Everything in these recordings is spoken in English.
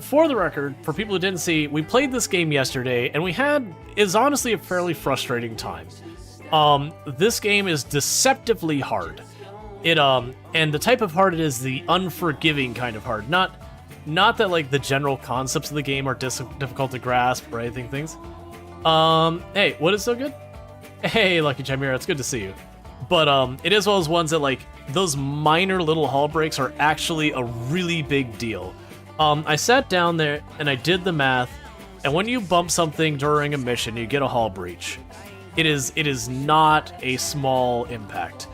for the record, for people who didn't see, we played this game yesterday, and is honestly a fairly frustrating time. This game is deceptively hard. And the type of hard it is the unforgiving kind of hard. Not that, like, the general concepts of the game are difficult to grasp or anything things. Hey, what is so good? Hey, Lucky Chimera, it's good to see you. But, it is one of those ones that, like, those minor little hull breaks are actually a really big deal. I sat down there and I did the math, and when you bump something during a mission, you get a hull breach. It is not a small impact.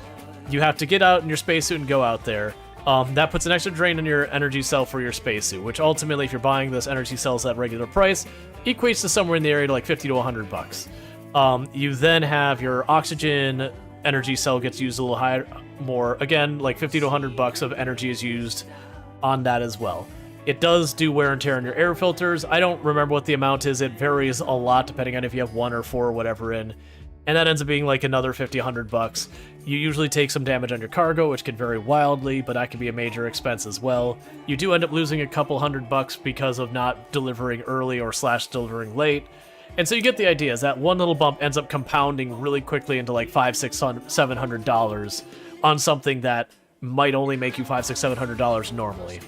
You have to get out in your spacesuit and go out there. That puts an extra drain on your energy cell for your spacesuit, which ultimately, if you're buying this energy cells at regular price, equates to somewhere in the area to like 50 to 100 bucks. You then have your oxygen energy cell gets used a little higher, more, again, like 50 to 100 bucks of energy is used on that as well. It does do wear and tear on your air filters. I don't remember what the amount is. It varies a lot depending on if you have 1 or 4 or whatever in. And that ends up being like another 50, 100 bucks. You usually take some damage on your cargo, which can vary wildly, but that can be a major expense as well. You do end up losing a couple $100 because of not delivering early or / delivering late. And so you get the idea, is that one little bump ends up compounding really quickly into like $500, $600, $700 on something that might only make you $500, $600, $700 normally.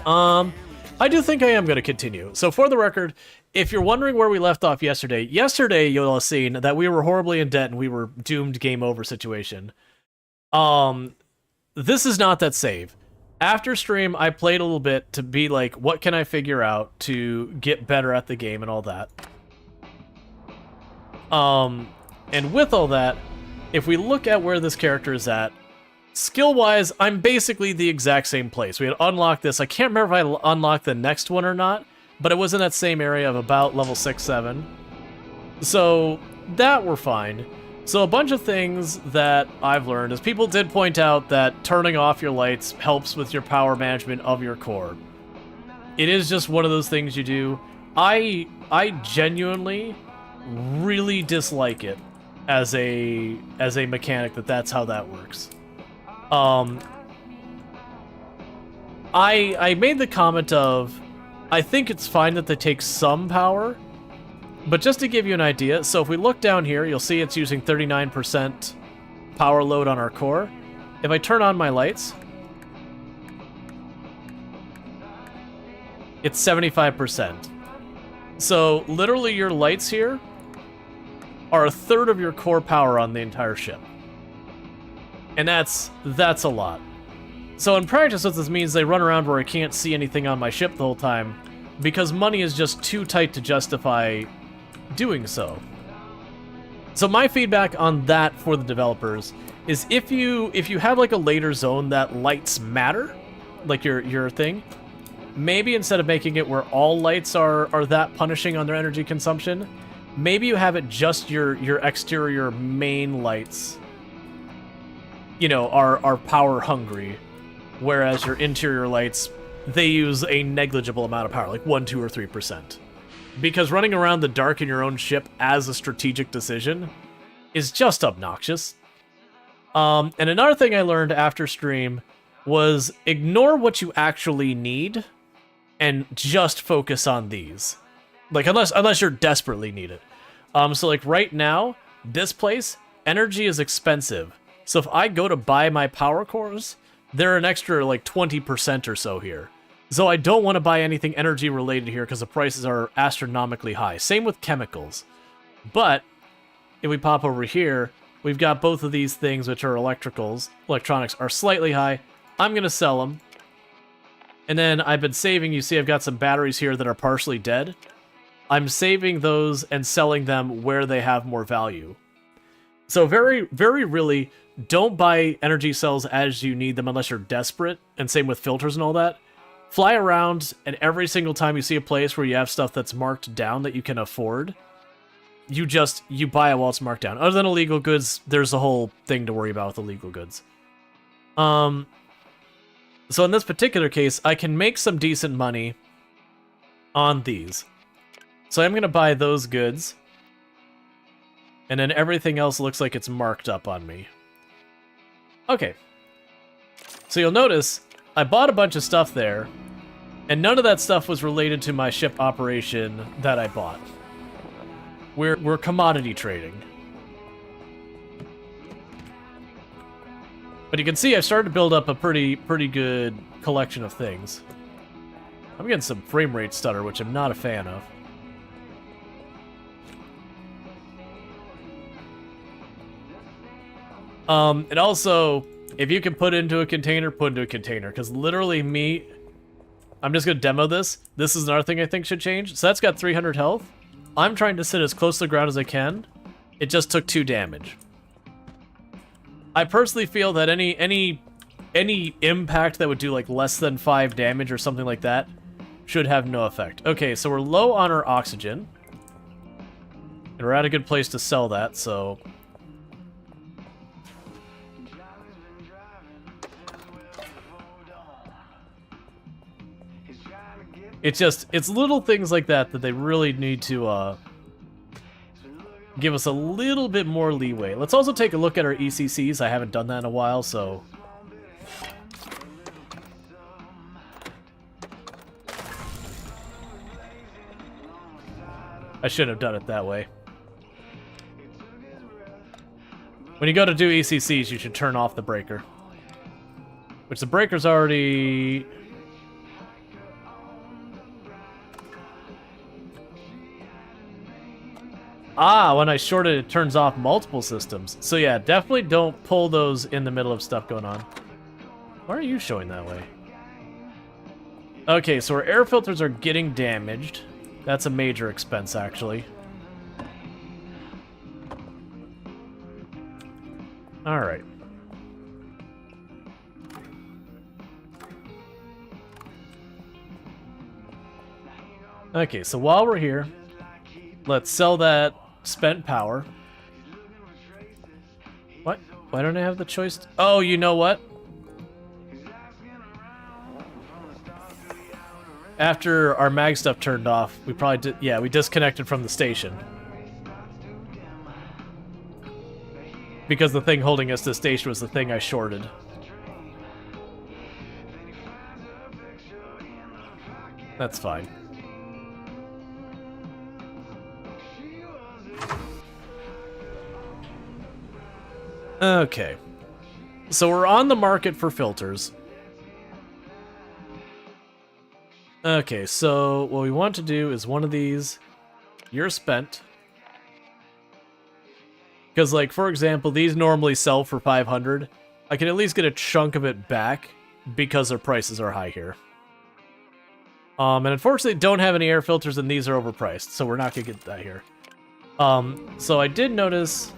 I do think I am going to continue. So for the record, if you're wondering where we left off yesterday you'll have seen that we were horribly in debt and we were doomed game over situation. This is not that save. After stream, I played a little bit to be like, what can I figure out to get better at the game and all that. And with all that, if we look at where this character is at, skill-wise, I'm basically the exact same place. We had unlocked this. I can't remember if I unlocked the next one or not, but it was in that same area of about level 6, 7. So that we're fine. So a bunch of things that I've learned is people did point out that turning off your lights helps with your power management of your core. It is just one of those things you do. I genuinely really dislike it as a mechanic that's how that works. I made the comment of, I think it's fine that they take some power, but just to give you an idea, so if we look down here, you'll see it's using 39% power load on our core. If I turn on my lights, it's 75%. So literally your lights here are a third of your core power on the entire ship. And that's a lot. So in practice, what this means, they run around where I can't see anything on my ship the whole time, because money is just too tight to justify doing so. So my feedback on that for the developers is if you have like a later zone that lights matter, like your thing, maybe instead of making it where all lights are that punishing on their energy consumption, maybe you have it just your exterior main lights, you know, are power hungry, whereas your interior lights, they use a negligible amount of power, like 1, 2, or 3%. Because running around the dark in your own ship as a strategic decision is just obnoxious. And another thing I learned after stream was ignore what you actually need and just focus on these. Like, unless you're desperately needed. So like right now, this place, energy is expensive. So if I go to buy my power cores, they're an extra like 20% or so here. So I don't want to buy anything energy related here because the prices are astronomically high. Same with chemicals. But if we pop over here, we've got both of these things which are electronics are slightly high. I'm going to sell them. And then I've been saving, you see I've got some batteries here that are partially dead. I'm saving those and selling them where they have more value. So very, very really, don't buy energy cells as you need them unless you're desperate, and same with filters and all that. Fly around, and every single time you see a place where you have stuff that's marked down that you can afford, you buy it while it's marked down. Other than illegal goods, there's a whole thing to worry about with illegal goods. So in this particular case, I can make some decent money on these. So I'm going to buy those goods. And then everything else looks like it's marked up on me. Okay. So you'll notice, I bought a bunch of stuff there. And none of that stuff was related to my ship operation that I bought. We're commodity trading. But you can see I've started to build up a pretty good collection of things. I'm getting some frame rate stutter, which I'm not a fan of. And also, if you can put into a container, put into a container. Because literally me... I'm just going to demo this. This is another thing I think should change. So that's got 300 health. I'm trying to sit as close to the ground as I can. It just took 2 damage. I personally feel that any impact that would do like less than 5 damage or something like that should have no effect. Okay, so we're low on our oxygen. And we're at a good place to sell that, so... It's little things like that that they really need to give us a little bit more leeway. Let's also take a look at our ECCs. I haven't done that in a while, so... I shouldn't have done it that way. When you go to do ECCs, you should turn off the breaker. Which the breaker's already... Ah, when I short it, it turns off multiple systems. So yeah, definitely don't pull those in the middle of stuff going on. Why are you showing that way? Okay, so our air filters are getting damaged. That's a major expense, actually. Alright. Okay, so while we're here, let's sell that spent power. What? Why don't I have the choice? Oh, you know what? After our mag stuff turned off, we probably did. Yeah, we disconnected from the station. Because the thing holding us to the station was the thing I shorted. That's fine. Okay. So we're on the market for filters. Okay, so what we want to do is one of these. You're spent. Because, like, for example, these normally sell for 500. I can at least get a chunk of it back because their prices are high here. And unfortunately, don't have any air filters, and these are overpriced, so we're not going to get that here. So I did notice...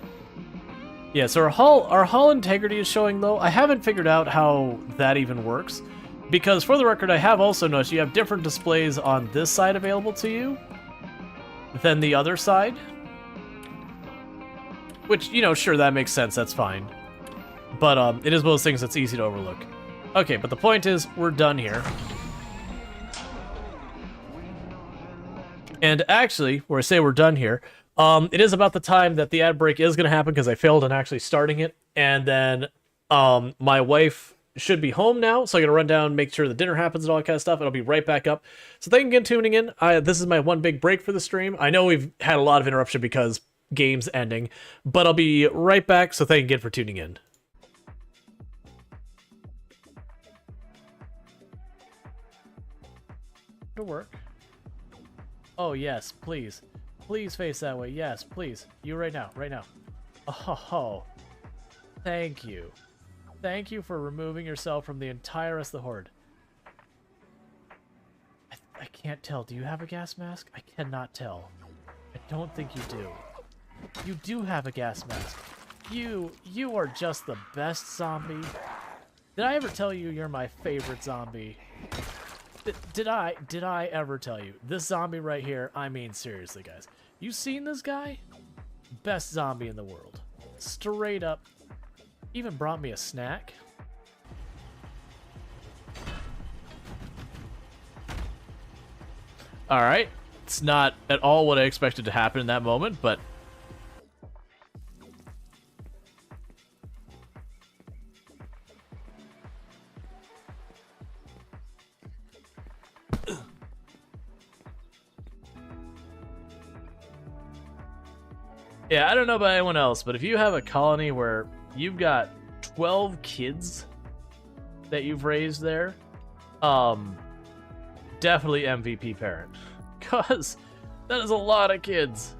Yeah, so our hull integrity is showing low. I haven't figured out how that even works. Because, for the record, I have also noticed you have different displays on this side available to you than the other side. Which, you know, sure, that makes sense, that's fine. But, it is one of those things that's easy to overlook. Okay, but the point is, we're done here. And actually, where I say we're done here, it is about the time that the ad break is going to happen because I failed on actually starting it. And then my wife should be home now, so I'm going to run down, make sure the dinner happens and all that kind of stuff, and I'll be right back up. So thank you again for tuning in. This is my one big break for the stream. I know we've had a lot of interruption because game's ending, but I'll be right back, so thank you again for tuning in. To work. Oh, yes, please. Please face that way. Yes, please. You right now. Right now. Oh, thank you. Thank you for removing yourself from the entire rest of the horde. I can't tell. Do you have a gas mask? I cannot tell. I don't think you do. You do have a gas mask. You are just the best zombie. Did I ever tell you you're my favorite zombie? Did I ever tell you? This zombie right here, I mean seriously, guys. You seen this guy? Best zombie in the world. Straight up. Even brought me a snack. Alright. It's not at all what I expected to happen in that moment, but... Yeah, I don't know about anyone else, but if you have a colony where you've got 12 kids that you've raised there, definitely MVP parent. Because that is a lot of kids.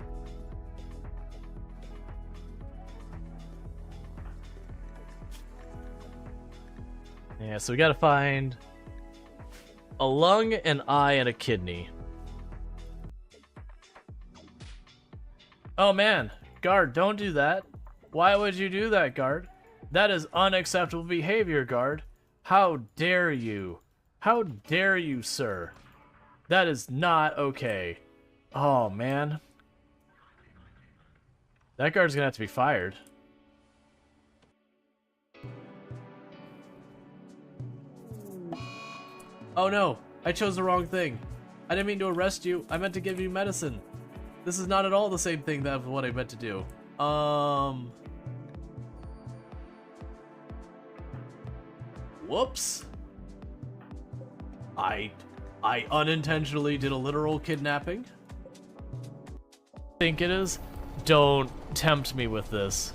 Yeah, so we gotta find a lung, an eye, and a kidney. Oh man, guard, don't do that. Why would you do that, guard? That is unacceptable behavior, guard. How dare you? How dare you, sir? That is not okay. Oh man. That guard's gonna have to be fired. Oh no, I chose the wrong thing. I didn't mean to arrest you. I meant to give you medicine. This is not at all the same thing that what I meant to do. Whoops. I unintentionally did a literal kidnapping. I think it is. Don't tempt me with this.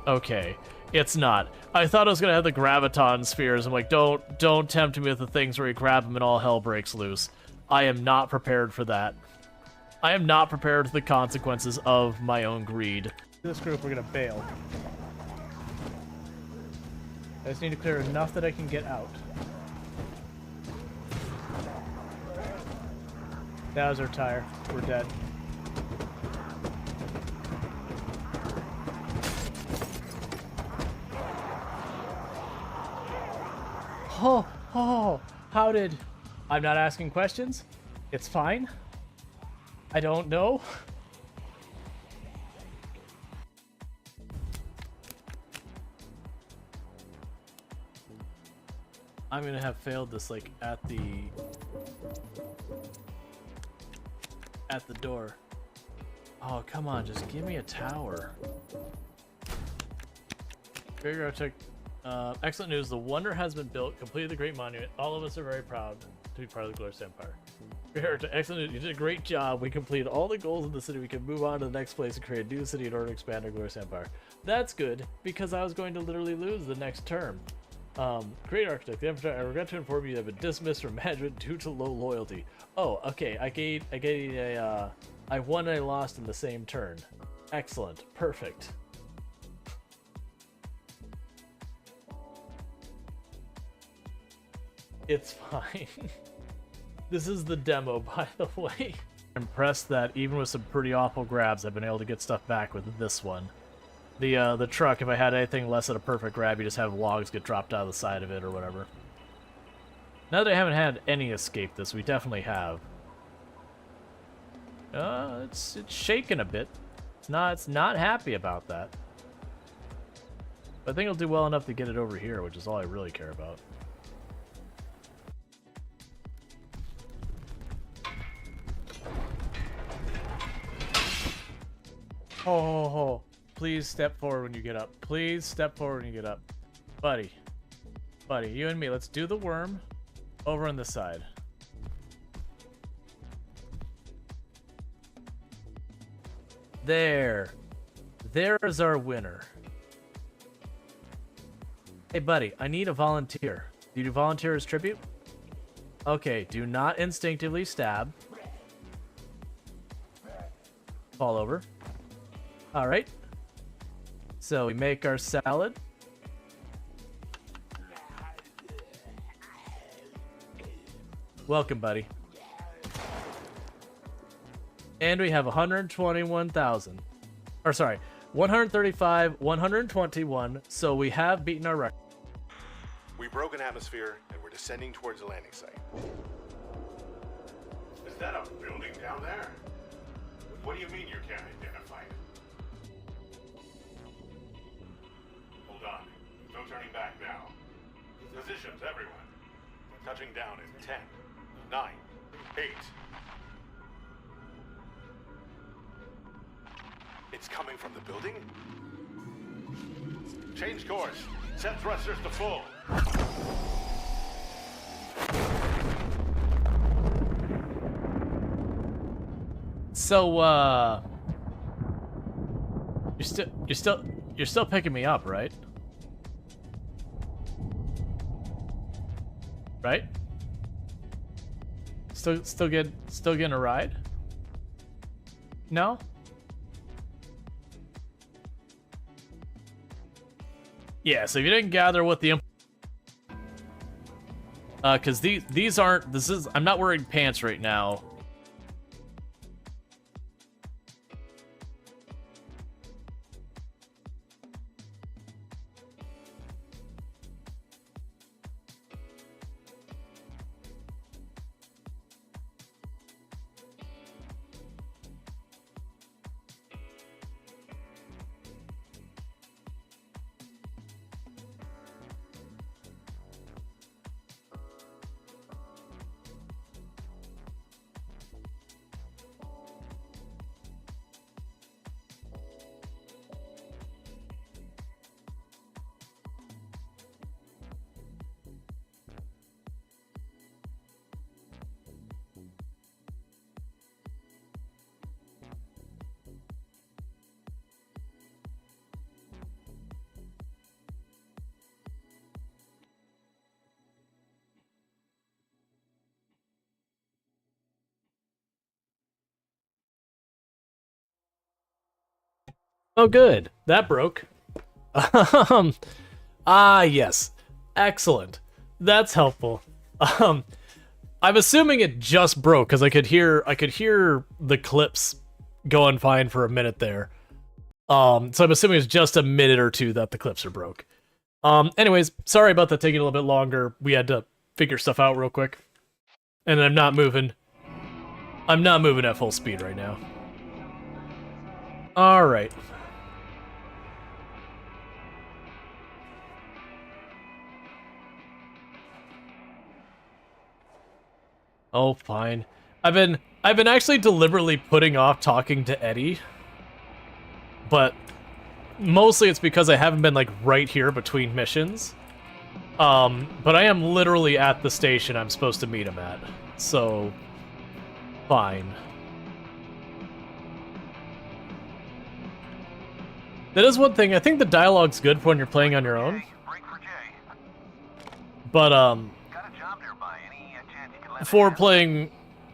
Okay, it's not. I thought I was gonna have the graviton spheres. I'm like, don't tempt me with the things where you grab them and all hell breaks loose. I am not prepared for that. I am not prepared for the consequences of my own greed. This group, we're gonna bail. I just need to clear enough that I can get out. That was our tire. We're dead. Oh, how did... I'm not asking questions. It's fine. I don't know. I'm gonna have failed this, like, at the door. Oh, come on, just give me a tower. Figure out excellent news, the wonder has been built, completed the great monument. All of us are very proud to be part of the Glorious Empire. Excellent news, you did a great job. We completed all the goals in the city. We can move on to the next place and create a new city in order to expand our Glorious Empire. That's good, because I was going to literally lose the next term. Great architect, the Emperor, I regret to inform you you have been dismissed from management due to low loyalty. Oh, okay, I won and I lost in the same turn. Excellent, perfect. It's fine. This is the demo, by the way. I'm impressed that even with some pretty awful grabs, I've been able to get stuff back with this one. The truck, if I had anything less than a perfect grab, you just have logs get dropped out of the side of it or whatever. Now that I haven't had any escape this, we definitely have. It's shaking a bit. It's not happy about that. But I think it'll do well enough to get it over here, which is all I really care about. Oh, please step forward when you get up. Please step forward when you get up. Buddy, you and me, let's do the worm over on this side. There is our winner. Hey buddy, I need a volunteer. Do you volunteer as tribute? Okay, do not instinctively stab. Fall over. Alright. So we make our salad. Welcome, buddy. And we have 121,000. Or sorry, 135, 121, so we have beaten our record. We broke an atmosphere and we're descending towards the landing site. Is that a building down there? What do you mean you can't identify it? Hold on. No turning back now. Positions, everyone. Touching down in 10, 9, 8. It's coming from the building? Change course. Set thrusters to full. So, You're still picking me up, right? Right? Still getting a ride? No? Yeah, so if you didn't gather what the because these aren't, I'm not wearing pants right now. Oh, good. That broke. Yes. Excellent. That's helpful. I'm assuming it just broke because I could hear the clips going fine for a minute there. So I'm assuming it's just a minute or two that the clips are broke. Anyways, sorry about that taking a little bit longer. We had to figure stuff out real quick. And I'm not moving at full speed right now. All right. Oh, fine. I've been actually deliberately putting off talking to Eddie. But mostly it's because I haven't been like right here between missions. But I am literally at the station I'm supposed to meet him at. So fine. That is one thing. I think the dialogue's good for when you're playing on your own. But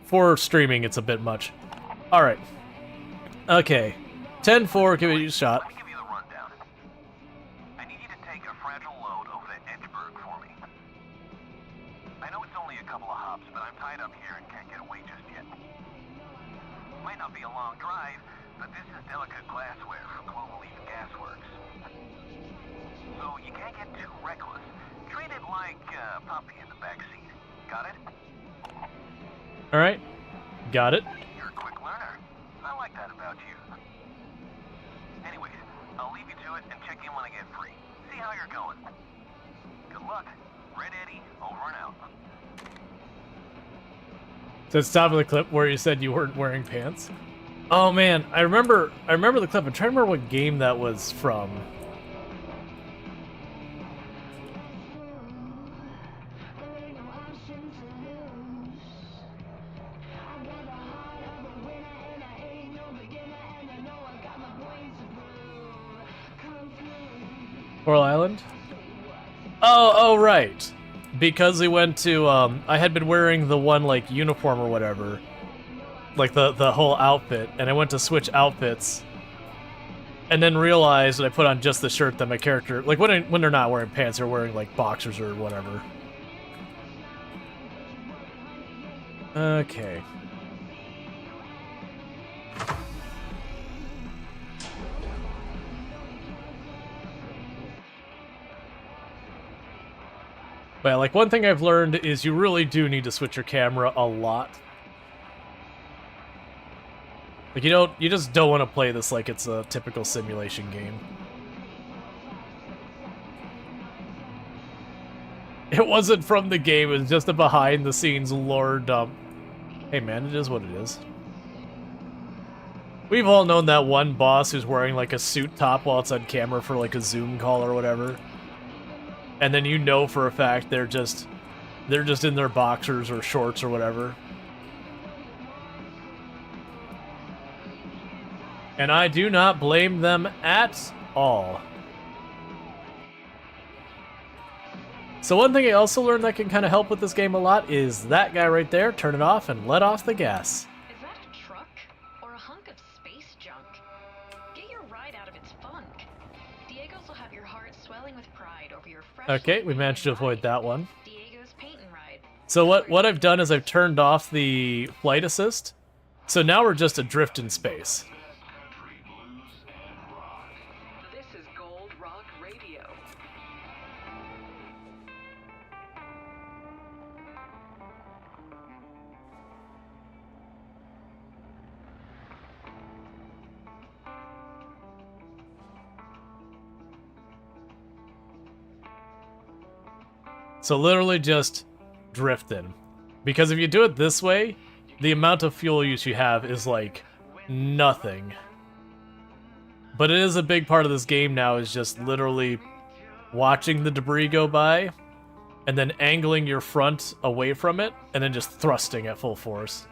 for streaming, it's a bit much. All right. Okay. 10-4, give it a shot. Let me give you the rundown. I need you to take a fragile load over to Edgeburg for me. I know it's only a couple of hops, but I'm tied up here and can't get away just yet. Might not be a long drive, but this is delicate glassware from Cloverleaf Gasworks. So you can't get too reckless. Treat it like a puppy in the backseat. Got it? All right. Got it. You're a quick learner. I like that about you. Anyways, I'll leave you to it and check in when I get free. See how you're going. Good luck. Red Eddie, over and out. So stop the clip where you said you weren't wearing pants. Oh man, I remember the clip. I'm trying to remember what game that was from. Coral Island? Oh, right. Because we went to, I had been wearing the one, like, uniform or whatever. Like, the whole outfit. And I went to switch outfits. And then realized that I put on just the shirt that my character... Like, when they're not wearing pants, they're wearing, like, boxers or whatever. Okay. But like one thing I've learned is you really do need to switch your camera a lot. Like you just don't want to play this like it's a typical simulation game. It wasn't from the game, it was just a behind the scenes lore dump. Hey man, it is what it is. We've all known that one boss who's wearing like a suit top while it's on camera for like a Zoom call or whatever. And then you know for a fact they're just in their boxers or shorts or whatever. And I do not blame them at all. So one thing I also learned that can kind of help with this game a lot is that guy right there, turn it off and let off the gas. Is that a truck or a hunk of space junk? Get your ride out of its funk. Diego's will have your heart swelling with pride over your fresh. Okay, we managed to avoid that one. Diego's paint and ride. So what I've done is I've turned off the flight assist. So now we're just adrift in space. This is Gold Rock Radio. So literally just drifting. Because if you do it this way, the amount of fuel use you have is like nothing. But it is a big part of this game now, is just literally watching the debris go by and then angling your front away from it and then just thrusting at full force.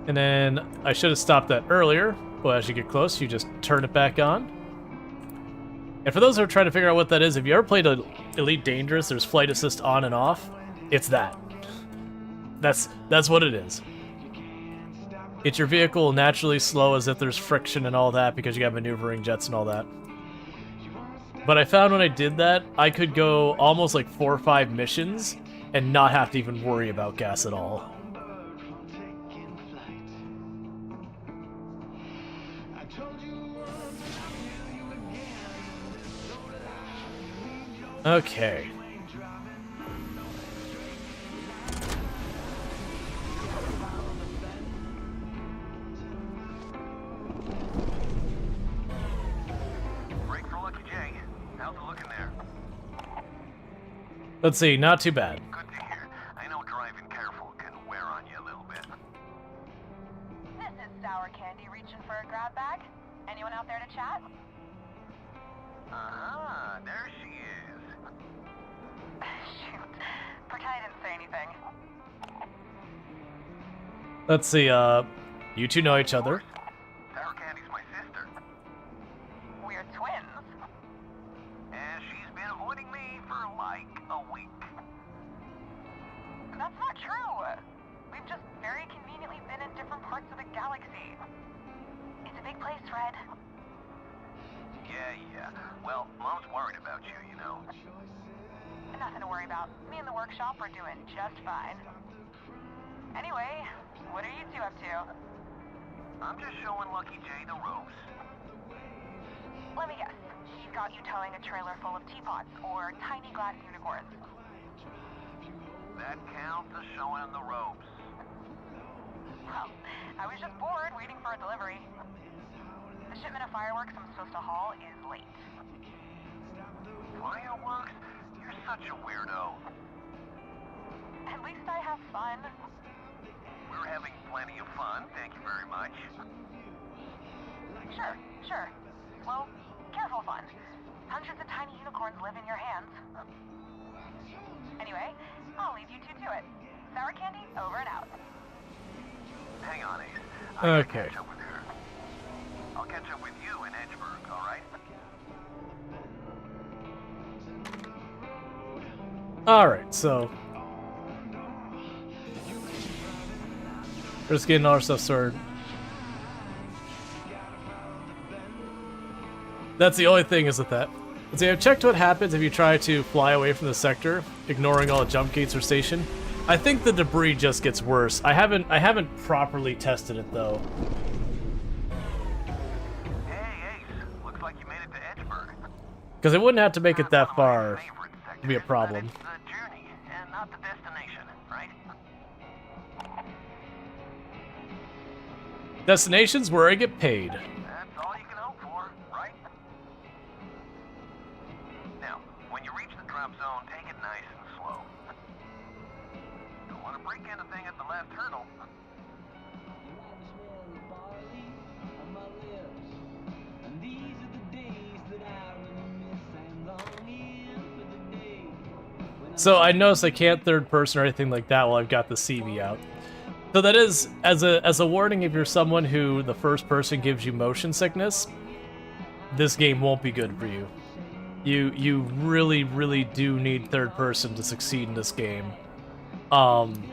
And then I should have stopped that earlier, but as you get close, you just turn it back on. And for those who are trying to figure out what that is, if you ever played Elite Dangerous, there's flight assist on and off. It's that. That's what it is. It's your vehicle naturally slow as if there's friction and all that because you got maneuvering jets and all that. But I found when I did that, I could go almost like 4 or 5 missions and not have to even worry about gas at all. Okay. Break for Lucky J. How's it looking there? Let's see, not too bad. Good to hear. I know driving careful can wear on you a little bit. This is Sour Candy reaching for a grab bag. Anyone out there to chat? Uh-huh, there she is. Shoot. Pretend I didn't say anything. Let's see, you two know each other. Sour Candy's my sister. We're twins. And she's been avoiding me for like a week. That's not true. We've just very conveniently been in different parts of the galaxy. It's a big place, Fred. Yeah. Well, Mom's worried about you, you know. Nothing to worry about. Me and the workshop are doing just fine. Anyway, what are you two up to? I'm just showing Lucky J the ropes. Let me guess. He's got you towing a trailer full of teapots or tiny glass unicorns. That counts as showing him the ropes. Well, I was just bored waiting for a delivery. The shipment of fireworks I'm supposed to haul is late. Fireworks? You're such a weirdo. At least I have fun. We're having plenty of fun, thank you very much. Sure. Well, careful fun. Hundreds of tiny unicorns live in your hands. Anyway, I'll leave you two to it. Sour Candy, over and out. Hang on, Ace. I gotta Okay. catch up with her. I'll catch up with you in Edgeburg, alright? Alright, so we're just getting all our stuff sorted. That's the only thing is with that. Let's see, I've checked what happens if you try to fly away from the sector, ignoring all the jump gates or station. I think the debris just gets worse. I haven't properly tested it though. Hey, Ace. Looks like you made it to Edgeburg. Because it wouldn't have to make it that far Favorite to be a sectors, problem. but it's the journey and not the destination, right? Destination's where I get paid. That's all you can hope for, right? Now, when you reach the drop zone, take it nice and slow. Don't want to break anything at the last hurdle. And these are the days So I noticed I can't third person or anything like that while I've got the CV out. So that is, as a warning, if you're someone who the first person gives you motion sickness, this game won't be good for you. You really, really do need third person to succeed in this game. And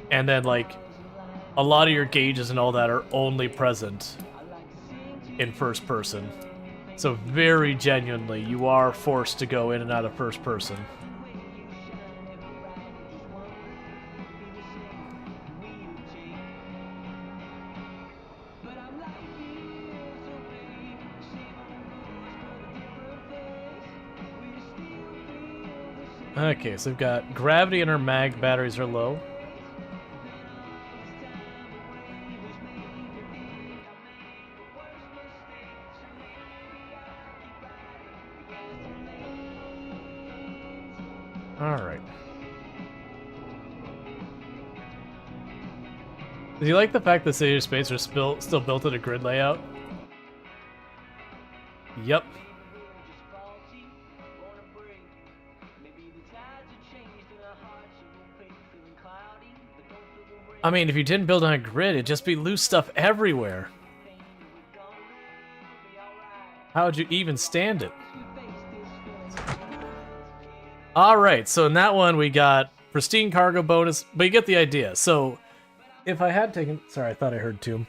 then, like, a lot of your gauges and all that are only present in first person. So very genuinely, you are forced to go in and out of first person. Okay, so we've got gravity and our mag batteries are low. Alright. Do you like the fact that City of Space are still built in a grid layout? Yep. I mean, if you didn't build on a grid, it'd just be loose stuff everywhere. How would you even stand it? Alright, so in that one we got pristine cargo bonus, but you get the idea. So, if I had taken... Sorry, I thought I heard Tomb.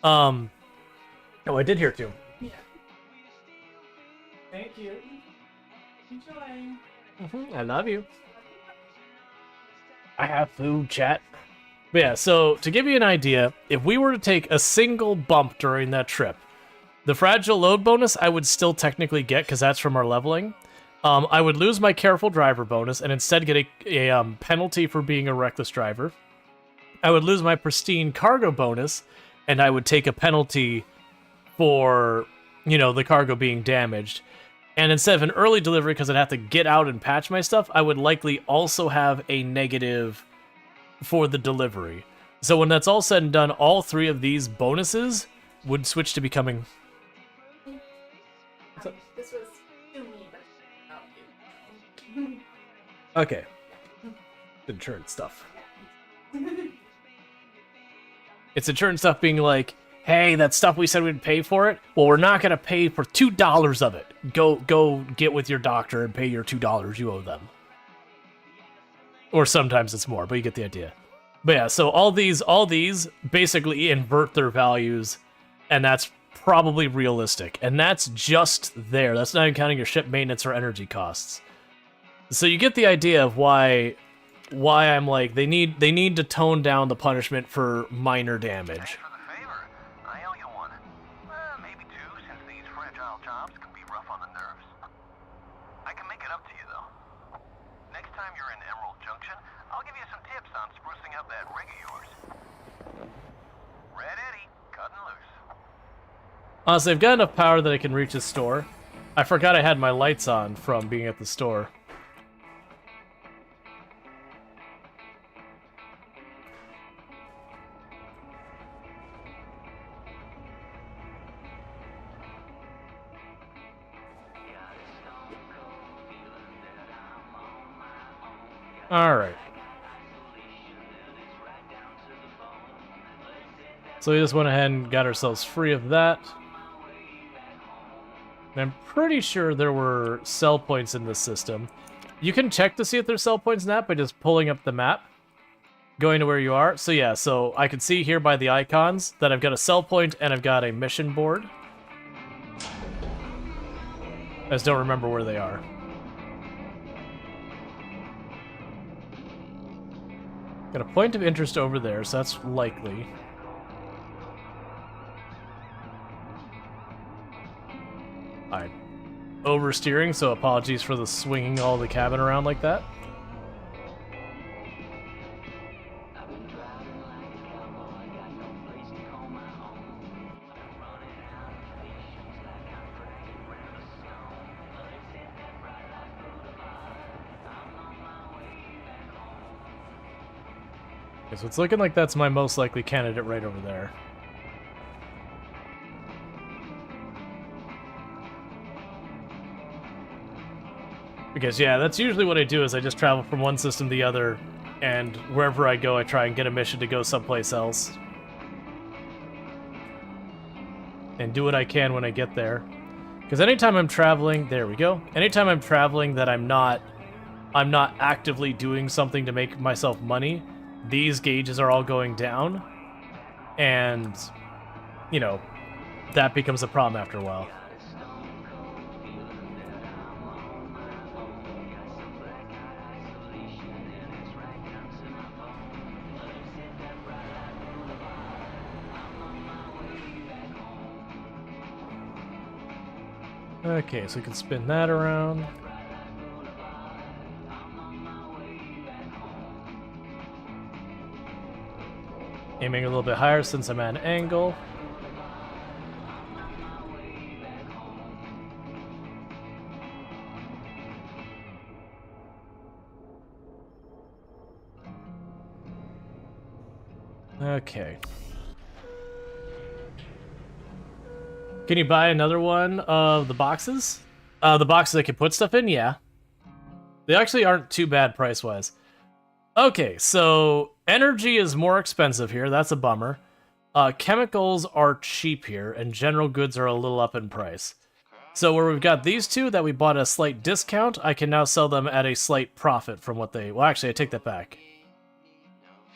Oh, I did hear Tomb. Yeah. Thank you. Enjoying. I love you. I have food, chat. But yeah, so to give you an idea, if we were to take a single bump during that trip, the fragile load bonus I would still technically get because that's from our leveling. I would lose my careful driver bonus and instead get a penalty for being a reckless driver. I would lose my pristine cargo bonus and I would take a penalty for, you know, the cargo being damaged. And instead of an early delivery, because I'd have to get out and patch my stuff, I would likely also have a negative for the delivery. So when that's all said and done, all three of these bonuses would switch to becoming... This was to me, but not you. Okay. Insurance stuff. It's insurance stuff being like, hey, that stuff we said we'd pay for it, well, we're not going to pay for $2 of it. Go get with your doctor and pay your $2 you owe them. Or sometimes it's more, but you get the idea. But yeah, so all these basically invert their values, and that's probably realistic. And that's just there. That's not even counting your ship maintenance or energy costs. So you get the idea of why I'm like, they need to tone down the punishment for minor damage. Thanks for the favor. I owe you one. Maybe two, since these fragile jobs can be rough on the nerves. I can make it up to you, though. Next time you're in Emerald Junction, I'll give you some tips on sprucing up that rig of yours. Red Eddie, cutting loose. Honestly, I've got enough power that I can reach the store. I forgot I had my lights on from being at the store. Alright. So we just went ahead and got ourselves free of that. And I'm pretty sure there were sell points in this system. You can check to see if there's sell points in that by just pulling up the map, going to where you are. So yeah, so I can see here by the icons that I've got a sell point and I've got a mission board. I just don't remember where they are. Got a point of interest over there, so that's likely. Alright. Oversteering, so apologies for the swinging all the cabin around like that. Okay, so it's looking like that's my most likely candidate right over there. Because, yeah, that's usually what I do, is I just travel from one system to the other, and wherever I go, I try and get a mission to go someplace else. And do what I can when I get there. Because anytime I'm traveling, there we go. Anytime I'm traveling that I'm not actively doing something to make myself money, these gauges are all going down. And, you know, that becomes a problem after a while. Okay, so we can spin that around. Aiming a little bit higher since I'm at an angle. Okay. Can you buy another one of the boxes? The boxes I can put stuff in? Yeah. They actually aren't too bad price-wise. Okay, so energy is more expensive here. That's a bummer. Chemicals are cheap here, and general goods are a little up in price. So where we've got these two that we bought at a slight discount, I can now sell them at a slight profit from what they... Well, actually, I take that back.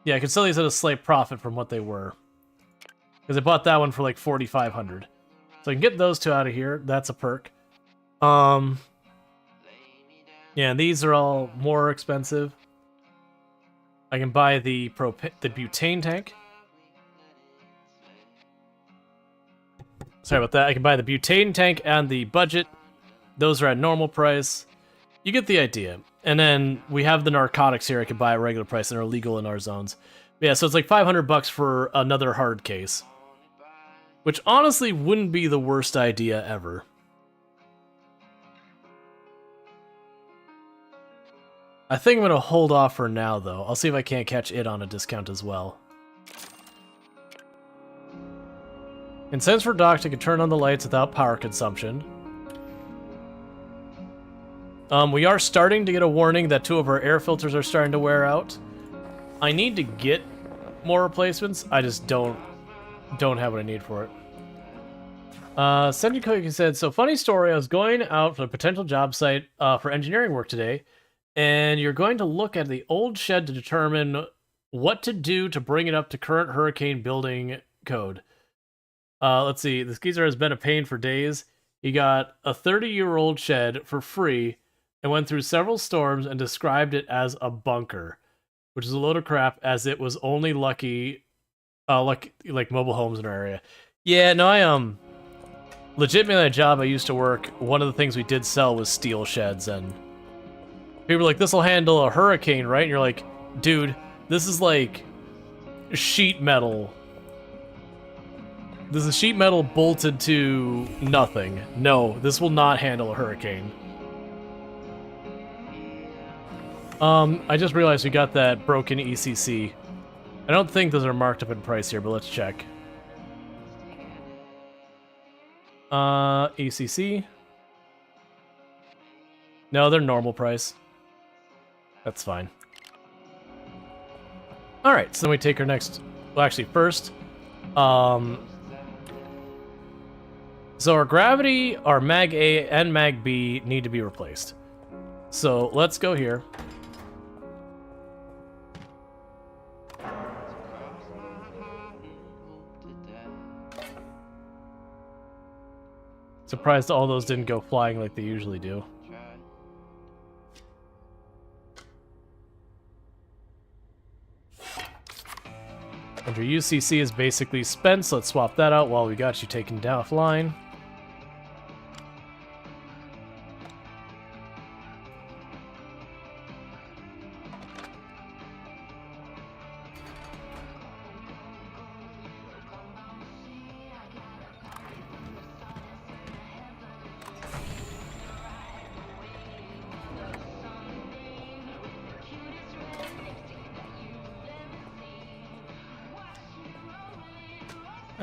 Yeah, I can sell these at a slight profit from what they were. Because I bought that one for like 4,500. So I can get those two out of here. That's a perk. Yeah, these are all more expensive. I can buy the butane tank. Sorry about that. I can buy the butane tank and the budget. Those are at normal price. You get the idea. And then we have the narcotics here I could buy at regular price and are legal in our zones. But yeah, so it's like 500 bucks for another hard case. Which honestly wouldn't be the worst idea ever. I think I'm going to hold off for now, though. I'll see if I can't catch it on a discount as well. Incents for Doc, I can turn on the lights without power consumption. We are starting to get a warning that 2 of our air filters are starting to wear out. I need to get more replacements. I just don't have what I need for it. Sandy Cookie said, so funny story, I was going out for a potential job site for engineering work today, and you're going to look at the old shed to determine what to do to bring it up to current hurricane building code. Let's see, this geezer has been a pain for days. He got a 30-year-old shed for free and went through several storms and described it as a bunker, which is a load of crap as it was only like mobile homes in our area. Yeah, no, legitimately, a job I used to work, one of the things we did sell was steel sheds, and people were like, this will handle a hurricane, right? And you're like, dude, this is like sheet metal. This is sheet metal bolted to nothing. No, this will not handle a hurricane. I just realized we got that broken ECC. I don't think those are marked up in price here, but let's check. ECC. No, they're normal price. That's fine. Alright, so then we take our next... Well, actually, first... So our gravity, our Mag A, and Mag B need to be replaced. So let's go here. Surprised all those didn't go flying like they usually do. And your UCC is basically spent, so let's swap that out while we got you taken down offline.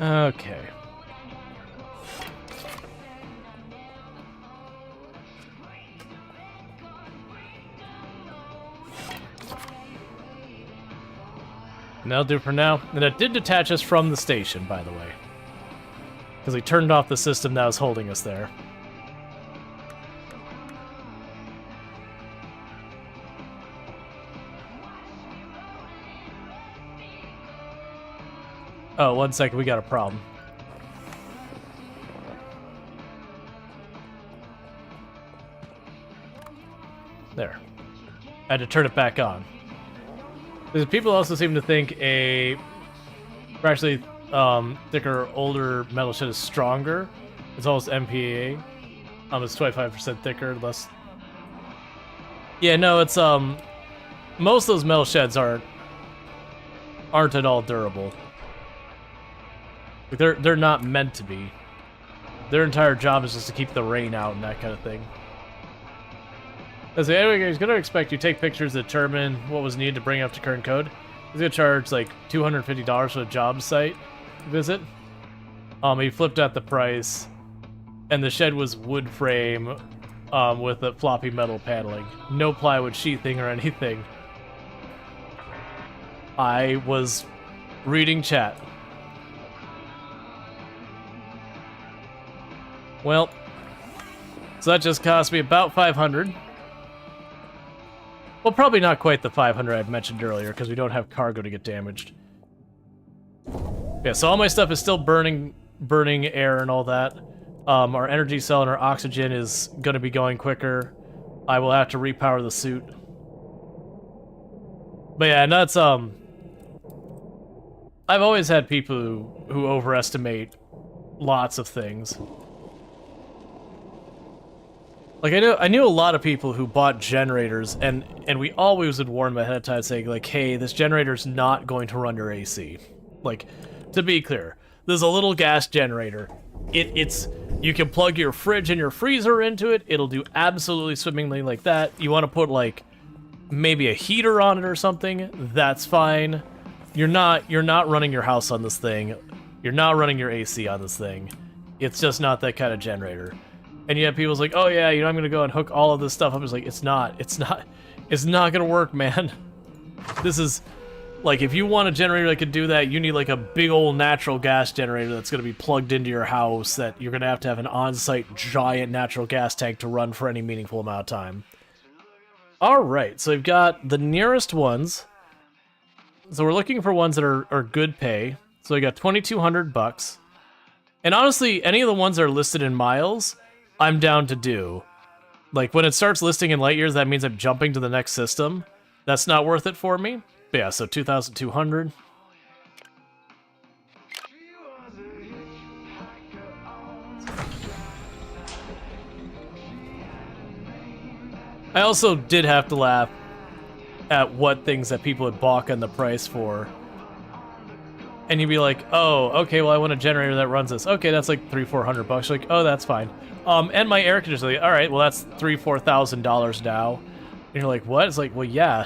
Okay. And that'll do for now. And it did detach us from the station, by the way. Because we turned off the system that was holding us there. Oh, 1 second, we got a problem. There. I had to turn it back on. Because people also seem to think actually, thicker, older metal shed is stronger. It's almost MPA. It's 25% thicker, less. Yeah, no, it's most of those metal sheds aren't at all durable. Like, they're not meant to be. Their entire job is just to keep the rain out and that kind of thing. As the anyway, he's gonna expect you to take pictures to determine what was needed to bring up to current code. He's gonna charge like $250 for a job site visit. He flipped out the price, and the shed was wood frame with a floppy metal paneling. No plywood sheathing or anything. I was reading chat. Well, so that just cost me about $500. Well, probably not quite the 500 I'd mentioned earlier, because we don't have cargo to get damaged. Yeah, so all my stuff is still burning air and all that. Our energy cell and our oxygen is going to be going quicker. I will have to repower the suit. But yeah, and that's, I've always had people who overestimate lots of things. Like, I knew a lot of people who bought generators, and we always would warn them ahead of time, saying, like, hey, this generator's not going to run your AC. Like, to be clear, there's a little gas generator. It's you can plug your fridge and your freezer into it. It'll do absolutely swimmingly like that. You want to put, like, maybe a heater on it or something, that's fine. You're not running your house on this thing. You're not running your AC on this thing. It's just not that kind of generator. And yet people's like, oh yeah, I'm gonna go and hook all of this stuff. I'm just like, it's not gonna work, man. This is, like, if you want a generator that could do that, you need like a big old natural gas generator that's gonna be plugged into your house, that you're gonna have an on-site giant natural gas tank to run for any meaningful amount of time. Alright, so we've got the nearest ones. So we're looking for ones that are good pay. So we got $2,200. And honestly, any of the ones that are listed in miles, I'm down to do. Like, when it starts listing in light years, that means I'm jumping to the next system. That's not worth it for me. But yeah, so 2,200. I also did have to laugh at what things that people would balk on the price for. And you'd be like, oh, okay, well, I want a generator that runs this. Okay, that's like $300-400. Like, oh, that's fine. And my air conditioner. Like, all right, well, that's $3,000-4,000 now. And you're like, what? It's like, well, yeah.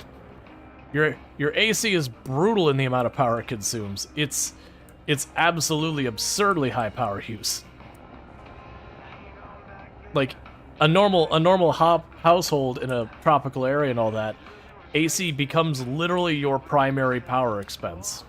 Your AC is brutal in the amount of power it consumes. It's absolutely absurdly high power use. Like, a normal household in a tropical area and all that, AC becomes literally your primary power expense.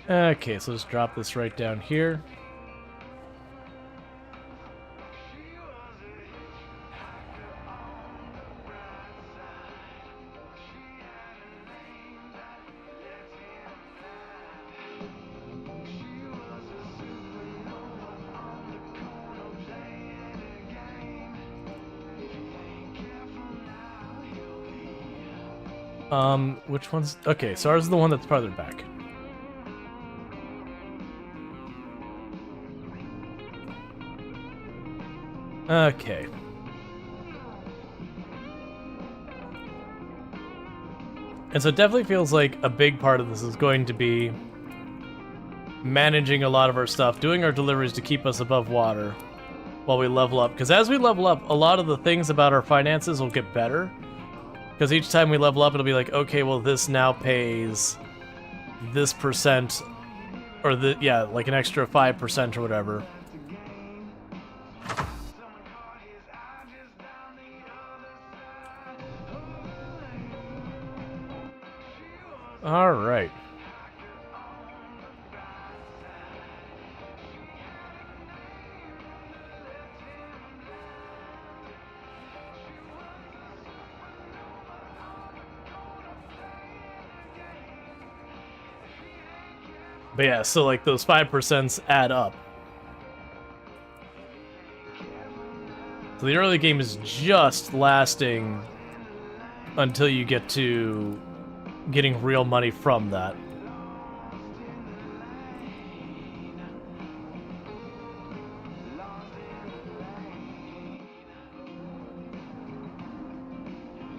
Okay, so let's drop this right down here. Which one's... Okay, so ours is the one that's farther back. Okay. And so it definitely feels like a big part of this is going to be managing a lot of our stuff, doing our deliveries to keep us above water while we level up. Because as we level up, a lot of the things about our finances will get better. Because each time we level up, it'll be like, okay, well, this now pays this percent, or yeah, like an extra 5% or whatever. All right. But yeah, so like those 5% add up. So the early game is just lasting until you get to getting real money from that.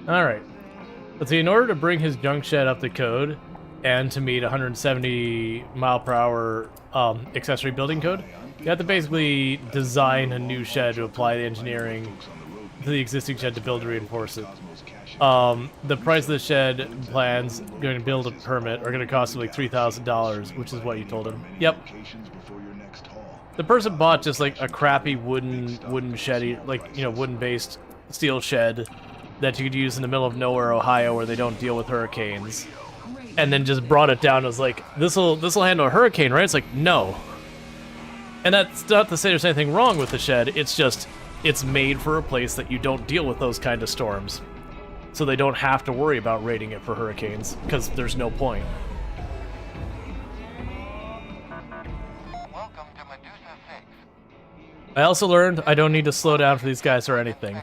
Alright. But see, in order to bring his junk shed up to code, and to meet 170 mile per hour accessory building code, you have to basically design a new shed to apply the engineering to the existing shed to build and reinforce it. The price of the shed plans going to build a permit are going to cost him like $3,000, which is what you told him. Yep. The person bought just like a crappy wooden shed, like, you know, wooden-based steel shed that you could use in the middle of nowhere, Ohio, where they don't deal with hurricanes. And then just brought it down and was like, this'll handle a hurricane, right? It's like, no. And that's not to say there's anything wrong with the shed, it's just, it's made for a place that you don't deal with those kind of storms. So they don't have to worry about rating it for hurricanes, because there's no point. Welcome to Medusa 6. I also learned I don't need to slow down for these guys or anything.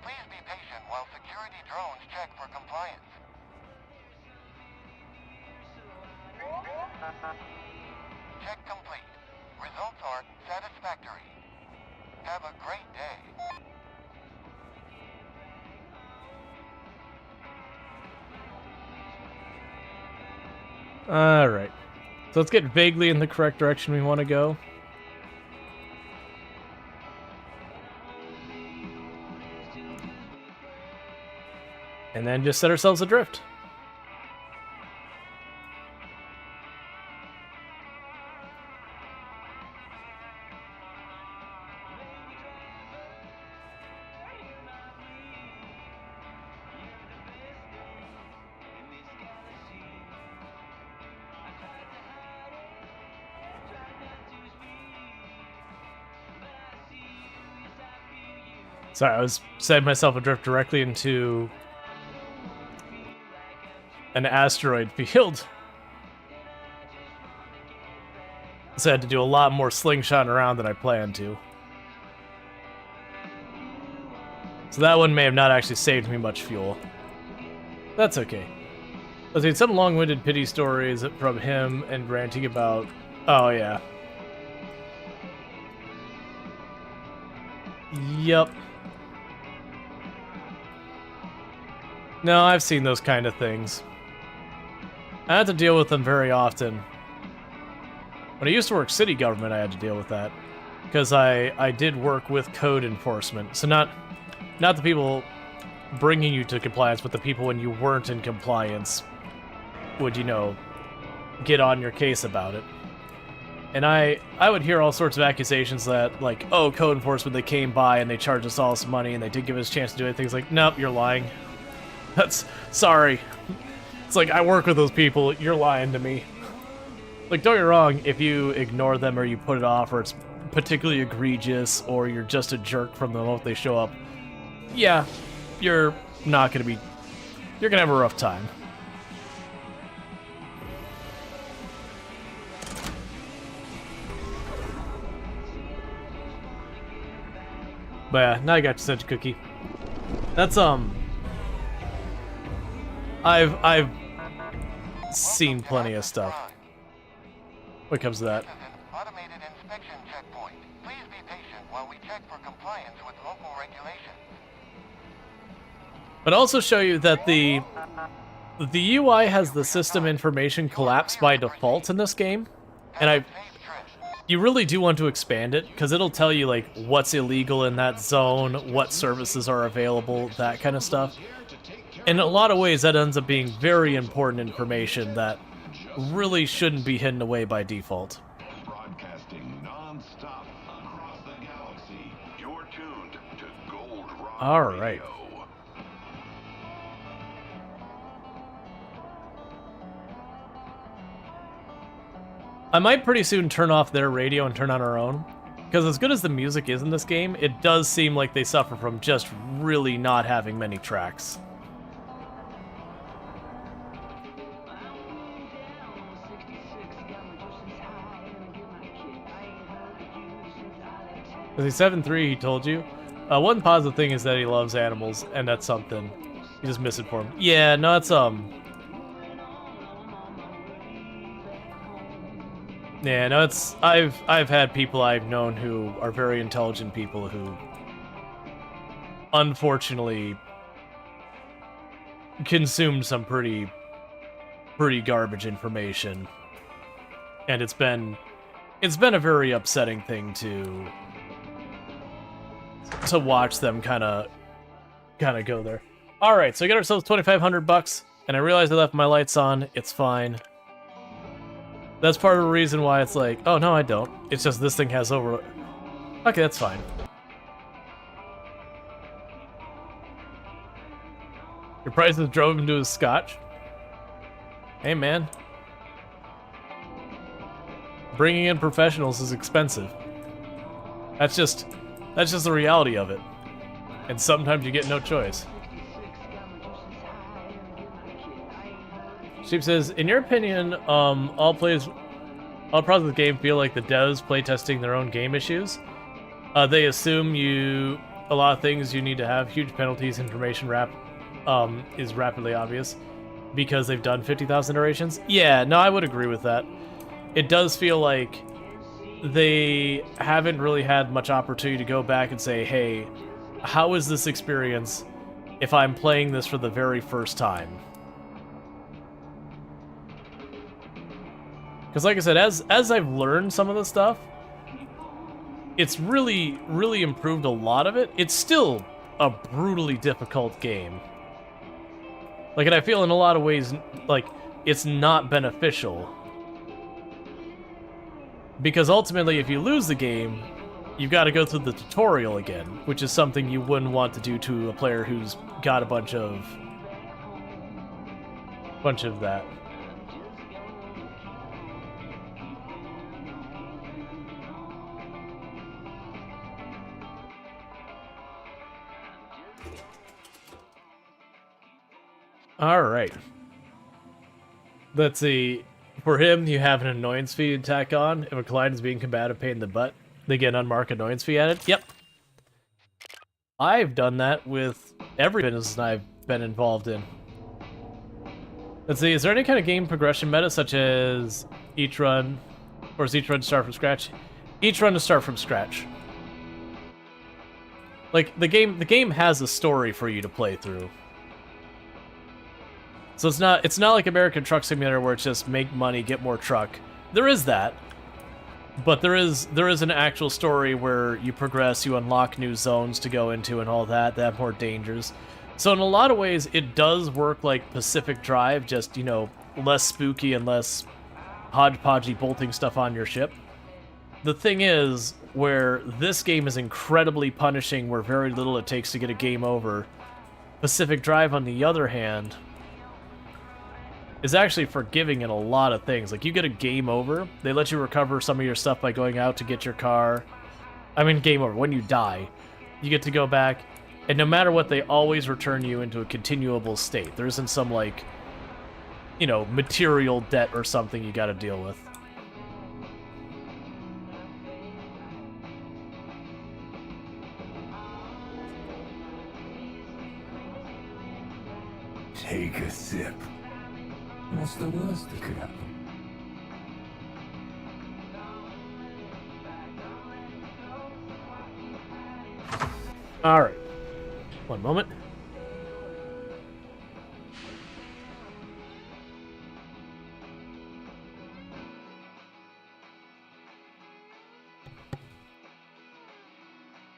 Please be patient while security drones check for compliance. Check complete. Results are satisfactory. Have a great day. Alright. So let's get vaguely in the correct direction we want to go. And then just set ourselves adrift. Sorry, I was setting myself adrift directly into an asteroid field. So I had to do a lot more slingshotting around than I planned to. So that one may have not actually saved me much fuel. That's okay. Let's see, some long-winded pity stories from him and ranting about... Oh, yeah. Yup. No, I've seen those kind of things. I had to deal with them very often. When I used to work city government, I had to deal with that. Because I did work with code enforcement. So not the people bringing you to compliance, but the people when you weren't in compliance would, you know, get on your case about it. And I would hear all sorts of accusations that, like, oh, code enforcement, they came by and they charged us all some money and they did give us a chance to do anything. It's like, nope, you're lying. That's... sorry. It's like, I work with those people, you're lying to me. Like, don't get me wrong, if you ignore them or you put it off or it's particularly egregious or you're just a jerk from the moment they show up, yeah, you're not gonna be... you're gonna have a rough time. But yeah, now I got you such a cookie. That's, I've seen plenty of stuff when it comes to that. This is an automated inspection checkpoint. Please be patient while we check for compliance with local regulations. But also show you that the UI has the system information collapsed by default in this game, and you really do want to expand it, because it'll tell you, like, what's illegal in that zone, what services are available, that kind of stuff. in a lot of ways, that ends up being very important information that really shouldn't be hidden away by default. Broadcasting non-stop across the galaxy. You're tuned to Gold Rock All right. Radio. I might pretty soon turn off their radio and turn on our own. Because as good as the music is in this game, it does seem like they suffer from just really not having many tracks. Is he 7'3", he told you? One positive thing is that he loves animals, and that's something. You just miss it for him. Yeah, no, it's, yeah, no, it's... I've had people I've known who are very intelligent people who... unfortunately... consumed some pretty garbage information. And it's been a very upsetting thing to watch them kind of go there. All right, so we got ourselves $2,500, and I realized I left my lights on. It's fine. That's part of the reason why it's like, oh no, I don't. It's just this thing has over. Okay, that's fine. Your prices drove him to his scotch. Hey man, bringing in professionals is expensive. That's just the reality of it. And sometimes you get no choice. Sheep says, in your opinion, all pros of the game feel like the devs playtesting their own game issues. They assume a lot of things you need to have, huge penalties, information is rapidly obvious because they've done 50,000 iterations. Yeah, no, I would agree with that. It does feel like they haven't really had much opportunity to go back and say, hey, how is this experience if I'm playing this for the very first time? Because like I said, as I've learned some of the stuff, it's really, really improved a lot of it. It's still a brutally difficult game. Like, and I feel in a lot of ways, like, it's not beneficial. Because ultimately, if you lose the game, you've got to go through the tutorial again, which is something you wouldn't want to do to a player who's got a bunch of that. Alright. Let's see. For him, you have an annoyance fee to tack on. If a client is being combative, pain in the butt, they get an unmarked annoyance fee added. Yep. I've done that with every business I've been involved in. Let's see, is there any kind of game progression meta, such as each run, or is each run to start from scratch? Each run to start from scratch. Like, the game has a story for you to play through. So it's not like American Truck Simulator where it's just make money, get more truck. There is that, but there is an actual story where you progress, you unlock new zones to go into and all that. They have more dangers. So in a lot of ways, it does work like Pacific Drive, just, you know, less spooky and less hodgepodgey bolting stuff on your ship. The thing is, where this game is incredibly punishing, where very little it takes to get a game over, Pacific Drive, on the other hand, is actually forgiving in a lot of things. Like, you get a game over, they let you recover some of your stuff by going out to get your car. I mean, game over. When you die, you get to go back, and no matter what, they always return you into a continuable state. There isn't some, like, you know, material debt or something you gotta deal with. Take a sip. What's the worst that could happen? Alright. One moment.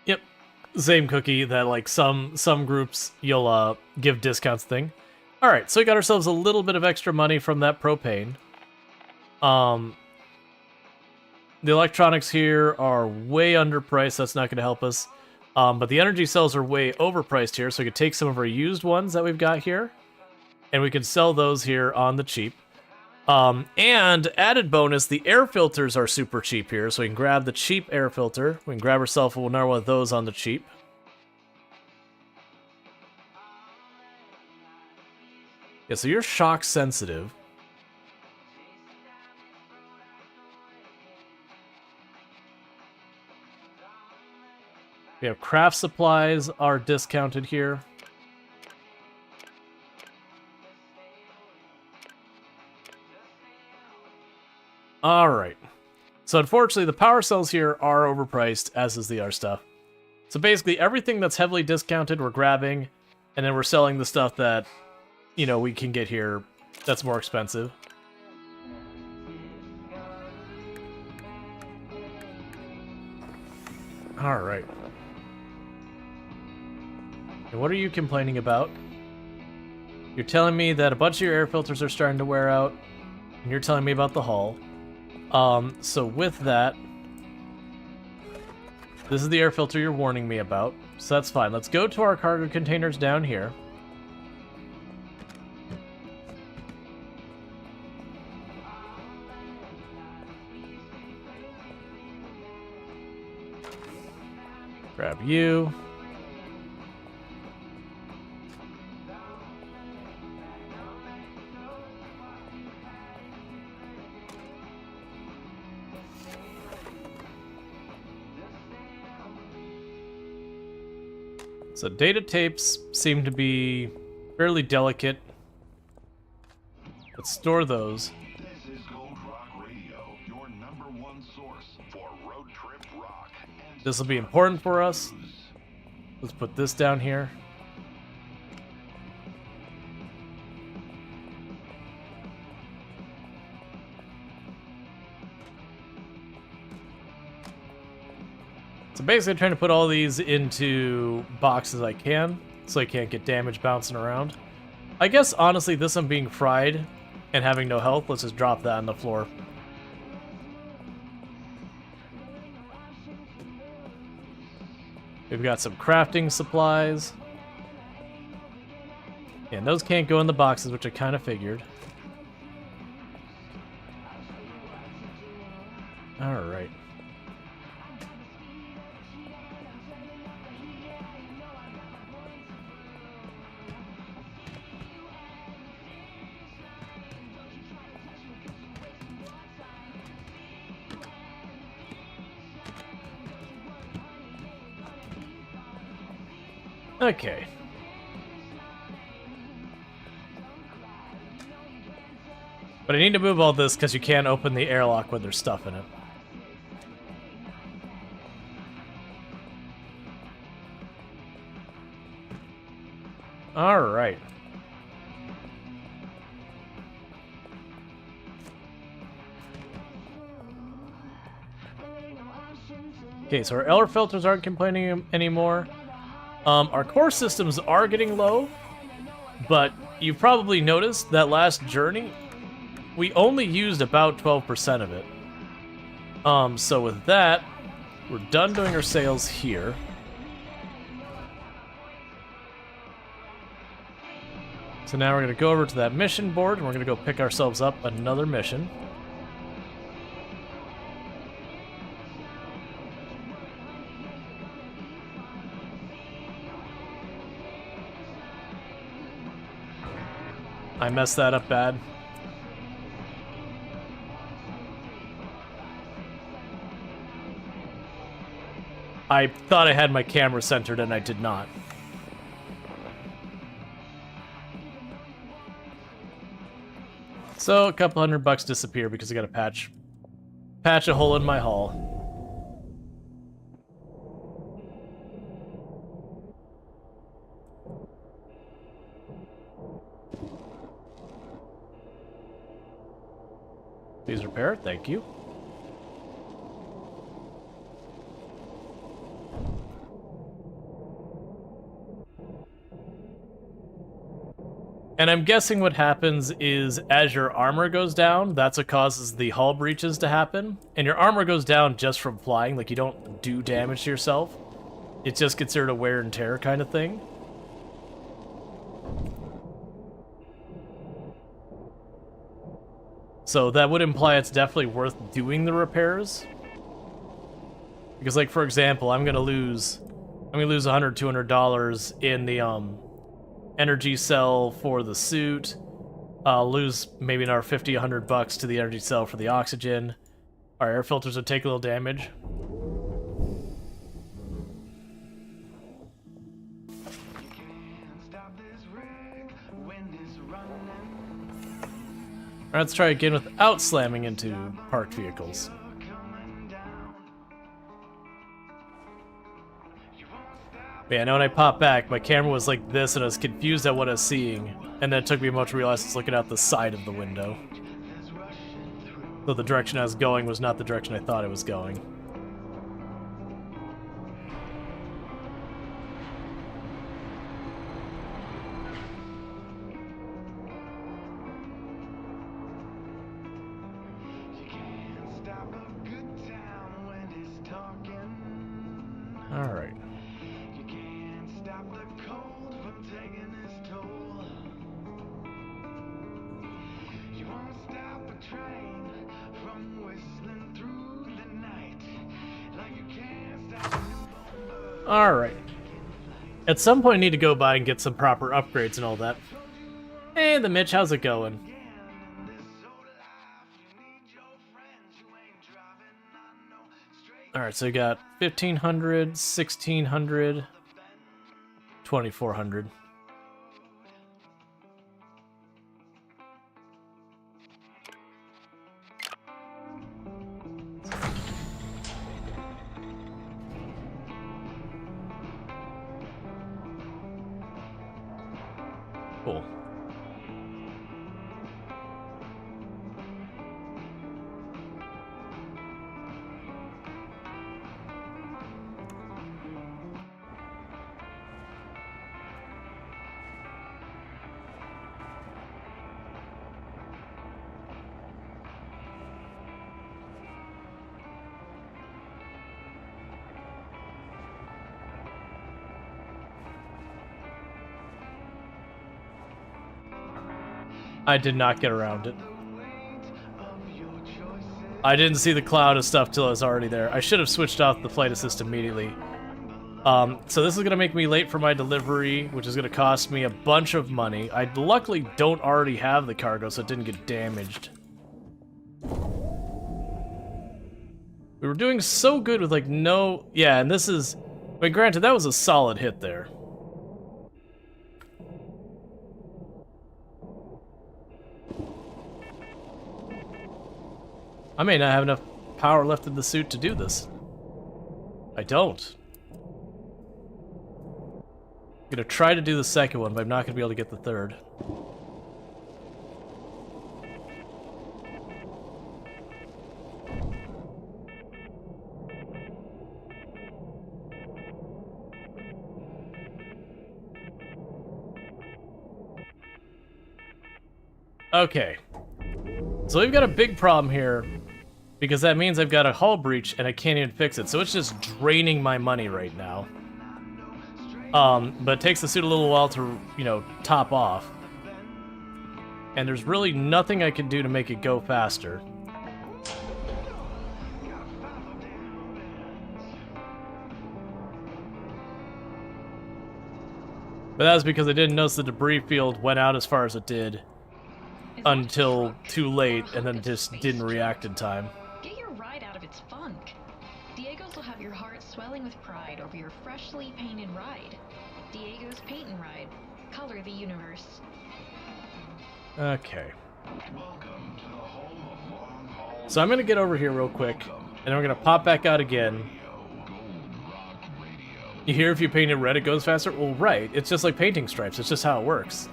Yep. Same cookie that like some groups you'll give discounts thing. All right, so we got ourselves a little bit of extra money from that propane. The electronics here are way underpriced. That's not going to help us. But the energy cells are way overpriced here, so we could take some of our used ones that we've got here, and we can sell those here on the cheap. And added bonus, the air filters are super cheap here, so we can grab the cheap air filter. We can grab ourselves another one of those on the cheap. Yeah, so you're shock sensitive. We have craft supplies are discounted here. All right. So unfortunately, the power cells here are overpriced, as is the other stuff. So basically, everything that's heavily discounted, we're grabbing, and then we're selling the stuff that, you know, we can get here that's more expensive. All right. And what are you complaining about? You're telling me that a bunch of your air filters are starting to wear out, and you're telling me about the hull. So with that, this is the air filter you're warning me about, so that's fine. Let's go to our cargo containers down here. Grab you. So data tapes seem to be fairly delicate. Let's store those. This is Gold Rock Radio, your #1 source for road trip rock. This will be important for us. Let's put this down here. So basically I'm trying to put all these into boxes I can, so I can't get damage bouncing around. I guess, honestly, this one being fried and having no health, let's just drop that on the floor. We've got some crafting supplies. And those can't go in the boxes, which I kind of figured. Alright. Okay. But I need to move all this because you can't open the airlock when there's stuff in it. Alright. Okay, so our air filters aren't complaining anymore. Our core systems are getting low, but you've probably noticed that last journey, we only used about 12% of it. So with that, we're done doing our sales here. So now we're going to go over to that mission board, and we're going to go pick ourselves up another mission. I messed that up bad. I thought I had my camera centered and I did not. So a couple $100 disappear because I got to patch a hole in my hull. Please repair it, thank you. And I'm guessing what happens is as your armor goes down, that's what causes the hull breaches to happen. And your armor goes down just from flying, like you don't do damage to yourself. It's just considered a wear and tear kind of thing. So that would imply it's definitely worth doing the repairs. Because, like, for example, I'm gonna lose $100, $200 in the energy cell for the suit. I'll lose maybe another $50, $100 to the energy cell for the oxygen. Our air filters would take a little damage. Alright, let's try again without slamming into parked vehicles. But yeah, I know when I popped back, my camera was like this and I was confused at what I was seeing. And then it took me a moment to realize I was looking out the side of the window. So the direction I was going was not the direction I thought it was going. Alright. Alright. At some point I need to go by and get some proper upgrades and all that. Hey, the Mitch, how's it going? Alright, so we got 1500, 1600, 2400. Cool. I did not get around it. I didn't see the cloud of stuff till I was already there. I should have switched off the flight assist immediately. So this is going to make me late for my delivery, which is going to cost me a bunch of money. I luckily don't already have the cargo, so it didn't get damaged. We were doing so good with, like, no... Yeah, and this is... I mean, granted, that was a solid hit there. I may not have enough power left in the suit to do this. I don't. I'm gonna try to do the second one, but I'm not gonna be able to get the third. Okay. So we've got a big problem here, because that means I've got a hull breach and I can't even fix it, so it's just draining my money right now. But it takes the suit a little while to, you know, top off. And there's really nothing I can do to make it go faster. But that was because I didn't notice the debris field went out as far as it did until too late, and then just didn't react in time. Get your ride out of its funk. Diego's will have your heart swelling with pride over your freshly painted ride. Diego's Paint and Ride. Color the universe. Okay. So I'm gonna get over here real quick, and I'm gonna pop back out again. You hear if you paint it red, it goes faster? Well, right. It's just like painting stripes. It's just how it works.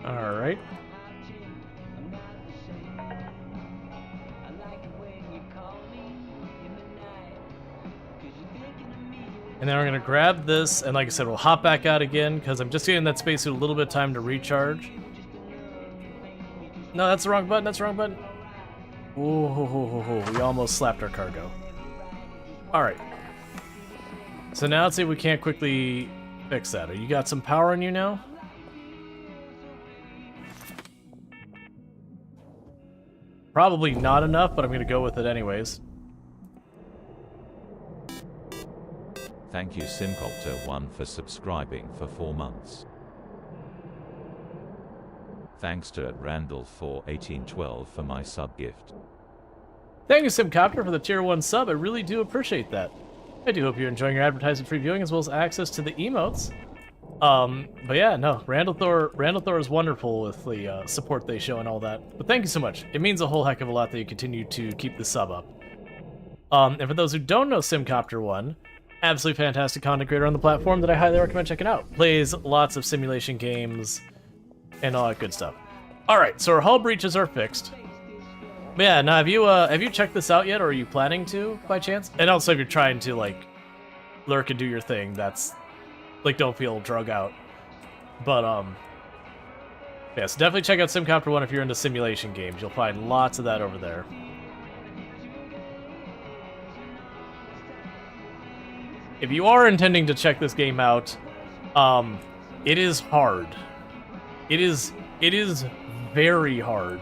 Alright. And then we're going to grab this, and like I said, we'll hop back out again, because I'm just getting that spacesuit a little bit of time to recharge. No, that's the wrong button, that's the wrong button. Ooh, we almost slapped our cargo. Alright. So now let's see if we can't quickly fix that. You got some power on you now? Probably not enough, but I'm going to go with it anyways. Thank you Simcopter1 for subscribing for 4 months. Thanks to Randall for 1812 for my sub gift. Thank you Simcopter for the tier 1 sub, I really do appreciate that. I do hope you're enjoying your advertisement-free viewing as well as access to the emotes. But yeah, no, Randall Thor is wonderful with the support they show and all that. But thank you so much. It means a whole heck of a lot that you continue to keep the sub up. And for those who don't know Simcopter1, absolutely fantastic content creator on the platform that I highly recommend checking out. Plays lots of simulation games and all that good stuff. Alright, so our hull breaches are fixed. But yeah, now have you checked this out yet, or are you planning to, by chance? And also if you're trying to, like, lurk and do your thing, that's, like, don't feel drug out. But, yeah, so definitely check out Simcopter1 if you're into simulation games. You'll find lots of that over there. If you are intending to check this game out, it is hard. It is very hard.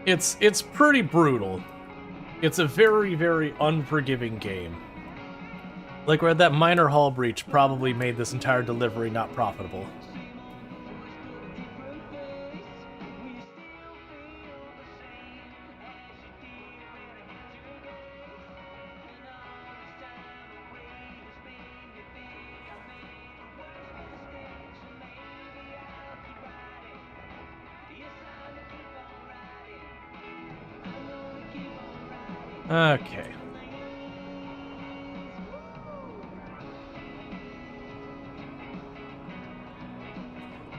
It's pretty brutal. It's a very, very unforgiving game. Like, where that minor hull breach probably made this entire delivery not profitable. Okay.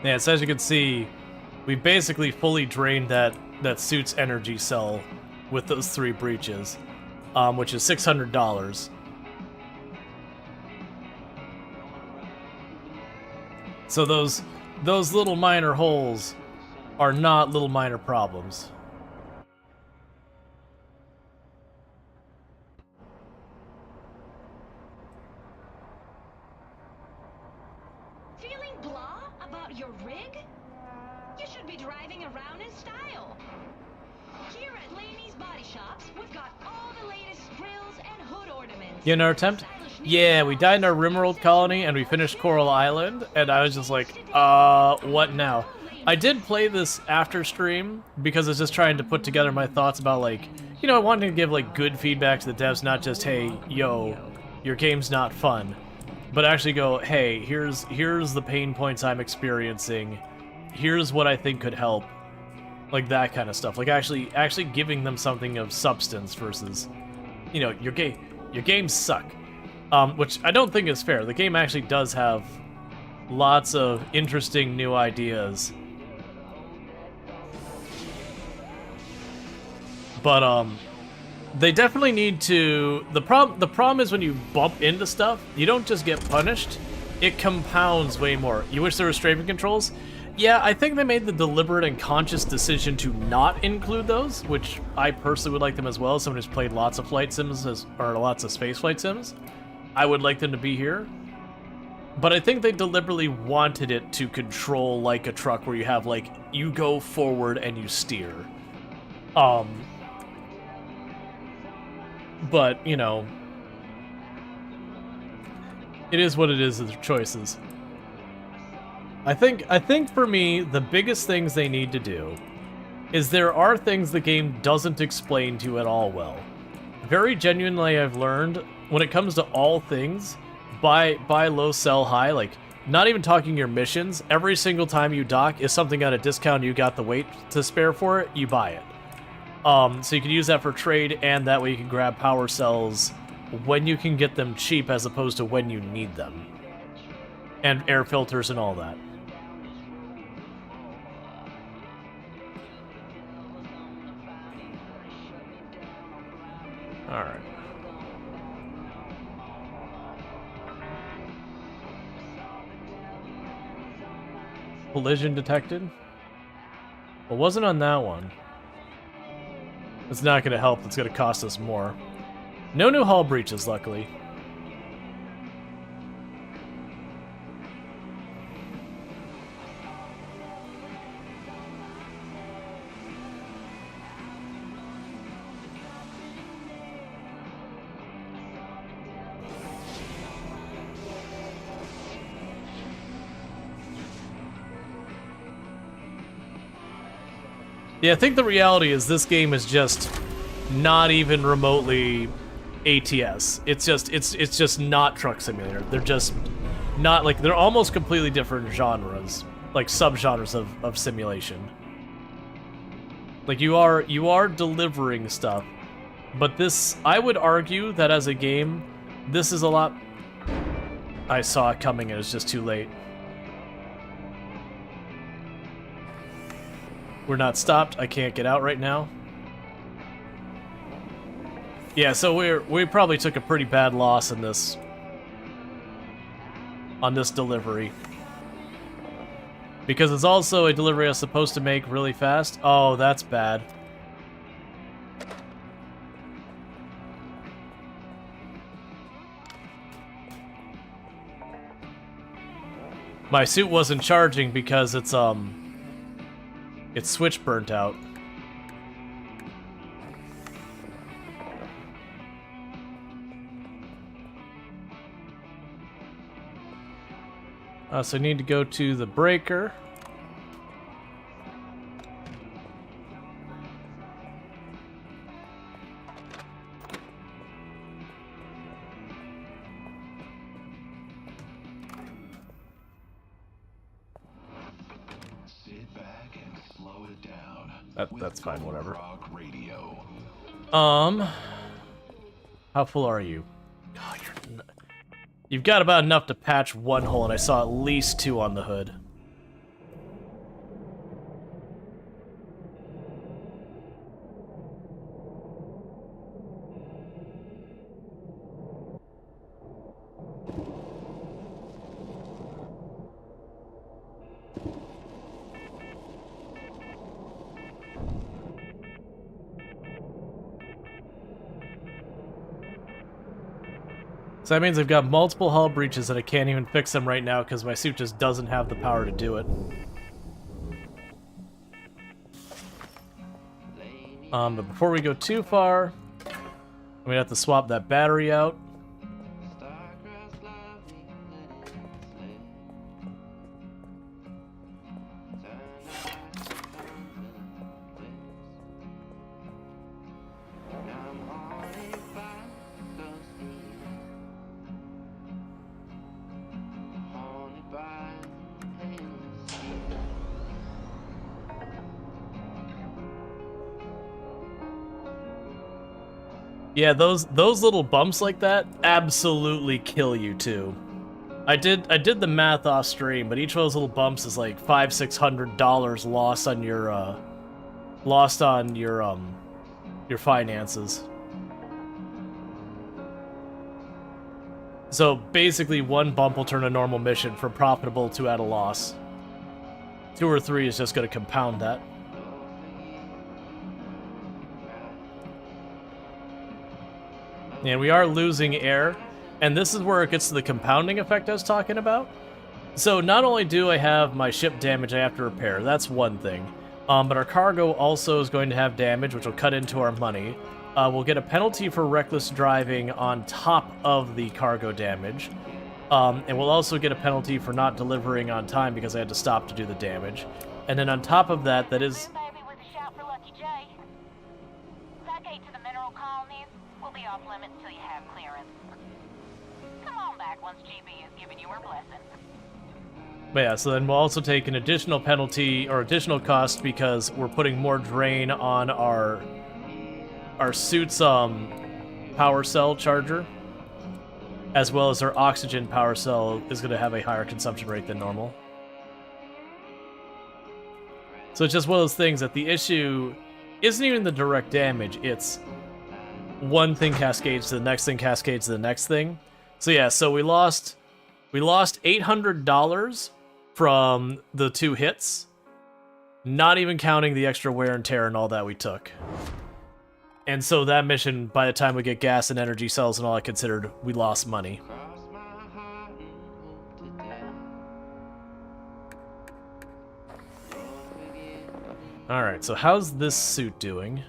Yeah, so as you can see, we basically fully drained that suit's energy cell with those 3 breaches, which is $600. So those little minor holes are not little minor problems. Feeling blah about your rig? You should be driving around in style. Here at Laney's Body Shops, we've got all the latest grills and hood ornaments. You know, attempt? Yeah, we died in our Rimworld colony and we finished Coral Island, and I was just like, what now? I did play this after stream because I was just trying to put together my thoughts about, like, you know, wanting to give, like, good feedback to the devs, not just, hey, yo, your game's not fun. But actually go, hey, here's the pain points I'm experiencing. Here's what I think could help. Like that kind of stuff. Like actually giving them something of substance versus, you know, your games suck. Which I don't think is fair. The game actually does have lots of interesting new ideas. But they definitely need to... The problem is when you bump into stuff, you don't just get punished, it compounds way more. You wish there were strafing controls? Yeah, I think they made the deliberate and conscious decision to not include those, which I personally would like them as well. Someone who's played lots of flight sims, or lots of space flight sims, I would like them to be here. But I think they deliberately wanted it to control like a truck where you have, like, you go forward and you steer. But, you know, it is what it is of their choices. I think for me, the biggest things they need to do is there are things the game doesn't explain to you at all well. Very genuinely, I've learned, when it comes to all things, buy low, sell high, like, not even talking your missions, every single time you dock is something at a discount, you got the weight to spare for it, you buy it. So you can use that for trade, and that way you can grab power cells when you can get them cheap as opposed to when you need them. And air filters and all that. Alright. Collision detected? Well, wasn't on that one. It's not going to help. It's going to cost us more. No new hull breaches, luckily. Yeah, I think the reality is this game is just not even remotely ATS. It's just not Truck Simulator. They're just not, like, they're almost completely different genres, like subgenres of simulation. Like, you are delivering stuff, but this, I would argue that as a game, this is a lot. I saw it coming and it was just too late. We're not stopped. I can't get out right now. Yeah, so we probably took a pretty bad loss in this on this delivery. Because it's also a delivery I was supposed to make really fast. Oh, that's bad. My suit wasn't charging because it's switch burnt out. So I need to go to the breaker. Sit back and slow it down. That's fine, whatever. Rock Radio. How full are you? Oh, you've got about enough to patch one hole, and I saw at least 2 on the hood. So that means I've got multiple hull breaches and I can't even fix them right now because my suit just doesn't have the power to do it. But before we go too far, I'm gonna have to swap that battery out. Yeah, those little bumps like that absolutely kill you too. I did the math off stream, but each of those little bumps is like $500-600 lost on your finances. So basically, one bump will turn a normal mission from profitable to at a loss. 2 or 3 is just going to compound that. And we are losing air, and this is where it gets to the compounding effect I was talking about. So not only do I have my ship damage I have to repair, that's one thing, but our cargo also is going to have damage, which will cut into our money. We'll get a penalty for reckless driving on top of the cargo damage, and we'll also get a penalty for not delivering on time because I had to stop to do the damage. And then on top of that, that is... Off limits till you have clearance. Come on back once GB has given you her blessing. But yeah, so then we'll also take an additional penalty or additional cost because we're putting more drain on our suit's power cell charger, as well as our oxygen power cell is going to have a higher consumption rate than normal. So it's just one of those things that the issue isn't even the direct damage, it's one thing cascades to the next thing cascades to the next thing. So yeah, so we lost $800 from the 2 hits, not even counting the extra wear and tear and all that we took. And so that mission, by the time we get gas and energy cells and all I considered, we lost money. Alright, so how's this suit doing?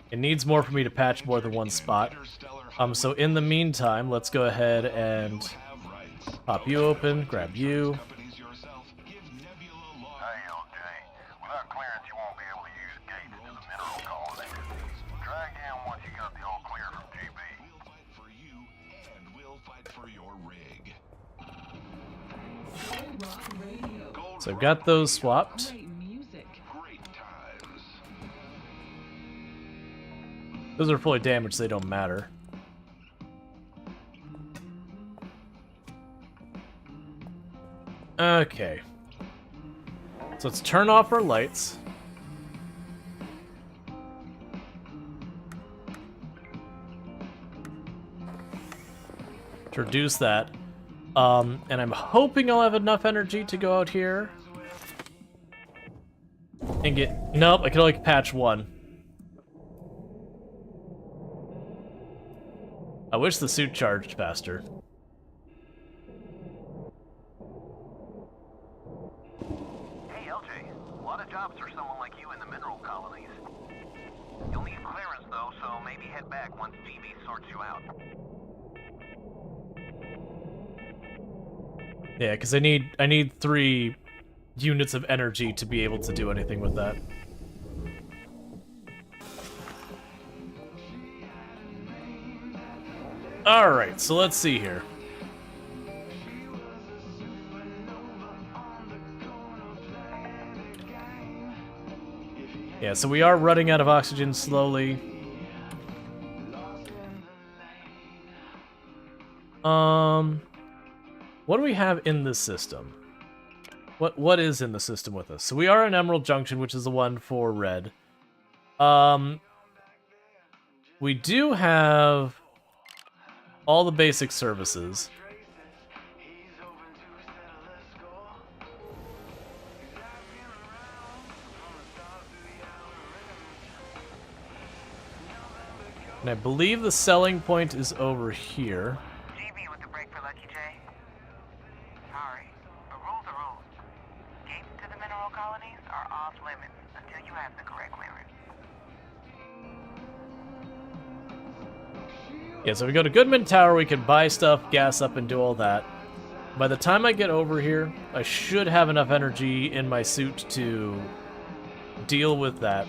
It needs more for me to patch more than one spot. So in the meantime, let's go ahead and pop you open, grab you. Hey, LJ. Without clearance, you won't be able to use gates to the mineral colony. Try again once you got the all clear from GB. We'll fight for you, and we'll fight for your rig. So I've got those swapped. Great times. Those are fully damaged, so they don't matter. Okay. So let's turn off our lights. To reduce that. And I'm hoping I'll have enough energy to go out here. And get... Nope, I can only patch one. I wish the suit charged faster. Hey, LJ. A lot of jobs for someone like you in the mineral colonies. You'll need clearance, though, so maybe head back once GB sorts you out. Yeah, because I need 3 units of energy to be able to do anything with that. Alright, so let's see here. Yeah, so we are running out of oxygen slowly. What do we have in the system? What is in the system with us? So we are in Emerald Junction, which is the one for red. We do have all the basic services. And I believe the selling point is over here. GB with the break for Lucky J. Sorry. A rule's a rule. Gates to the mineral colonies are off limits until you have the correct clearance. Yeah, so we go to Goodman Tower, we can buy stuff, gas up, and do all that. By the time I get over here, I should have enough energy in my suit to deal with that.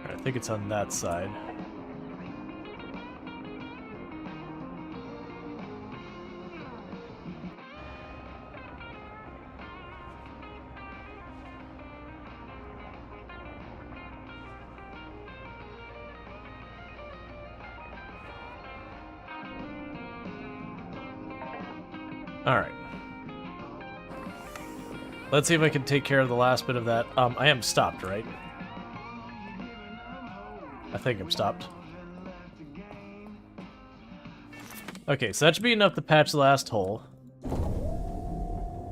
I think it's on that side. Alright. Let's see if I can take care of the last bit of that. I am stopped, right? I think I'm stopped. Okay, so that should be enough to patch the last hole.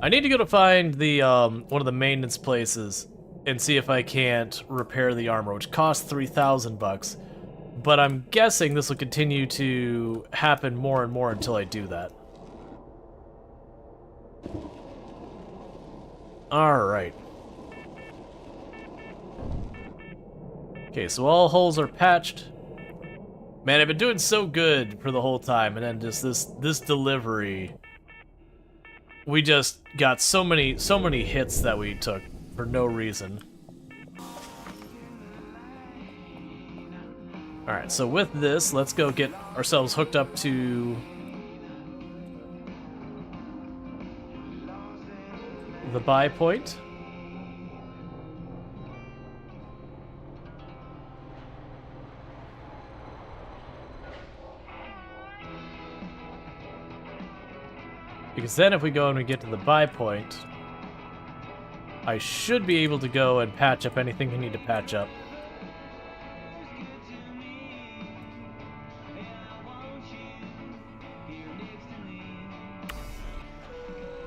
I need to go to find the one of the maintenance places and see if I can't repair the armor, which costs 3,000 bucks. But I'm guessing this will continue to happen more and more until I do that. Alright. Okay, so all holes are patched. Man, I've been doing so good for the whole time, and then just this delivery we just got so many hits that we took for no reason. Alright, so with this, let's go get ourselves hooked up to the buy point. Because then if we go and we get to the buy point, I should be able to go and patch up anything you need to patch up.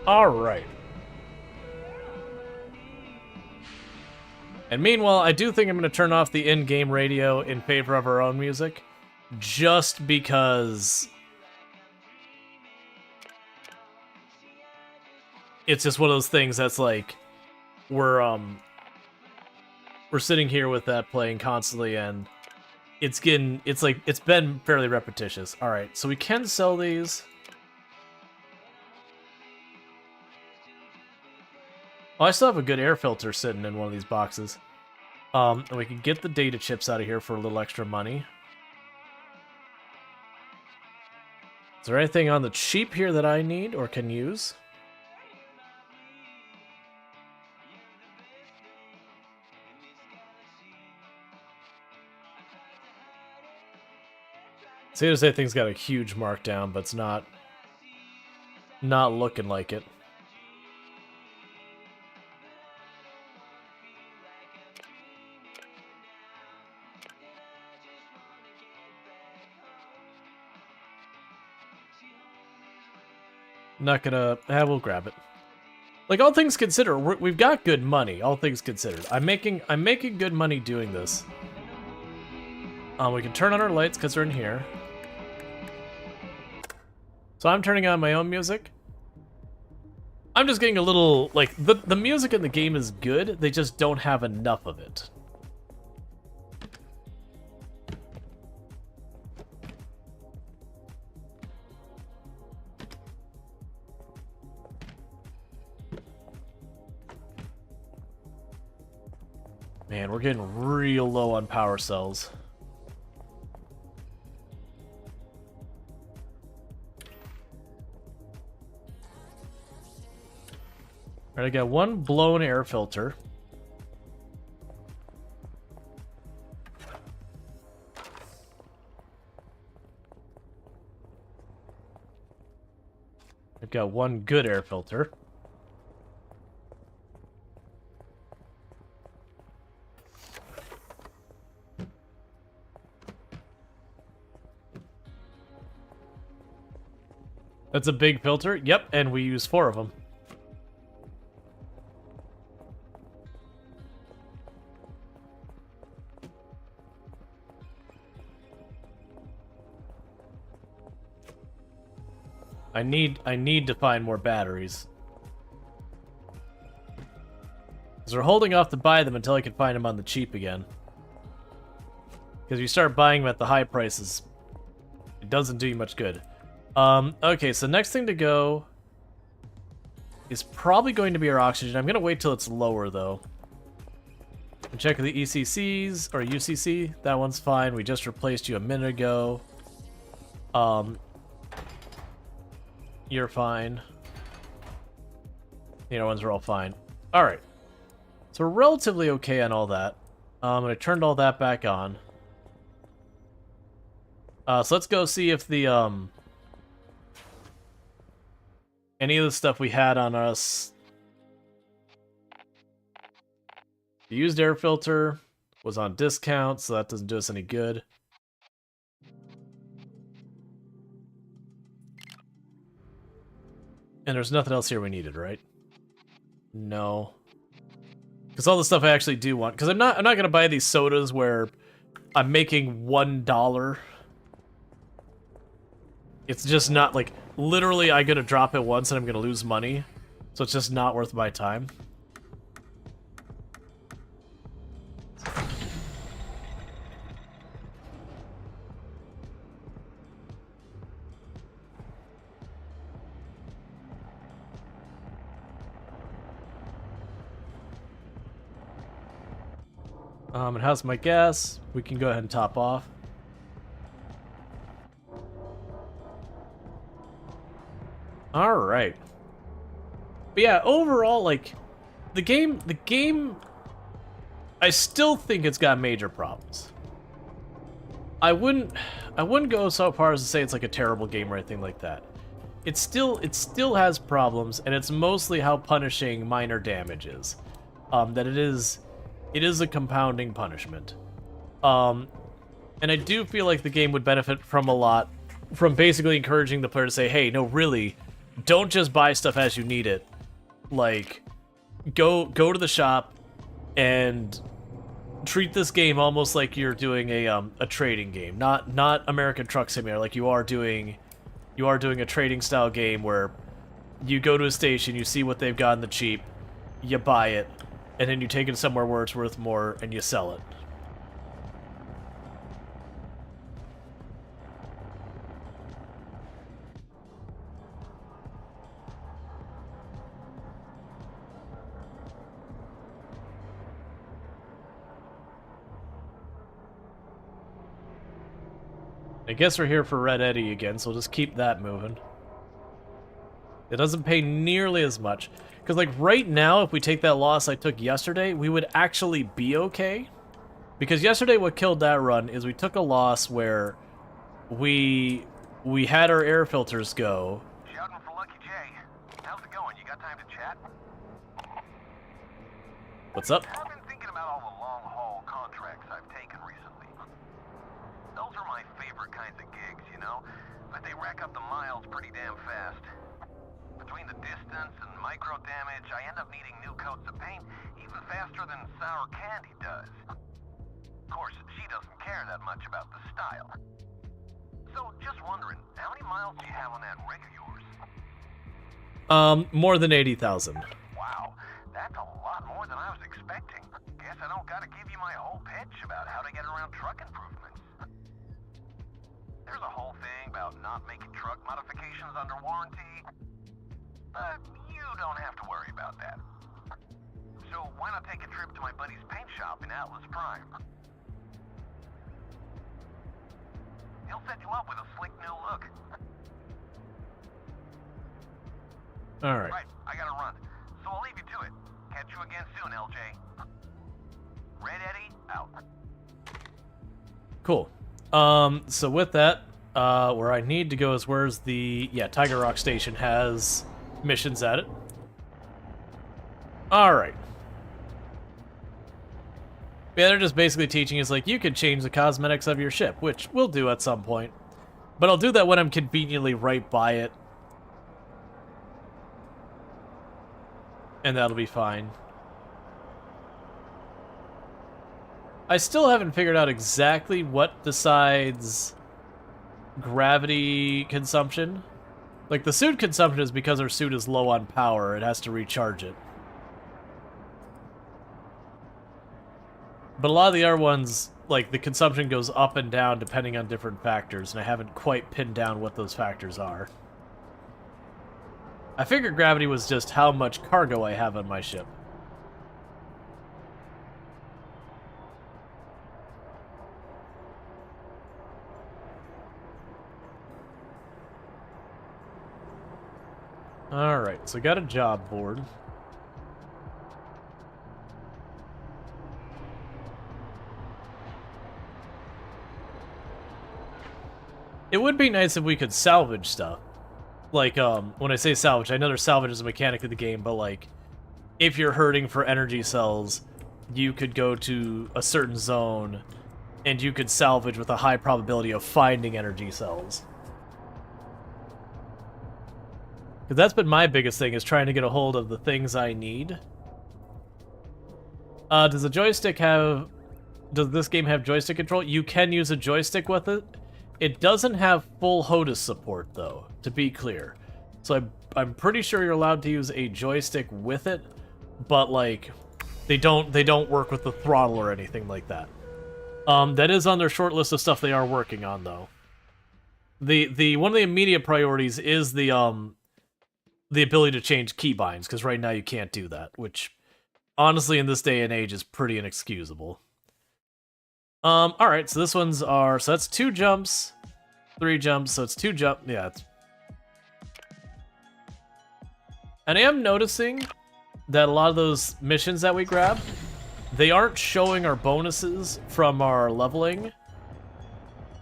Alright. And meanwhile, I do think I'm going to turn off the in-game radio in favor of our own music. Just because it's just one of those things that's like we're sitting here with that playing constantly, and it's been fairly repetitious. All right, so we can sell these. Oh, I still have a good air filter sitting in one of these boxes. And we can get the data chips out of here for a little extra money. Is there anything on the cheap here that I need or can use? Say to say things got a huge markdown, but it's not looking like it. Not gonna... we'll grab it. Like, all things considered, we've got good money, all things considered. I'm making good money doing this. We can turn on our lights because they're in here. So I'm turning on my own music. I'm just getting a little... like, the music in the game is good, they just don't have enough of it. Man, we're getting real low on power cells. Alright, I got one blown air filter. I've got one good air filter. That's a big filter. Yep, and we use 4 of them. I need to find more batteries. Because we're holding off to buy them until I can find them on the cheap again. Because you start buying them at the high prices, it doesn't do you much good. Okay, so next thing to go is probably going to be our oxygen. I'm going to wait till it's lower, though. And check the ECCs, or UCC. That one's fine. We just replaced you a minute ago. You're fine. The other ones are all fine. Alright. So we're relatively okay on all that. And I turned all that back on. So let's go see if the, any of the stuff we had on us. The used air filter was on discount, so that doesn't do us any good. And there's nothing else here we needed, right? No. Because all the stuff I actually do want. Because I'm not gonna buy these sodas where I'm making $1. It's just not like, literally I'm gonna drop it once and I'm gonna lose money. So it's just not worth my time. And how's my gas? We can go ahead and top off. All right. But yeah, overall, like, the game, I still think it's got major problems. I wouldn't go so far as to say it's like a terrible game or anything like that. It still has problems, and it's mostly how punishing minor damage is. That it is a compounding punishment. And I do feel like the game would benefit from a lot from basically encouraging the player to say, hey, no, really, don't just buy stuff as you need it. Like, go to the shop and treat this game almost like you're doing a trading game, not American Truck Simulator. Like you are doing a trading style game where you go to a station, you see what they've got in the cheap, you buy it, and then you take it somewhere where it's worth more and you sell it. I guess we're here for Red Eddy again, so we'll just keep that moving. It doesn't pay nearly as much. Because, like, right now, if we take that loss I took yesterday, we would actually be okay. Because yesterday what killed that run is we took a loss where we had our air filters go. Shouting for Lucky Jay. How's it going? You got time to chat? What's up? I've been thinking about all the long-haul contracts I've taken recently. Those are my favorite kinds of gigs, you know? But they rack up the miles pretty damn fast. Between the distance and micro damage, I end up needing new coats of paint even faster than sour candy does. Of course, she doesn't care that much about the style. So, just wondering, how many miles do you have on that rig of yours? More than 80,000. Wow, that's a lot more than I was expecting. Guess I don't gotta give you my whole pitch about how to get around truck improvements. There's a whole thing about not making truck modifications under warranty. But you don't have to worry about that. So why not take a trip to my buddy's paint shop in Atlas Prime? He'll set you up with a slick new look. Alright. Right, I gotta run. So I'll leave you to it. Catch you again soon, LJ. Red Eddy, out. Cool. So with that, where I need to go is where's the... Yeah, Tiger Rock Station has missions at it. Alright. Yeah, they're just basically teaching us, like, you can change the cosmetics of your ship, which we'll do at some point. But I'll do that when I'm conveniently right by it. And that'll be fine. I still haven't figured out exactly what decides gravity consumption. Like, the suit consumption is because our suit is low on power. It has to recharge it. But a lot of the other ones, like, the consumption goes up and down depending on different factors, and I haven't quite pinned down what those factors are. I figured gravity was just how much cargo I have on my ship. Alright, so got a job board. It would be nice if we could salvage stuff. Like, when I say salvage, I know there's salvage as a mechanic of the game, but, like, if you're hurting for energy cells, you could go to a certain zone, and you could salvage with a high probability of finding energy cells. Because that's been my biggest thing, is trying to get a hold of the things I need. Does the joystick have... Does this game have joystick control? You can use a joystick with it. It doesn't have full HOTAS support, though, to be clear. So I'm pretty sure you're allowed to use a joystick with it, but, like, they don't work with the throttle or anything like that. That is on their short list of stuff they are working on, though. The one of the immediate priorities is the ability to change keybinds, because right now you can't do that, which, honestly, in this day and age is pretty inexcusable. All right, so this one's so that's 2 jumps, 3 jumps, so it's 2 jump. Yeah, it's. And I am noticing that a lot of those missions that we grab, they aren't showing our bonuses from our leveling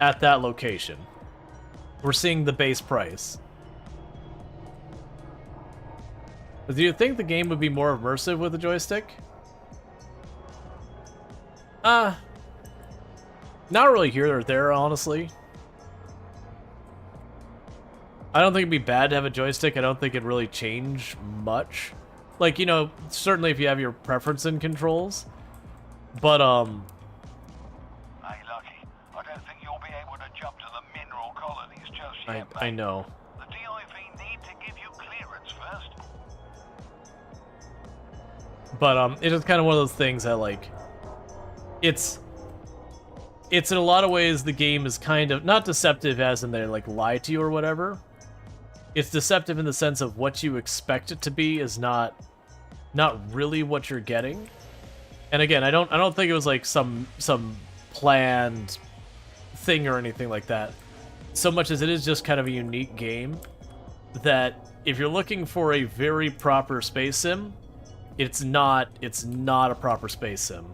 at that location. We're seeing the base price. Do you think the game would be more immersive with a joystick? Not really here or there, honestly. I don't think it'd be bad to have a joystick. I don't think it'd really change much. Like, you know, certainly if you have your preference in controls. But, Hey, Lucky, I don't think you'll be able to jump to the mineral colonies just yet, I know. The DIV need to give you clearance first. But, it is kind of one of those things that, like, it's in a lot of ways the game is kind of, not deceptive as in they, like, lie to you or whatever. It's deceptive in the sense of what you expect it to be is not really what you're getting. And again, I don't think it was like some planned thing or anything like that. So much as it is just kind of a unique game that if you're looking for a very proper space sim, it's not a proper space sim.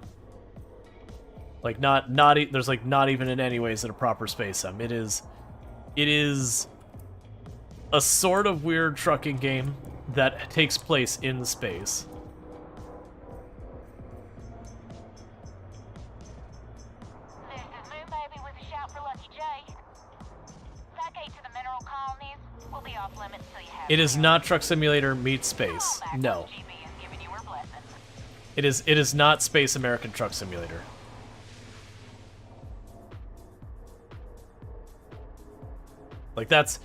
Like there's like not even in any ways a proper space sim. It is a sort of weird trucking game that takes place in space. This is Moon Baby with a shout for Lucky J. That gate to the mineral colonies will be off limits till you have. It is not Truck Simulator meets space. No. It is not Space American Truck Simulator. Like that's,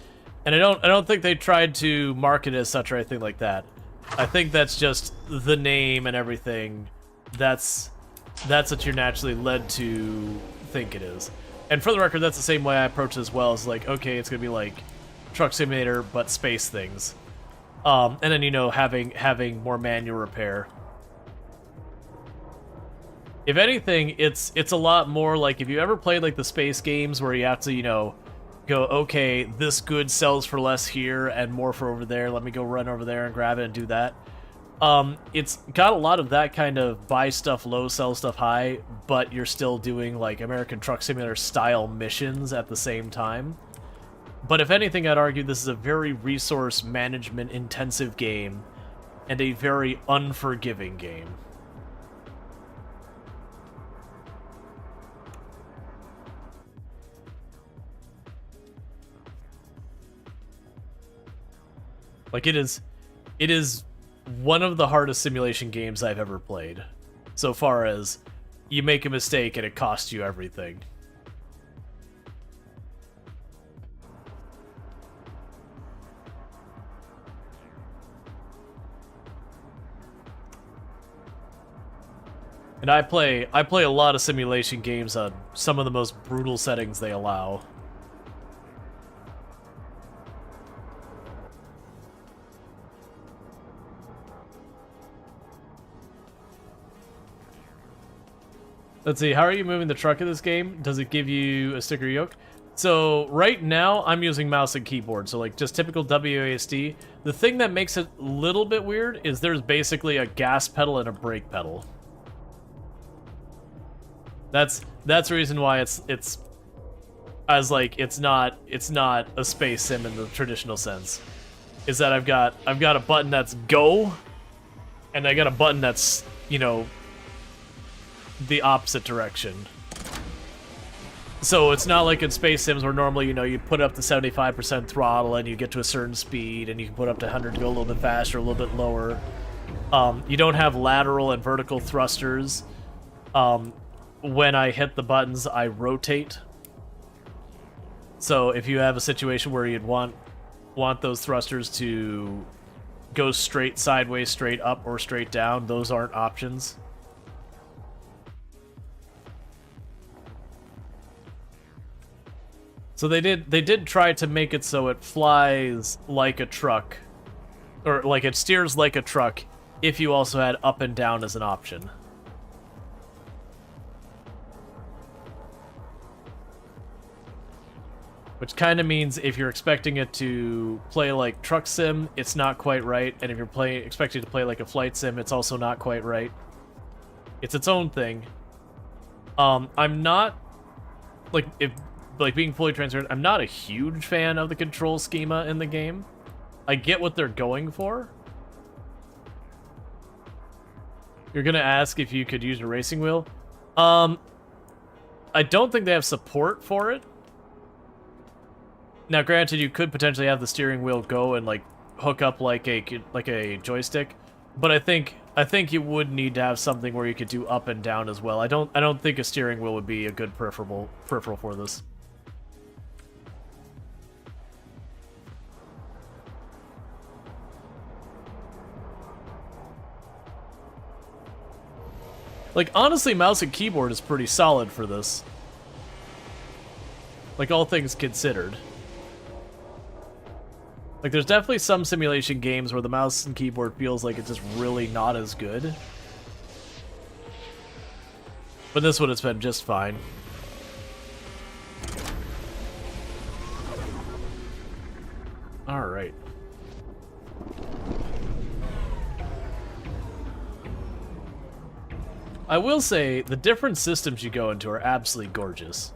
and I don't think they tried to market it as such or anything like that. I think that's just the name and everything. That's what you're naturally led to think it is. And for the record, that's the same way I approach it as well. Is like, okay, it's gonna be like Truck Simulator but space things, and then you know having more manual repair. If anything, it's a lot more like if you ever played like the space games where you have to, you know, go, okay, this good sells for less here and more for over there. Let me go run over there and grab it and do that. It's got a lot of that kind of buy stuff low, sell stuff high, but you're still doing like American Truck Simulator style missions at the same time. But if anything, I'd argue this is a very resource management intensive game and a very unforgiving game. Like it is one of the hardest simulation games I've ever played. So far as you make a mistake and it costs you everything. And I play a lot of simulation games on some of the most brutal settings they allow. Let's see, how are you moving the truck in this game? Does it give you a sticker yoke? So right now I'm using mouse and keyboard, so like just typical WASD. The thing that makes it a little bit weird is there's basically a gas pedal and a brake pedal. That's the reason why it's not a space sim in the traditional sense. Is that I've got a button that's go, and I got a button that's, you know, the opposite direction. So it's not like in space sims where normally, you know, you put up to 75% throttle and you get to a certain speed and you can put up to 100 to go a little bit faster, a little bit lower. You don't have lateral and vertical thrusters. When I hit the buttons, I rotate. So if you have a situation where you'd want those thrusters to go straight sideways, straight up, or straight down, those aren't options. So they did try to make it so it flies like a truck, or like it steers like a truck, if you also had up and down as an option. Which kind of means if you're expecting it to play like Truck Sim, it's not quite right, and if you're expecting to play like a Flight Sim, it's also not quite right. It's its own thing. I'm not, being fully transparent, I'm not a huge fan of the control schema in the game. I get what they're going for. You're gonna ask if you could use a racing wheel. I don't think they have support for it. Now, granted, you could potentially have the steering wheel go and like hook up like a joystick, but I think you would need to have something where you could do up and down as well. I don't think a steering wheel would be a good peripheral for this. Like, honestly, mouse and keyboard is pretty solid for this. Like, all things considered. Like, there's definitely some simulation games where the mouse and keyboard feels like it's just really not as good. But this one has been just fine. Alright. I will say, the different systems you go into are absolutely gorgeous.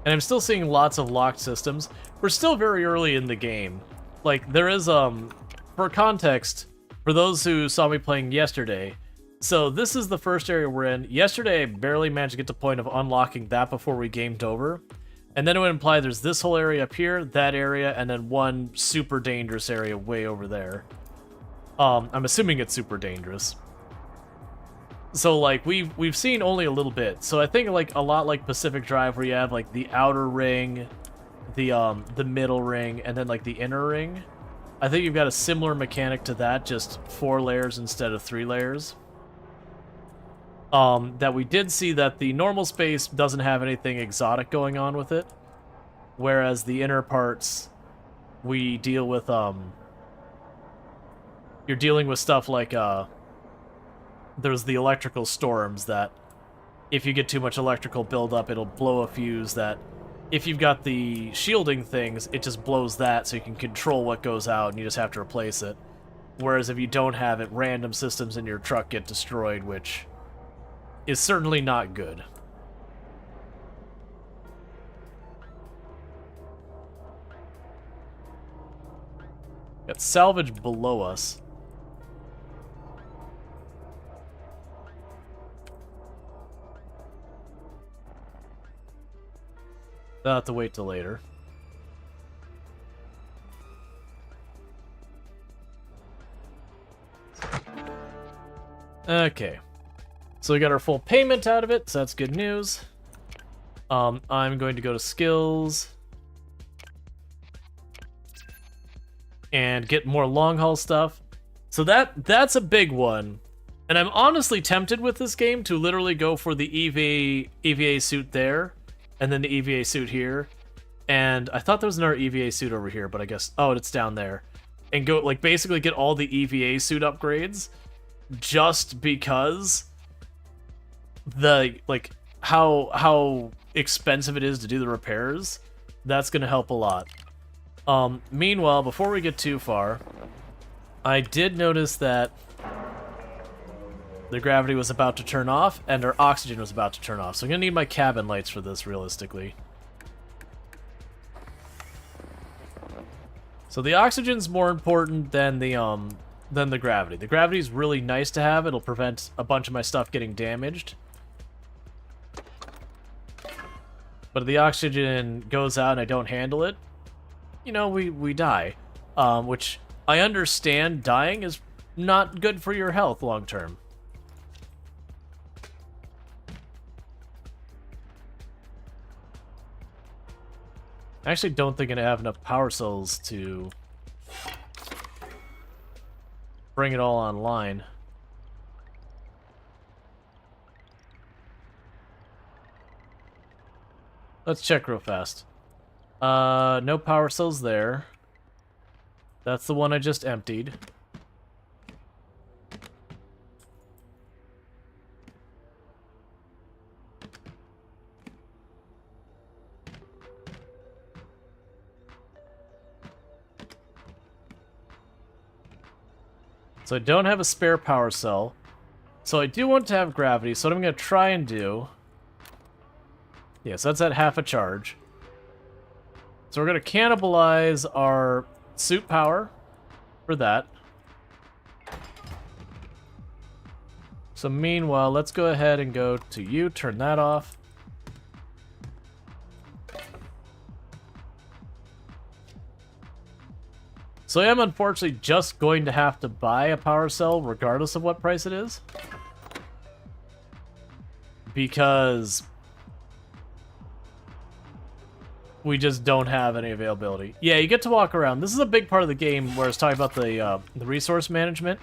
And I'm still seeing lots of locked systems. We're still very early in the game. Like, there is, for context, for those who saw me playing yesterday, so this is the first area we're in. Yesterday, I barely managed to get to the point of unlocking that before we gamed over. And then it would imply there's this whole area up here, that area, and then one super dangerous area way over there. I'm assuming it's super dangerous. So, like, we've seen only a little bit. So I think, like, a lot like Pacific Drive, where you have, like, the outer ring, the middle ring, and then, like, the inner ring. I think you've got a similar mechanic to that, just 4 layers instead of 3 layers. That we did see that the normal space doesn't have anything exotic going on with it. Whereas the inner parts, we deal with, you're dealing with stuff like, there's the electrical storms that if you get too much electrical buildup, it'll blow a fuse that if you've got the shielding things, it just blows that so you can control what goes out and you just have to replace it. Whereas if you don't have it, random systems in your truck get destroyed, which is certainly not good. Got salvage below us. I'll have to wait till later. Okay. So we got our full payment out of it, so that's good news. I'm going to go to skills and get more long haul stuff. So that's a big one. And I'm honestly tempted with this game to literally go for the EVA suit there, and then the EVA suit here. And I thought there was another EVA suit over here, but I guess, oh, it's down there. And go, like, basically get all the EVA suit upgrades, just because the, like, how expensive it is to do the repairs. That's gonna help a lot. Meanwhile, before we get too far, I did notice that the gravity was about to turn off, and our oxygen was about to turn off. So I'm gonna need my cabin lights for this, realistically. So the oxygen's more important than the gravity. The gravity's really nice to have. It'll prevent a bunch of my stuff getting damaged. But if the oxygen goes out and I don't handle it, you know, we die. Which I understand dying is not good for your health long term. I actually don't think I have enough power cells to bring it all online. Let's check real fast. No power cells there. That's the one I just emptied. So I don't have a spare power cell. So I do want to have gravity, so what I'm going to try and do... Yes, that's at half a charge. So we're going to cannibalize our suit power for that. So meanwhile, let's go ahead and go to you, turn that off. So I am unfortunately just going to have to buy a power cell regardless of what price it is. Because we just don't have any availability. Yeah, you get to walk around. This is a big part of the game where it's talking about the resource management.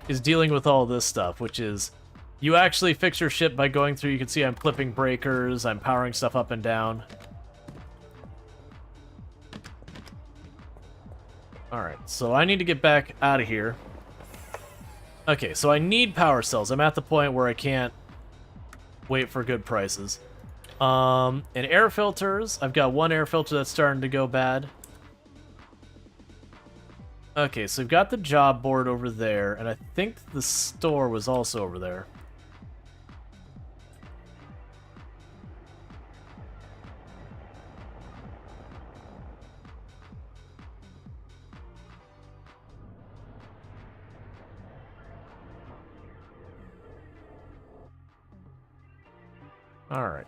Is dealing with all this stuff, which is you actually fix your ship by going through. You can see I'm flipping breakers, I'm powering stuff up and down. Alright, so I need to get back out of here. Okay, so I need power cells. I'm at the point where I can't wait for good prices. And air filters. I've got one air filter that's starting to go bad. Okay, so we've got the job board over there, and I think the store was also over there. All right.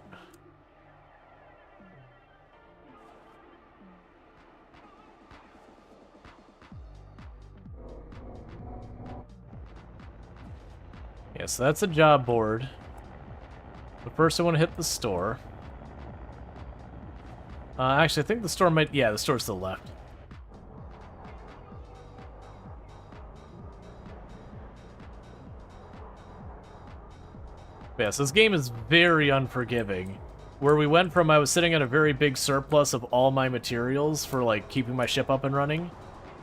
Yeah, so that's a job board. But first I want to hit the store. Actually, I think the store might... Yeah, the store's to the left. Yeah, so this game is very unforgiving. Where we went from I was sitting at a very big surplus of all my materials for, like, keeping my ship up and running,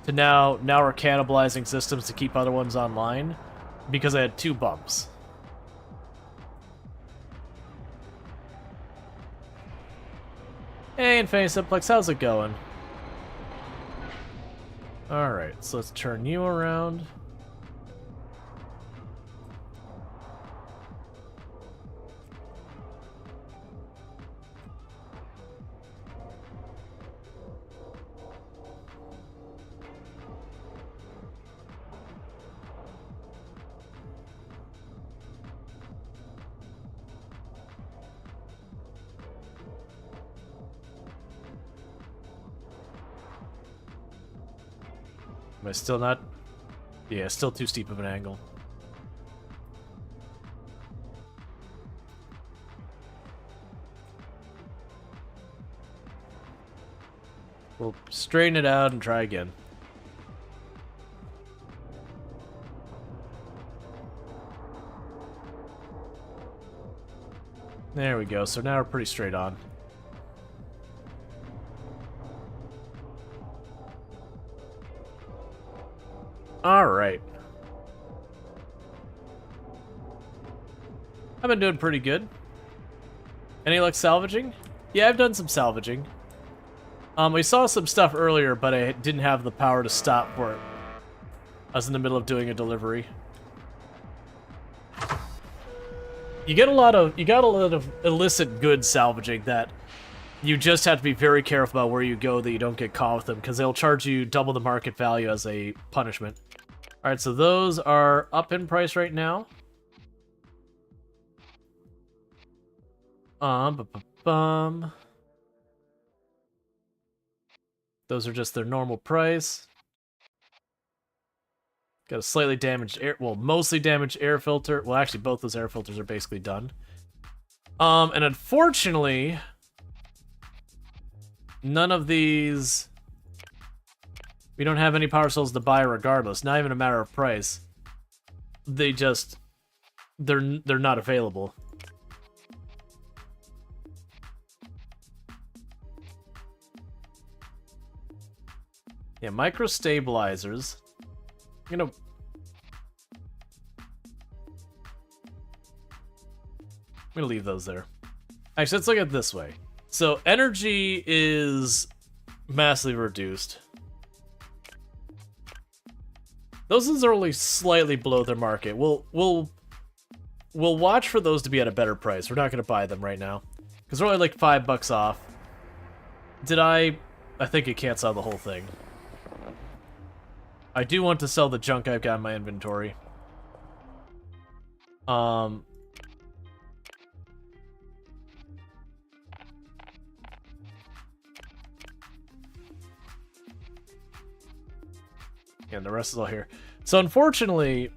to now we're cannibalizing systems to keep other ones online, because I had 2 bumps. Hey, Infinity Simplex, how's it going? Alright, so let's turn you around. Am I still not? Yeah, still too steep of an angle. We'll straighten it out and try again. There we go, so now we're pretty straight on. Alright. I've been doing pretty good. Any luck salvaging? Yeah, I've done some salvaging. We saw some stuff earlier, but I didn't have the power to stop for it. I was in the middle of doing a delivery. You got a lot of illicit goods salvaging that you just have to be very careful about where you go that you don't get caught with them, because they'll charge you double the market value as a punishment. Alright, so those are up in price right now. Those are just their normal price. Got a slightly damaged air, well, mostly damaged air filter. Well, actually, both those air filters are basically done. And unfortunately, none of these, we don't have any power cells to buy regardless. Not even a matter of price. They just, they're not available. Yeah, micro stabilizers. I'm gonna leave those there. Actually, let's look at it this way. So energy is massively reduced. Those are only slightly below their market. We'll watch for those to be at a better price. We're not going to buy them right now because they're only like $5 off. I think it can't sell the whole thing. I do want to sell the junk I've got in my inventory. And the rest is all here. So unfortunately,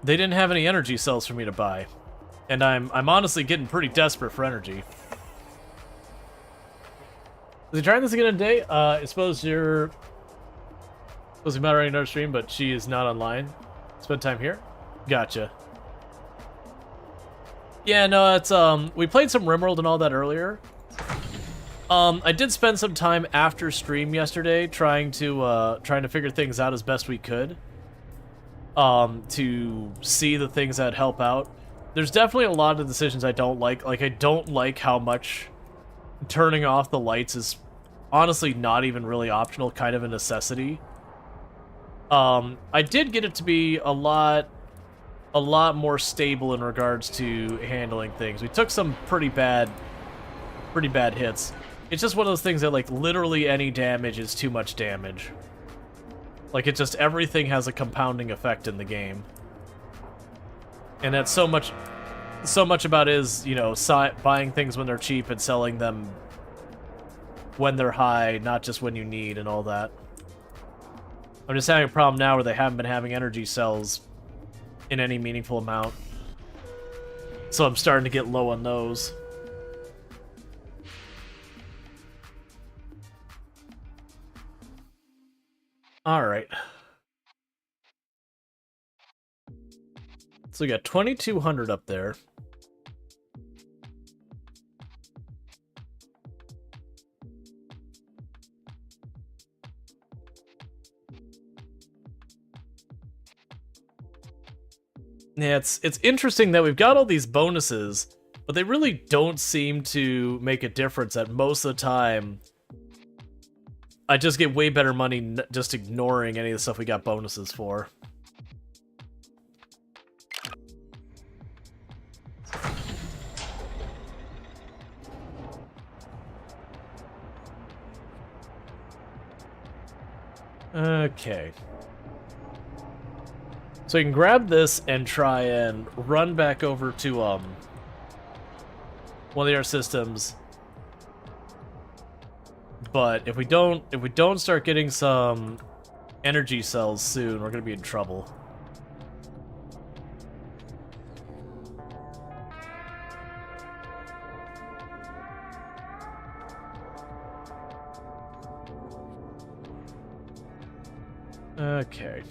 they didn't have any energy cells for me to buy. And I'm honestly getting pretty desperate for energy. Is he trying this again in a day? I suppose you're supposed to be moderating another stream, but she is not online. Spend time here? Gotcha. Yeah, no, it's we played some RimWorld and all that earlier. I did spend some time after stream yesterday trying to figure things out as best we could. To see the things that help out. There's definitely a lot of decisions I don't like. Like, I don't like how much turning off the lights is honestly not even really optional, kind of a necessity. I did get it to be a lot more stable in regards to handling things. We took some pretty bad hits. It's just one of those things that, like, literally any damage is too much damage. Like, it just, everything has a compounding effect in the game. And that's so much about is, you know, buying things when they're cheap and selling them when they're high, not just when you need and all that. I'm just having a problem now where they haven't been having energy cells in any meaningful amount. So I'm starting to get low on those. Alright. So we got 2,200 up there. Yeah, it's interesting that we've got all these bonuses, but they really don't seem to make a difference. At most of the time, I just get way better money just ignoring any of the stuff we got bonuses for. Okay. So you can grab this and try and run back over to one of the other systems. But if we don't start getting some energy cells soon, we're gonna be in trouble. Okay.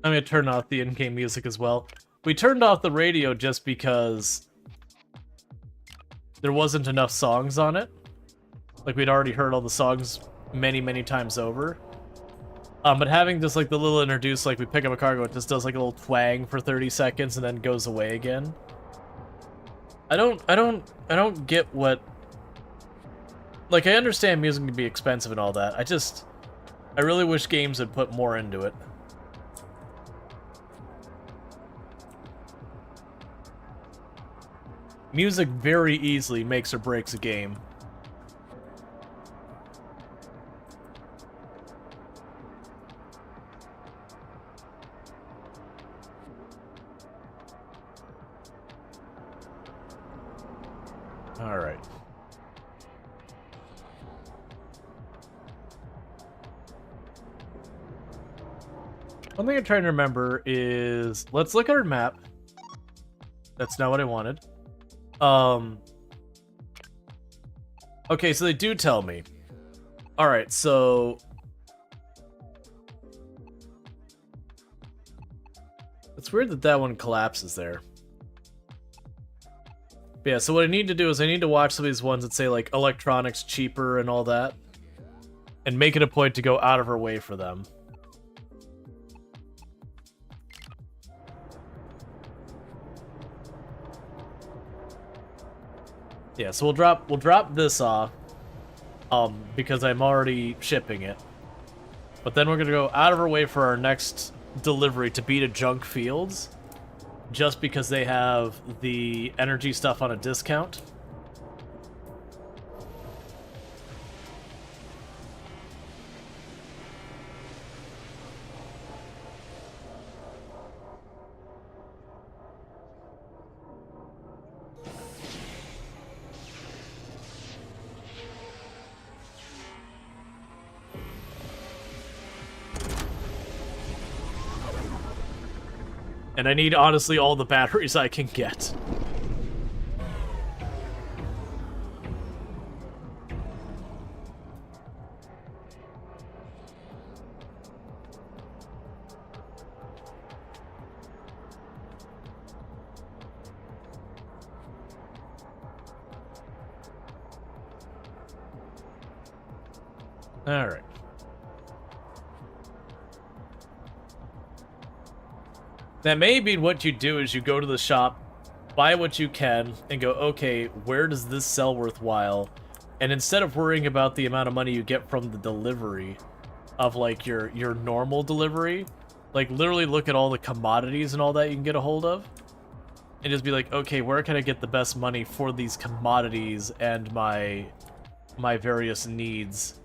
I'm gonna turn off the in-game music as well. We turned off the radio just because there wasn't enough songs on it. Like, we'd already heard all the songs many, many times over. But having just, like, the little introduce, like, we pick up a cargo, it just does, like, a little twang for 30 seconds and then goes away again. I don't get what... Like, I understand music can be expensive and all that. I really wish games would put more into it. Music very easily makes or breaks a game. All right. One thing I'm trying to remember is, let's look at our map. That's not what I wanted. Okay, so they do tell me. Alright, so... It's weird that that one collapses there. But yeah, so what I need to do is I need to watch some of these ones that say like electronics cheaper and all that, and make it a point to go out of our way for them. Yeah, so we'll drop this off, because I'm already shipping it. But then we're gonna go out of our way for our next delivery to Beta Junk Fields, just because they have the energy stuff on a discount. And I need, honestly, all the batteries I can get. Alright. That may be what you do is you go to the shop, buy what you can, and go, okay, where does this sell worthwhile? And instead of worrying about the amount of money you get from the delivery of, like, your normal delivery, like, literally look at all the commodities and all that you can get a hold of, and just be like, okay, where can I get the best money for these commodities and my various needs?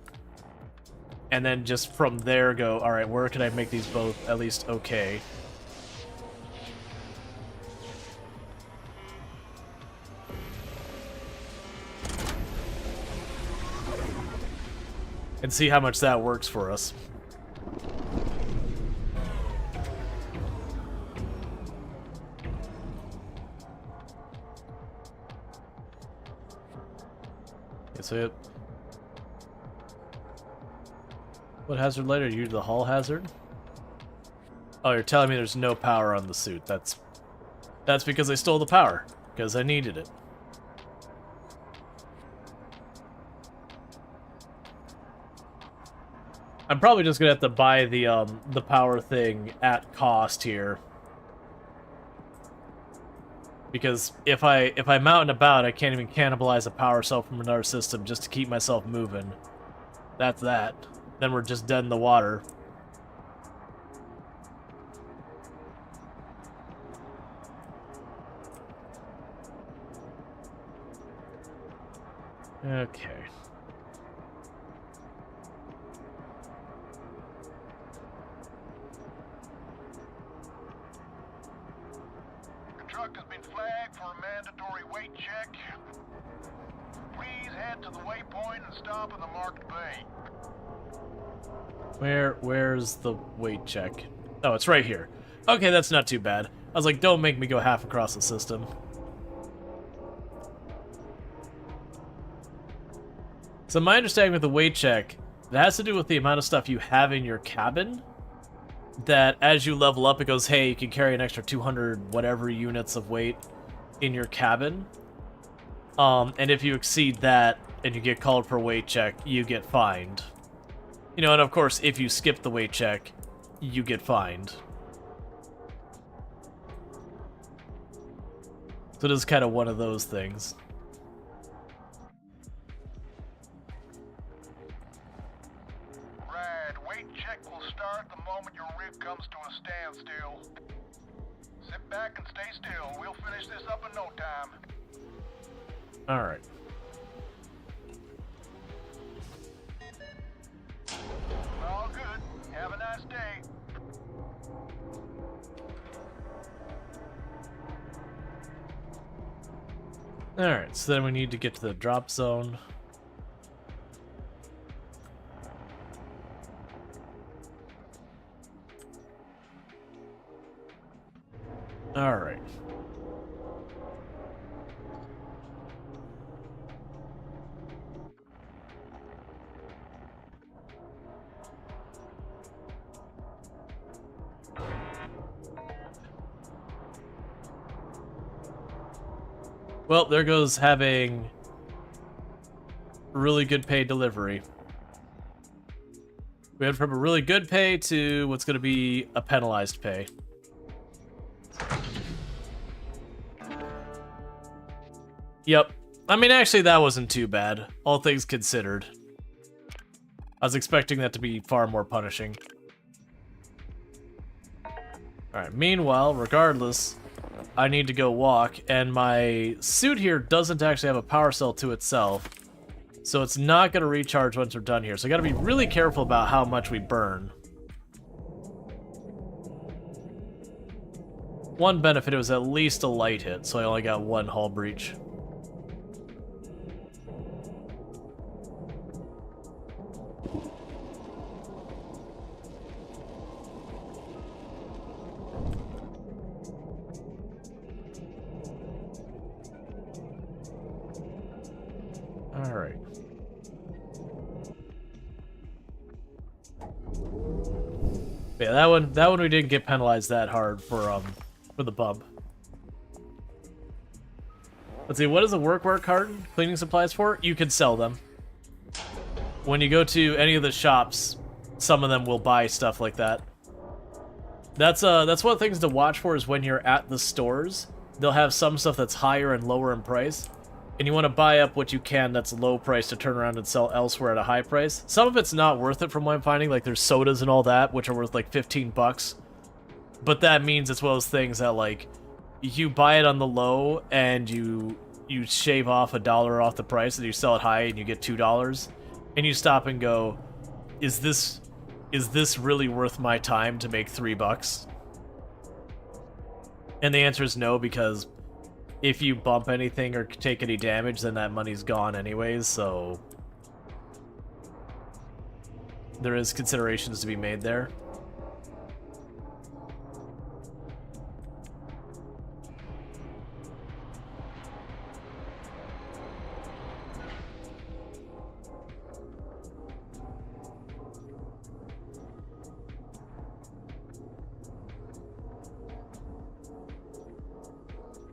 And then just from there go, alright, where can I make these both at least okay? And see how much that works for us. Okay, so what hazard light are you? The hull hazard? Oh, you're telling me there's no power on the suit. That's because I stole the power, because I needed it. I'm probably just gonna have to buy the power thing at cost here, because if I mount and about, I can't even cannibalize a power cell from another system just to keep myself moving. That's that. Then we're just dead in the water. Okay. Truck has been flagged for a mandatory weight check. Please head to the waypoint and stop in the marked bay. Where's the weight check? Oh, it's right here. Okay, that's not too bad. I was like, don't make me go half across the system. So my understanding with the weight check, it has to do with the amount of stuff you have in your cabin. That as you level up, it goes, hey, you can carry an extra 200 whatever units of weight in your cabin. And if you exceed that and you get called for a weight check, you get fined. You know, and of course, if you skip the weight check, you get fined. So it is kind of one of those things. Comes to a standstill. Sit back and stay still. We'll finish this up in no time. Alright. All good. Have a nice day. Alright, so then we need to get to the drop zone. Alright. Well, there goes having really good pay delivery. We went from a really good pay to what's going to be a penalized pay. Yep. I mean, actually, that wasn't too bad, all things considered. I was expecting that to be far more punishing. Alright, meanwhile, regardless, I need to go walk, and my suit here doesn't actually have a power cell to itself, so it's not going to recharge once we're done here. So I got to be really careful about how much we burn. One benefit, it was at least a light hit, so I only got one hull breach. Alright. Yeah, that one we didn't get penalized that hard for the bump. Let's see, what is a workwear carton cleaning supplies for? You can sell them. When you go to any of the shops, some of them will buy stuff like that. That's one of the things to watch for is when you're at the stores, they'll have some stuff that's higher and lower in price. And you want to buy up what you can that's low price to turn around and sell elsewhere at a high price. Some of it's not worth it from what I'm finding, like there's sodas and all that, which are worth like 15 bucks. But that means it's one of those things that like, you buy it on the low and you shave off $1 off the price and you sell it high and you get $2. And you stop and go, is this really worth my time to make $3? And the answer is no, because if you bump anything or take any damage, then that money's gone anyways, so there is considerations to be made there.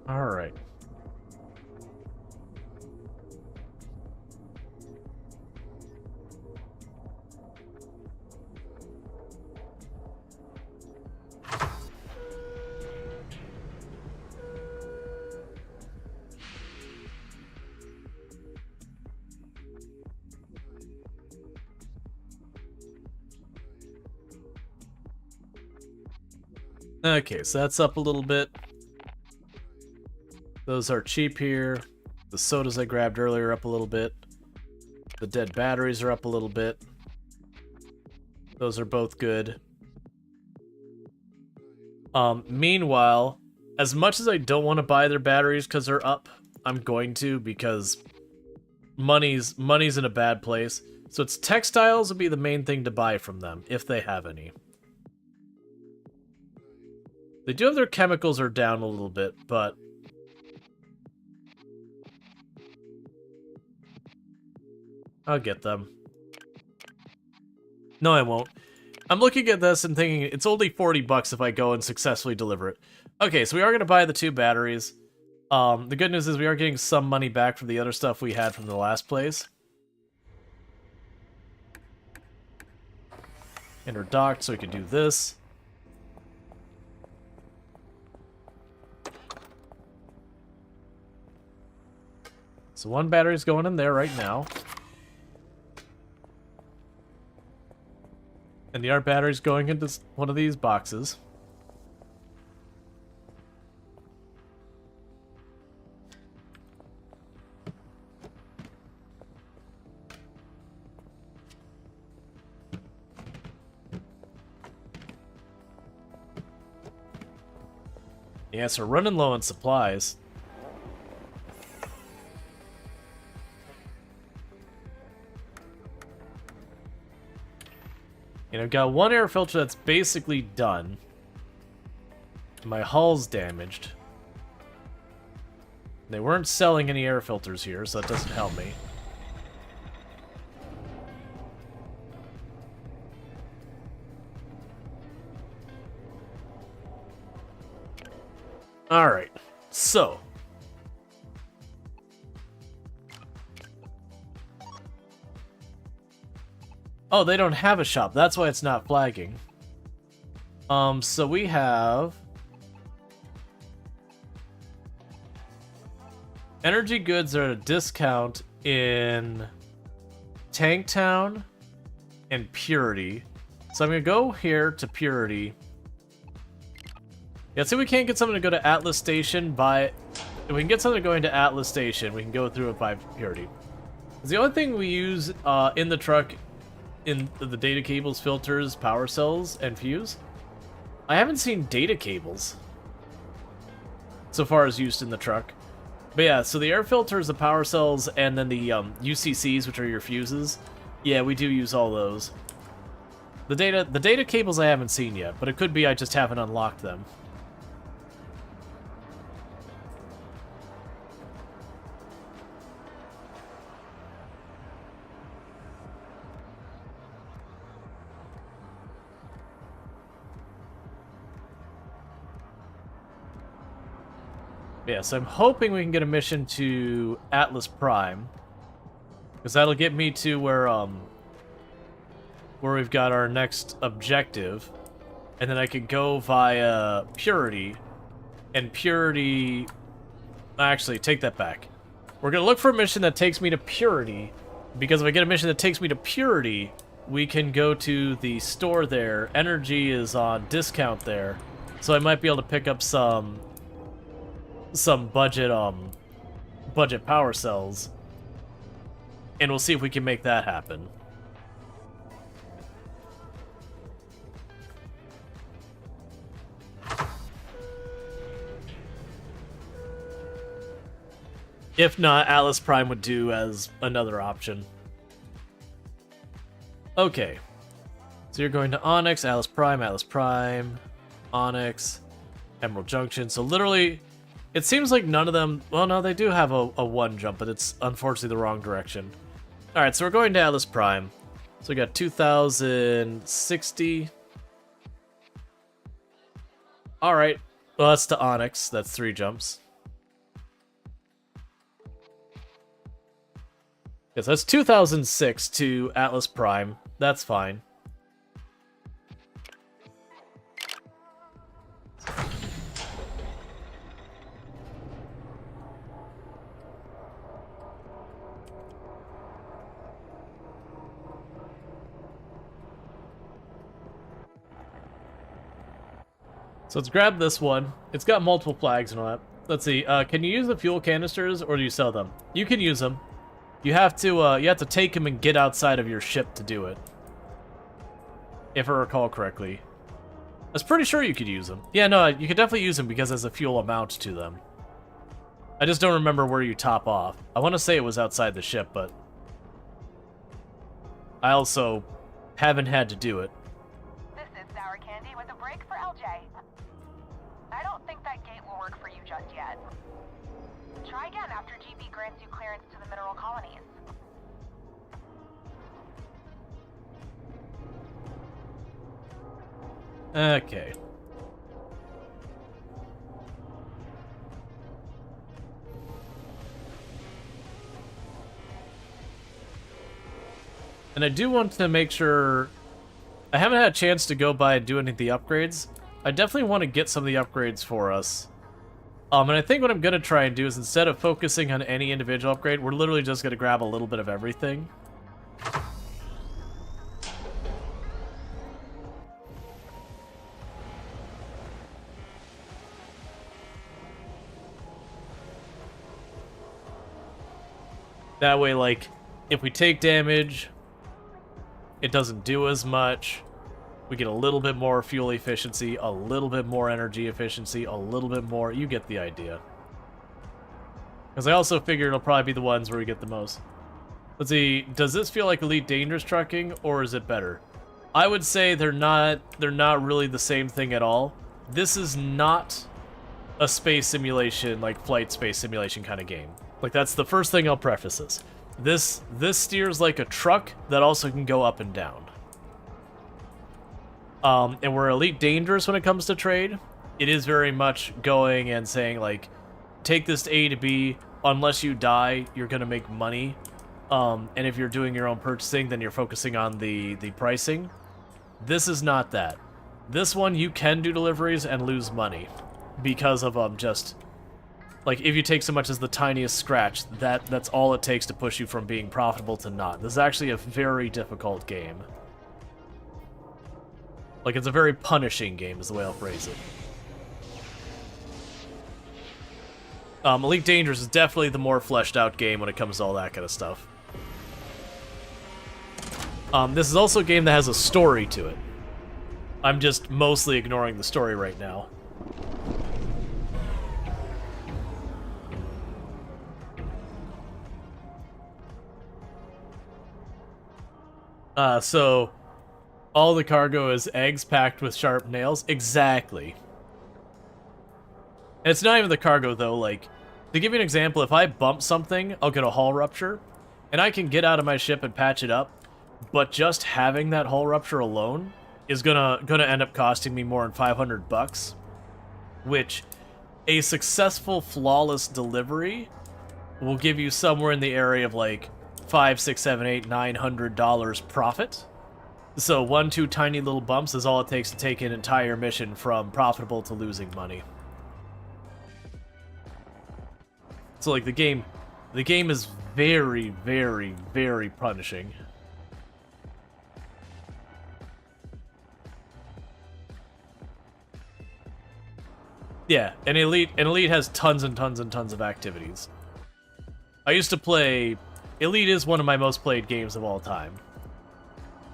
All right. Okay, so that's up a little bit. Those are cheap here. The sodas I grabbed earlier up a little bit. The dead batteries are up a little bit. Those are both good. Meanwhile, as much as I don't want to buy their batteries because they're up, I'm going to, because money's in a bad place. So it's textiles would be the main thing to buy from them, if they have any. They do have their chemicals are down a little bit, but I'll get them. No, I won't. I'm looking at this and thinking it's only 40 bucks if I go and successfully deliver it. Okay, so we are going to buy the 2 batteries. The good news is we are getting some money back from the other stuff we had from the last place. And we're docked, so we can do this. So 1 battery's going in there right now. And the other battery's going into one of these boxes. Yeah, so we're running low on supplies. And I've got 1 air filter that's basically done. My hull's damaged. They weren't selling any air filters here, so that doesn't help me. Alright, so Oh, they don't have a shop. That's why it's not flagging. So we have energy goods are at a discount in Tanktown and Purity. So I'm gonna go here to Purity. Yeah, see, we can't get someone to go to Atlas Station by... If we can get someone going to Atlas Station, we can go through it by Purity. The only thing we use in the truck, in the data cables, filters, power cells, and fuse. I haven't seen data cables so far as used in the truck. But yeah, so the air filters, the power cells, and then the UCCs, which are your fuses. Yeah, we do use all those. The data cables I haven't seen yet, but it could be I just haven't unlocked them. Yeah, so I'm hoping we can get a mission to Atlas Prime, because that'll get me to where we've got our next objective, and then I could go via Purity, and Purity... Actually, take that back. We're gonna look for a mission that takes me to Purity, because if I get a mission that takes me to Purity, we can go to the store there. Energy is on discount there, so I might be able to pick up some budget budget power cells, and we'll see if we can make that happen. If not, Atlas Prime would do as another option. Okay, so you're going to Onyx, Atlas Prime, Onyx, Emerald Junction. So literally, it seems like none of them... Well, no, they do have a one jump, but it's unfortunately the wrong direction. Alright, so we're going to Atlas Prime. So we got 2060. Alright, well, that's to Onyx. That's 3 jumps. Yes, that's 2006 to Atlas Prime. That's fine. So let's grab this one. It's got multiple flags and all that. Let's see. Can you use the fuel canisters or do you sell them? You can use them. You have to take them and get outside of your ship to do it. If I recall correctly. I was pretty sure you could use them. Yeah, no, you could definitely use them because there's a fuel amount to them. I just don't remember where you top off. I want to say it was outside the ship, but I also haven't had to do it. This is Sour Candy with a break for LJ. I don't think that gate will work for you just yet. Try again after GB grants you clearance to the mineral colonies. Okay. And I do want to make sure... I haven't had a chance to go by and do any of the upgrades. I definitely want to get some of the upgrades for us. And I think what I'm going to try and do is instead of focusing on any individual upgrade, we're literally just going to grab a little bit of everything. That way, like, if we take damage, it doesn't do as much. We get a little bit more fuel efficiency, a little bit more energy efficiency, a little bit more. You get the idea. Because I also figure it'll probably be the ones where we get the most. Let's see, does this feel like Elite Dangerous trucking, or is it better? I would say they're not really the same thing at all. This is not a space simulation, like flight space simulation kind of game. Like, that's the first thing I'll preface this. This steers like a truck that also can go up and down. And we're Elite Dangerous when it comes to trade. It is very much going and saying, like, take this to A to B. Unless you die, you're going to make money. and if you're doing your own purchasing, then you're focusing on the pricing. This is not that. This one, you can do deliveries and lose money because of just, like, if you take so much as the tiniest scratch, that's all it takes to push you from being profitable to not. This is actually a very difficult game. Like, it's a very punishing game is the way I'll phrase it. Elite Dangerous is definitely the more fleshed out game when it comes to all that kind of stuff. This is also a game that has a story to it. I'm just mostly ignoring the story right now. So all the cargo is eggs packed with sharp nails? Exactly. And it's not even the cargo, though. Like, to give you an example, if I bump something, I'll get a hull rupture, and I can get out of my ship and patch it up, but just having that hull rupture alone is gonna end up costing me more than $500, which a successful, flawless delivery will give you somewhere in the area of, like, $500, $600, $700, $900 profit. So 1-2 tiny little bumps is all it takes to take an entire mission from profitable to losing money. So, like, the game is very, very, very punishing. Yeah, and Elite has tons and tons and tons of activities. I used to play... Elite is one of my most played games of all time.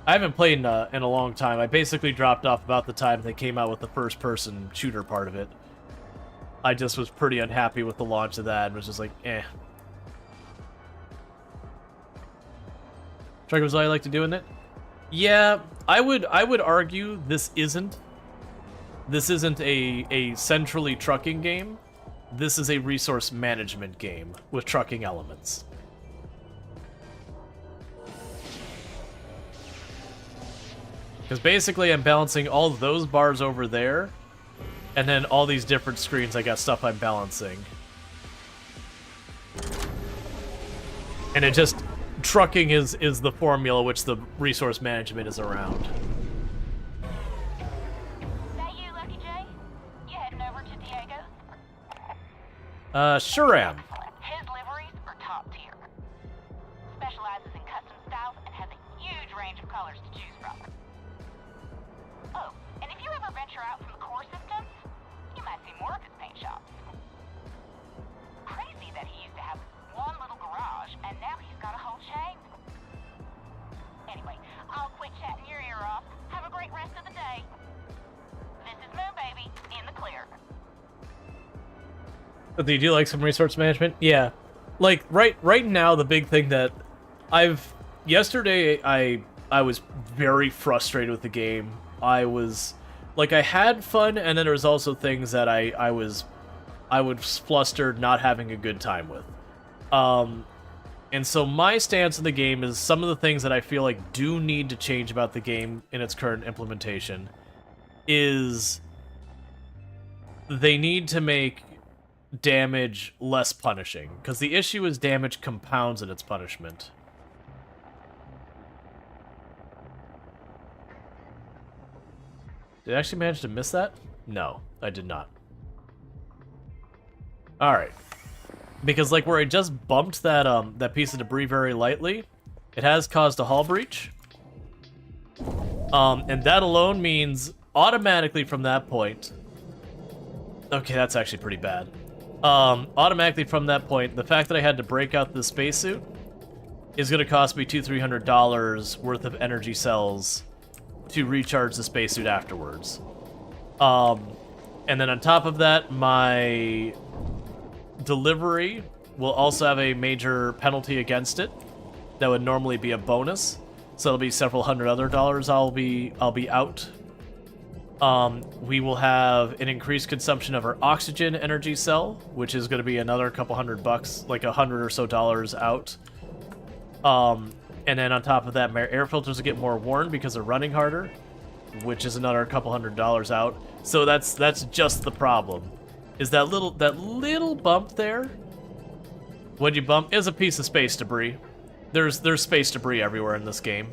I haven't played in a long time. I basically dropped off about the time they came out with the first-person shooter part of it. I just was pretty unhappy with the launch of that and was just like, eh. Trucker, was all I like to do in it? Yeah, I would argue this isn't a centrally trucking game. This is a resource management game with trucking elements. Because basically I'm balancing all those bars over there, and then all these different screens I got stuff I'm balancing. And it just... trucking is the formula which the resource management is around. That you, Lucky J? You heading over to Diego's? Sure am. His liveries are top tier. Specializes in custom styles and has a huge range of colors to choose from. Oh, and if you ever venture out from the core systems, you might see more of his paint shops. Crazy that he used to have one little garage, and now he's got a whole chain. Anyway, I'll quit chatting your ear off. Have a great rest of the day. This is Moon Baby, in the clear. Do you like some resource management? Yeah. Like, right now, the big thing that yesterday, I was very frustrated with the game. I had fun, and then there was also things that I was flustered not having a good time with. And so my stance in the game is some of the things that I feel like do need to change about the game in its current implementation is they need to make damage less punishing, because the issue is damage compounds in its punishment. Did I actually manage to miss that? No, I did not. Alright. Because, like, where I just bumped that piece of debris very lightly, it has caused a hull breach. And that alone means automatically from that point... Okay, that's actually pretty bad. Automatically from that point, the fact that I had to break out the spacesuit is going to cost me $200-300 worth of energy cells to recharge the spacesuit afterwards. And then on top of that, my delivery will also have a major penalty against it. That would normally be a bonus, so it'll be several $100 other dollars I'll be out. We will have an increased consumption of our oxygen energy cell, which is going to be another couple $100, like $100 or so out. And then on top of that, my air filters will get more worn because they're running harder, which is another couple $100 out. So that's just the problem. Is that little bump there? When you bump is a piece of space debris. There's space debris everywhere in this game.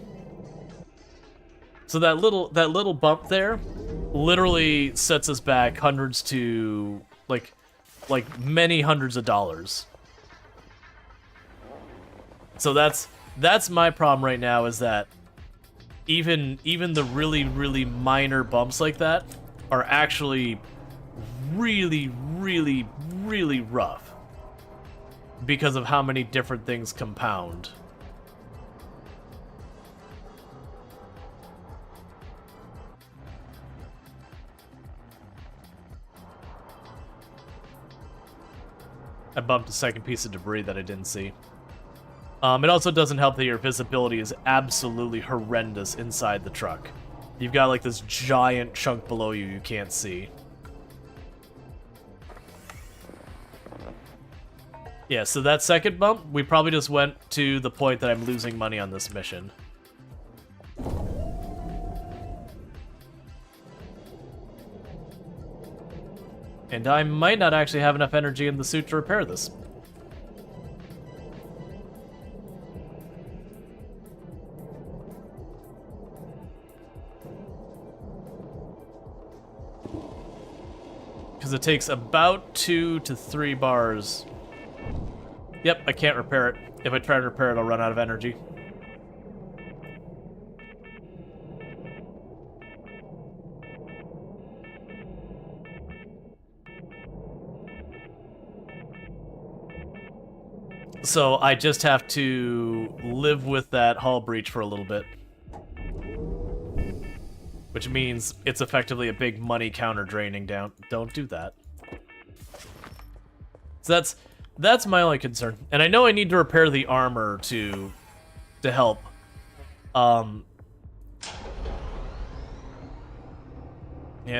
So that little bump there literally sets us back hundreds to like many hundreds of dollars. So that's my problem right now, is that even the really minor bumps like that are actually really rough because of how many different things compound. I bumped a second piece of debris that I didn't see. It also doesn't help that your visibility is absolutely horrendous inside the truck. You've got like this giant chunk below you can't see. Yeah, so that second bump, we probably just went to the point that I'm losing money on this mission. And I might not actually have enough energy in the suit to repair this. Because it takes about 2 to 3 bars. Yep, I can't repair it. If I try to repair it, I'll run out of energy. So I just have to live with that hull breach for a little bit. Which means it's effectively a big money counter draining down. Don't do that. So that's my only concern. And I know I need to repair the armor to help. Yeah,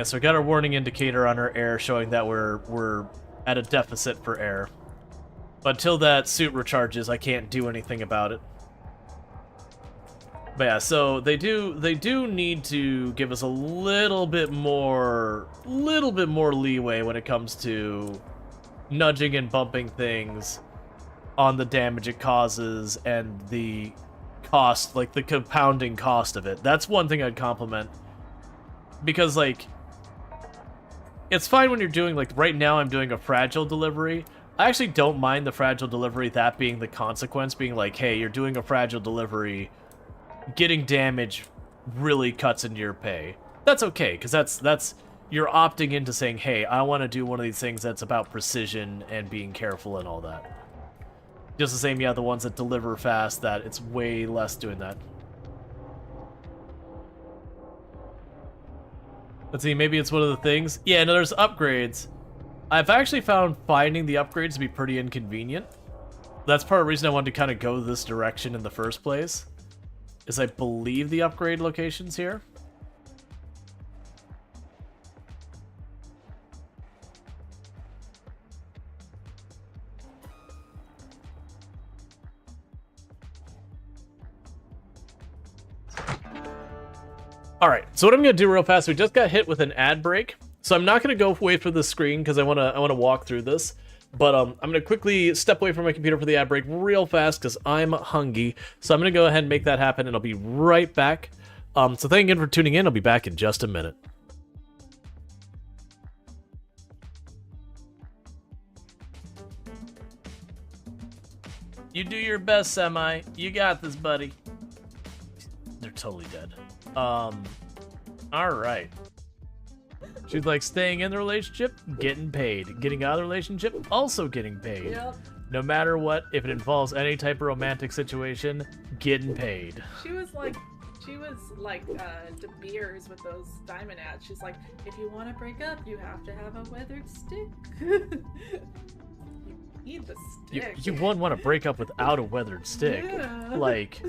so we got our warning indicator on our air showing that we're at a deficit for air. But until that suit recharges, I can't do anything about it. But yeah, so they do need to give us a little bit more leeway when it comes to nudging and bumping things on the damage it causes and the cost, like the compounding cost of it. That's one thing I'd compliment. Because like, it's fine when you're doing, like right now I'm doing a fragile delivery. I actually don't mind the fragile delivery, that being the consequence, being like, hey, you're doing a fragile delivery, getting damage really cuts into your pay. That's okay, because that's you're opting into saying, hey, I want to do one of these things that's about precision and being careful and all that. Just the same, yeah, the ones that deliver fast, that it's way less doing that. Let's see, maybe it's one of the things. Yeah, no, there's upgrades. I've actually found finding the upgrades to be pretty inconvenient. That's part of the reason I wanted to kind of go this direction in the first place. Is I believe the upgrade location's here. Alright, so what I'm going to do real fast, we just got hit with an ad break. So I'm not going to go wait for the screen because I want to walk through this. But I'm going to quickly step away from my computer for the ad break real fast because I'm hungry. So I'm going to go ahead and make that happen and I'll be right back. So thank you again for tuning in. I'll be back in just a minute. You do your best, Semi. You got this, buddy. They're totally dead. Alright. She's like, staying in the relationship, getting paid. Getting out of the relationship, also getting paid. Yep. No matter what, if it involves any type of romantic situation, getting paid. She was like De Beers with those diamond ads. She's like, if you want to break up, you have to have a weathered stick. You need the stick. You wouldn't want to break up without a weathered stick. Yeah. Like,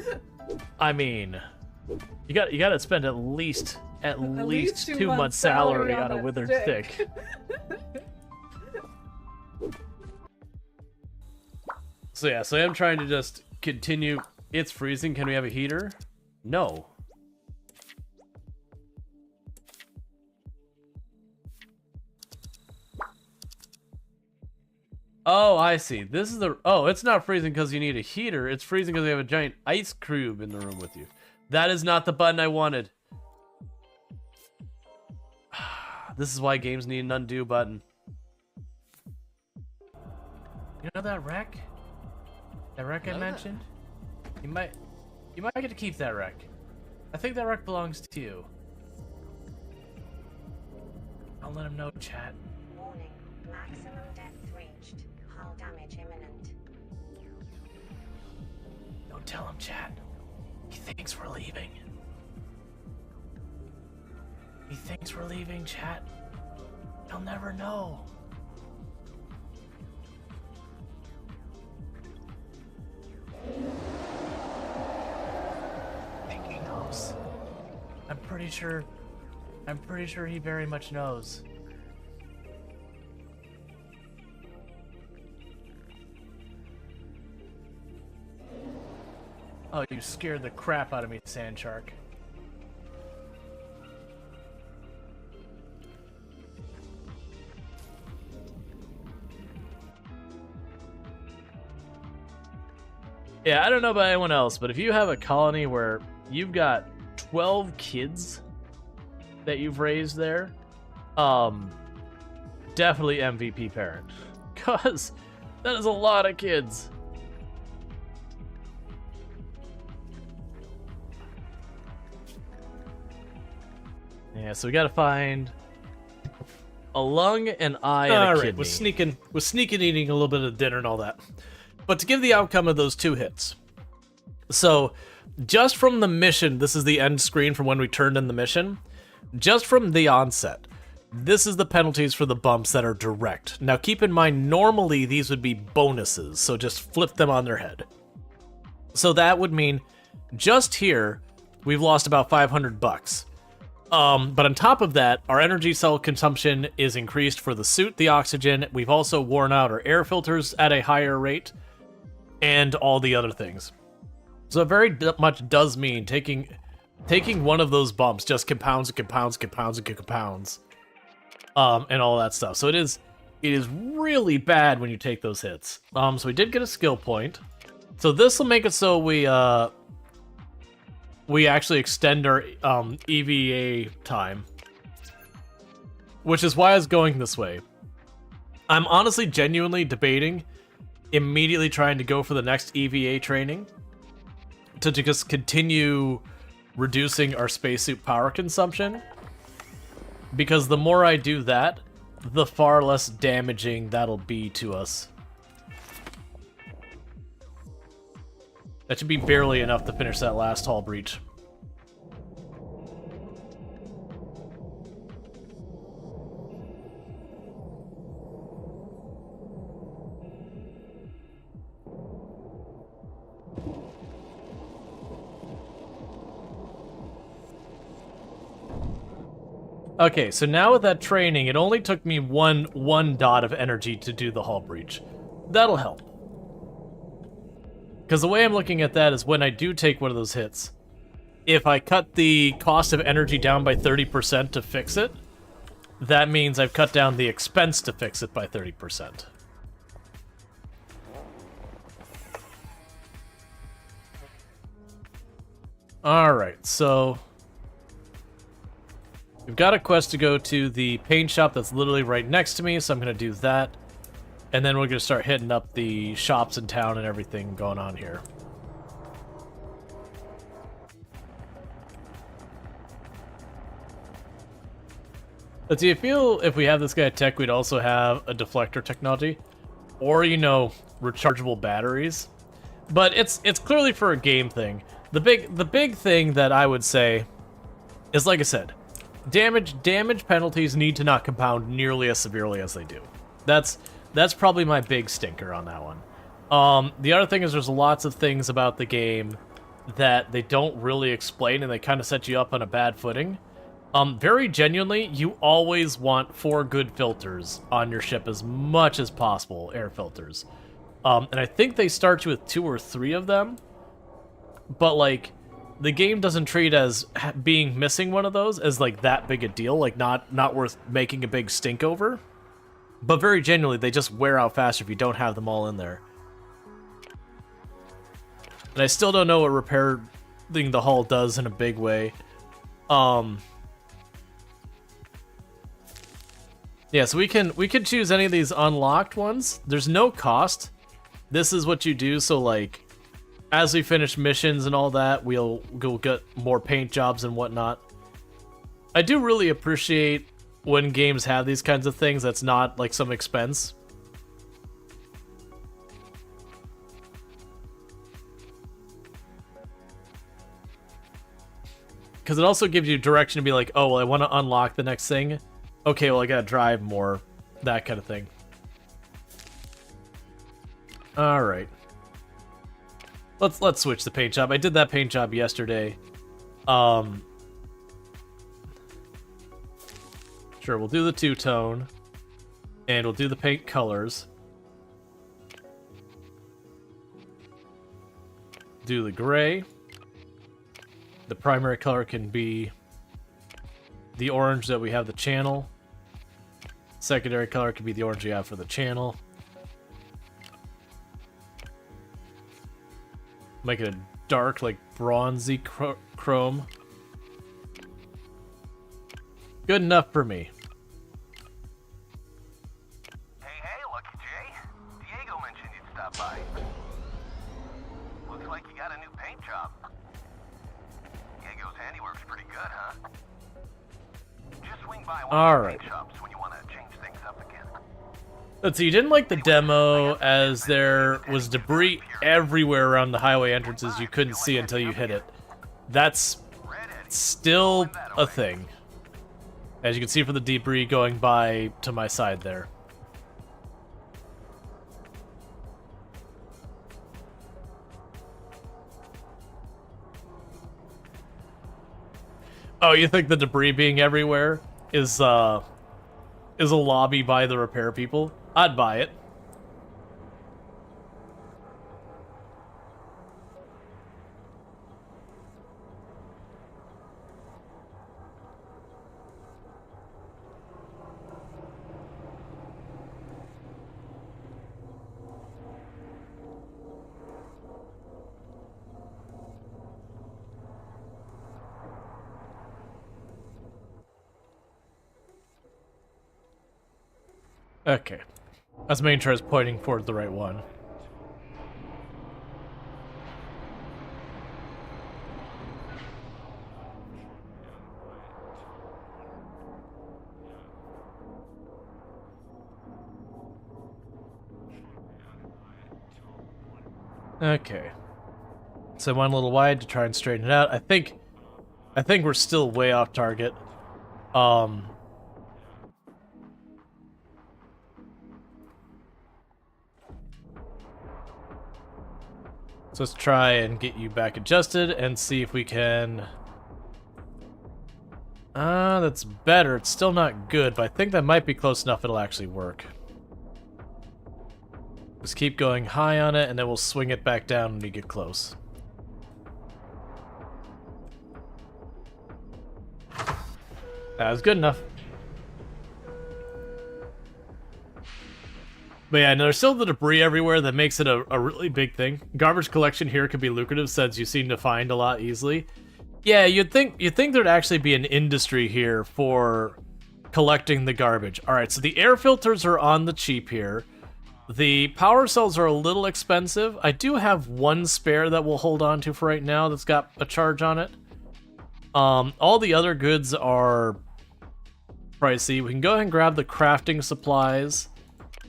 I mean, you got to spend at least 2 months' salary on a withered stick. So yeah, so I'm trying to just continue. It's freezing. Can we have a heater? No. Oh, I see. This is the... Oh, it's not freezing because you need a heater. It's freezing because you have a giant ice cube in the room with you. That is not the button I wanted. This is why games need an undo button. You know that wreck? That wreck I mentioned? You might get to keep that wreck. I think that wreck belongs to you. I'll let him know, chat. Warning. Maximum depth reached. Hull damage imminent. Don't tell him, chat. He thinks we're leaving. He thinks we're leaving, chat. He'll never know. I think he knows. I'm pretty sure he very much knows. Oh, you scared the crap out of me, Sand Shark. Yeah, I don't know about anyone else, but if you have a colony where you've got 12 kids that you've raised there, definitely MVP parent. Cause that is a lot of kids. Yeah, so we gotta find a lung, an eye, and a kidney. We're sneaking eating a little bit of dinner and all that. But to give the outcome of those 2 hits. So, just from the mission, this is the end screen from when we turned in the mission. Just from the onset, this is the penalties for the bumps that are direct. Now keep in mind, normally these would be bonuses, so just flip them on their head. So that would mean, just here, we've lost about 500 bucks. But on top of that, our energy cell consumption is increased for the suit, the oxygen. We've also worn out our air filters at a higher rate, and all the other things. So it very much does mean taking one of those bumps just compounds and compounds, compounds and compounds, and all that stuff. So it is really bad when you take those hits. So we did get a skill point. So this will make it so we actually extend our EVA time, which is why I was going this way. I'm honestly genuinely debating immediately trying to go for the next EVA training to just continue reducing our spacesuit power consumption, because the more I do that, the far less damaging that'll be to us. That should be barely enough to finish that last hull breach. Okay, so now with that training, it only took me one dot of energy to do the hull breach. That'll help. Because the way I'm looking at that is when I do take one of those hits, if I cut the cost of energy down by 30% to fix it, that means I've cut down the expense to fix it by 30%. Alright, so we've got a quest to go to the paint shop that's literally right next to me, so I'm going to do that. And then we're going to start hitting up the shops in town and everything going on here. But do you feel if we have this guy tech, we'd also have a deflector technology? Or, you know, rechargeable batteries? But it's clearly for a game thing. The big thing that I would say is, like I said, damage penalties need to not compound nearly as severely as they do. That's probably my big stinker on that one. The other thing is there's lots of things about the game that they don't really explain, and they kind of set you up on a bad footing. Very genuinely, you always want 4 good filters on your ship as much as possible, air filters. And I think they start you with 2 or 3 of them, but like, the game doesn't treat as being missing one of those as like that big a deal, like not worth making a big stink over. But very genuinely, they just wear out faster if you don't have them all in there. And I still don't know what repairing the hull does in a big way. Yeah, so we can choose any of these unlocked ones. There's no cost. This is what you do, so like as we finish missions and all that, we'll get more paint jobs and whatnot. I do really appreciate when games have these kinds of things that's not like some expense. Because it also gives you direction to be like, oh, well, I want to unlock the next thing. Okay, well, I gotta drive more. That kind of thing. Alright. Let's switch the paint job. I did that paint job yesterday. Sure, we'll do the two-tone. And we'll do the paint colors. Do the gray. The primary color can be the orange that we have the channel. Secondary color could be the orange you have for the channel. Make it a dark, like bronzy chrome. Good enough for me. Hey, Lucky J. Diego mentioned you'd stop by. Looks like you got a new paint job. Diego's handiwork's pretty good, huh? Just swing by one of the paint shops when you want to change things up again. Let's see, you didn't like the demo as there was debris everywhere around the highway entrances you couldn't see until you hit it. That's still a thing. As you can see from the debris going by to my side there. Oh, you think the debris being everywhere is a lobby by the repair people? I'd buy it. Okay. Let's make sure it's pointing toward the right one. Okay. So I went a little wide to try and straighten it out. I think we're still way off target. So let's try and get you back adjusted and see if we can... that's better. It's still not good, but I think that might be close enough it'll actually work. Just keep going high on it, and then we'll swing it back down when we get close. That was good enough. But yeah, no, there's still the debris everywhere that makes it a really big thing. Garbage collection here could be lucrative since you seem to find a lot easily. Yeah, you'd think there'd actually be an industry here for collecting the garbage. Alright, so the air filters are on the cheap here. The power cells are a little expensive. I do have one spare that we'll hold on to for right now that's got a charge on it. All the other goods are pricey. We can go ahead and grab the crafting supplies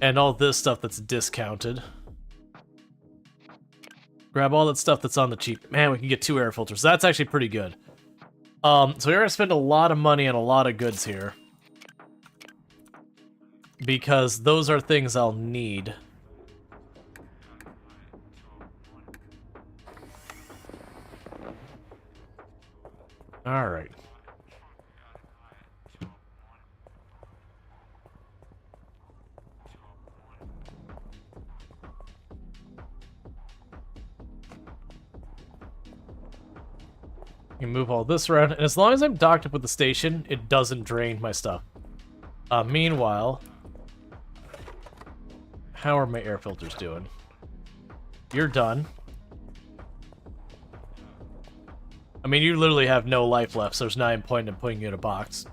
and all this stuff that's discounted. Grab all that stuff that's on the cheap. Man, we can get 2 air filters. That's actually pretty good. So we're gonna spend a lot of money on a lot of goods here, because those are things I'll need. All right. You can move all this around, and as long as I'm docked up with the station, it doesn't drain my stuff. Meanwhile, How are my air filters doing? You're done. I mean, you literally have no life left, so there's no point in putting you in a box.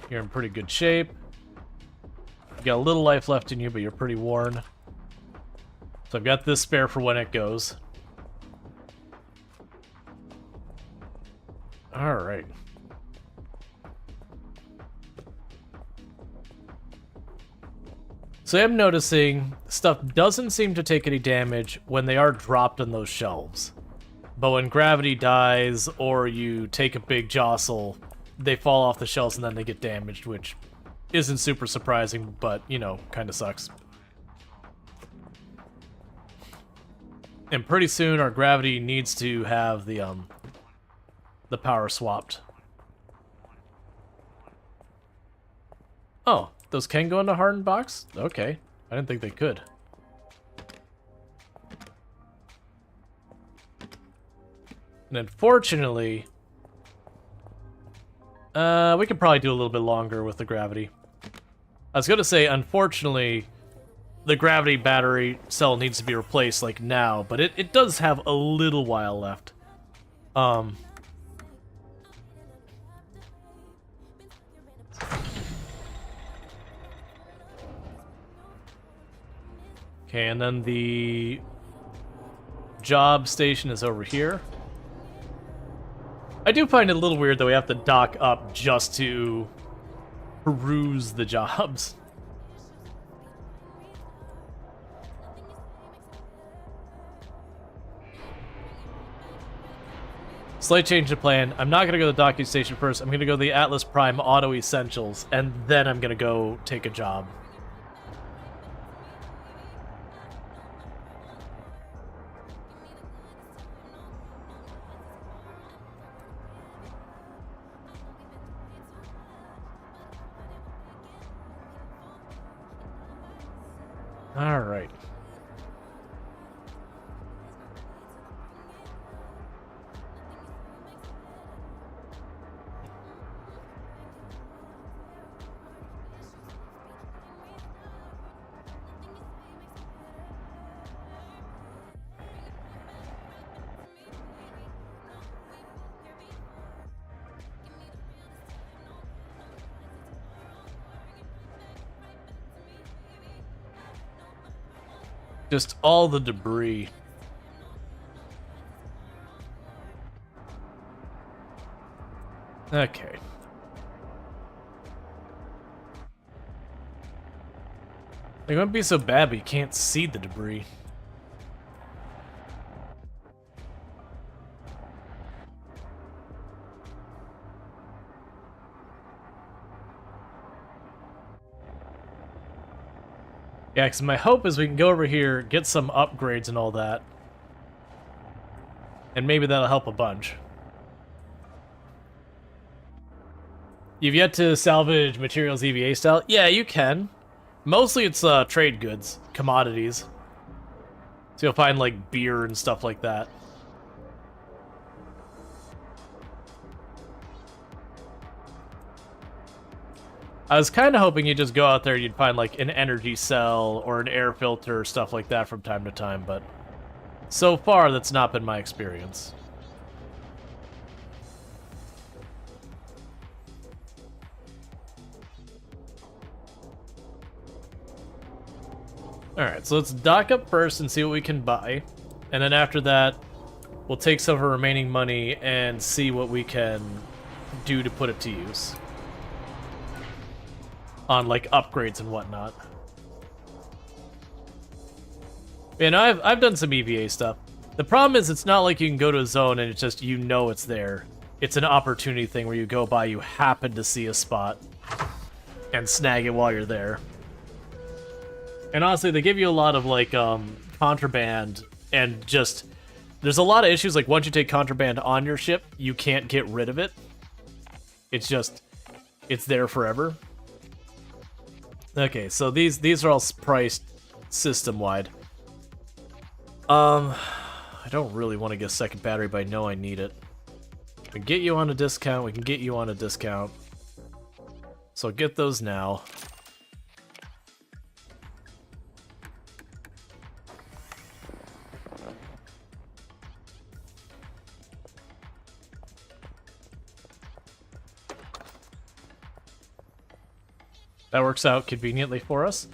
You're in pretty good shape. You got a little life left in you, but you're pretty worn. So I've got this spare for when it goes. Alright. So I'm noticing stuff doesn't seem to take any damage when they are dropped on those shelves. But when gravity dies or you take a big jostle, they fall off the shelves and then they get damaged, which isn't super surprising, but, you know, kind of sucks. And pretty soon our gravity needs to have the power swapped. Oh, those can go into hardened box? Okay. I didn't think they could. And unfortunately, we could probably do a little bit longer with the gravity. I was gonna say, unfortunately, the gravity battery cell needs to be replaced, like, now, but it does have a little while left. Okay, and then the job station is over here. I do find it a little weird that we have to dock up just to peruse the jobs. Slight change of plan. I'm not going to go to the docking station first. I'm going to go to the Atlas Prime Auto Essentials, and then I'm going to go take a job. All right. Just all the debris. Okay. It wouldn't be so bad, but you can't see the debris. Yeah, because my hope is we can go over here, get some upgrades and all that. And maybe that'll help a bunch. You've yet to salvage materials EVA style? Yeah, you can. Mostly it's trade goods, commodities. So you'll find like beer and stuff like that. I was kind of hoping you'd just go out there and you'd find like an energy cell or an air filter or stuff like that from time to time, but so far that's not been my experience. Alright, so let's dock up first and see what we can buy. And then after that, we'll take some of our remaining money and see what we can do to put it to use. On, like, upgrades and whatnot. And I've done some EVA stuff. The problem is it's not like you can go to a zone and it's just, you know it's there. It's an opportunity thing where you go by, you happen to see a spot, and snag it while you're there. And honestly, they give you a lot of, like, contraband, and just... There's a lot of issues, like, once you take contraband on your ship, you can't get rid of it. It's just... It's there forever. Okay, so these are all priced system-wide. I don't really want to get a second battery, but I know I need it. We can get you on a discount, we can get you on a discount. So get those now. That works out conveniently for us.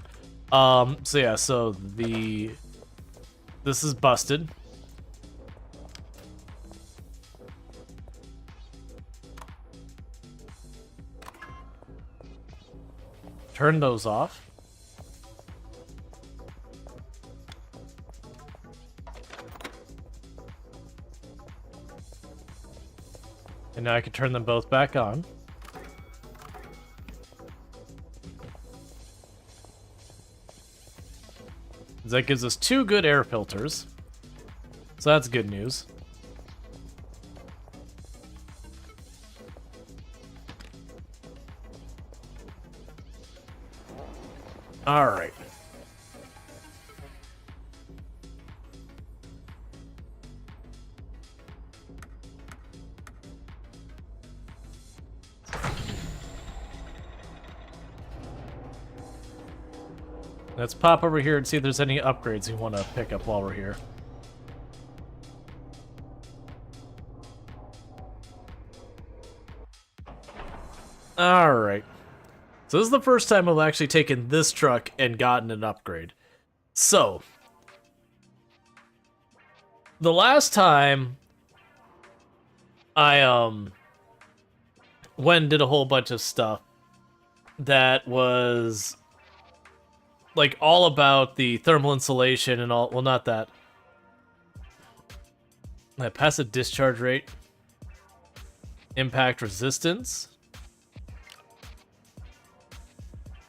So yeah, so this is busted. Turn those off. And now I can turn them both back on. That gives us 2 good air filters. So that's good news. Alright. Let's pop over here and see if there's any upgrades we want to pick up while we're here. Alright. So this is the first time I've actually taken this truck and gotten an upgrade. So, the last time I went and did a whole bunch of stuff that was like all about the thermal insulation and all, well, not that. That passive discharge rate, impact resistance.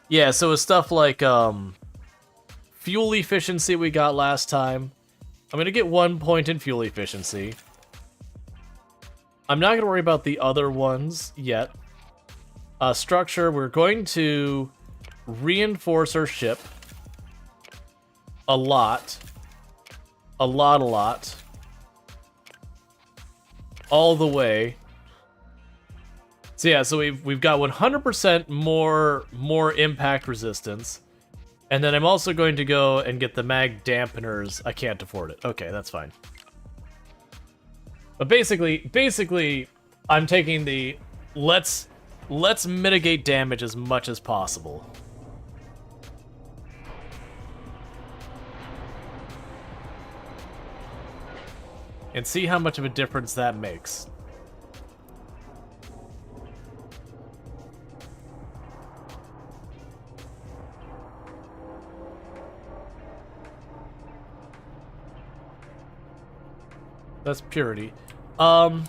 Yeah, so it's stuff like fuel efficiency we got last time. I'm gonna get 1 point in fuel efficiency. I'm not gonna worry about the other ones yet. Structure, we're going to reinforce our ship a lot. All the way. So yeah, so we've got 100% more impact resistance. And then I'm also going to go and get the mag dampeners. I can't afford it. Okay, that's fine. But basically I'm taking the let's mitigate damage as much as possible. And see how much of a difference that makes. That's purity. I'll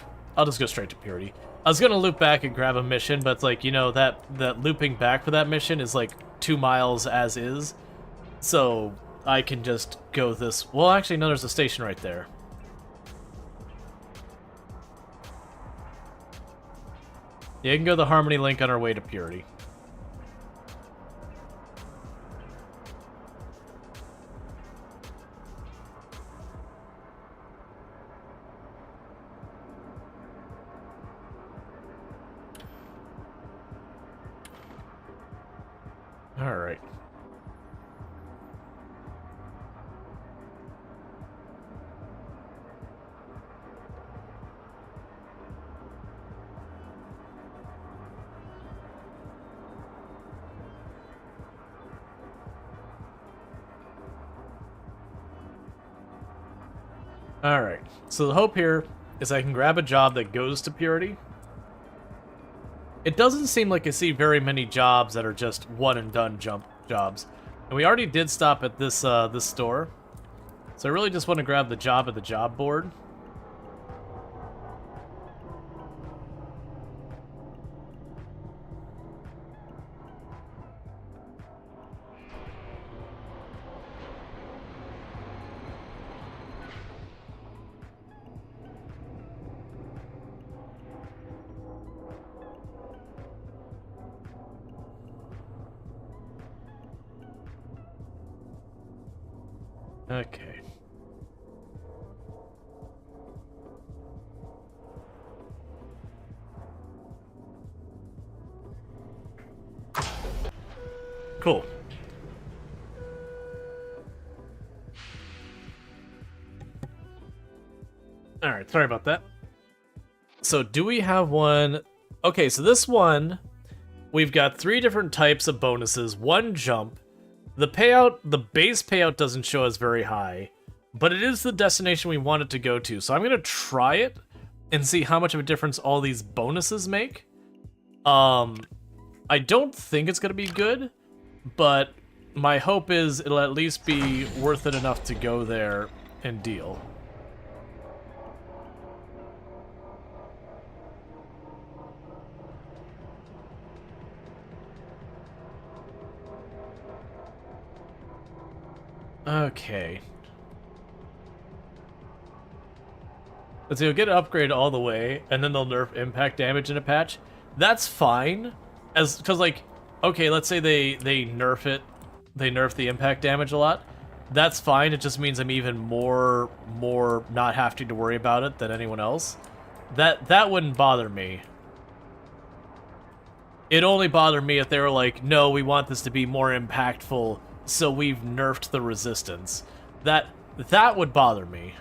just go straight to purity. I was gonna loop back and grab a mission, but it's like, you know, that looping back for that mission is like 2 miles as is. So I can just go this. Well, actually, no, there's a station right there. Yeah, you can go the Harmony Link on our way to Purity. All right. Alright, so the hope here is I can grab a job that goes to Purity. It doesn't seem like I see very many jobs that are just one-and-done jobs. And we already did stop at this this store. So I really just want to grab the job at the job board. Okay. Cool. Alright, sorry about that. So do we have one? Okay, so this one, we've got 3 different types of bonuses. 1 jump. The payout, the base payout doesn't show us very high, but it is the destination we want it to go to. So I'm going to try it and see how much of a difference all these bonuses make. I don't think it's going to be good, but my hope is it'll at least be worth it enough to go there and deal. Okay. Let's see, you'll get an upgrade all the way, and then they'll nerf impact damage in a patch. That's fine, because like, okay, let's say they nerf it, they nerf the impact damage a lot. That's fine. It just means I'm even more not having to worry about it than anyone else. That wouldn't bother me. It'd only bother me if they were like, no, we want this to be more impactful, so we've nerfed the resistance. That would bother me.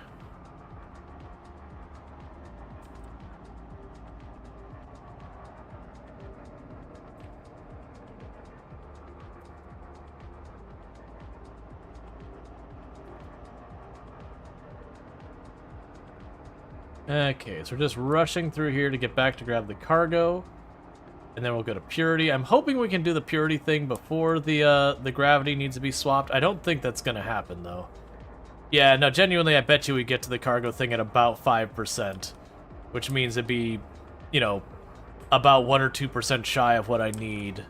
Okay, so we're just rushing through here to get back to grab the cargo. And then we'll go to Purity. I'm hoping we can do the Purity thing before the gravity needs to be swapped. I don't think that's going to happen, though. Yeah, no, genuinely, I bet you we get to the cargo thing at about 5%. Which means it'd be, you know, about 1 or 2% shy of what I need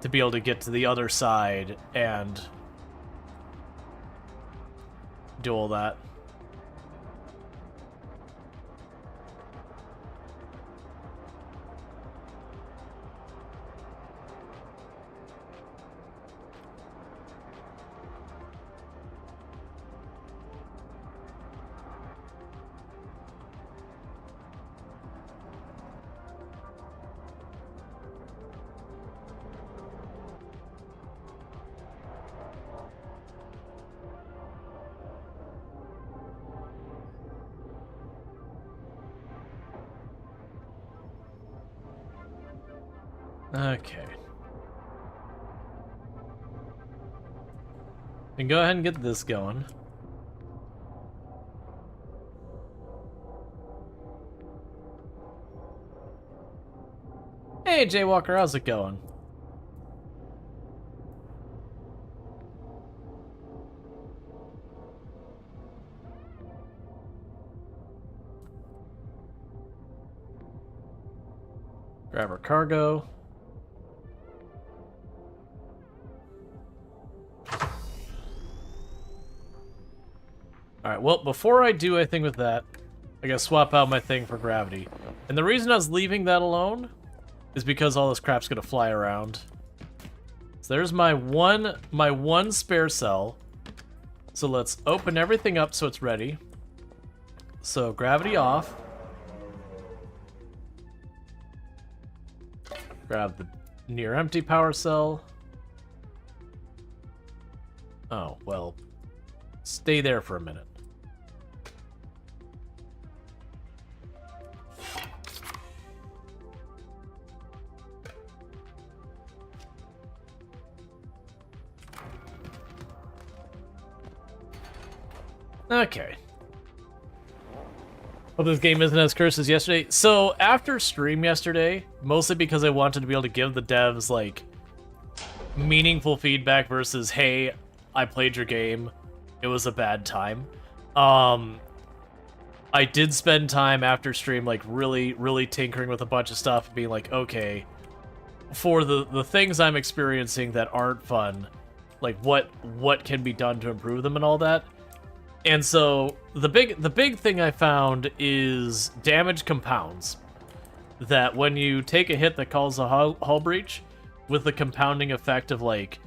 to be able to get to the other side and do all that. Okay. And go ahead and get this going. Hey, Jaywalker, how's it going? Grab our cargo. Alright, well, before I do anything with that, I gotta swap out my thing for gravity. And the reason I was leaving that alone is because all this crap's gonna fly around. So there's my one spare cell. So let's open everything up so it's ready. So gravity off. Grab the near empty power cell. Oh, well, stay there for a minute. Okay. Hope this game isn't as cursed as yesterday. So, after stream yesterday, mostly because I wanted to be able to give the devs, like, meaningful feedback versus, hey, I played your game, it was a bad time. I did spend time after stream, like, really tinkering with a bunch of stuff, being like, okay, for the things I'm experiencing that aren't fun, like, what can be done to improve them and all that. And so the big thing I found is damage compounds. That when you take a hit that causes a hull breach, with the compounding effect of like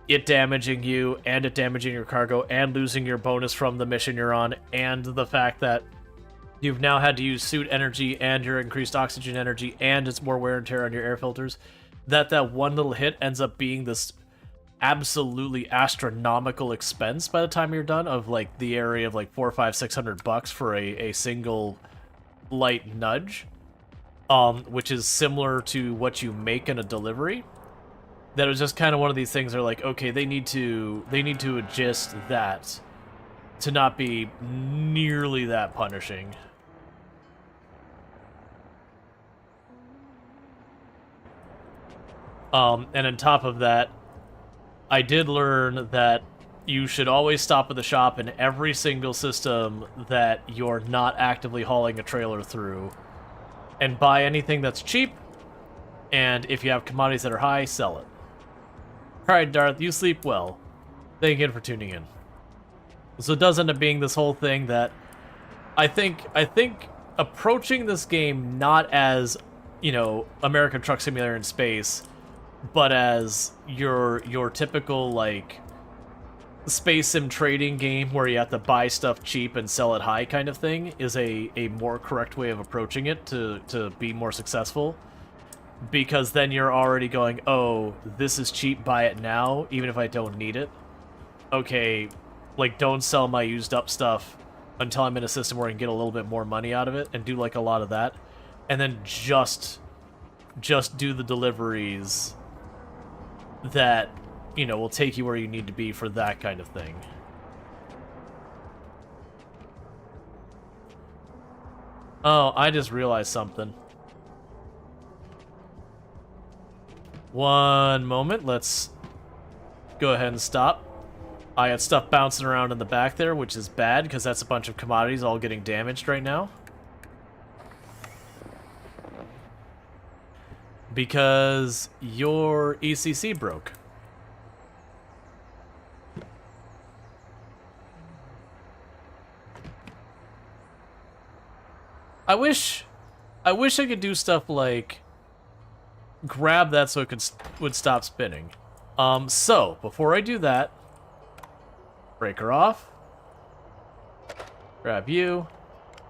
it damaging you and it damaging your cargo and losing your bonus from the mission you're on, and the fact that you've now had to use suit energy and your increased oxygen energy and it's more wear and tear on your air filters, that one little hit ends up being this absolutely astronomical expense by the time you're done, of like the area of like $400, $500, $600 for a single light nudge, which is similar to what you make in a delivery. That was just kind of one of these things. They're like, okay, they need to adjust that to not be nearly that punishing. And on top of that, I did learn that you should always stop at the shop in every single system that you're not actively hauling a trailer through, and buy anything that's cheap, and if you have commodities that are high, sell it. Alright, Darth, you sleep well. Thank you for tuning in. So it does end up being this whole thing that I think approaching this game not as, you know, American Truck Simulator in space, but as your typical, like, space sim trading game where you have to buy stuff cheap and sell it high kind of thing is a more correct way of approaching it to be more successful. Because then you're already going, oh, this is cheap, buy it now, even if I don't need it. Okay, like, don't sell my used up stuff until I'm in a system where I can get a little bit more money out of it, and do, like, a lot of that. And then just do the deliveries that, you know, will take you where you need to be for that kind of thing. Oh, I just realized something. One moment, let's go ahead and stop. I got stuff bouncing around in the back there, which is bad, because that's a bunch of commodities all getting damaged right now. Because your ECC broke. I wish I could do stuff like grab that so it would stop spinning. So before I do that, break her off. Grab you.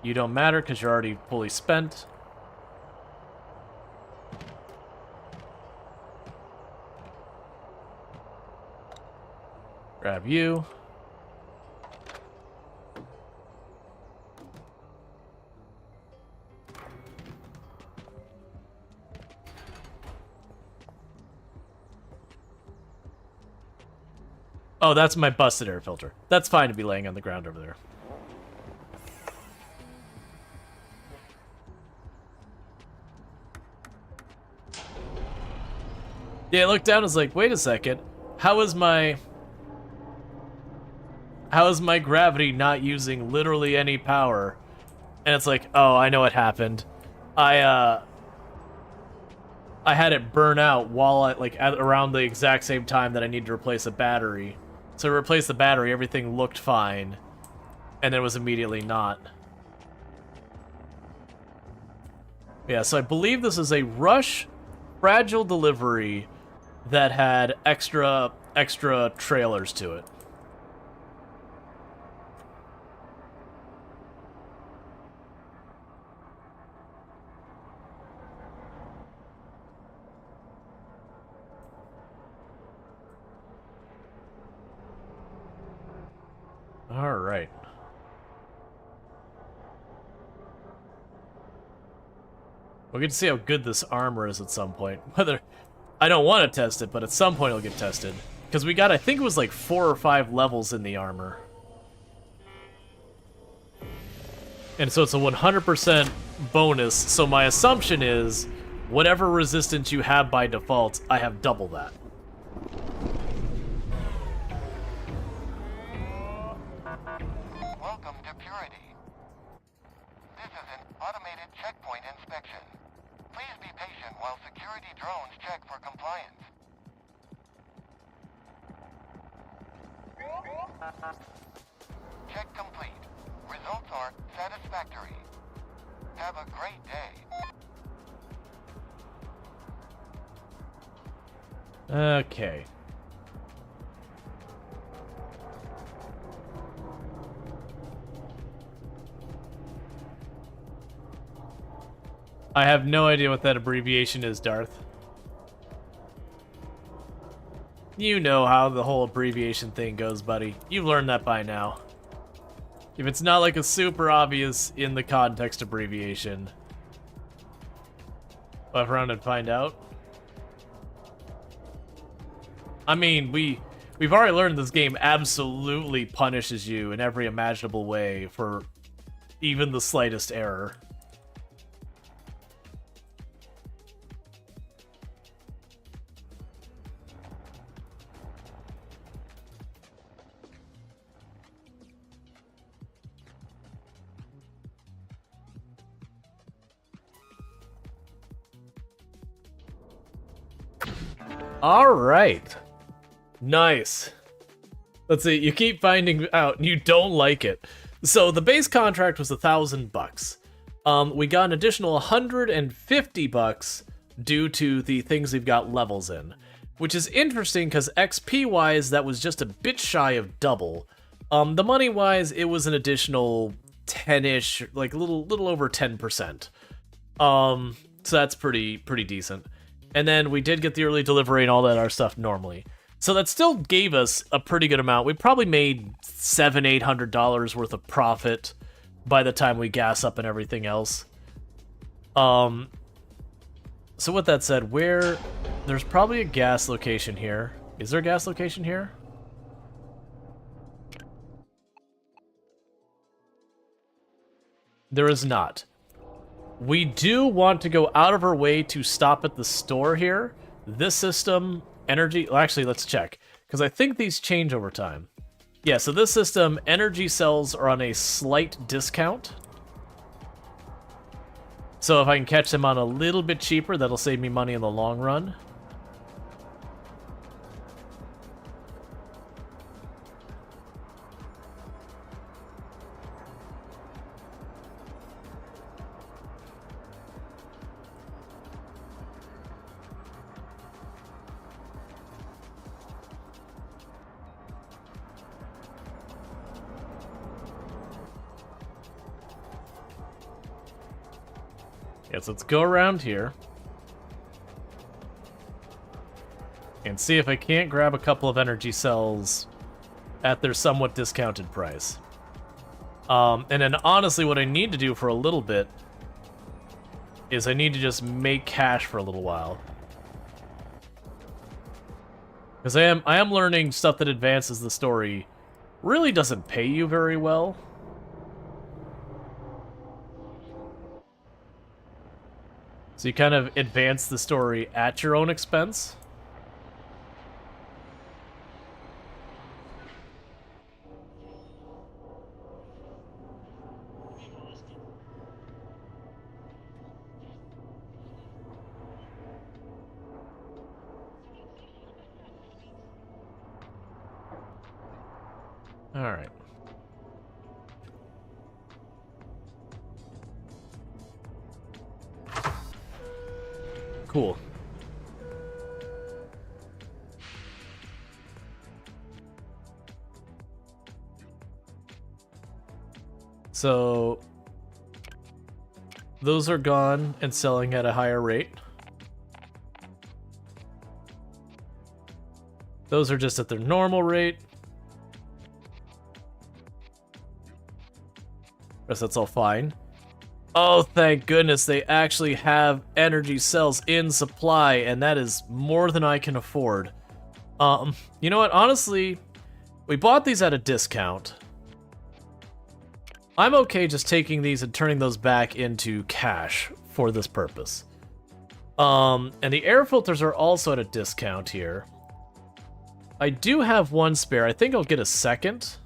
You don't matter because you're already fully spent. Grab you. Oh, that's my busted air filter. That's fine to be laying on the ground over there. Yeah, I looked down and was like, wait a second. How is my gravity not using literally any power? And it's like, oh, I know what happened. I had it burn out while around the exact same time that I need to replace a battery. So to replace the battery, everything looked fine, and then it was immediately not. Yeah, so I believe this is a rush fragile delivery that had extra trailers to it. All right. We'll get to see how good this armor is at some point. Whether I don't want to test it, but at some point it'll get tested. Because we got, I think it was like 4 or 5 levels in the armor. And so it's a 100% bonus. So my assumption is, whatever resistance you have by default, I have double that. Welcome to Purity. This is an automated checkpoint inspection. Please be patient while security drones check for compliance. Check complete. Results are satisfactory. Have a great day. Okay. I have no idea what that abbreviation is, Darth. You know how the whole abbreviation thing goes, buddy. You've learned that by now. If it's not like a super obvious in the context abbreviation, I'll have around and find out. I mean, we've already learned this game absolutely punishes you in every imaginable way for even the slightest error. All right. Nice. Let's see. You keep finding out and you don't like it. So the base contract was $1,000. We got an additional $150 due to the things we've got levels in, which is interesting because XP wise that was just a bit shy of double. The money wise it was an additional 10ish, like a little over 10%. So that's pretty decent. And then we did get the early delivery and all that other stuff normally. So that still gave us a pretty good amount. We probably made $700-800 worth of profit by the time we gas up and everything else. So with that said, there's probably a gas location here. Is there a gas location here? There is not. We do want to go out of our way to stop at the store here. This system, energy... Well, actually, let's check. Because I think these change over time. Yeah, so this system, energy cells are on a slight discount. So if I can catch them on a little bit cheaper, that'll save me money in the long run. Yes, let's go around here and see if I can't grab a couple of energy cells at their somewhat discounted price. And then honestly, what I need to do for a little bit is I need to just make cash for a little while. Because I am learning stuff that advances the story really doesn't pay you very well. So you kind of advance the story at your own expense. All right. Cool. So those are gone and selling at a higher rate. Those are just at their normal rate. Guess that's all fine. Oh, thank goodness they actually have energy cells in supply, and that is more than I can afford. You know what? Honestly, we bought these at a discount. I'm okay just taking these and turning those back into cash for this purpose. And the air filters are also at a discount here. I do have one spare. I think I'll get a second.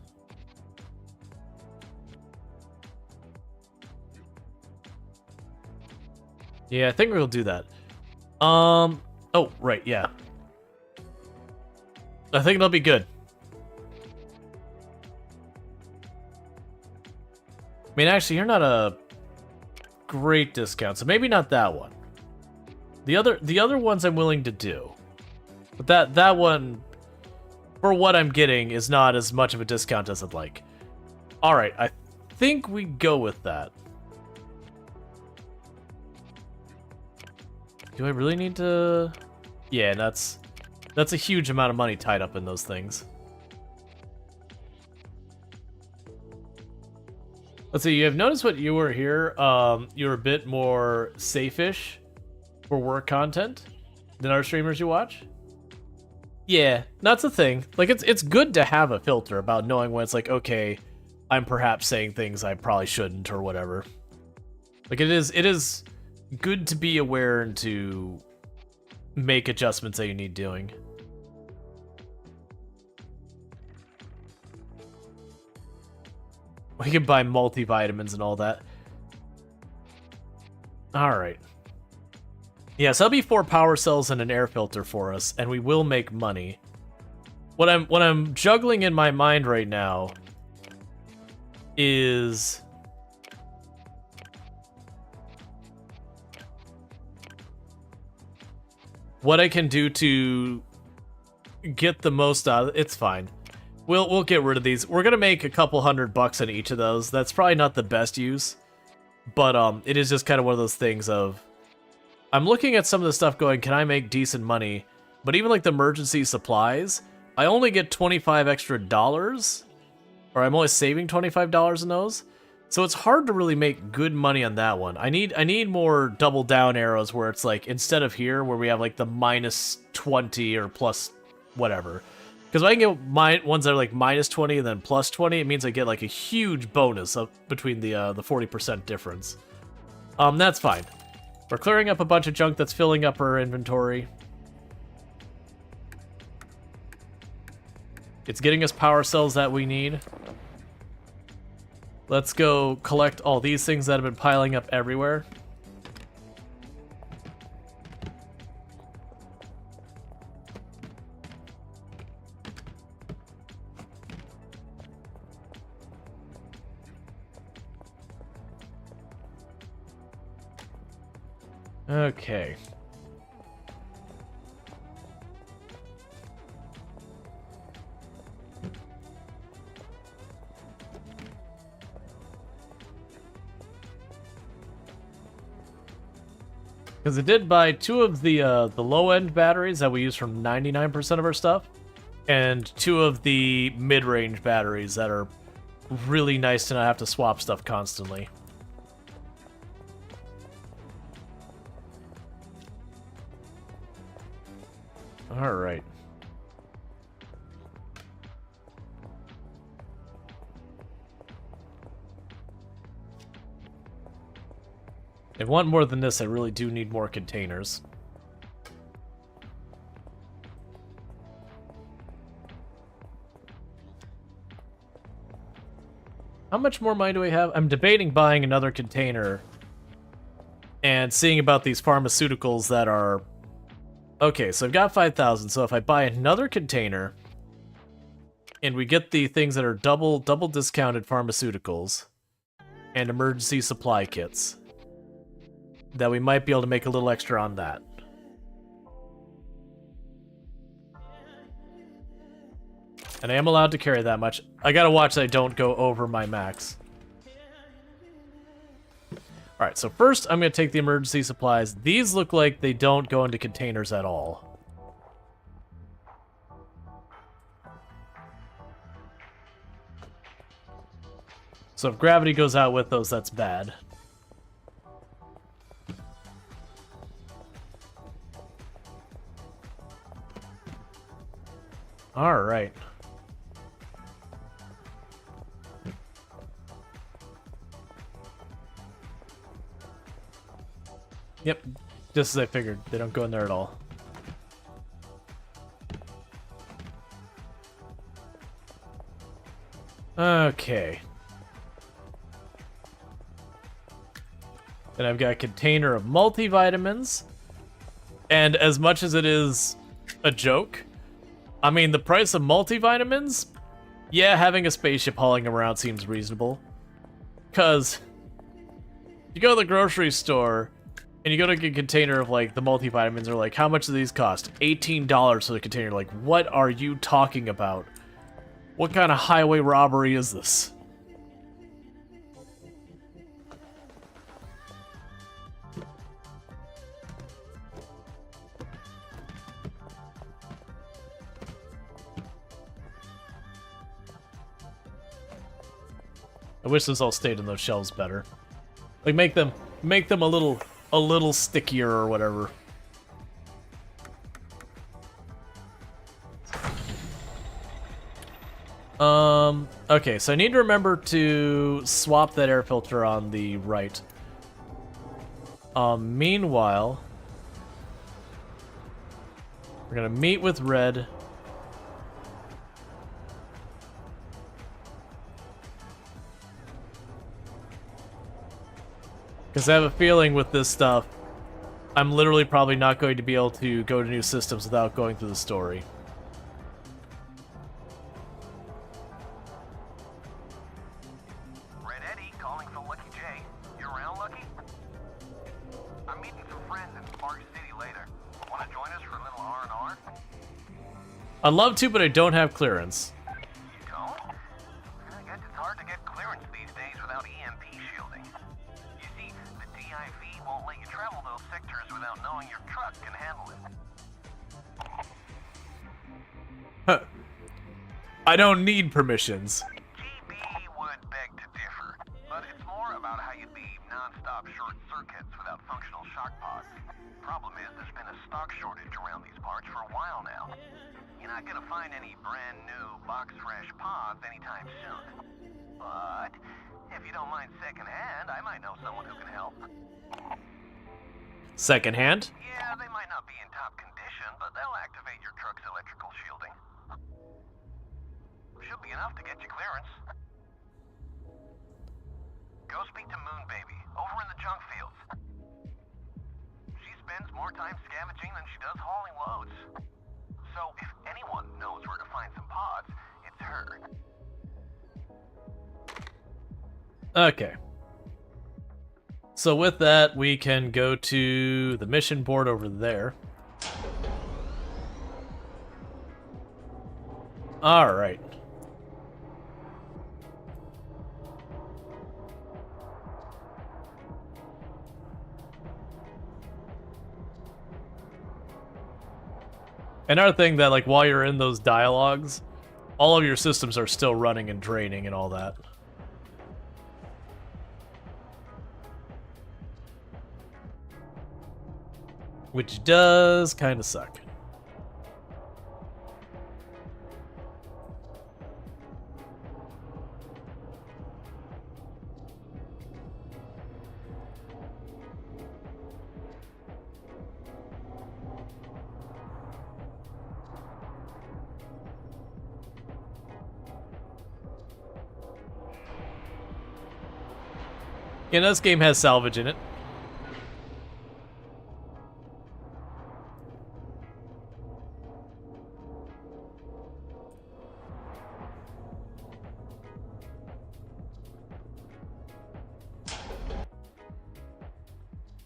Yeah, I think we'll do that. Oh, right, yeah. I think it'll be good. I mean, actually, you're not a great discount, so maybe not that one. The other ones I'm willing to do. But that one, for what I'm getting, is not as much of a discount as I'd like. Alright, I think we go with that. Do I really need to... Yeah, that's That's a huge amount of money tied up in those things. Let's see, you have noticed what you were here, you were a bit more safe-ish for work content than our streamers you watch? Yeah, that's the thing. Like, it's good to have a filter about knowing when it's like, okay, I'm perhaps saying things I probably shouldn't or whatever. Like, it is good to be aware and to make adjustments that you need doing. We can buy multivitamins and all that. Alright. Yes, that'll be 4 power cells and an air filter for us, and we will make money. What I'm juggling in my mind right now is what I can do to get the most out of it. It's fine. We'll get rid of these. We're gonna make a couple $100 on each of those. That's probably not the best use, but it is just kind of one of those things of I'm looking at some of the stuff going, can I make decent money? But even like the emergency supplies, I only get $25 extra, or I'm only saving $25 in those. So it's hard to really make good money on that one. I need more double down arrows where it's like instead of here where we have like the -20 or plus whatever. Because if I can get ones that are like -20 and then +20, it means I get like a huge bonus up between the 40% difference. That's fine. We're clearing up a bunch of junk that's filling up our inventory. It's getting us power cells that we need. Let's go collect all these things that have been piling up everywhere. Okay. Because it did buy 2 of the low-end batteries that we use from 99% of our stuff, and 2 of the mid-range batteries that are really nice to not have to swap stuff constantly. Alright. If I want more than this, I really do need more containers. How much more money do we have? I'm debating buying another container and seeing about these pharmaceuticals that are... Okay, so I've got 5,000, so if I buy another container and we get the things that are double discounted pharmaceuticals and emergency supply kits, that we might be able to make a little extra on that. And I am allowed to carry that much. I gotta watch that I don't go over my max. Alright, so first I'm gonna take the emergency supplies. These look like they don't go into containers at all. So if gravity goes out with those, that's bad. Alright. Yep, just as I figured. They don't go in there at all. Okay. Then I've got a container of multivitamins. And as much as it is a joke, I mean, the price of multivitamins, yeah, having a spaceship hauling them around seems reasonable. Because you go to the grocery store and you go to get a container of, like, the multivitamins, they're like, how much do these cost? $18 for the container. Like, what are you talking about? What kind of highway robbery is this? I wish this all stayed in those shelves better. Like make them a little stickier or whatever. Okay, so I need to remember to swap that air filter on the right. Meanwhile, we're gonna meet with Red. Because I have a feeling with this stuff, I'm literally probably not going to be able to go to new systems without going through the story. Red Eddie calling for Lucky J. You around, Lucky? I'm meeting some friends in Storge City later. Want to join us for a little R&R? I'd love to, but I don't have clearance. You don't? I guess it's hard to get clearance these days without EMP shielding. You see, the DIV won't let you travel those sectors without knowing your truck can handle it. I don't need permissions. GB would beg to differ, but it's more about how you leave non-stop short circuits without functional shock pods. Problem is, there's been a stock shortage around these parts for a while now. You're not gonna find any brand new box-fresh pods anytime soon. But if you don't mind secondhand, I might know someone who can help. Secondhand? Yeah, they might not be in top condition, but they'll activate your truck's electrical shielding. Should be enough to get you clearance. Go speak to Moon Baby, over in the junk fields. She spends more time scavenging than she does hauling loads. So if anyone knows where to find some pods, it's her. Okay. So with that, we can go to the mission board over there. Alright. Another thing that, like, while you're in those dialogues, all of your systems are still running and draining and all that. Which does kind of suck. Yeah, this game has salvage in it.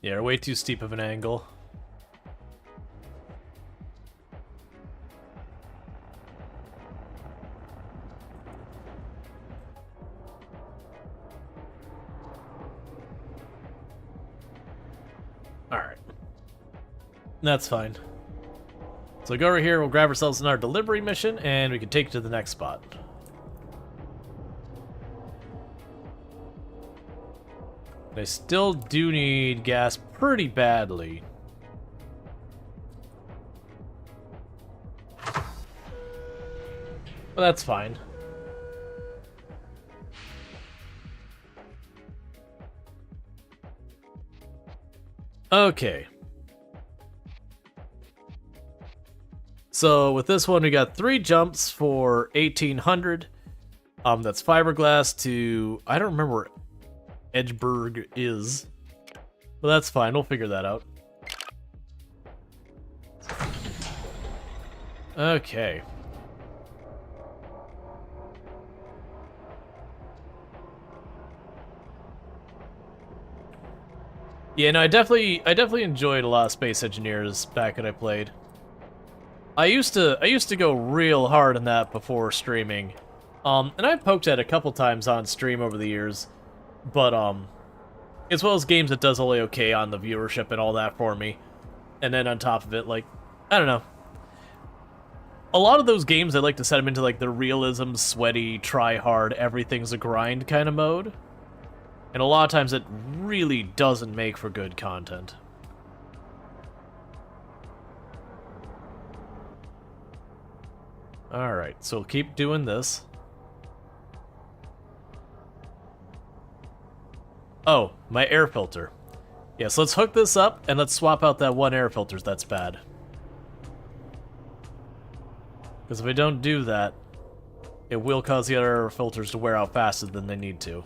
Yeah, way too steep of an angle. Alright. That's fine. So go over here, we'll grab ourselves another delivery mission, and we can take it to the next spot. I still do need gas pretty badly. But that's fine. Okay. So with this one, we got 3 jumps for 1800. That's fiberglass to, I don't remember where Edgeburg is, but that's fine. We'll figure that out. Okay. Yeah, no, I definitely enjoyed a lot of Space Engineers back when I played. I used to go real hard on that before streaming. And I've poked at it a couple times on stream over the years, but it's one of those games that does only okay on the viewership and all that for me. And then on top of it, like, I don't know. a lot of those games, I like to set them into like the realism, sweaty, try hard, everything's a grind kind of mode. And a lot of times it really doesn't make for good content. Alright, so we'll keep doing this. Oh, my air filter. Yes, let's hook this up and let's swap out that one air filter that's bad. Because if I don't do that, it will cause the other air filters to wear out faster than they need to.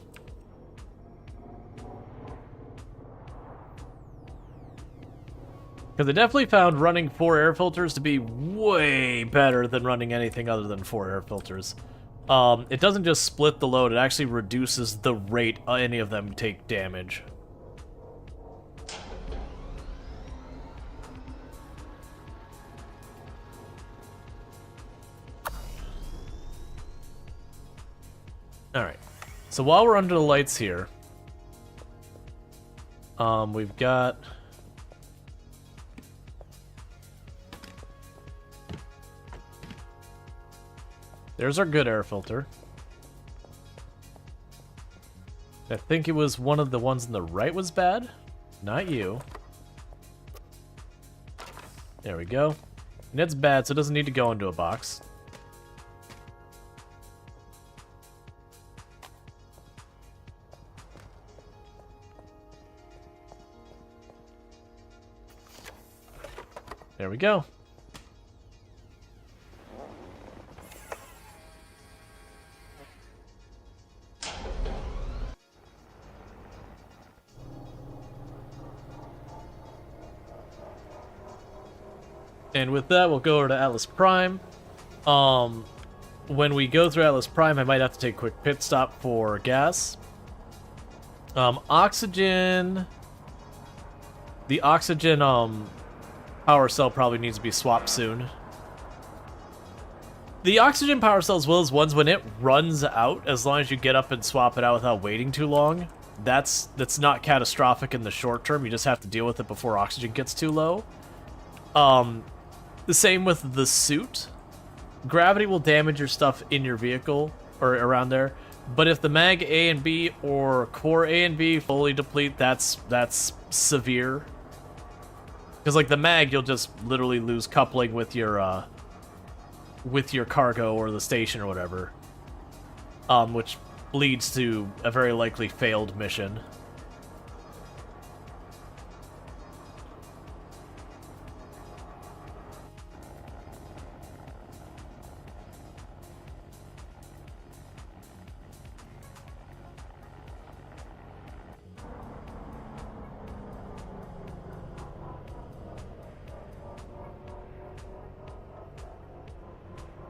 Because I definitely found running 4 air filters to be way better than running anything other than 4 air filters. It doesn't just split the load, it actually reduces the rate any of them take damage. Alright, so while we're under the lights here, we've got... There's our good air filter. I think it was one of the ones on the right was bad. Not you. There we go. And it's bad, so it doesn't need to go into a box. There we go. And with that, we'll go over to Atlas Prime. When we go through Atlas Prime, I might have to take a quick pit stop for gas. Oxygen... The oxygen, power cell probably needs to be swapped soon. The oxygen power cell, as well as ones when it runs out, as long as you get up and swap it out without waiting too long, that's not catastrophic in the short term. You just have to deal with it before oxygen gets too low. The same with the suit. Gravity will damage your stuff in your vehicle, or around there. But if the mag A and B or core A and B fully deplete, that's severe. Because like the mag, you'll just literally lose coupling with your cargo or the station or whatever. Which leads to a very likely failed mission.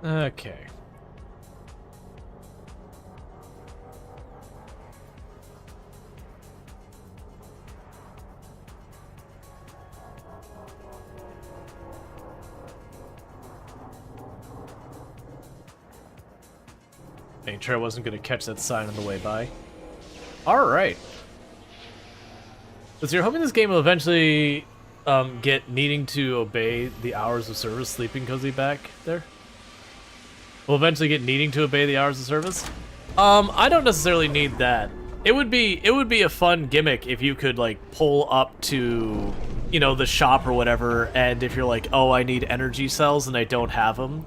Okay. Made sure I wasn't going to catch that sign on the way by. Alright. So you're hoping this game will eventually get needing to obey the hours of service, sleeping cozy back there? We'll eventually get needing to obey the hours of service? I don't necessarily need that. It would be a fun gimmick if you could like pull up to, you know, the shop or whatever, and if you're like, oh, I need energy cells and I don't have them,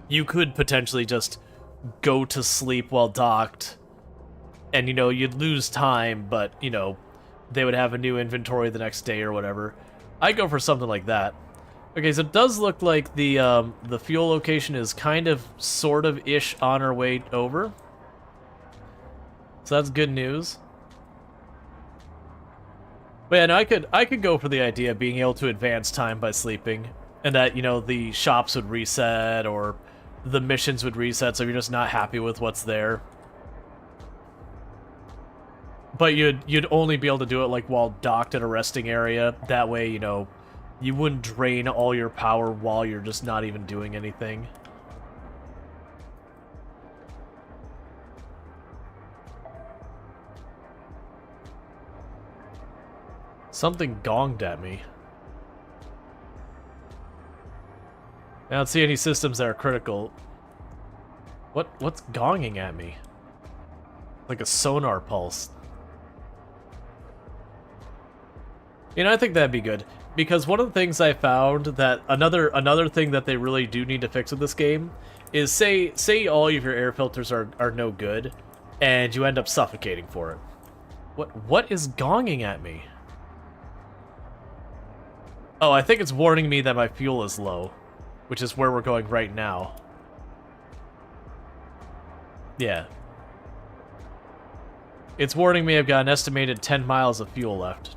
you could potentially just go to sleep while docked, and you know, you'd lose time, but you know, they would have a new inventory the next day or whatever. I'd go for something like that. Okay, so it does look like the fuel location is kind of, sort of, ish on our way over. So that's good news. But yeah, no, I could go for the idea of being able to advance time by sleeping, and that, you know, the shops would reset or the missions would reset, so you're just not happy with what's there. But you'd only be able to do it like while docked at a resting area. That way, you know, you wouldn't drain all your power while you're just not even doing anything. Something gonged at me. I don't see any systems that are critical. What's gonging at me? Like a sonar pulse. You know, I think that'd be good. Because one of the things I found that another thing that they really do need to fix with this game is say all of your air filters are no good and you end up suffocating for it. What is gonging at me? Oh, I think it's warning me that my fuel is low, which is where we're going right now. Yeah. It's warning me I've got an estimated 10 miles of fuel left.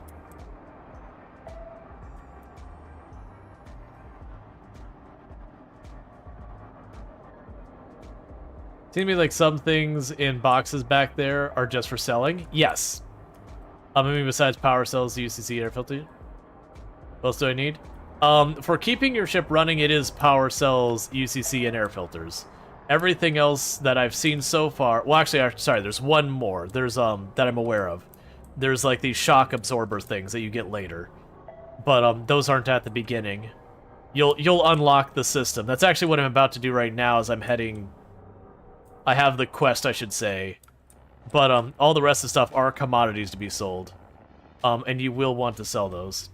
Seems to me like some things in boxes back there are just for selling. Yes. I mean, besides power cells, UCC air filter. What else do I need? For keeping your ship running, it is power cells, UCC, and air filters. Everything else that I've seen so far... Well, actually, sorry, there's one more. There's, that I'm aware of. There's, like, these shock absorber things that you get later. But, those aren't at the beginning. You'll unlock the system. That's actually what I'm about to do right now as I'm heading... I have the quest, I should say. But, all the rest of the stuff are commodities to be sold. And you will want to sell those.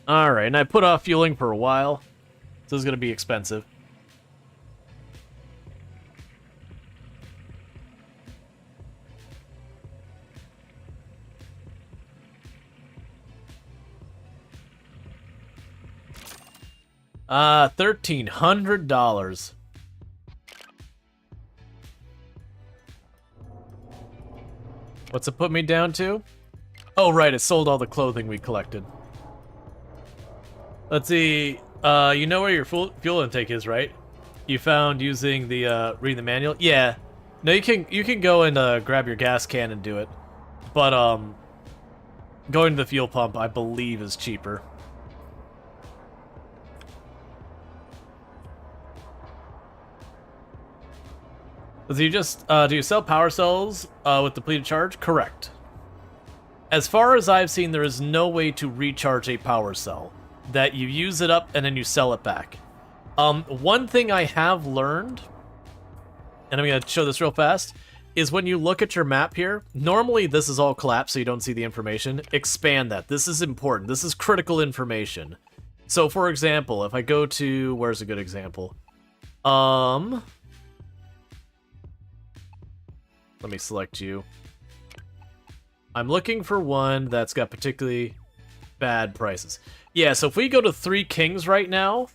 Alright, and I put off fueling for a while. So this is going to be expensive. $1,300. What's it put me down to? Oh, right, it sold all the clothing we collected. Let's see. You know where your fuel intake is, right? You found using the read the manual? Yeah. No, you can go and grab your gas can and do it. But going to the fuel pump, I believe, is cheaper. Do you just do you sell power cells with depleted charge? Correct. As far as I've seen, there is no way to recharge a power cell. That you use it up and then you sell it back. One thing I have learned, and I'm going to show this real fast, is when you look at your map here, normally this is all collapsed so you don't see the information. Expand that. This is important. This is critical information. So, for example, if I go to... Where's a good example? Let me select you. I'm looking for one that's got particularly bad prices. Yeah, so if we go to 3 Kings right now,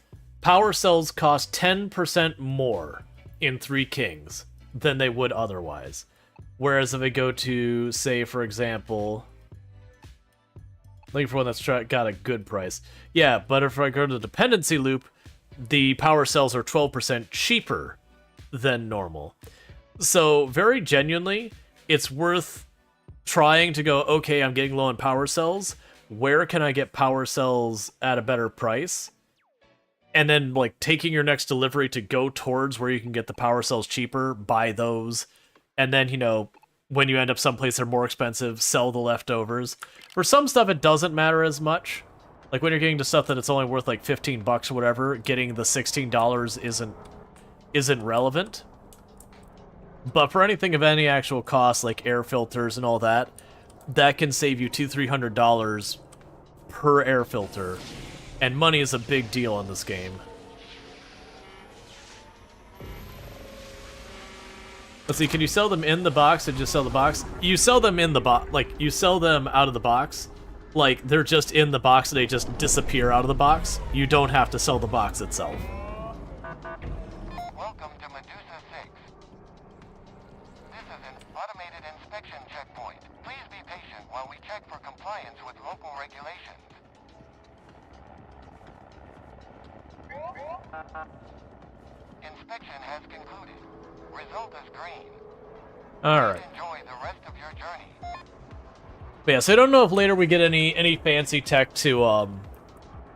power cells cost 10% more in 3 Kings than they would otherwise. Whereas if I go to, say, for example... looking for one that's got a good price. Yeah, but if I go to the dependency loop, the power cells are 12% cheaper than normal. So, very genuinely, it's worth trying to go, okay, I'm getting low on power cells. Where can I get power cells at a better price? And then, like, taking your next delivery to go towards where you can get the power cells cheaper, buy those. And then, you know, when you end up someplace they're more expensive, sell the leftovers. For some stuff, it doesn't matter as much. Like, when you're getting to stuff that it's only worth, like, $15 or whatever, getting the $16 isn't relevant. But for anything of any actual cost, like air filters and all that, that can save you $200-300 per air filter. And money is a big deal in this game. Let's see, can you sell them in the box and just sell the box? You sell them in the box, like, you sell them out of the box. Like, they're just in the box and they just disappear out of the box. You don't have to sell the box itself. Welcome to Medusa 6. This is an automated inspection checkpoint. Please be patient while we check for compliance with local regulations. Inspection has concluded. Result is green. Alright. Enjoy the rest of your journey. But yeah, so I don't know if later we get any fancy tech to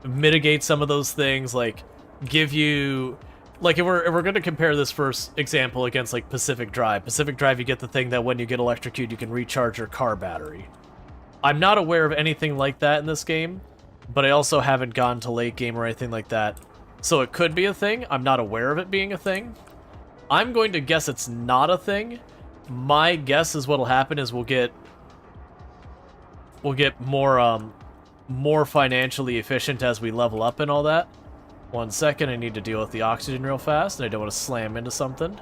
mitigate some of those things, like give you, like if we're going to compare this first example against like Pacific Drive. Pacific Drive, you get the thing that when you get electrocuted, you can recharge your car battery. I'm not aware of anything like that in this game, but I also haven't gone to late game or anything like that. So it could be a thing. I'm not aware of it being a thing. I'm going to guess it's not a thing. My guess is what'll happen is we'll get more financially efficient as we level up and all that. 1 second, I need to deal with the oxygen real fast, and I don't want to slam into something.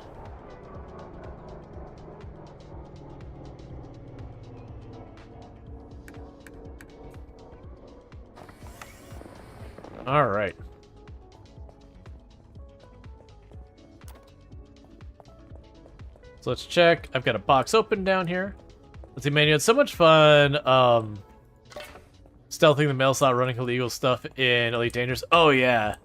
Alright. So let's check. I've got a box open down here. Let's see, man, you had so much fun stealthing the mail slot, running illegal stuff in Elite Dangerous. Oh, yeah.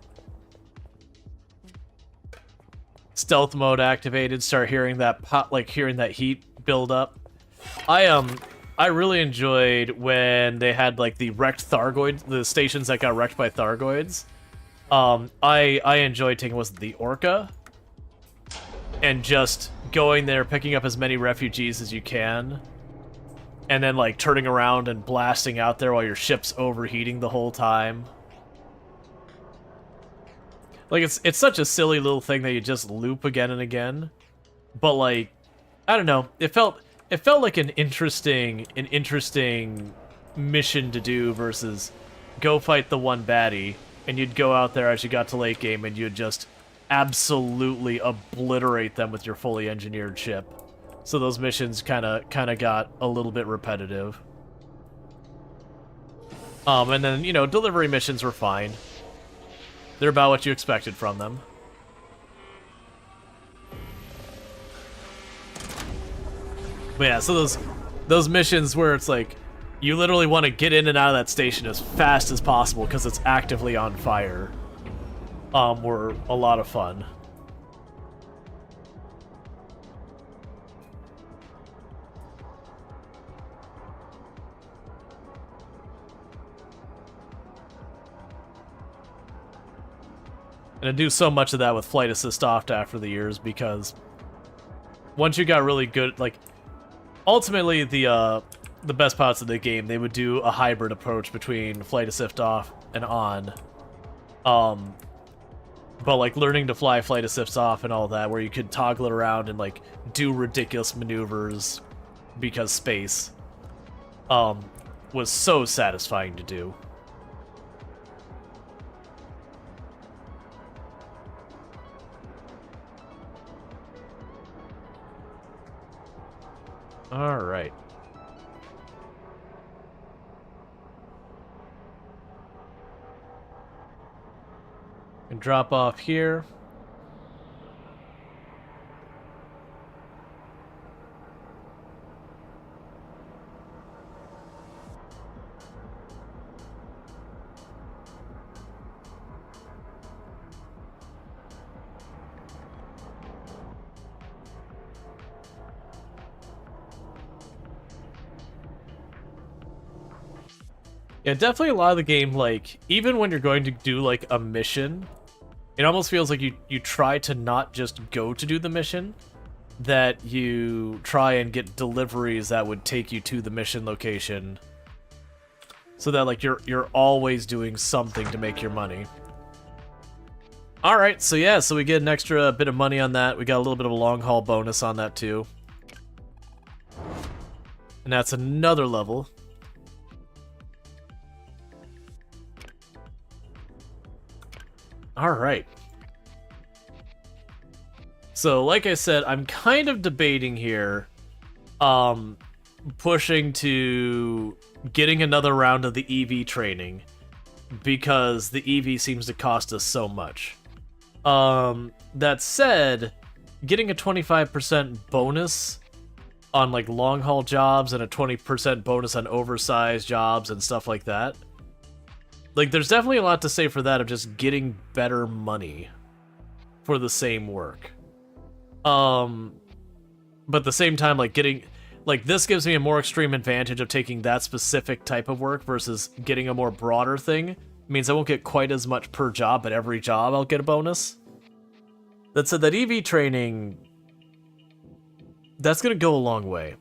Stealth mode activated, start hearing that pop, like hearing that heat build up. I really enjoyed when they had like the wrecked Thargoids, the stations that got wrecked by Thargoids. I enjoyed taking the Orca and just going there, picking up as many refugees as you can, and then like turning around and blasting out there while your ship's overheating the whole time. Like, it's such a silly little thing that you just loop again and again, but like, I don't know, it felt like an interesting mission to do versus go fight the one baddie, and you'd go out there as you got to late game and you'd just absolutely obliterate them with your fully engineered ship. So those missions kind of got a little bit repetitive. And then, you know, delivery missions were fine. They're about what you expected from them. But yeah, so those missions where it's like, you literally want to get in and out of that station as fast as possible because it's actively on fire, were a lot of fun. And I do so much of that with Flight Assist off after the years because once you got really good, like, ultimately the best parts of the game, they would do a hybrid approach between Flight Assist off and on. But like learning to fly Flight Assist off and all that, where you could toggle it around and like do ridiculous maneuvers because space, was so satisfying to do. All right. And drop off here. Yeah, definitely a lot of the game, like, even when you're going to do, like, a mission, it almost feels like you try to not just go to do the mission, that you try and get deliveries that would take you to the mission location, so that, like, you're always doing something to make your money. Alright, so yeah, so we get an extra bit of money on that. We got a little bit of a long-haul bonus on that, too. And that's another level. Alright. So, like I said, I'm kind of debating here, pushing to getting another round of the EV training, because the EV seems to cost us so much. That said, getting a 25% bonus on, like, long-haul jobs and a 20% bonus on oversized jobs and stuff like that, like, there's definitely a lot to say for that, of just getting better money for the same work. But at the same time, like, getting... Like, this gives me a more extreme advantage of taking that specific type of work versus getting a more broader thing. It means I won't get quite as much per job, but every job I'll get a bonus. That said, that EV training... That's gonna go a long way.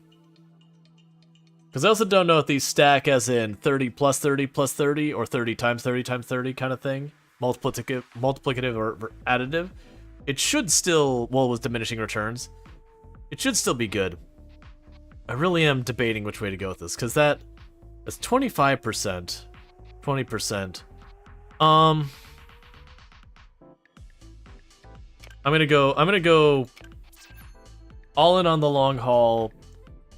Because I also don't know if these stack as in 30 plus 30 plus 30 or 30 times 30 times 30 kind of thing. Multiplicative or additive. It should still, well, with diminishing returns, it should still be good. I really am debating which way to go with this, because that's 25%, 20%. I'm gonna go all in on the long haul.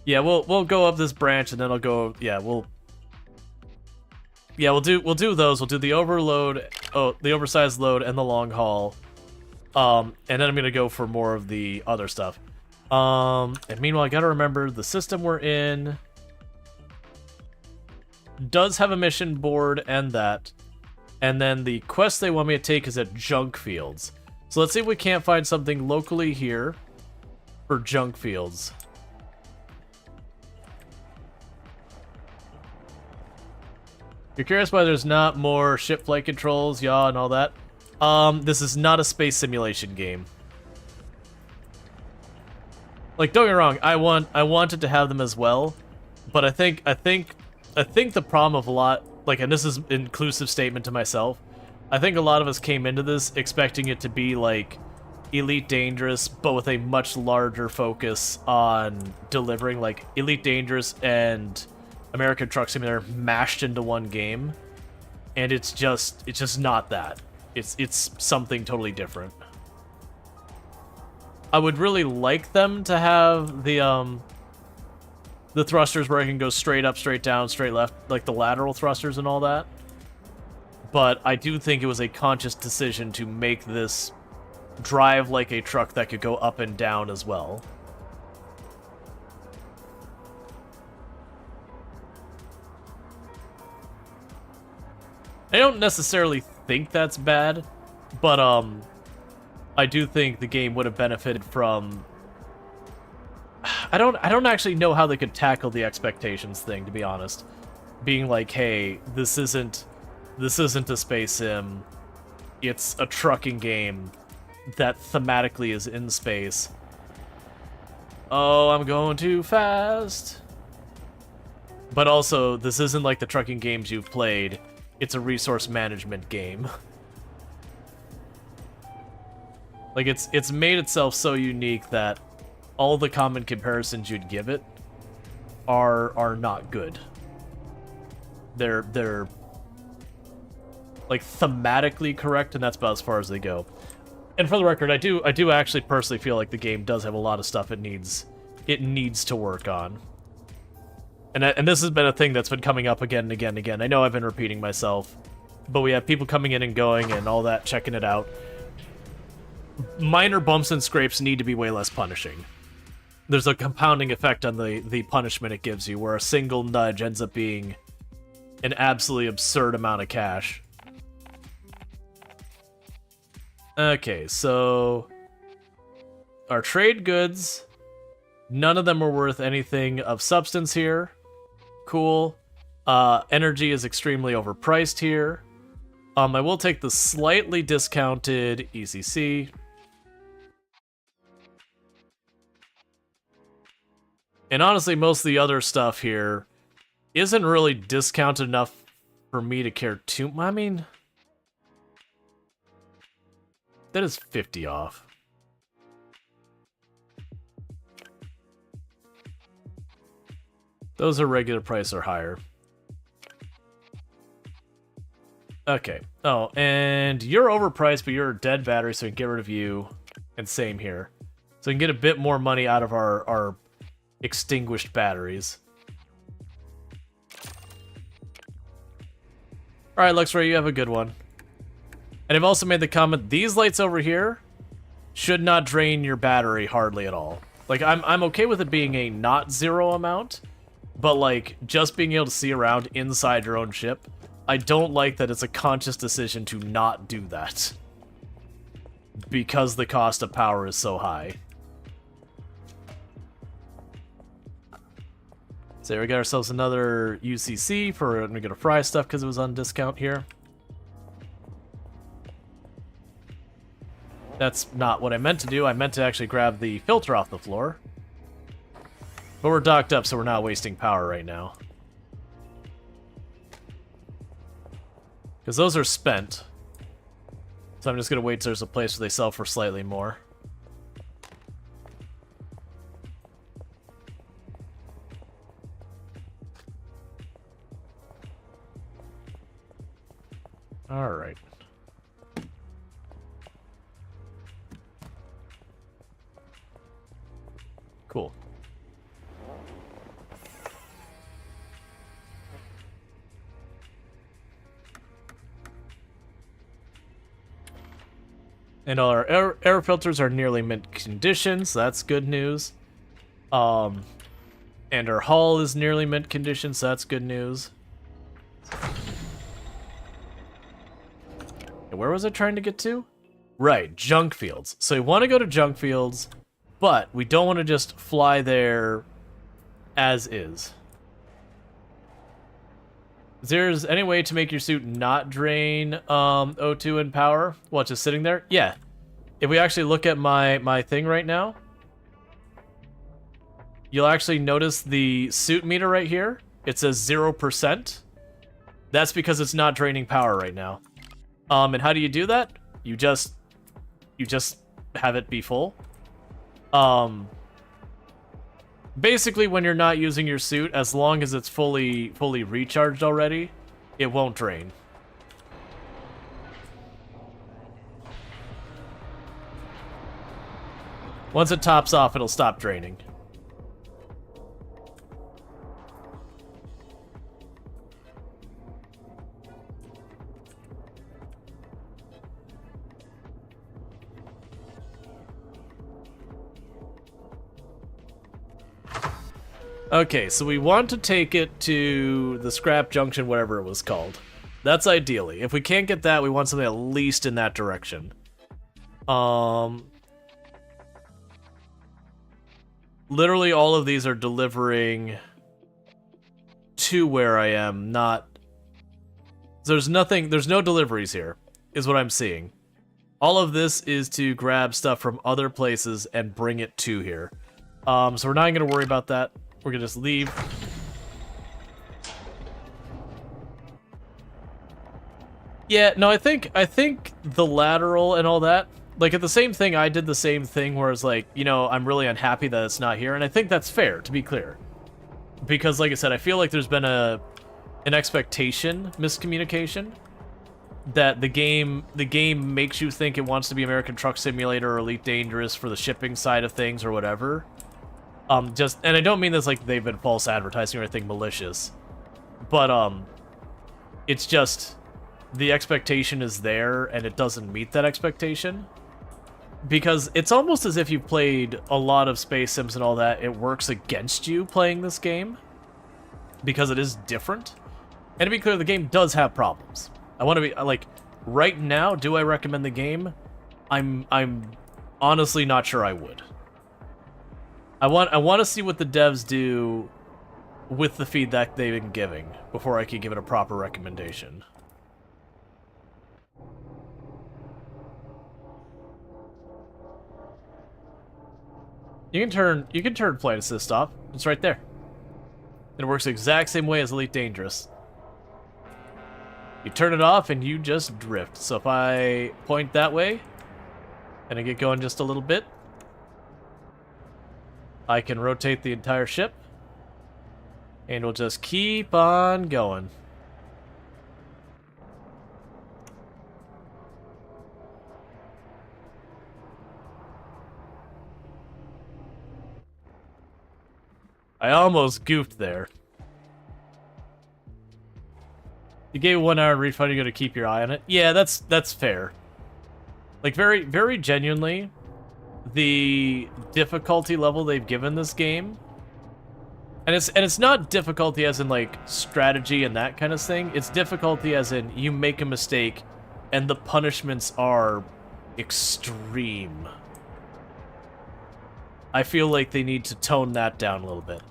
Yeah, we'll go up this branch and then I'll go, we'll do those. We'll do the overload, the oversized load and the long haul. And then I'm gonna go for more of the other stuff. And meanwhile, I gotta remember the system we're in does have a mission board and that. And then the quest they want me to take is at junk fields. So let's see if we can't find something locally here for junk fields. You're curious why there's not more ship flight controls, yaw, and all that? This is not a space simulation game. Like, don't get me wrong, I wanted to have them as well, but I think the problem of a lot, like, and this is an inclusive statement to myself, I think a lot of us came into this expecting it to be like Elite Dangerous, but with a much larger focus on delivering, like Elite Dangerous and American Truck Simulator mashed into one game, and it's just not that. It's something totally different. I would really like them to have the thrusters where I can go straight up, straight down, straight left, like the lateral thrusters and all that. But I do think it was a conscious decision to make this drive like a truck that could go up and down as well. I don't necessarily think that's bad, but I do think the game would have benefited from... I don't actually know how they could tackle the expectations thing, to be honest. Being like, hey, this isn't a space sim. It's a trucking game that thematically is in space. Oh, I'm going too fast. But also, this isn't like the trucking games you've played. It's a resource management game. Like, it's made itself so unique that all the common comparisons you'd give it are not good. They're like thematically correct, and that's about as far as they go. And for the record, I do actually personally feel like the game does have a lot of stuff it needs to work on. And this has been a thing that's been coming up again and again and again. I know I've been repeating myself, but we have people coming in and going and all that, checking it out. Minor bumps and scrapes need to be way less punishing. There's a compounding effect on the punishment it gives you, where a single nudge ends up being an absolutely absurd amount of cash. Okay, so our trade goods, none of them are worth anything of substance here. Cool. Energy is extremely overpriced here. I will take the slightly discounted ECC. And honestly, most of the other stuff here isn't really discounted enough for me to care too much. I mean, that is 50 off. Those are regular price or higher. Okay. Oh, and you're overpriced, but you're a dead battery, so we can get rid of you. And same here. So we can get a bit more money out of our extinguished batteries. Alright, Luxray, you have a good one. And I've also made the comment, these lights over here should not drain your battery hardly at all. Like, I'm okay with it being a not zero amount, but like, just being able to see around inside your own ship, I don't like that it's a conscious decision to not do that. Because the cost of power is so high. So we got ourselves another UCC for, we're gonna fry stuff because it was on discount here. That's not what I meant to do. I meant to actually grab the filter off the floor. But we're docked up, so we're not wasting power right now. Because those are spent. So I'm just going to wait till there's a place where they sell for slightly more. Alright. Cool. And all our air filters are nearly mint condition, so that's good news. And our hull is nearly mint condition, so that's good news. And where was I trying to get to? Right, junk fields. So we want to go to junk fields, but we don't want to just fly there as is. Is there any way to make your suit not drain O2 and power while it's just sitting there? Yeah. If we actually look at my thing right now, you'll actually notice the suit meter right here. It says 0%. That's because it's not draining power right now. And how do you do that? You just have it be full. Basically, when you're not using your suit, as long as it's fully recharged already, it won't drain. Once it tops off, it'll stop draining. Okay, so we want to take it to the scrap junction, whatever it was called. That's ideally. If we can't get that, we want something at least in that direction. Literally all of these are delivering to where I am, not... There's no deliveries here, is what I'm seeing. All of this is to grab stuff from other places and bring it to here. So we're not going to worry about that. We're gonna just leave. Yeah, no, I think the lateral and all that, like at the same thing, I did the same thing where it's like, you know, I'm really unhappy that it's not here, and I think that's fair, to be clear. Because like I said, I feel like there's been an expectation miscommunication that the game makes you think it wants to be American Truck Simulator or Elite Dangerous for the shipping side of things or whatever. And I don't mean this like they've been false advertising or anything malicious, but it's just the expectation is there and it doesn't meet that expectation, because it's almost as if you've played a lot of Space Sims and all that. It works against you playing this game because it is different. And to be clear, the game does have problems. I want to be like, right now, do I recommend the game? I'm honestly not sure I would. I want to see what the devs do with the feedback they've been giving before I can give it a proper recommendation. You can turn flight assist off. It's right there. It works the exact same way as Elite Dangerous. You turn it off and you just drift. So if I point that way and I get going just a little bit, I can rotate the entire ship, and we'll just keep on going. I almost goofed there. You gave 1 hour refund, you're gonna keep your eye on it? Yeah, that's fair. Like, very, very genuinely, the difficulty level they've given this game, and it's not difficulty as in like strategy and that kind of thing. It's difficulty as in you make a mistake and the punishments are extreme. I feel like they need to tone that down a little bit.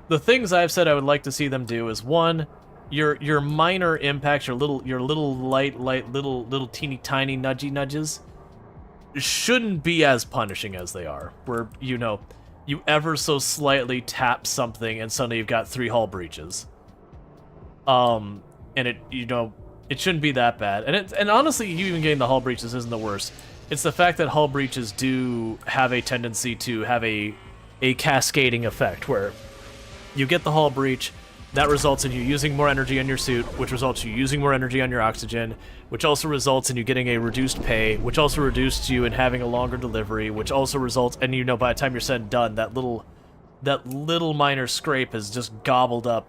The things I've said I would like to see them do is, one, your minor impacts, your little light little teeny tiny nudgy nudges shouldn't be as punishing as they are. Where, you know, you ever so slightly tap something and suddenly you've got 3 hull breaches. And it, you know, it shouldn't be that bad. And honestly, you even getting the hull breaches isn't the worst. It's the fact that hull breaches do have a tendency to have a cascading effect where you get the hull breach, that results in you using more energy on your suit, which results in you using more energy on your oxygen, which also results in you getting a reduced pay, which also reduces you in having a longer delivery, which also results, and you know, by the time you're said and done, that little minor scrape has just gobbled up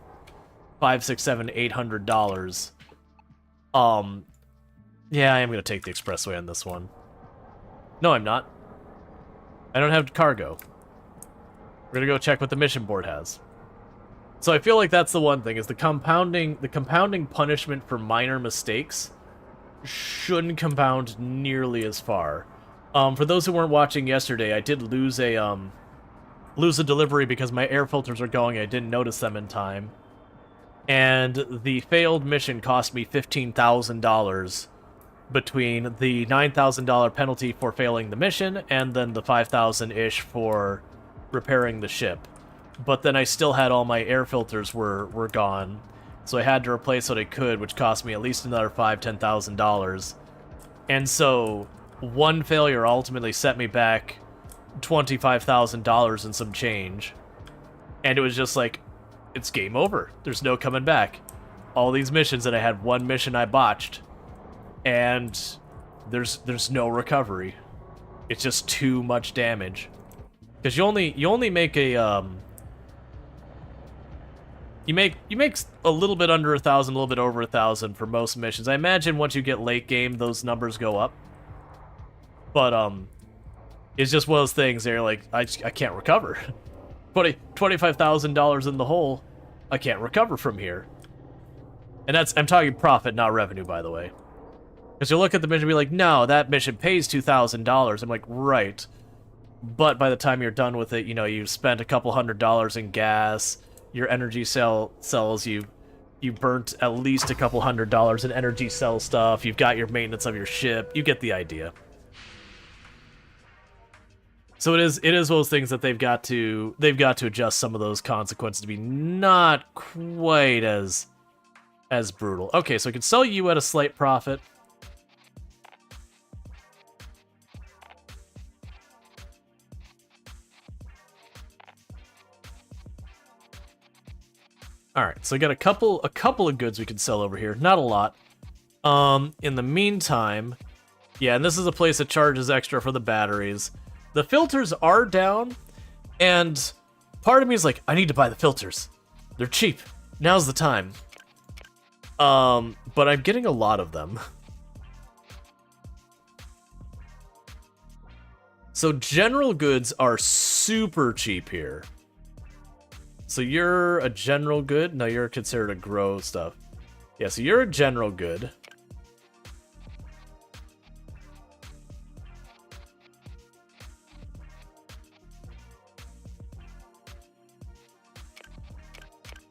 $500, $600, $700, $800. Yeah, I am gonna take the expressway on this one. No, I'm not. I don't have cargo. We're gonna go check what the mission board has. So I feel like that's the one thing, is the compounding punishment for minor mistakes shouldn't compound nearly as far. For those who weren't watching yesterday, I did lose a delivery because my air filters are going, I didn't notice them in time. And the failed mission cost me $15,000 between the $9,000 penalty for failing the mission and then the $5,000-ish for repairing the ship. But then I still had all my air filters were gone, so I had to replace what I could, which cost me at least another $5,000, $10,000. And so one failure ultimately set me back $25,000 and some change. And it was just like, it's game over. There's no coming back. All these missions that I had, one mission I botched, and there's no recovery. It's just too much damage. Because you only make a You make a little bit under 1,000, a little bit over 1,000 for most missions. I imagine once you get late game, those numbers go up. But it's just one of those things that you're like, I can't recover. $25,000 in the hole, I can't recover from here. And I'm talking profit, not revenue, by the way. Because you look at the mission and be like, no, that mission pays $2,000. I'm like, right. But by the time you're done with it, you know, you've spent a couple $100 in gas. Your energy cells, you burnt at least a couple $100 in energy cell stuff. You've got your maintenance of your ship. You get the idea. So it is one of those things that they've got to adjust some of those consequences to be not quite as brutal. Okay, so I can sell you at a slight profit. Alright, so I got a couple of goods we can sell over here. Not a lot. In the meantime, yeah, and this is a place that charges extra for the batteries. The filters are down, and part of me is like, I need to buy the filters. They're cheap. Now's the time. But I'm getting a lot of them. So general goods are super cheap here. So you're a general good? No, you're considered a grow stuff. Yeah, so you're a general good.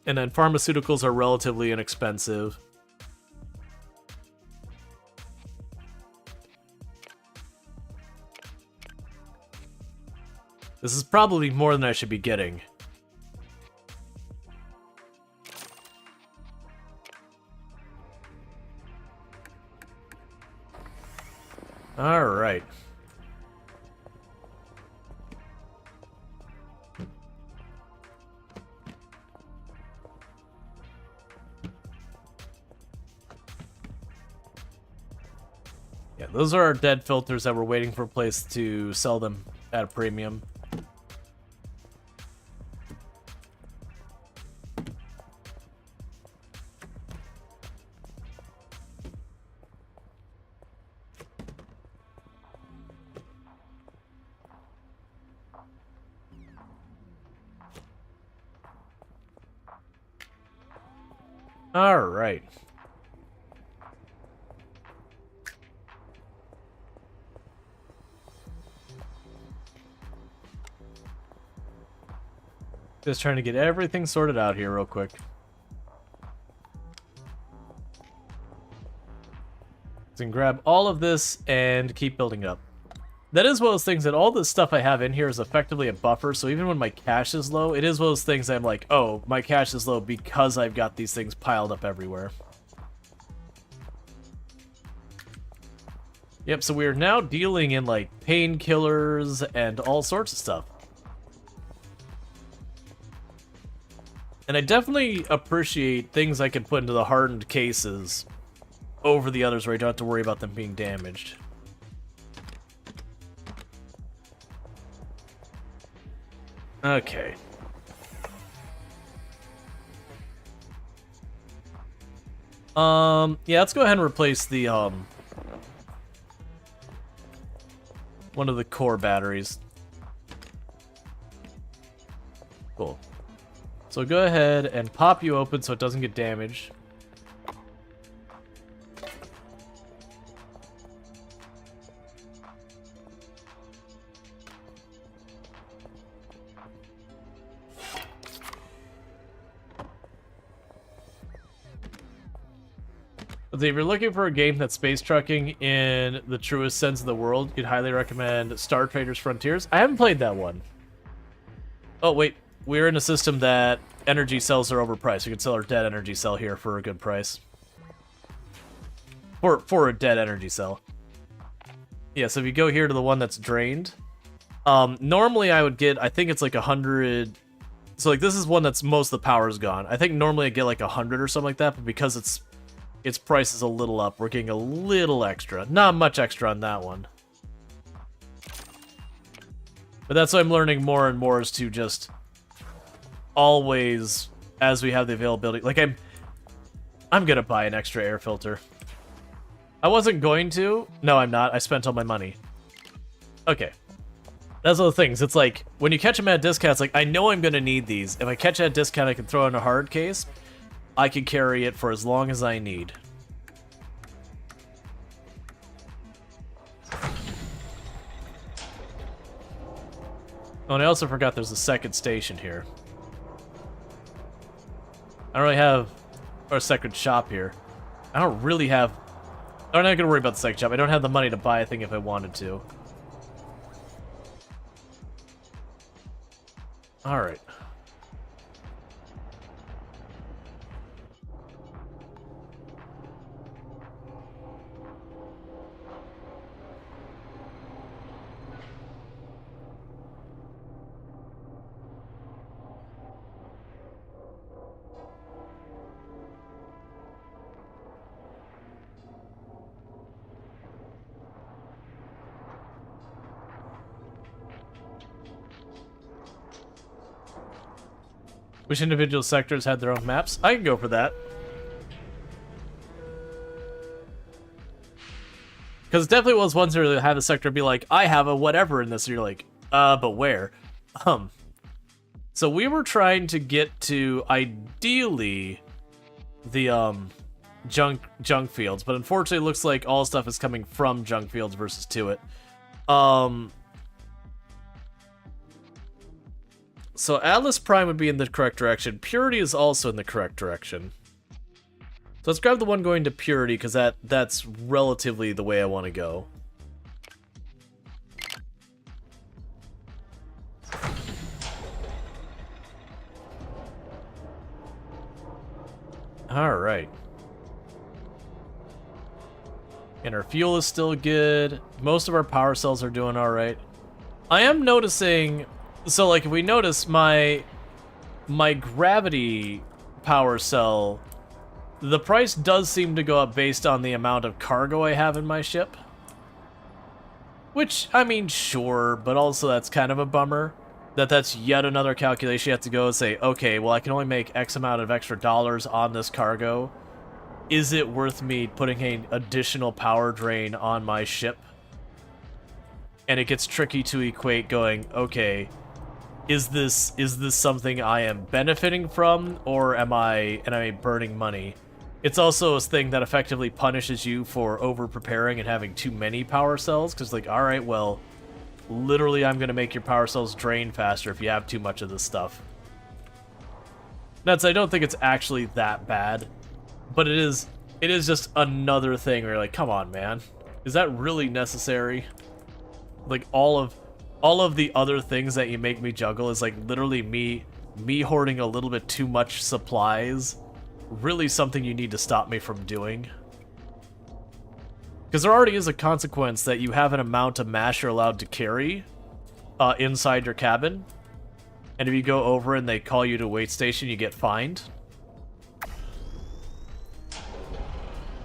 And then pharmaceuticals are relatively inexpensive. This is probably more than I should be getting. All right. Yeah, those are our dead filters that we're waiting for a place to sell them at a premium. All right. Just trying to get everything sorted out here real quick. So you can grab all of this and keep building up. That is one of those things that all the stuff I have in here is effectively a buffer, so even when my cash is low, it is one of those things I'm like, oh, my cash is low because I've got these things piled up everywhere. Yep, so we are now dealing in, like, painkillers and all sorts of stuff. And I definitely appreciate things I can put into the hardened cases over the others where I don't have to worry about them being damaged. Okay. Yeah, let's go ahead and replace the, one of the core batteries. Cool. So go ahead and pop you open so it doesn't get damaged. If you're looking for a game that's space trucking in the truest sense of the word, you'd highly recommend Star Traders Frontiers. I haven't played that one. Oh, wait. We're in a system that energy cells are overpriced. We could sell our dead energy cell here for a good price. For a dead energy cell. Yeah, so if you go here to the one that's drained, normally I would get, I think it's like 100... So, like, this is one that's most of the power's gone. I think normally I get like 100 or something like that, but because its price is a little up, we're getting a little extra. Not much extra on that one. But that's what I'm learning more and more, is to just always, as we have the availability, like I'm gonna buy an extra air filter. I wasn't going to. No, I'm not. I spent all my money. Okay. That's one of the things. It's like, when you catch them at a discount, it's like, I know I'm gonna need these. If I catch it at a discount, I can throw in a hard case. I can carry it for as long as I need. Oh, and I also forgot there's a second station here. I don't really have... Or a second shop here. I don't really have... I'm not gonna worry about the second shop. I don't have the money to buy a thing if I wanted to. Alright. Which individual sectors had their own maps? I can go for that. Because it definitely was ones where have a sector be like, I have a whatever in this, and you're like, but where? So we were trying to get to, ideally, the, junk fields, but unfortunately it looks like all stuff is coming from junk fields versus to it. So Atlas Prime would be in the correct direction. Purity is also in the correct direction. So let's grab the one going to Purity, because that's relatively the way I want to go. Alright. And our fuel is still good. Most of our power cells are doing alright. I am noticing... So, like, if we notice, my gravity power cell, the price does seem to go up based on the amount of cargo I have in my ship. Which, I mean, sure, but also that's kind of a bummer. That's yet another calculation you have to go and say, okay, well, I can only make X amount of extra dollars on this cargo. Is it worth me putting an additional power drain on my ship? And it gets tricky to equate going, okay... Is this something I am benefiting from, or am I burning money? It's also a thing that effectively punishes you for over-preparing and having too many power cells, because, like, alright, well, literally I'm going to make your power cells drain faster if you have too much of this stuff. I don't think it's actually that bad, but it is just another thing where you're like, come on, man. Is that really necessary? like all of the other things that you make me juggle is like literally me hoarding a little bit too much supplies. Really something you need to stop me from doing. Because there already is a consequence that you have an amount of mash you're allowed to carry inside your cabin. And if you go over and they call you to a wait station, you get fined.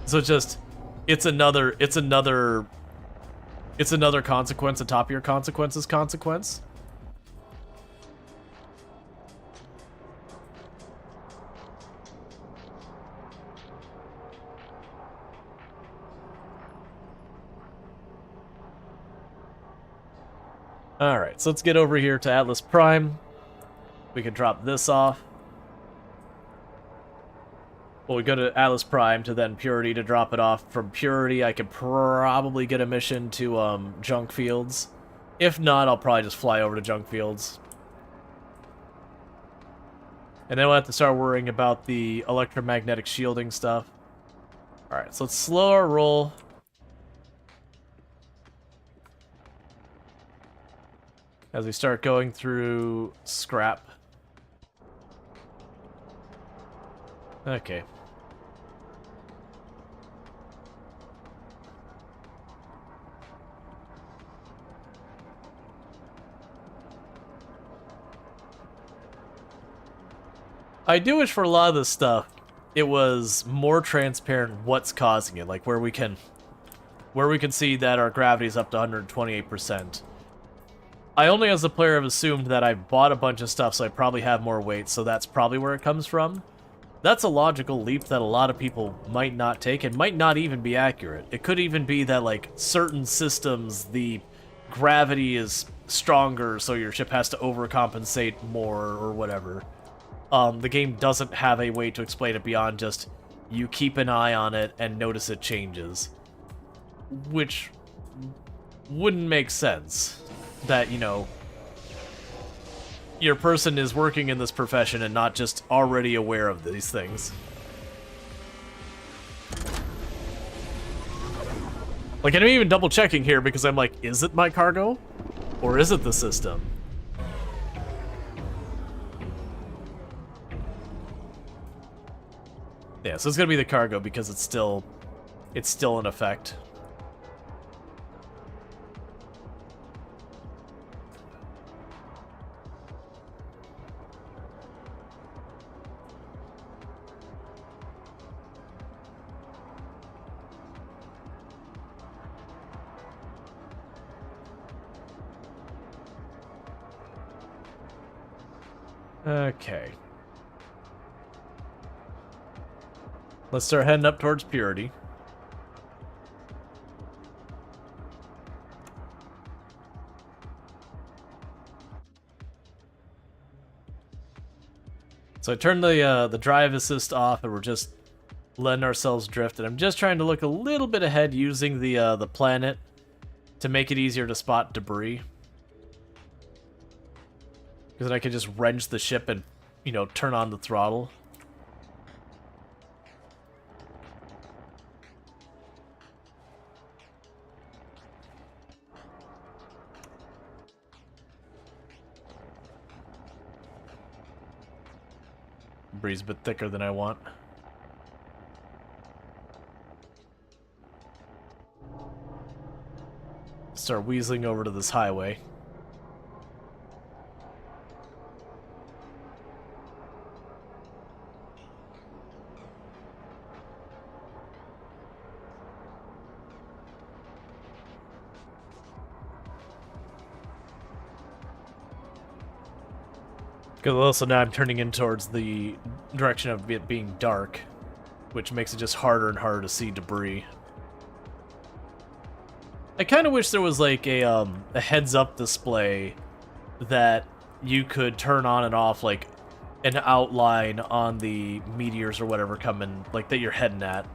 So it's another consequence on top of your consequences consequence. Alright, so let's get over here to Atlas Prime. We can drop this off. Well, we go to Atlas Prime to then Purity to drop it off. From Purity, I could probably get a mission to Junk Fields. If not, I'll probably just fly over to Junk Fields. And then we'll have to start worrying about the electromagnetic shielding stuff. Alright, so let's slow our roll. As we start going through scrap. Okay. I do wish for a lot of this stuff, it was more transparent what's causing it, like where we can see that our gravity is up to 128%. I only as a player have assumed that I bought a bunch of stuff, so I probably have more weight, so that's probably where it comes from. That's a logical leap that a lot of people might not take and might not even be accurate. It could even be that, like, certain systems, the gravity is stronger, so your ship has to overcompensate more or whatever. The game doesn't have a way to explain it beyond just you keep an eye on it and notice it changes. Which wouldn't make sense. That, you know, your person is working in this profession and not just already aware of these things. Like, I'm even double checking here because I'm like, is it my cargo? Or is it the system? Yeah, so it's gonna be the cargo because it's still in effect. Okay. Let's start heading up towards Purity. So I turned the drive assist off and we're just letting ourselves drift. And I'm just trying to look a little bit ahead using the planet to make it easier to spot debris. Because then I can just wrench the ship and, you know, turn on the throttle. Breeze a bit thicker than I want. Start weaseling over to this highway. Because also now I'm turning in towards the direction of it being dark, which makes it just harder and harder to see debris. I kind of wish there was like a heads-up display that you could turn on and off, like an outline on the meteors or whatever coming, like that you're heading at.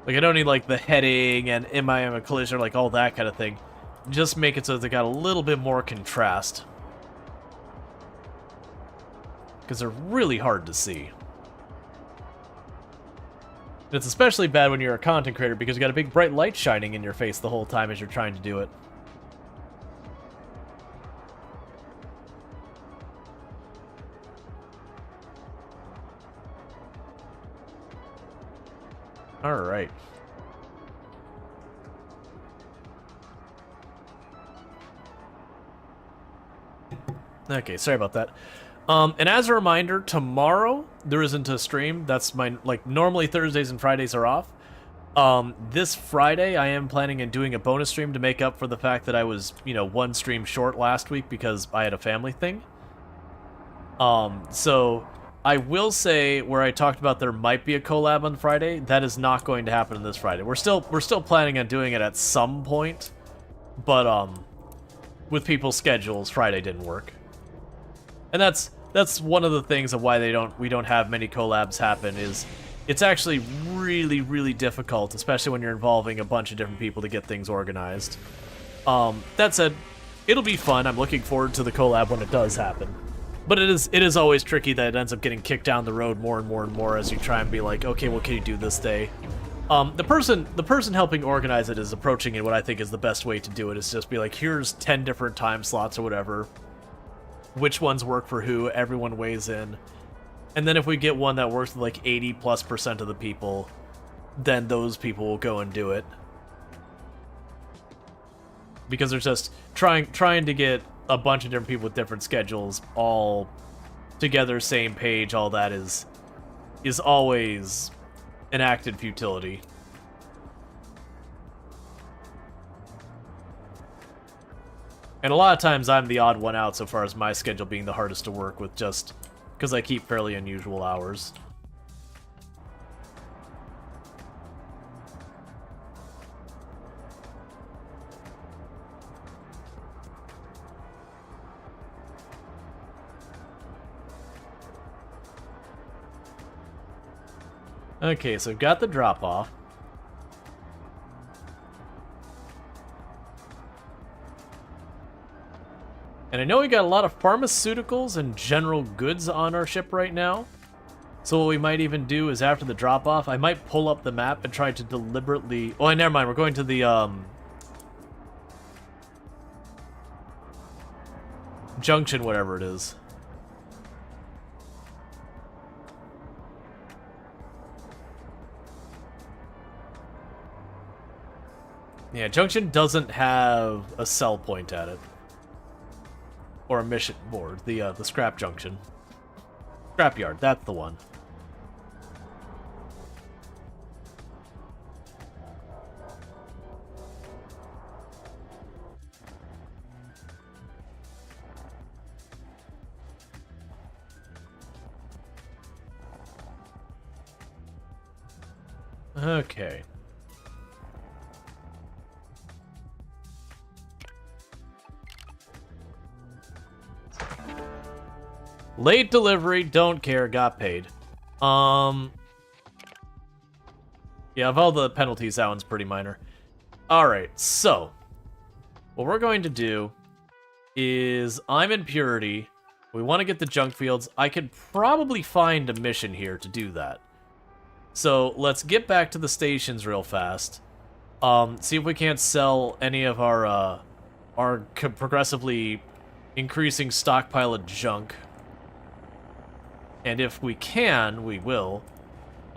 Like I don't need like the heading and am I in a collision or like all that kind of thing. Just make it so they got a little bit more contrast. Because they're really hard to see. It's especially bad when you're a content creator because you got a big bright light shining in your face the whole time as you're trying to do it. All right. Okay, sorry about that. And as a reminder, tomorrow there isn't a stream. That's my, like, normally Thursdays and Fridays are off. This Friday I am planning on doing a bonus stream to make up for the fact that I was, you know, one stream short last week because I had a family thing. So I will say where I talked about there might be a collab on Friday, that is not going to happen on this Friday. We're still planning on doing it at some point, but with people's schedules, Friday didn't work. And that's one of the things of why we don't have many collabs happen is it's actually really, really difficult, especially when you're involving a bunch of different people to get things organized. That said, it'll be fun. I'm looking forward to the collab when it does happen. But it is always tricky that it ends up getting kicked down the road more and more and more as you try and be like, okay, what can you do this day? The person helping organize it is approaching it what I think is the best way to do it is just be like, here's 10 different time slots or whatever. Which ones work for who, everyone weighs in. And then if we get one that works with like 80+% of the people, then those people will go and do it. Because they're just trying to get a bunch of different people with different schedules all together, same page, all that is always an act in futility. And a lot of times I'm the odd one out so far as my schedule being the hardest to work with just because I keep fairly unusual hours. Okay, so we've got the drop-off. And I know we got a lot of pharmaceuticals and general goods on our ship right now. So what we might even do is after the drop-off, I might pull up the map and try to deliberately... Oh, never mind, we're going to the, junction, whatever it is. Yeah, Junction doesn't have a sell point at it. Or a mission board, the scrap junction. Scrapyard, that's the one. Okay. Late delivery, don't care, got paid. Yeah, of all the penalties, that one's pretty minor. Alright, so what we're going to do is I'm in Purity. We want to get the junk fields. I could probably find a mission here to do that. So let's get back to the stations real fast. See if we can't sell any of our progressively increasing stockpile of junk. And if we can, we will.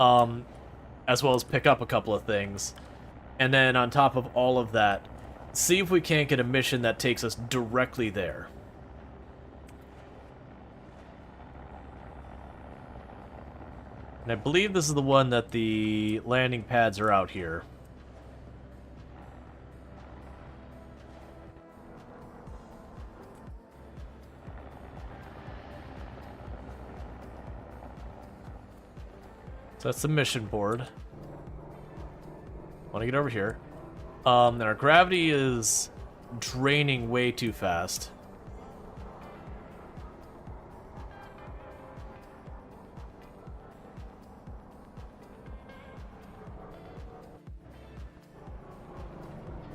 As well as pick up a couple of things. And then on top of all of that, see if we can't get a mission that takes us directly there. And I believe this is the one that the landing pads are out here. So that's the mission board. Want to get over here. Then our gravity is draining way too fast.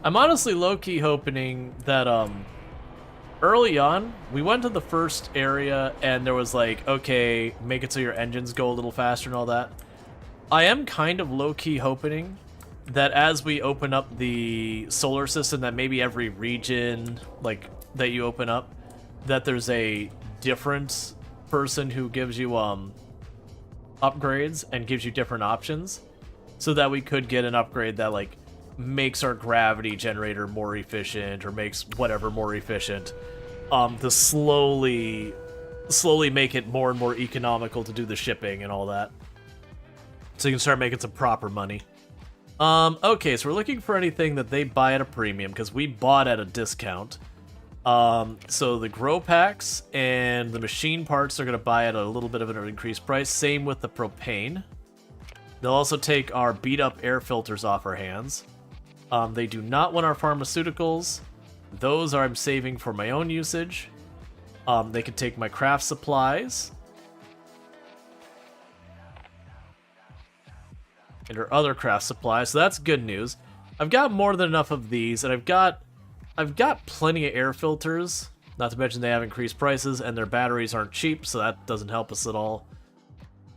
I'm honestly low-key hoping that, early on, we went to the first area and there was like, okay, make it so your engines go a little faster and all that. I am kind of low-key hoping that as we open up the solar system, that maybe every region, like, that you open up, that there's a different person who gives you, upgrades and gives you different options, so that we could get an upgrade that, like, makes our gravity generator more efficient, or makes whatever more efficient, to slowly make it more and more economical to do the shipping and all that. So you can start making some proper money. Okay, so we're looking for anything that they buy at a premium, because we bought at a discount. So the grow packs and the machine parts are going to buy at a little bit of an increased price. Same with the propane. They'll also take our beat up air filters off our hands. They do not want our pharmaceuticals. Those I'm saving for my own usage. They can take my craft supplies. And our other craft supplies, so that's good news. I've got more than enough of these, and I've got plenty of air filters, not to mention they have increased prices, and their batteries aren't cheap, so that doesn't help us at all.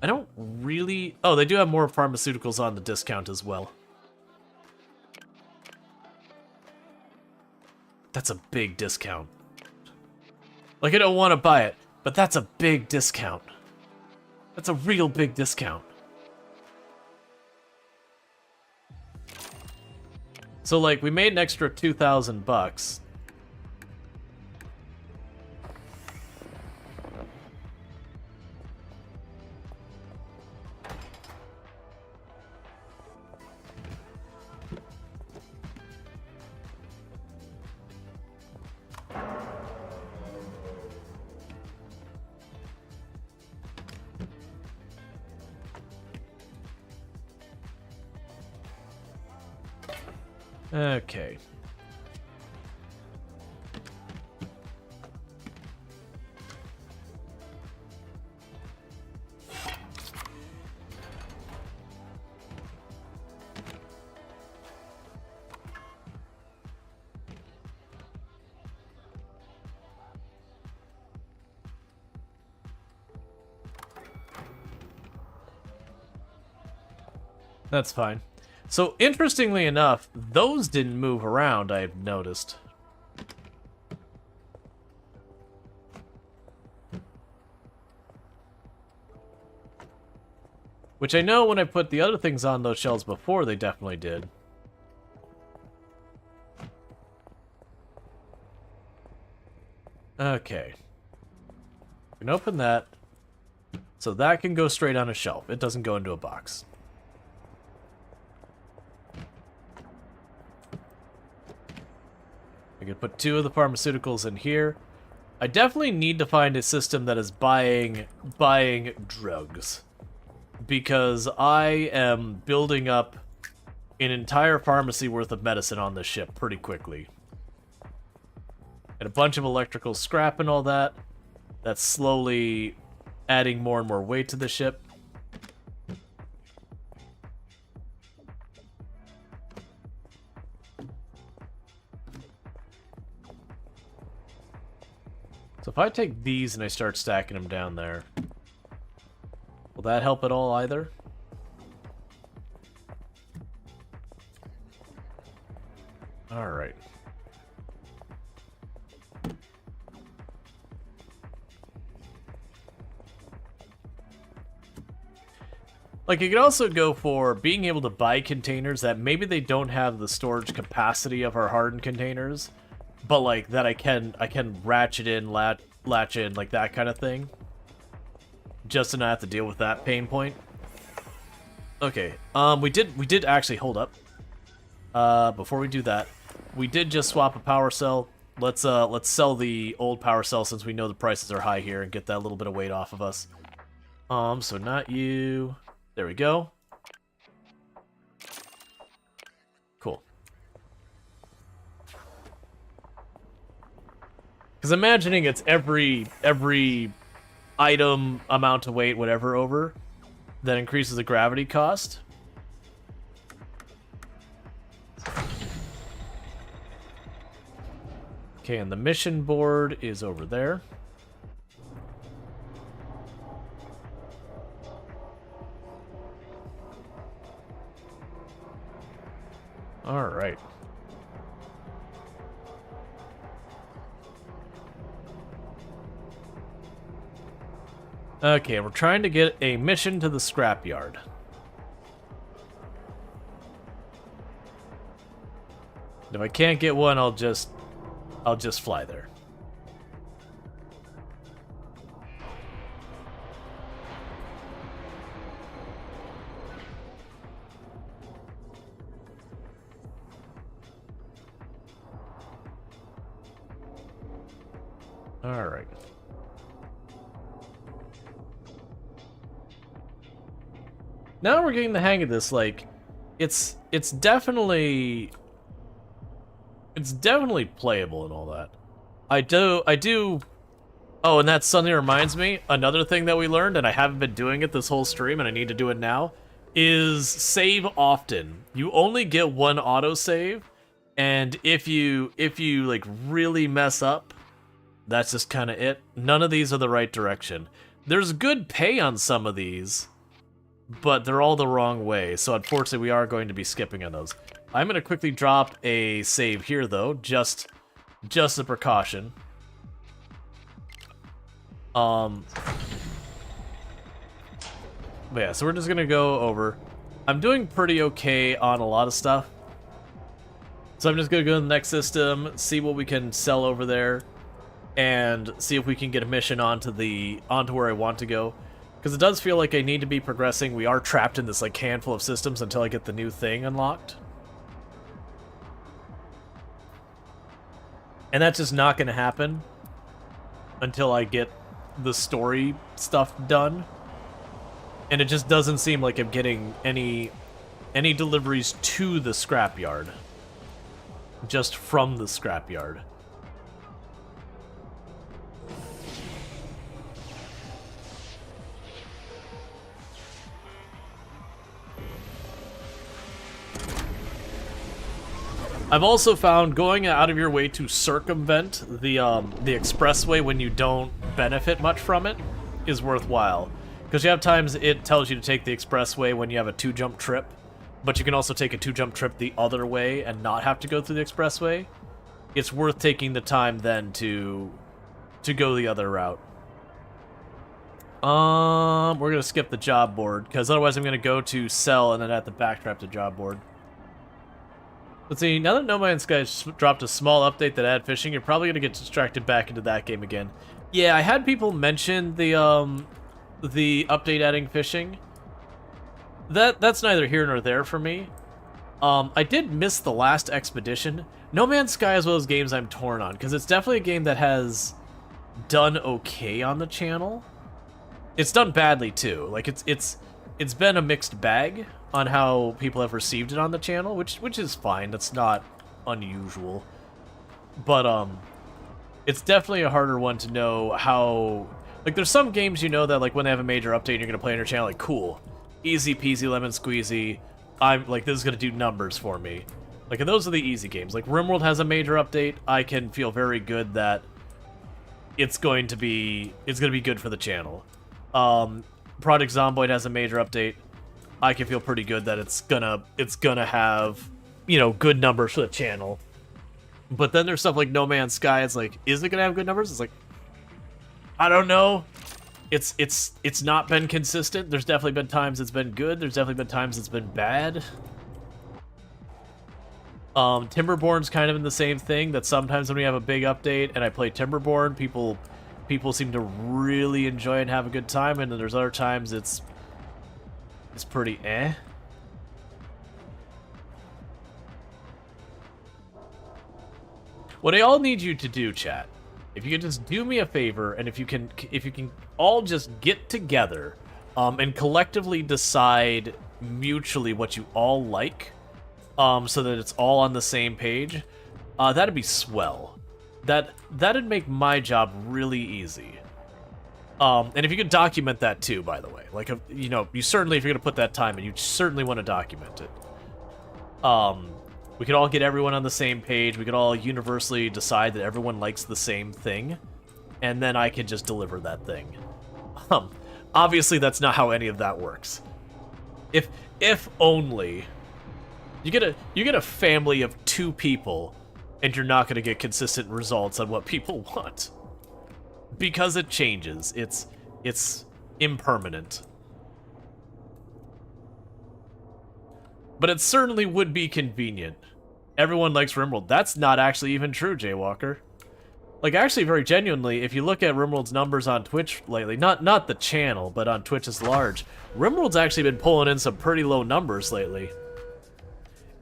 I don't really... Oh, they do have more pharmaceuticals on the discount as well. That's a big discount. Like, I don't want to buy it, but that's a big discount. That's a real big discount. So, like, we made an extra $2,000. Okay. That's fine. So, interestingly enough, those didn't move around, I've noticed. Which I know when I put the other things on those shelves before, they definitely did. Okay. We can open that. So that can go straight on a shelf. It doesn't go into a box. I could put 2 of the pharmaceuticals in here. I definitely need to find a system that is buying drugs. Because I am building up an entire pharmacy worth of medicine on this ship pretty quickly. And a bunch of electrical scrap and all that. That's slowly adding more and more weight to the ship. So if I take these and I start stacking them down there, will that help at all either? Alright. Like, you could also go for being able to buy containers that maybe they don't have the storage capacity of our hardened containers, but like that I can ratchet in, latch in, like that kind of thing, just to not have to deal with that pain point. Okay, we did actually hold up. Before we do that, we did just swap a power cell. Let's sell the old power cell since we know the prices are high here and get that little bit of weight off of us. So not you. There we go. Cool. Because imagining it's every item amount of weight, whatever, over, that increases the gravity cost. Okay, and the mission board is over there. Alright. Okay, we're trying to get a mission to the scrapyard. If I can't get one, I'll just fly there. All right. Now we're getting the hang of this. Like, it's definitely playable and all that. I do. Oh, and that suddenly reminds me, another thing that we learned, and I haven't been doing it this whole stream, and I need to do it now, is save often. You only get one autosave, and if you like really mess up, that's just kind of it. None of these are the right direction. There's good pay on some of these, but they're all the wrong way, so unfortunately we are going to be skipping on those. I'm going to quickly drop a save here, though, just a precaution. But yeah, so we're just going to go over. I'm doing pretty okay on a lot of stuff. So I'm just going to go to the next system, see what we can sell over there, and see if we can get a mission onto where I want to go. Because it does feel like I need to be progressing. We are trapped in this like handful of systems until I get the new thing unlocked. And that's just not going to happen until I get the story stuff done. And it just doesn't seem like I'm getting any deliveries to the scrapyard. Just from the scrapyard. I've also found going out of your way to circumvent the expressway when you don't benefit much from it is worthwhile. Because you have times it tells you to take the expressway when you have a 2-jump trip, but you can also take a 2-jump trip the other way and not have to go through the expressway. It's worth taking the time then to go the other route. We're gonna skip the job board, because otherwise I'm gonna go to sell and then have to backtrack to job board. Let's see, now that No Man's Sky dropped a small update that added fishing, you're probably going to get distracted back into that game again. Yeah, I had people mention the update adding fishing. That's neither here nor there for me. I did miss the last expedition. No Man's Sky is one of those games I'm torn on, because it's definitely a game that has done okay on the channel. It's done badly too. Like it's been a mixed bag on how people have received it on the channel, which is fine. That's not unusual. But it's definitely a harder one to know how. Like, there's some games you know that like when they have a major update, you're gonna play on your channel, like cool, easy peasy lemon squeezy. I'm like, this is gonna do numbers for me. Like, and those are the easy games. Like RimWorld has a major update. I can feel very good that it's going to be good for the channel. Project Zomboid has a major update. I can feel pretty good that it's gonna have, you know, good numbers for the channel. But then there's stuff like No Man's Sky. It's like, is it gonna have good numbers? It's like, I don't know. It's not been consistent. There's definitely been times it's been good. There's definitely been times it's been bad. Timberborn's kind of in the same thing. That sometimes when we have a big update and I play Timberborn, people seem to really enjoy and have a good time, and then there's other times it's pretty eh. What I all need you to do, chat, if you can just do me a favor, and if you can all just get together, and collectively decide mutually what you all like, so that it's all on the same page, that'd be swell. That'd make my job really easy. And if you could document that too, by the way, like, you know, you certainly, if you're gonna put that time in, you certainly want to document it. We could all get everyone on the same page. We could all universally decide that everyone likes the same thing, and then I could just deliver that thing. Obviously that's not how any of that works. If only You get a family of 2 people, and you're not going to get consistent results on what people want. Because it changes. It's impermanent. But it certainly would be convenient. Everyone likes RimWorld. That's not actually even true, Jaywalker. Like, actually, very genuinely, if you look at RimWorld's numbers on Twitch lately, not the channel, but on Twitch as large, RimWorld's actually been pulling in some pretty low numbers lately.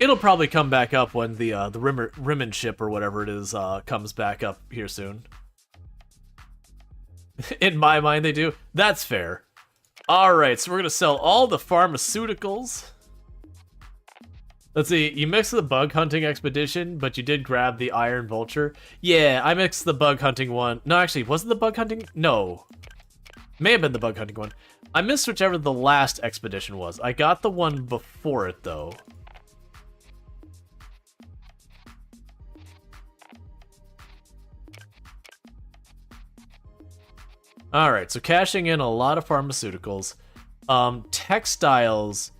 It'll probably come back up when the Rimmanship or whatever it is comes back up here soon. In my mind, they do. That's fair. Alright, so we're going to sell all the pharmaceuticals. Let's see, you mixed the bug hunting expedition, but you did grab the Iron Vulture. Yeah, I mixed the bug hunting one. No, actually, wasn't the bug hunting? No. May have been the bug hunting one. I missed whichever the last expedition was. I got the one before it, though. Alright, so cashing in a lot of pharmaceuticals. Textiles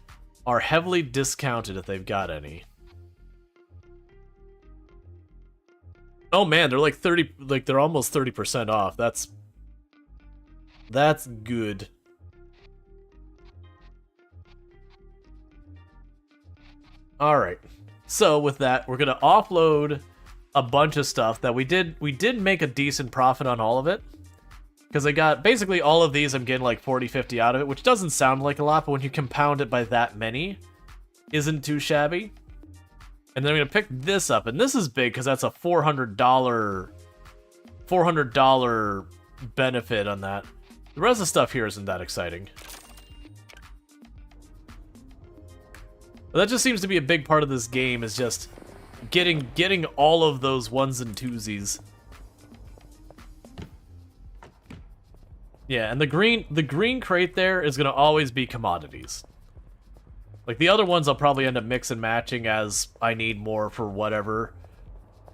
are heavily discounted if they've got any. Oh man, they're like 30, like they're almost 30% off. That's good. All right. So with that, we're going to offload a bunch of stuff that we did make a decent profit on all of it. Because I got, basically all of these, I'm getting like 40, 50 out of it, which doesn't sound like a lot, but when you compound it by that many, isn't too shabby. And then I'm going to pick this up, and this is big because that's a $400 benefit on that. The rest of the stuff here isn't that exciting. But that just seems to be a big part of this game, is just getting all of those ones and twosies. Yeah, and the green crate there is going to always be commodities. Like, the other ones I'll probably end up mix and matching as I need more for whatever.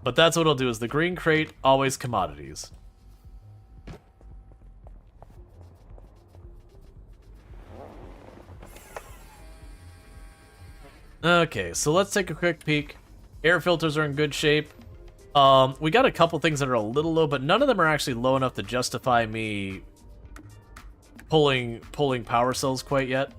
But that's what I'll do, is the green crate, always commodities. Okay, so let's take a quick peek. Air filters are in good shape. We got a couple things that are a little low, but none of them are actually low enough to justify me pulling power cells quite yet.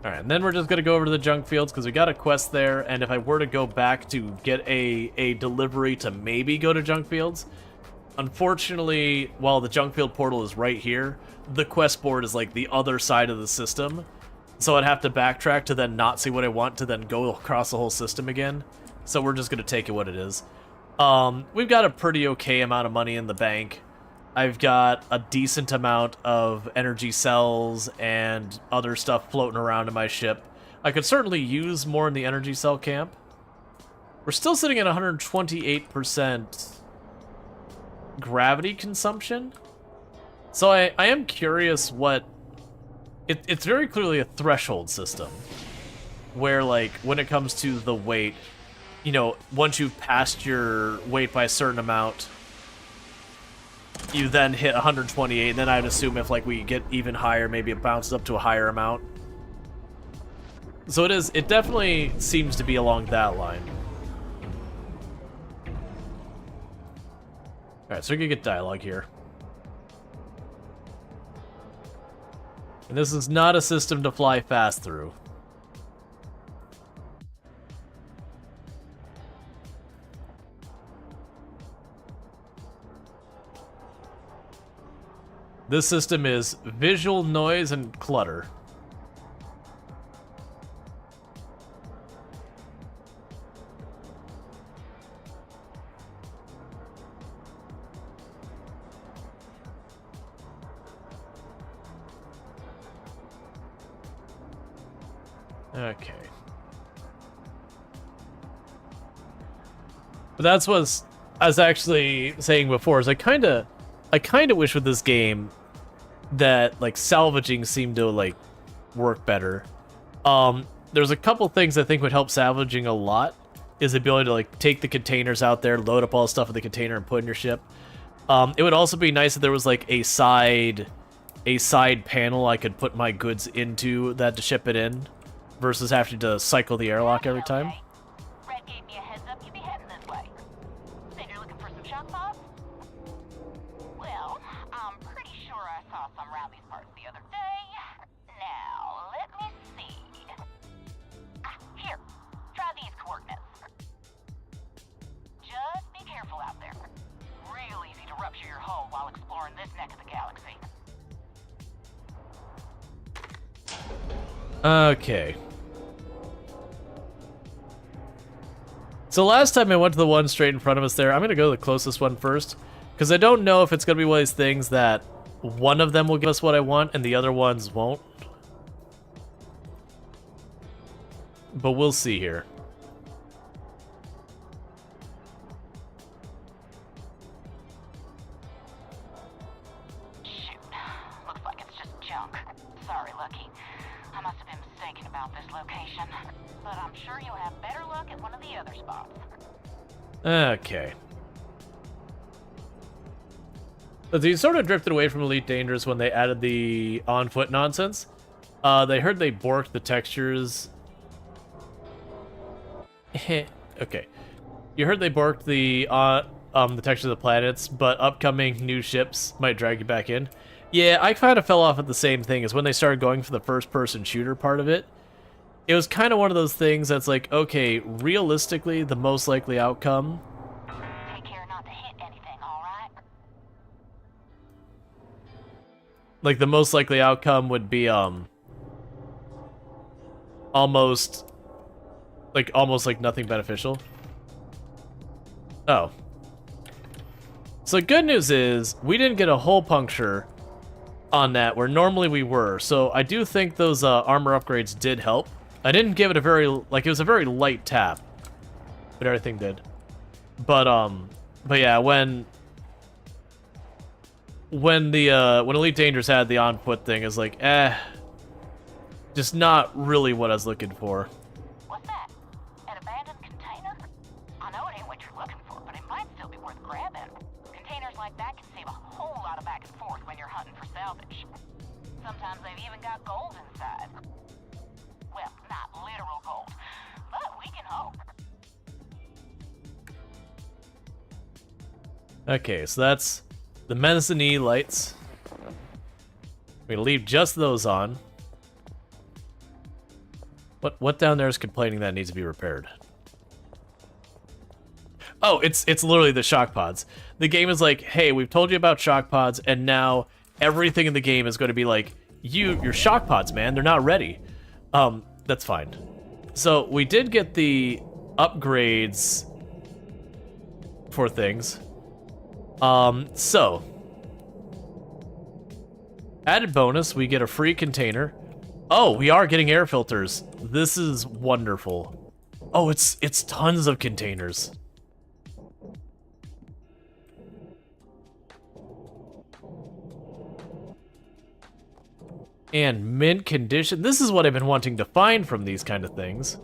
Alright, and then we're just going to go over to the junk fields, because we got a quest there, and if I were to go back to get a delivery to maybe go to junk fields, unfortunately, while the junk field portal is right here, the quest board is like the other side of the system, so I'd have to backtrack to then not see what I want to then go across the whole system again, so we're just going to take it what it is. We've got a pretty okay amount of money in the bank. I've got a decent amount of energy cells and other stuff floating around in my ship. I could certainly use more in the energy cell camp. We're still sitting at 128% gravity consumption. So I am curious what... It's very clearly a threshold system. Where, like, when it comes to the weight... You know, once you've passed your weight by a certain amount, you then hit 128, and then I'd assume if, like, we get even higher, maybe it bounces up to a higher amount. So it definitely seems to be along that line. Alright, so we can get dialogue here. And this is not a system to fly fast through. This system is visual, noise, and clutter. Okay. But that's what I was actually saying before, is I kind of wish with this game that, like, salvaging seemed to, like, work better. There's a couple things I think would help salvaging a lot, is the ability to, like, take the containers out there, load up all the stuff in the container, and put in your ship. It would also be nice if there was, like, a side a side panel I could put my goods into that to ship it in, versus having to cycle the airlock every time. Red gave me a heads up you'd be heading this way. Said you're looking for some shock pods? Well, I'm pretty sure I saw some around these parts the other day. Now, let me see. Here, try these coordinates. Just be careful out there. Real easy to rupture your hull while exploring this neck of the galaxy. Okay. So last time I went to the one straight in front of us there. I'm going to go to the closest one first, because I don't know if it's going to be one of these things that one of them will give us what I want and the other ones won't. But we'll see here. Shoot. Looks like it's just junk. Sorry, Lucky. I must have been mistaken about this location. But I'm sure you'll have better luck at one of the other spots. Okay. But you sort of drifted away from Elite Dangerous when they added the on-foot nonsense. They heard they borked the textures. Okay. You heard they borked the textures of the planets, but upcoming new ships might drag you back in. Yeah, I kind of fell off at the same thing as when they started going for the first-person shooter part of it. It was kind of one of those things that's like, okay, realistically, the most likely outcome. Take care not to hit anything, alright? Like, the most likely outcome would be, almost like nothing beneficial. Oh. So good news is, we didn't get a hole puncture on that, where normally we were. So I do think those armor upgrades did help. I didn't give it a very, like, it was a very light tap, but everything did. But yeah, when Elite Dangerous had the on-foot thing, is like, just not really what I was looking for. What's that? An abandoned container? I know it ain't what you're looking for, but it might still be worth grabbing. Containers like that can save a whole lot of back and forth when you're hunting for salvage. Sometimes they've even got gold inside. Well, not literal gold, but we can hope. Okay, so that's the mezzanine lights. We're gonna leave just those on. What down there is complaining that needs to be repaired? Oh, it's literally the shock pods. The game is like, hey, we've told you about shock pods, and now everything in the game is going to be like, your shock pods, man, they're not ready. That's fine. So we did get the upgrades for things. So added bonus, we get a free container. Oh, we are getting air filters. This is wonderful. Oh, it's tons of containers. And mint condition. This is what I've been wanting to find from these kind of things.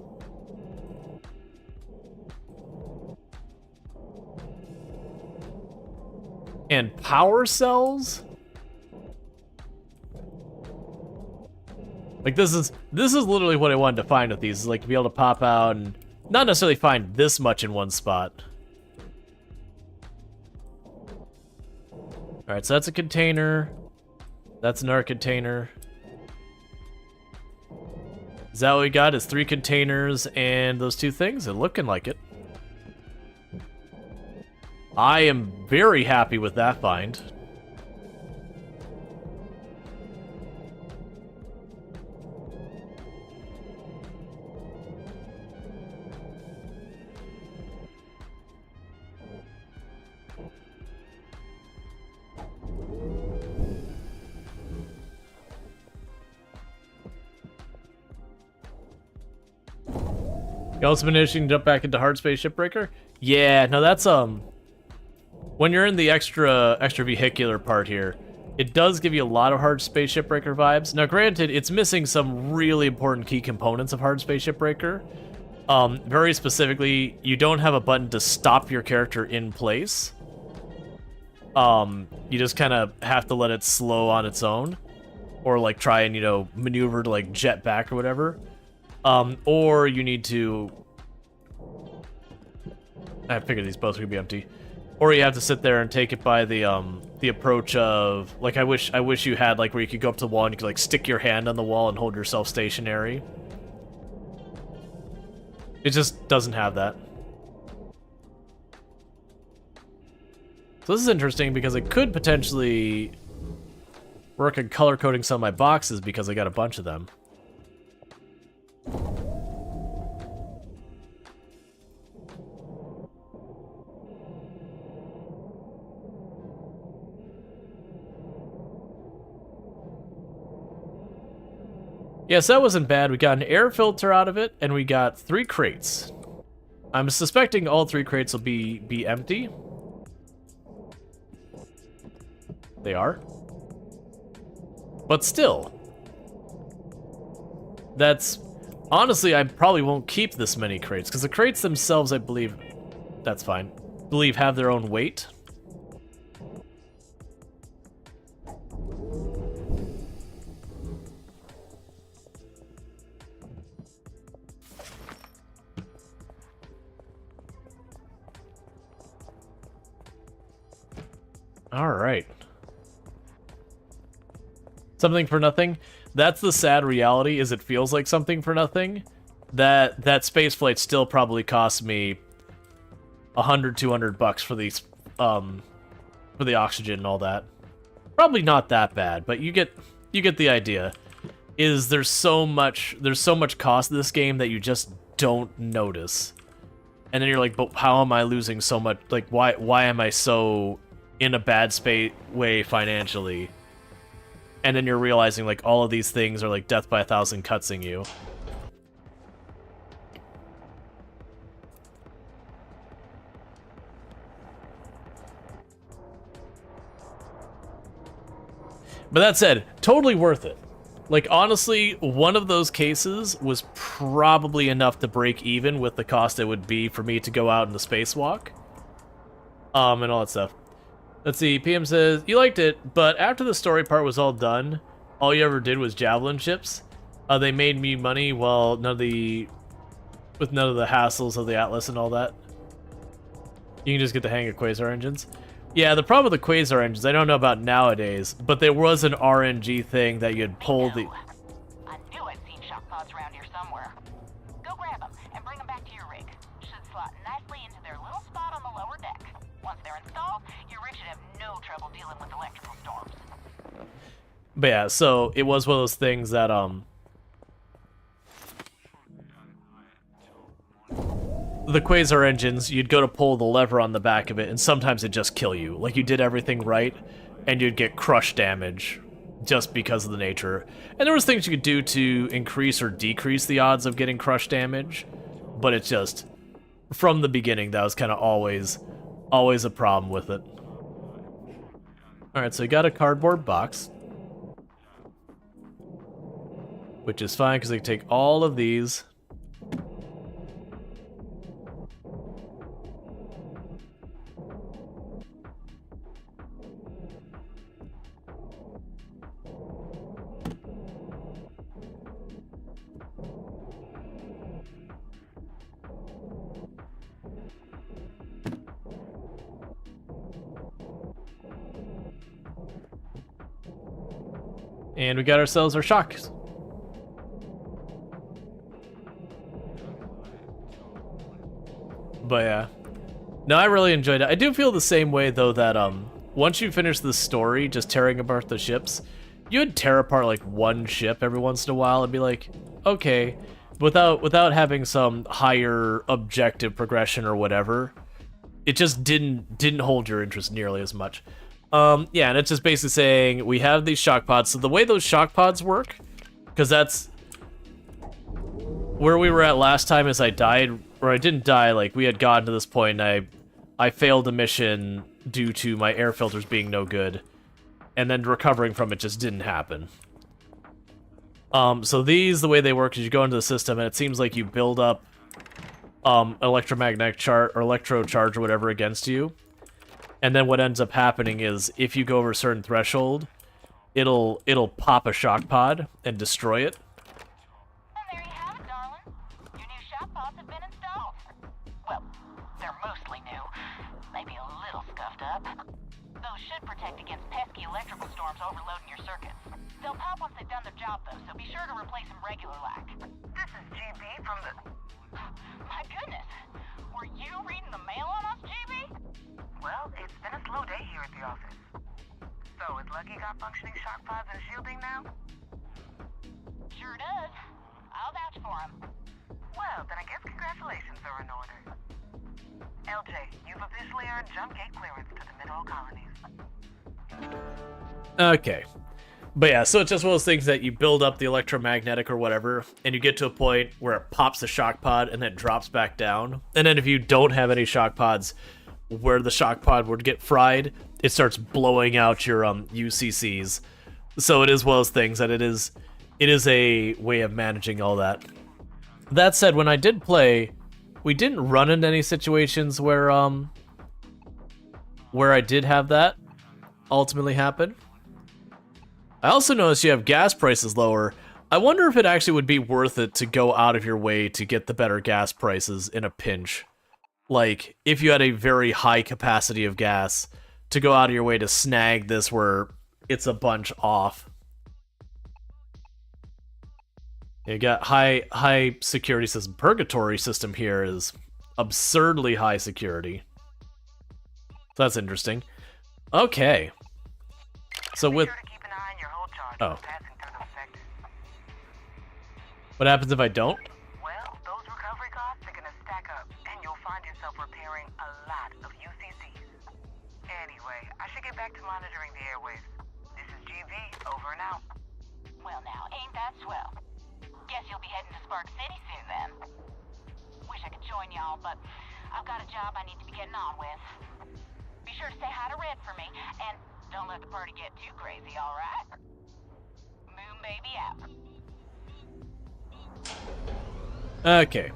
And power cells? Like, this is literally what I wanted to find with these, is like to be able to pop out and not necessarily find this much in one spot. Alright, so that's a container. That's another container. Is that what we got? Is 3 containers and those 2 things? It's looking like it. I am very happy with that find. You also been itching to jump back into Hard Space Shipbreaker? Yeah, no, that's when you're in the extra vehicular part here, it does give you a lot of Hard Space Shipbreaker vibes. Now, granted, it's missing some really important key components of Hard Space Shipbreaker. Very specifically, you don't have a button to stop your character in place. You just kind of have to let it slow on its own. or like try and, you know, maneuver to like jet back or whatever. Or you need to... I figured these boats are gonna be empty. Or you have to sit there and take it by the approach of, like, I wish you had, like, where you could go up to the wall and you could, like, stick your hand on the wall and hold yourself stationary. It just doesn't have that. So this is interesting because I could potentially work on color coding some of my boxes because I got a bunch of them. Yes, that wasn't bad. We got an air filter out of it, and we got 3 crates. I'm suspecting all 3 crates will be empty. They are. But still. That's... Honestly, I probably won't keep this many crates, because the crates themselves, I believe... That's fine. Believe have their own weight. Alright. Something for nothing? That's the sad reality, is it feels like something for nothing. That space flight still probably cost me $100-200 for these for the oxygen and all that. Probably not that bad, but you get the idea. There's so much cost to this game that you just don't notice. And then you're like, but how am I losing so much? Like, why am I so in a bad way financially? And then you're realizing, like, all of these things are like death by 1,000 cutsing you. But that said, totally worth it. Like, honestly, one of those cases was probably enough to break even with the cost it would be for me to go out in the spacewalk. And all that stuff. Let's see, PM says, you liked it, but after the story part was all done, all you ever did was javelin ships. They made me money while with none of the hassles of the Atlas and all that. You can just get the hang of Quasar engines. Yeah, the problem with the Quasar engines, I don't know about nowadays, but there was an RNG thing that you'd pull the... I knew I'd seen shock pods around here somewhere. Go grab them and bring them back to your rig. Should slot nicely into their little spot on the lower deck. Once they're installed, your rig should have no trouble dealing with electrical storms. But yeah, so it was one of those things that, the Quasar engines, you'd go to pull the lever on the back of it, and sometimes it'd just kill you. Like, you did everything right, and you'd get crush damage just because of the nature. And there was things you could do to increase or decrease the odds of getting crush damage, but it's just, from the beginning, that was kind of always a problem with it. Alright, so you got a cardboard box. Which is fine, because they can take all of these. And we got ourselves our shocks. But yeah. No, I really enjoyed it. I do feel the same way, though, that once you finish the story, just tearing apart the ships, you would tear apart, like, one ship every once in a while and be like, okay, without having some higher objective progression or whatever, it just didn't hold your interest nearly as much. Yeah, and it's just basically saying, we have these shock pods. So the way those shock pods work, because that's where we were at last time, is I died, or I didn't die, like, we had gotten to this point, and I failed a mission due to my air filters being no good, and then recovering from it just didn't happen. So these, the way they work is you go into the system, and it seems like you build up electromagnetic charge, or electro charge, or whatever against you. And then what ends up happening is, if you go over a certain threshold, it'll pop a shock pod and destroy it. And there you have it, darling. Your new shock pods have been installed. Well, they're mostly new. Maybe a little scuffed up. Those should protect against pesky electrical storms overloading your circuits. They'll pop once they've done their job, though, so be sure to replace them regular like. This is GB from the... My goodness. Were you reading the mail on us, GB? Well, it's been a slow day here at the office. So, is Lucky got functioning shock pods and shielding now? Sure does. I'll vouch for him. Well, then I guess congratulations are in order. LJ, you've officially earned jump gate clearance to the mineral colonies. Okay. But yeah, so it's just one of those things that you build up the electromagnetic or whatever, and you get to a point where it pops the shock pod and then drops back down. And then if you don't have any shock pods where the shock pod would get fried, it starts blowing out your UCCs. So it is one of those things that it is a way of managing all that. That said, when I did play, we didn't run into any situations where I did have that ultimately happen. I also noticed you have gas prices lower. I wonder if it actually would be worth it to go out of your way to get the better gas prices in a pinch. Like, if you had a very high capacity of gas, to go out of your way to snag this where it's a bunch off. You got high security system. Purgatory system here is absurdly high security. So that's interesting. Okay. So with... Oh. What happens if I don't? Well, those recovery costs are gonna stack up, and you'll find yourself repairing a lot of UCCs. Anyway, I should get back to monitoring the airwaves. This is GV, over and out. Well now, ain't that swell? Guess you'll be heading to Spark City soon then. Wish I could join y'all, but I've got a job I need to be getting on with. Be sure to say hi to Red for me, and don't let the party get too crazy, alright? Moon baby out. Okay.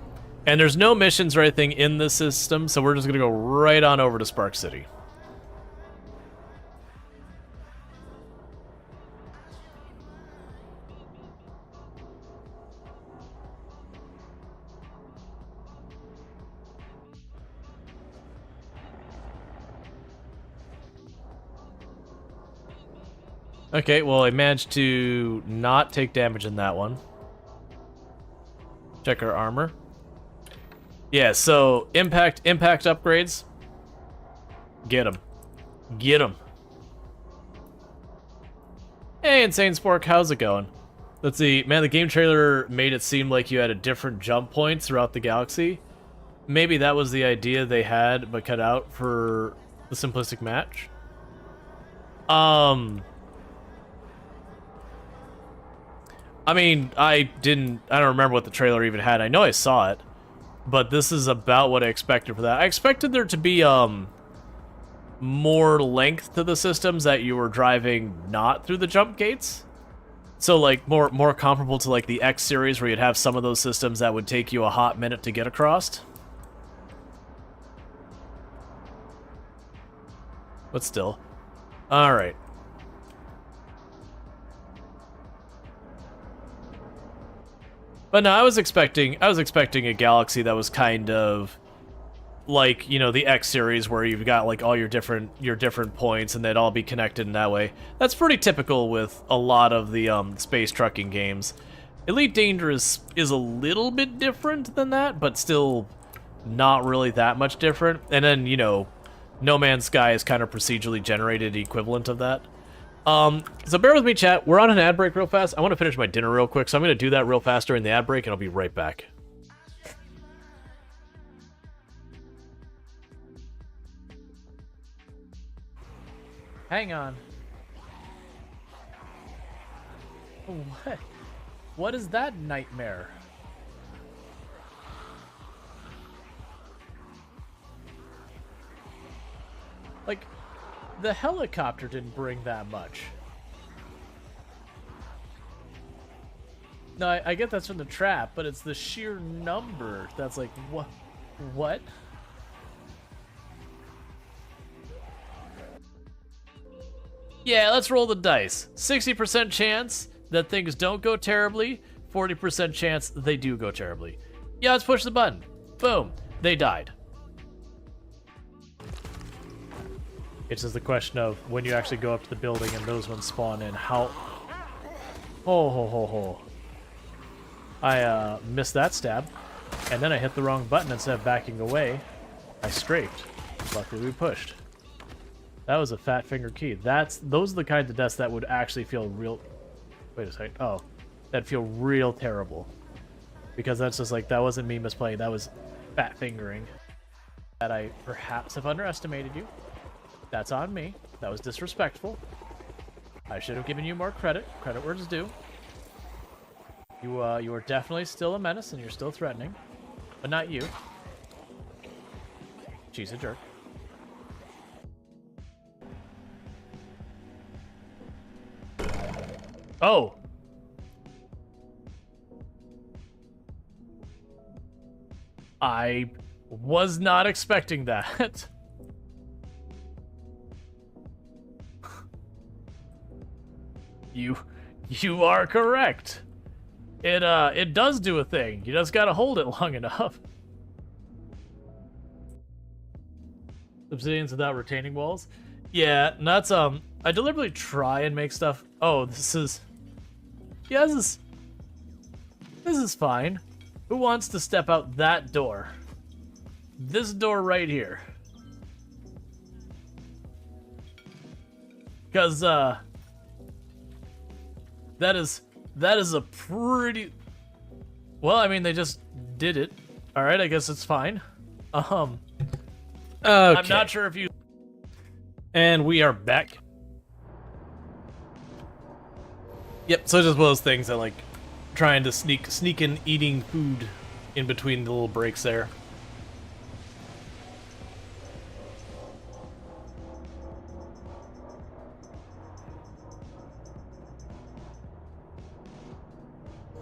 And there's no missions or anything in the system, so we're just going to go right on over to Spark City. Okay, well, I managed to not take damage in that one. Check our armor. Yeah, so impact upgrades. Get them. Get them. Hey, Insane Spork, how's it going? Let's see. Man, the game trailer made it seem like you had a different jump points throughout the galaxy. Maybe that was the idea they had, but cut out for the simplistic match. I mean, I don't remember what the trailer even had. I know I saw it, but this is about what I expected for that. I expected there to be, more length to the systems that you were driving not through the jump gates. So, like, more comparable to, like, the X series, where you'd have some of those systems that would take you a hot minute to get across. But still. Alright. But no, I was expecting a galaxy that was kind of like, you know, the X series, where you've got like all your different points and they'd all be connected in that way. That's pretty typical with a lot of the space trucking games. Elite Dangerous is a little bit different than that, but still not really that much different. And then, you know, No Man's Sky is kind of procedurally generated equivalent of that. So bear with me, chat. We're on an ad break real fast. I want to finish my dinner real quick, so I'm going to do that real fast during the ad break, and I'll be right back. Hang on. What? What is that nightmare? Like, the helicopter didn't bring that much. No, I get that's from the trap, but it's the sheer number that's like, what? Yeah, let's roll the dice. 60% chance that things don't go terribly, 40% chance they do go terribly. Yeah, let's push the button. Boom. They died. It's just the question of when you actually go up to the building and those ones spawn in, how... Oh, ho, ho, ho. I missed that stab, and then I hit the wrong button instead of backing away. I scraped. Luckily we pushed. That was a fat finger key. Those are the kinds of deaths that would actually feel real... Wait a second. Oh. That'd feel real terrible. Because that's just like, that wasn't me misplaying, that was fat fingering. That I perhaps have underestimated you. That's on me. That was disrespectful. I should have given you more credit. Credit where it's due. You are definitely still a menace and you're still threatening. But not you. She's a jerk. Oh! I was not expecting that. You are correct. It does do a thing. You just gotta hold it long enough. Obsidians without retaining walls? Yeah, that's I deliberately try and make stuff. Oh, this is... Yeah, this is fine. Who wants to step out that door? This door right here. Because, that is a pretty... Well, I mean, they just did it. Alright, I guess it's fine. Okay. I'm not sure if you... And we are back. Yep, so just one of those things that, like, trying to sneak in eating food in between the little breaks there.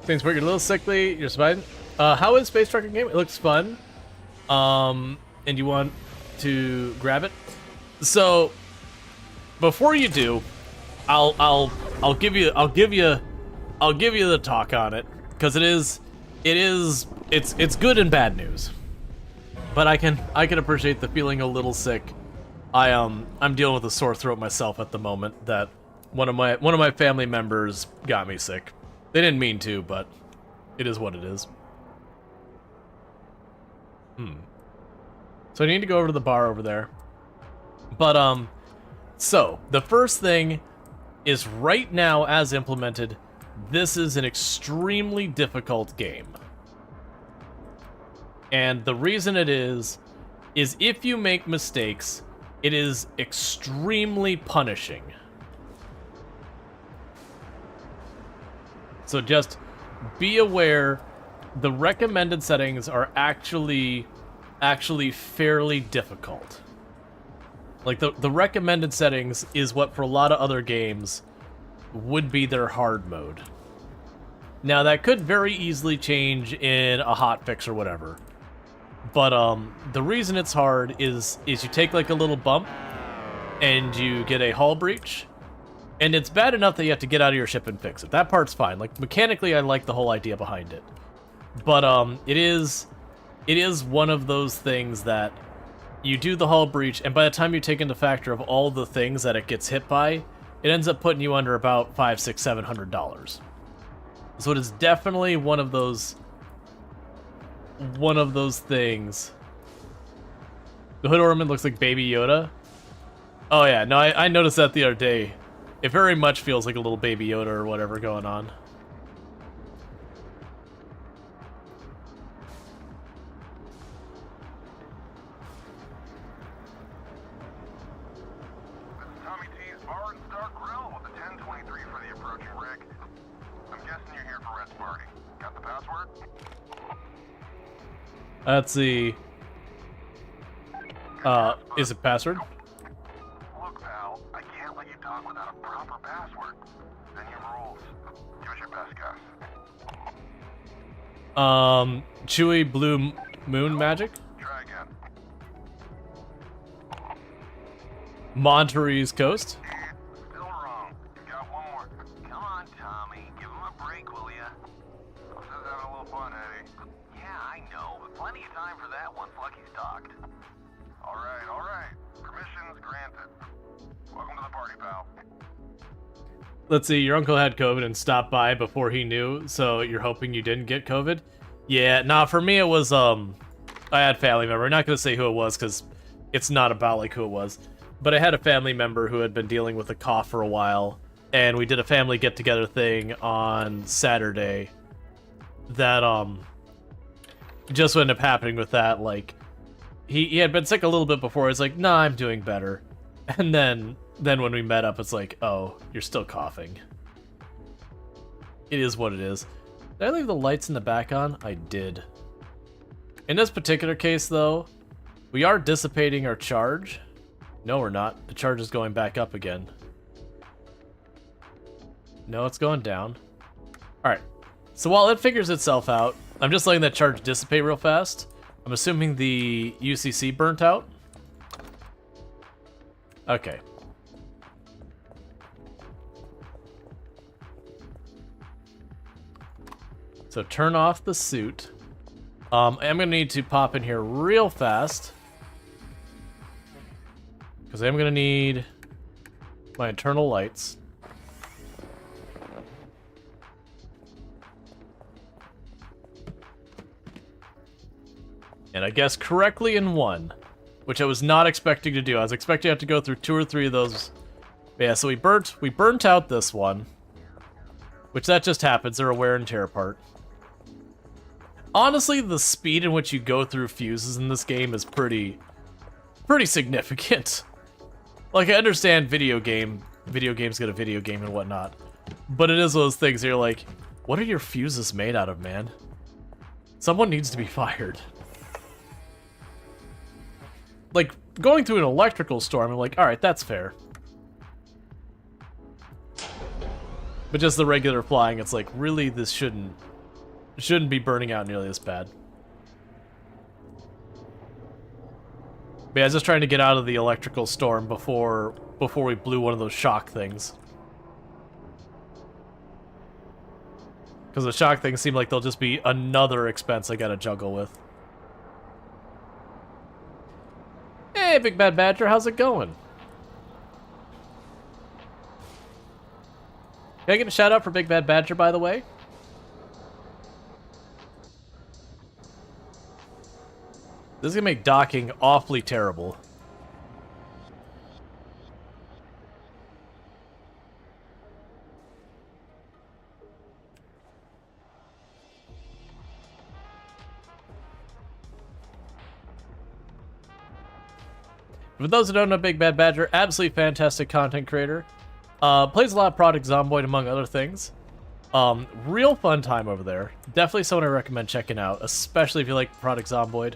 Things work a little sickly, you're surviving. How is Space Trucking game? It looks fun. And you want to grab it? So before you do, I'll give you the talk on it, because it's good and bad news. But I can appreciate the feeling a little sick. I'm dealing with a sore throat myself at the moment. That one of my family members got me sick. They didn't mean to, but it is what it is. So I need to go over to the bar over there. But so the first thing is, right now as implemented, this is an extremely difficult game. And the reason it is if you make mistakes, it is extremely punishing. So just be aware, the recommended settings are actually fairly difficult. Like, the recommended settings is what for a lot of other games would be their hard mode. Now, that could very easily change in a hotfix or whatever. But the reason it's hard is you take like a little bump and you get a hull breach. And it's bad enough that you have to get out of your ship and fix it. That part's fine. Like, mechanically, I like the whole idea behind it. But it is one of those things that you do the hull breach, and by the time you take into factor of all the things that it gets hit by, it ends up putting you under about $500, $600, $700. So it is definitely one of those things. The Hood Ornament looks like Baby Yoda. Oh yeah, no, I noticed that the other day. It very much feels like a little Baby Yoda or whatever going on. Tommy T's Bar and Star Grill with the 1023 for the approaching rig. I'm guessing you're here for Red's party. Got the password? Let's see. Is it password? Look, pal, I can't let you talk without a proper password. Then you rules. Give us your best guess. Chewy Blue Moon Magic? Try again. Monterey's Coast? Still break, will ya? I'm just having a little fun, Eddie. Yeah, I know, but plenty of time for that once Lucky's docked. Alright, alright. Permission's granted. Welcome to the party, pal. Let's see, your uncle had COVID and stopped by before he knew, so you're hoping you didn't get COVID? Yeah, nah, for me it was, I had a family member. I'm not gonna say who it was, because it's not about, like, who it was. But I had a family member who had been dealing with a cough for a while, and we did a family get-together thing on Saturday that, just what ended up happening with that, like, he had been sick a little bit before. He's like, nah, I'm doing better. And then when we met up, it's like, oh, you're still coughing. It is what it is. Did I leave the lights in the back on? I did. In this particular case, though, we are dissipating our charge. No, we're not. The charge is going back up again. No, it's going down. Alright. So while it figures itself out, I'm just letting that charge dissipate real fast. I'm assuming the UCC burnt out. Okay. So turn off the suit. I'm going to need to pop in here real fast, because I'm going to need my internal lights. And I guessed correctly in one, which I was not expecting to do. I was expecting to have to go through 2 or 3 of those. But yeah, so we burnt out this one, which that just happens. They're a wear and tear part. Honestly, the speed in which you go through fuses in this game is pretty significant. Like, I understand video games get a video game and whatnot, but it is one of those things where you're like, what are your fuses made out of, man? Someone needs to be fired. Like, going through an electrical storm, I'm like, alright, that's fair. But just the regular flying, it's like, really, this shouldn't be burning out nearly as bad. But yeah, I was just trying to get out of the electrical storm before we blew one of those shock things. Because the shock things seem like they'll just be another expense I gotta juggle with. Hey, Big Bad Badger, how's it going? Can I get a shout out for Big Bad Badger, by the way? This is gonna make docking awfully terrible. For those who don't know Big Bad Badger, absolutely fantastic content creator. Plays a lot of Project Zomboid, among other things. Real fun time over there. Definitely someone I recommend checking out, especially if you like Project Zomboid.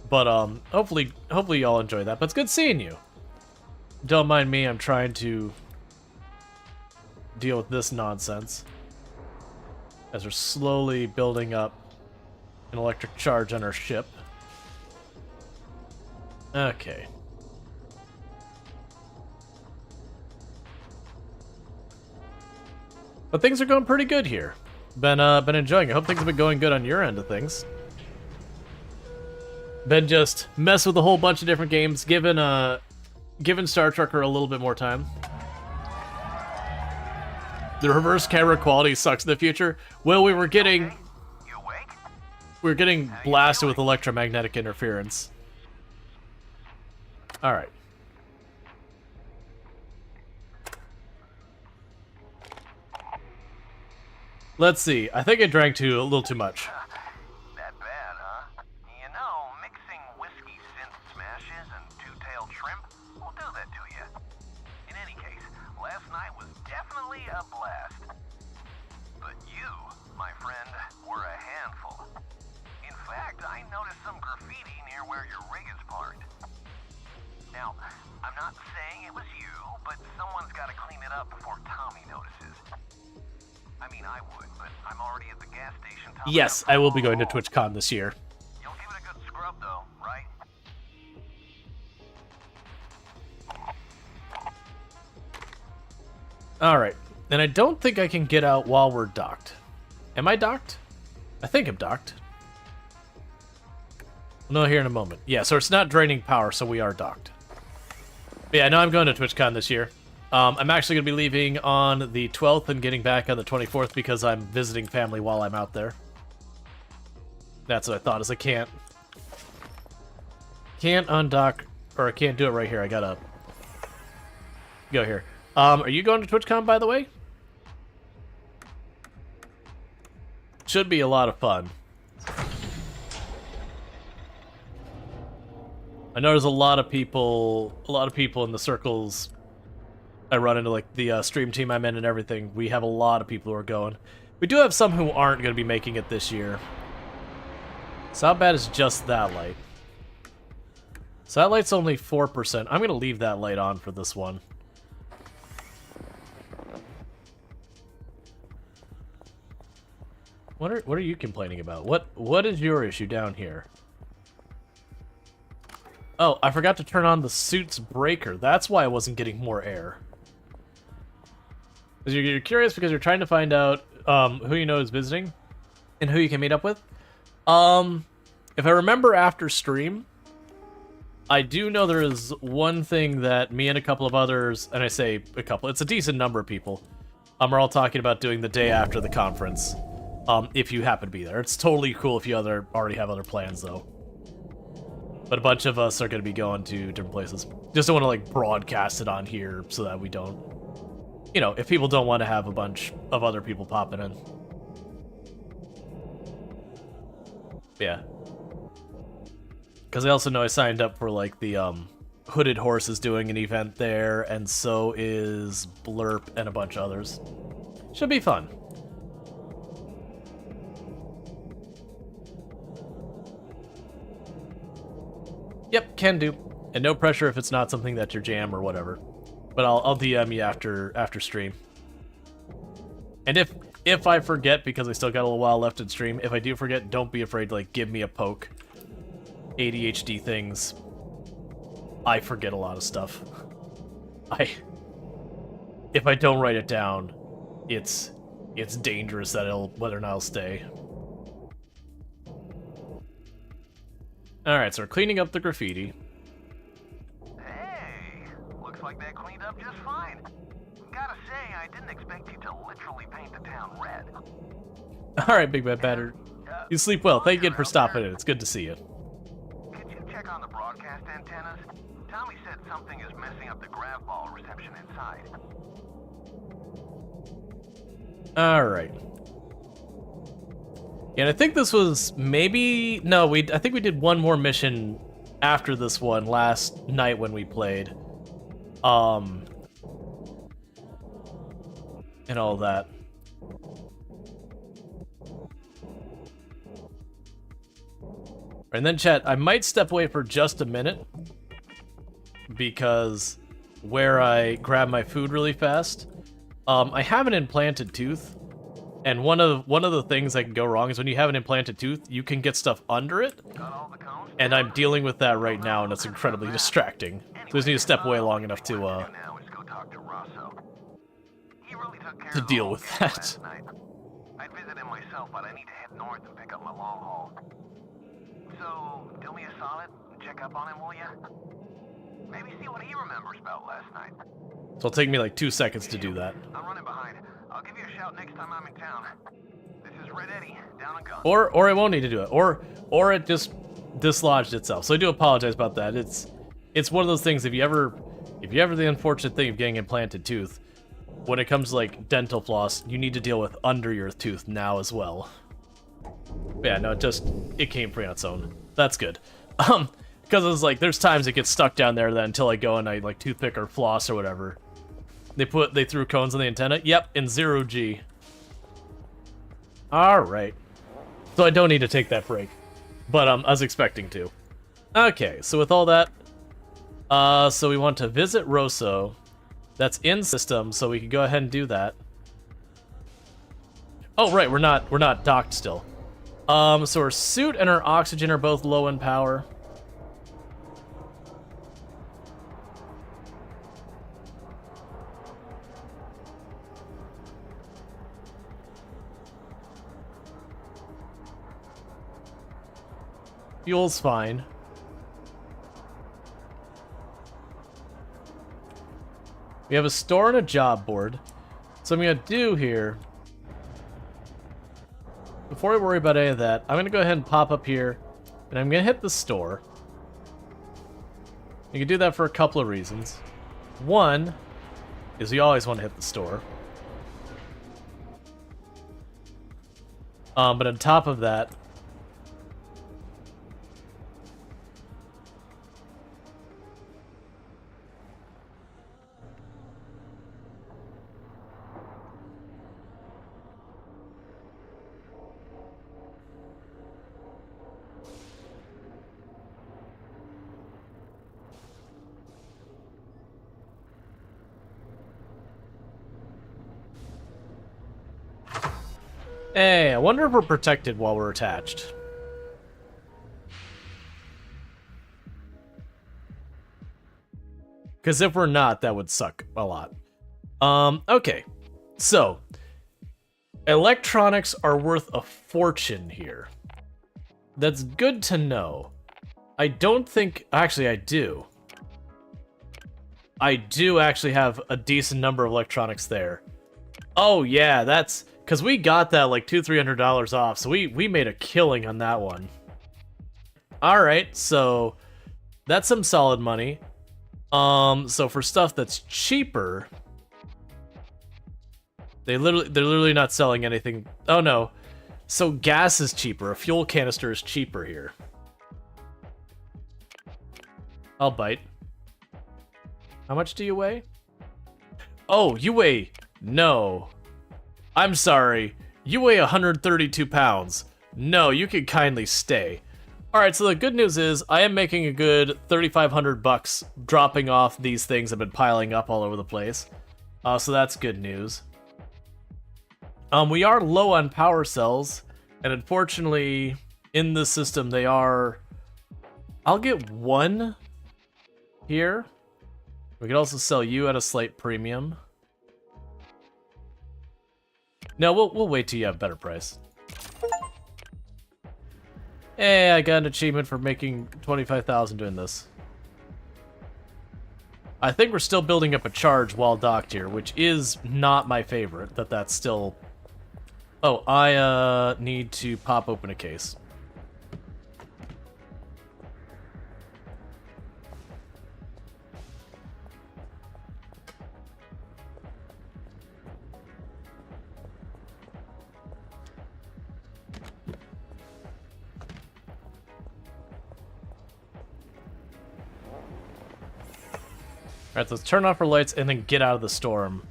But hopefully y'all enjoy that. But it's good seeing you. Don't mind me, I'm trying to deal with this nonsense as we're slowly building up an electric charge on our ship. Okay. But things are going pretty good here. Been enjoying it. Hope things have been going good on your end of things. Been just mess with a whole bunch of different games, given Star Trekker a little bit more time. The reverse camera quality sucks in the future. Well, we were getting blasted with electromagnetic interference. All right. Let's see. I think I drank a little too much. That bad, huh? You know, mixing whiskey synth smashes and two-tailed shrimp will do that to you. In any case, last night was definitely a blast. But you, my friend, were a handful. In fact, I noticed some graffiti near where your rig is parked. Now, I'm not saying it was you, but someone's got to clean it up before Tommy notices. I mean, I would, but I'm already at the gas station. Yes, I will be going to TwitchCon this year. You'll give it a good scrub, though, right? All right. And I don't think I can get out while we're docked. Am I docked? I think I'm docked. No, here in a moment. Yeah, so it's not draining power, so we are docked. But yeah, no, I'm going to TwitchCon this year. I'm actually going to be leaving on the 12th and getting back on the 24th because I'm visiting family while I'm out there. That's what I thought, is I can't undock, or I can't do it right here. I gotta go here. Are you going to TwitchCon, by the way? Should be a lot of fun. I know there's a lot of people in the circles I run into, like the stream team I'm in and everything. We have a lot of people who are going. We do have some who aren't going to be making it this year. So how bad is just that light? So that light's only 4%. I'm going to leave that light on for this one. What are you complaining about? What is your issue down here? Oh, I forgot to turn on the suit's breaker. That's why I wasn't getting more air. You're curious because you're trying to find out who you know is visiting and who you can meet up with. If I remember after stream, I do know there is one thing that me and a couple of others, and I say a couple, it's a decent number of people, are all talking about doing the day after the conference. If you happen to be there. It's totally cool if you already have other plans, though. But a bunch of us are going to be going to different places. Just don't want to, like, broadcast it on here so that we don't... You know, if people don't want to have a bunch of other people popping in. Yeah. Because I also know I signed up for, like, the, Hooded Horse is doing an event there, and so is Blurp and a bunch of others. Should be fun. Yep, can do. And no pressure if it's not something that's your jam or whatever. But I'll DM you after stream. And if I forget, because I still got a little while left in stream, if I do forget, don't be afraid to, like, give me a poke. ADHD things. I forget a lot of stuff. If I don't write it down, it's dangerous that whether or not I'll stay. Alright, so we're cleaning up the graffiti. Hey, looks like that cleaned up just fine. Gotta say, I didn't expect you to literally paint the town red. Alright, Big Bad Batter. You sleep well. Thank you again for stopping in. It's good to see you. Could you check on the broadcast antennas? Tommy said something is messing up the grav ball reception inside. Alright. And I think this was maybe... No, I think we did one more mission after this one last night when we played. And all that. And then, chat, I might step away for just a minute. Because where I grab my food really fast, I have an implanted tooth. And one of the things that can go wrong is when you have an implanted tooth, you can get stuff under it. And I'm dealing with that right now, and it's incredibly distracting. So I just need to step away long enough to deal with that. I'd visit him myself, but I need to head north and pick up my long haul. So, do me a solid and check up on him, will ya? Maybe see what he remembers about last night. So it'll take me like 2 seconds to do that. I'm running behind. I'll give you a shout next time I'm in town. This is Red Eddie, down and gone. Or I won't need to do it. Or it just dislodged itself. So I do apologize about that. It's one of those things, if you ever the unfortunate thing of getting implanted tooth, when it comes to like dental floss, you need to deal with under your tooth now as well. But yeah, no, it came free on its own. That's good. Because it's like there's times it gets stuck down there that until I go and I like toothpick or floss or whatever. They threw cones on the antenna. Yep, in 0G. Alright. So I don't need to take that break. But I was expecting to. Okay, so with all that, so we want to visit Rosso. That's in system, so we can go ahead and do that. Oh right, we're not docked still. So our suit and our oxygen are both low in power. Fuel's fine. We have a store and a job board. So I'm gonna do here, before we worry about any of that, I'm gonna go ahead and pop up here, and I'm gonna hit the store. You can do that for a couple of reasons. One is you always want to hit the store. But on top of that, hey, I wonder if we're protected while we're attached. Because if we're not, that would suck a lot. Okay. So, electronics are worth a fortune here. That's good to know. I don't think... Actually, I do. I do actually have a decent number of electronics there. Oh, yeah, that's... Because we got that like $200-300 off, so we made a killing on that one. Alright, so that's some solid money. So for stuff that's cheaper, they're literally not selling anything. Oh no. So gas is cheaper. A fuel canister is cheaper here. I'll bite. How much do you weigh? Oh, you weigh... No. I'm sorry, you weigh 132 pounds. No, you can kindly stay. Alright, so the good news is, I am making a good 3,500 bucks dropping off these things that have been piling up all over the place. So that's good news. We are low on power cells, and unfortunately, in the system they are... I'll get one here. We could also sell you at a slight premium. No, we'll wait till you have a better price. Hey, I got an achievement for making 25,000 doing this. I think we're still building up a charge while docked here, which is not my favorite, that's still... Oh, I need to pop open a case. Alright, let's turn off our lights and then get out of the storm.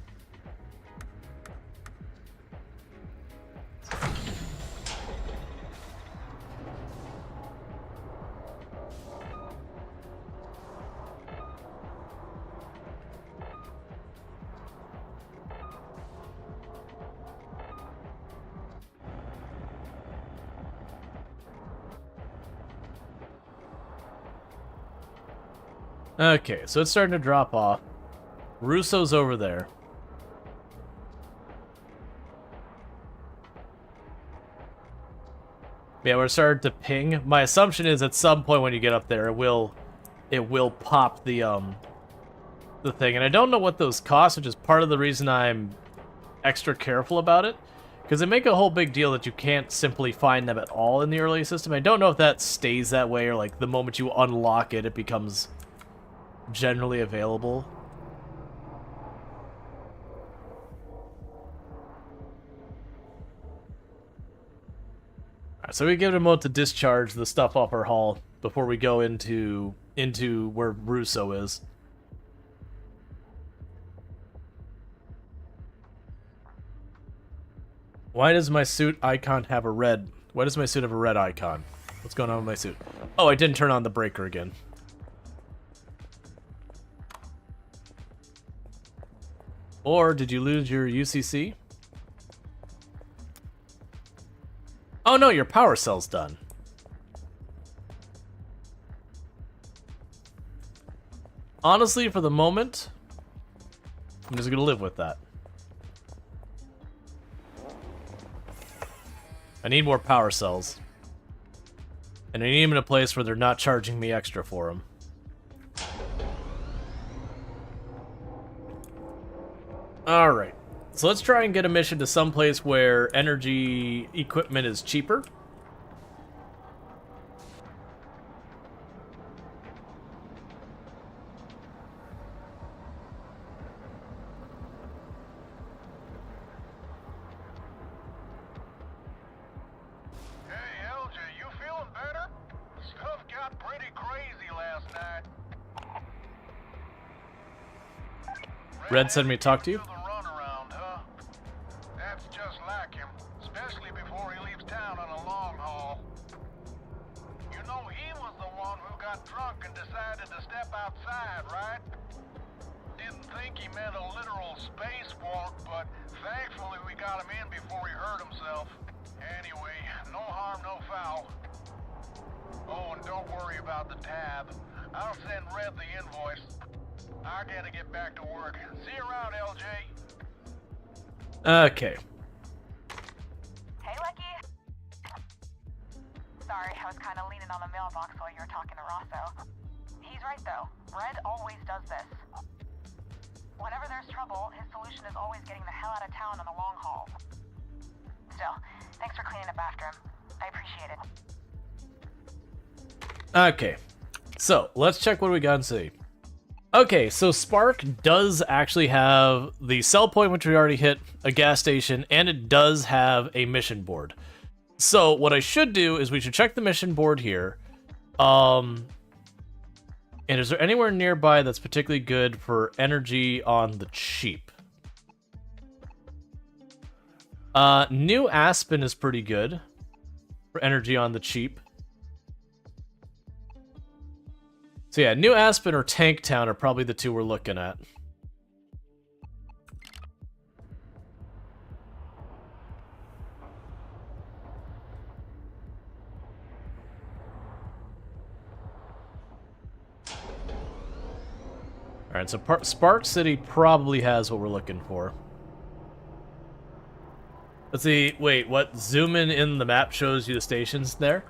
Okay, so it's starting to drop off. Russo's over there. Yeah, we're starting to ping. My assumption is at some point when you get up there, it will pop the thing. And I don't know what those cost, which is part of the reason I'm extra careful about it. Because they make a whole big deal that you can't simply find them at all in the early system. I don't know if that stays that way or like the moment you unlock it, it becomes generally available. Alright, so we give it a moment to discharge the stuff off our hull before we go into where Russo is. Why does my suit icon have a red? Why does my suit have a red icon? What's going on with my suit? Oh, I didn't turn on the breaker again. Or did you lose your UCC? Oh no, your power cell's done. Honestly, for the moment, I'm just gonna live with that. I need more power cells. And I need them in a place where they're not charging me extra for them. Alright. So let's try and get a mission to some place where energy equipment is cheaper. Hey, LJ, you feeling better? Stuff got pretty crazy last night. Red sent me to talk to you. That's just like him, especially before he leaves town on a long haul. You know he was the one who got drunk and decided to step outside, right? Didn't think he meant a literal spacewalk, but thankfully we got him in before he hurt himself. Anyway, no harm, no foul. Oh, and don't worry about the tab. I'll send Red the invoice. I gotta get back to work. See you around, LJ. Okay. Hey, Lucky. Sorry, I was kind of leaning on the mailbox while you were talking to Rosso. He's right, though. Red always does this. Whenever there's trouble, his solution is always getting the hell out of town on the long haul. Still, thanks for cleaning up after him. I appreciate it. Okay. So, let's check what we got and see. Okay, so Spark does actually have the sell point, which we already hit, a gas station, and it does have a mission board. So what I should do is we should check the mission board here. And is there anywhere nearby that's particularly good for energy on the cheap? New Aspen is pretty good for energy on the cheap. So yeah, New Aspen or Tank Town are probably the two we're looking at. Alright, so Spark City probably has what we're looking for. Let's see, wait, what? Zoom in the map shows you the stations there?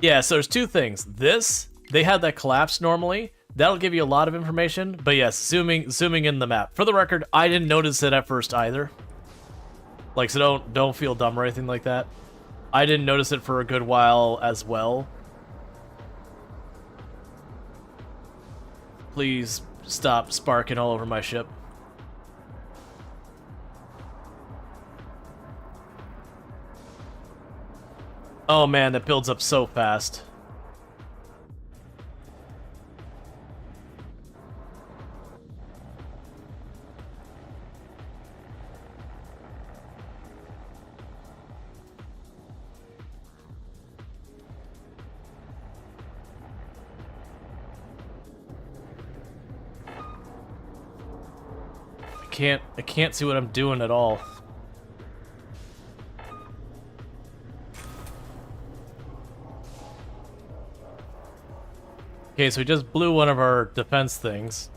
Yeah, so there's two things. This... They had that collapse normally. That'll give you a lot of information. But yes, zooming in the map. For the record, I didn't notice it at first either. Like, so don't feel dumb or anything like that. I didn't notice it for a good while as well. Please stop sparking all over my ship. Oh man, that builds up so fast. I can't see what I'm doing at all. Okay, so we just blew one of our defense things.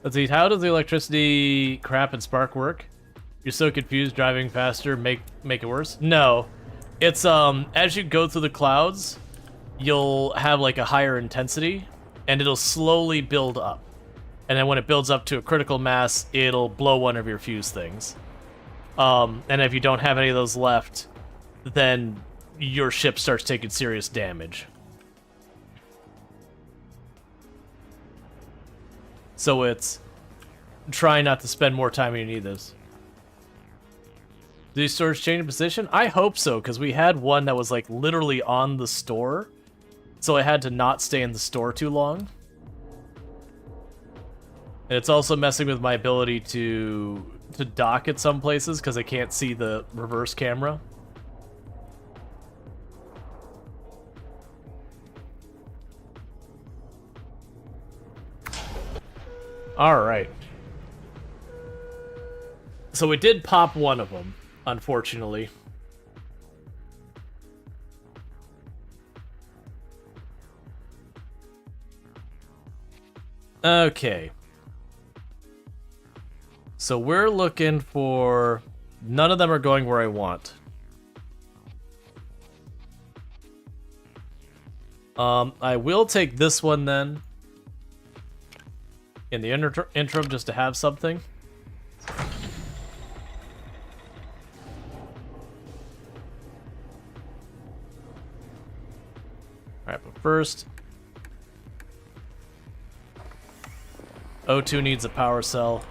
Let's see, how does the electricity crap and spark work? You're so confused, driving faster make it worse? No. It's as you go through the clouds, you'll have like a higher intensity and it'll slowly build up. And then when it builds up to a critical mass, it'll blow one of your fuse things. And if you don't have any of those left, then your ship starts taking serious damage. So it's try not to spend more time when you need this. Do these stores change position? I hope so, because we had one that was like literally on the store. So I had to not stay in the store too long. And it's also messing with my ability to dock at some places because I can't see the reverse camera. Alright. So we did pop one of them, unfortunately. Okay. So we're looking for... None of them are going where I want. I will take this one then in the interim just to have something. Alright, but first, O2 needs a power cell.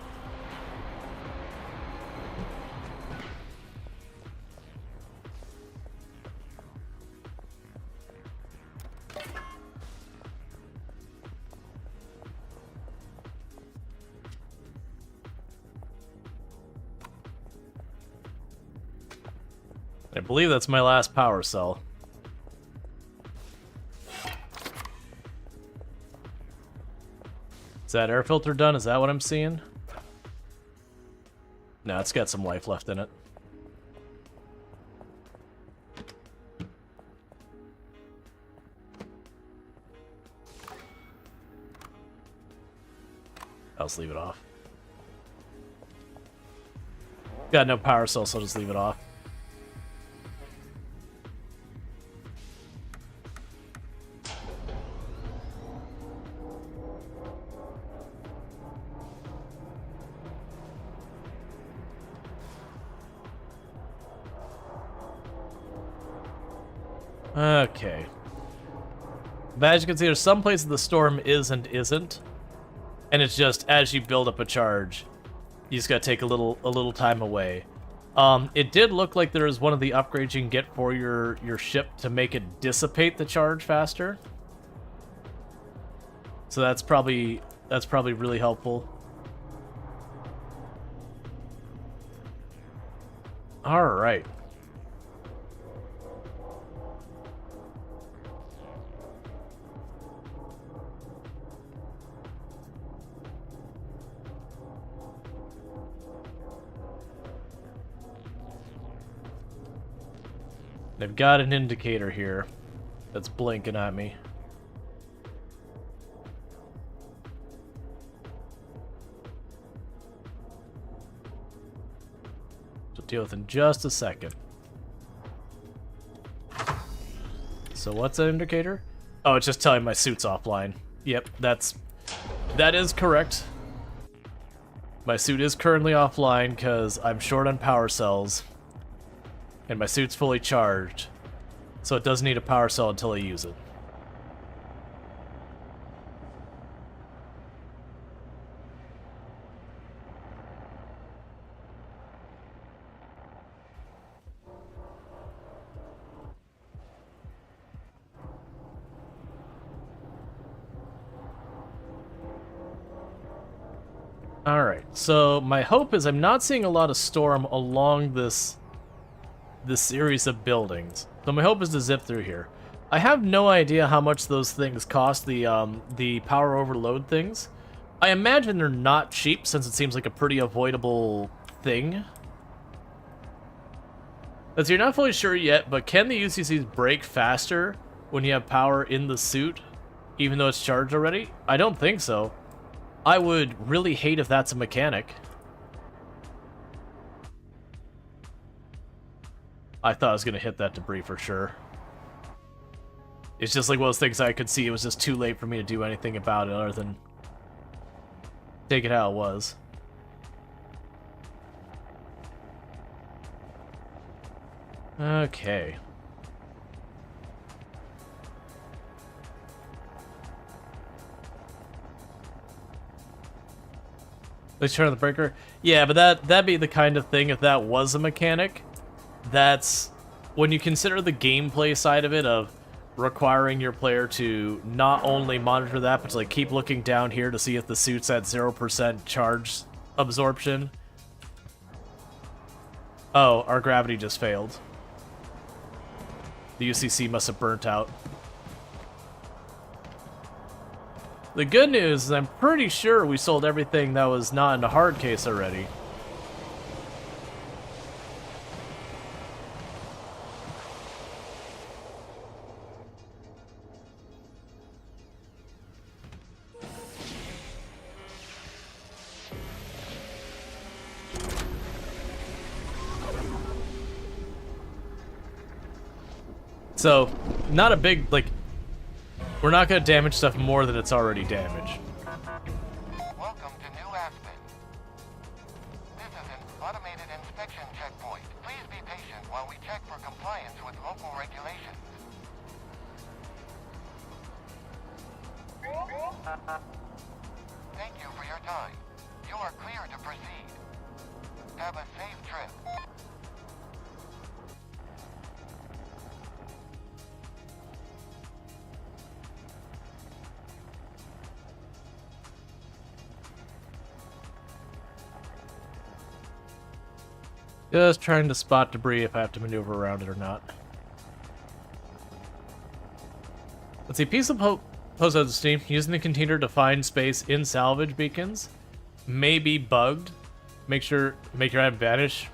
I believe that's my last power cell. Is that air filter done? Is that what I'm seeing? No, it's got some life left in it. I'll just leave it off. Got no power cell, so I'll just leave it off. Okay. But as you can see, there's some places the storm is and isn't. And it's just, as you build up a charge, you just gotta take a little time away. It did look like there is one of the upgrades you can get for your ship to make it dissipate the charge faster. So that's probably really helpful. Alright. They've got an indicator here that's blinking at me. So deal with in just a second. So what's that indicator? Oh, it's just telling my suit's offline. Yep, that is correct. My suit is currently offline because I'm short on power cells. And my suit's fully charged, so it doesn't need a power cell until I use it. Alright, so my hope is I'm not seeing a lot of storm along this series of buildings. So my hope is to zip through here. I have no idea how much those things cost, the power overload things. I imagine they're not cheap since it seems like a pretty avoidable thing. So you're not fully sure yet, but can the UCCs break faster when you have power in the suit, even though it's charged already? I don't think so. I would really hate if that's a mechanic. I thought I was going to hit that debris for sure. It's just like one of those things I could see. It was just too late for me to do anything about it other than take it how it was. Okay. Let's turn on the breaker. Yeah, but that'd be the kind of thing if that was a mechanic. That's when you consider the gameplay side of it, of requiring your player to not only monitor that, but to like keep looking down here to see if the suit's at 0% charge absorption. Oh, our gravity just failed. The UCC must have burnt out. The good news is I'm pretty sure we sold everything that was not in a hard case already. So, not a big, like, We're not going to damage stuff more than it's already damaged. Welcome to New Aspen. This is an automated inspection checkpoint. Please be patient while we check for compliance with local regulations. Thank you for your time. You are clear to proceed. Have a safe trip. Just trying to spot debris if I have to maneuver around it or not. Let's see, piece of post out of Steam. Using the container to find space in salvage beacons may be bugged. Make your item vanish.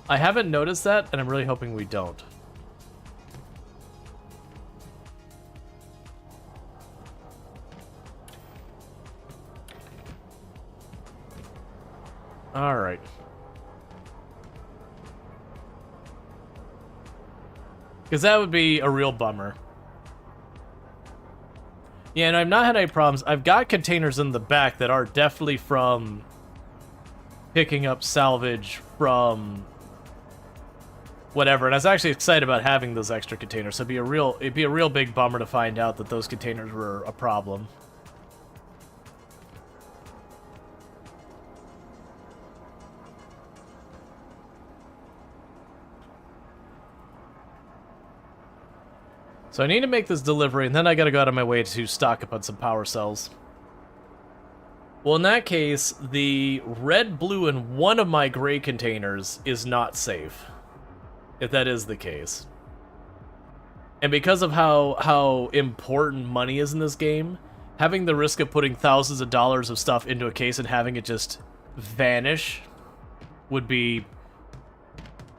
I haven't noticed that, and I'm really hoping we don't. All right. Because that would be a real bummer. Yeah, and I've not had any problems. I've got containers in the back that are definitely from picking up salvage from whatever. And I was actually excited about having those extra containers. So it'd be a real big bummer to find out that those containers were a problem. So I need to make this delivery, and then I gotta go out of my way to stock up on some power cells. Well, in that case, the red, blue, and one of my gray containers is not safe. If that is the case. And because of how important money is in this game, having the risk of putting thousands of dollars of stuff into a case and having it just vanish would be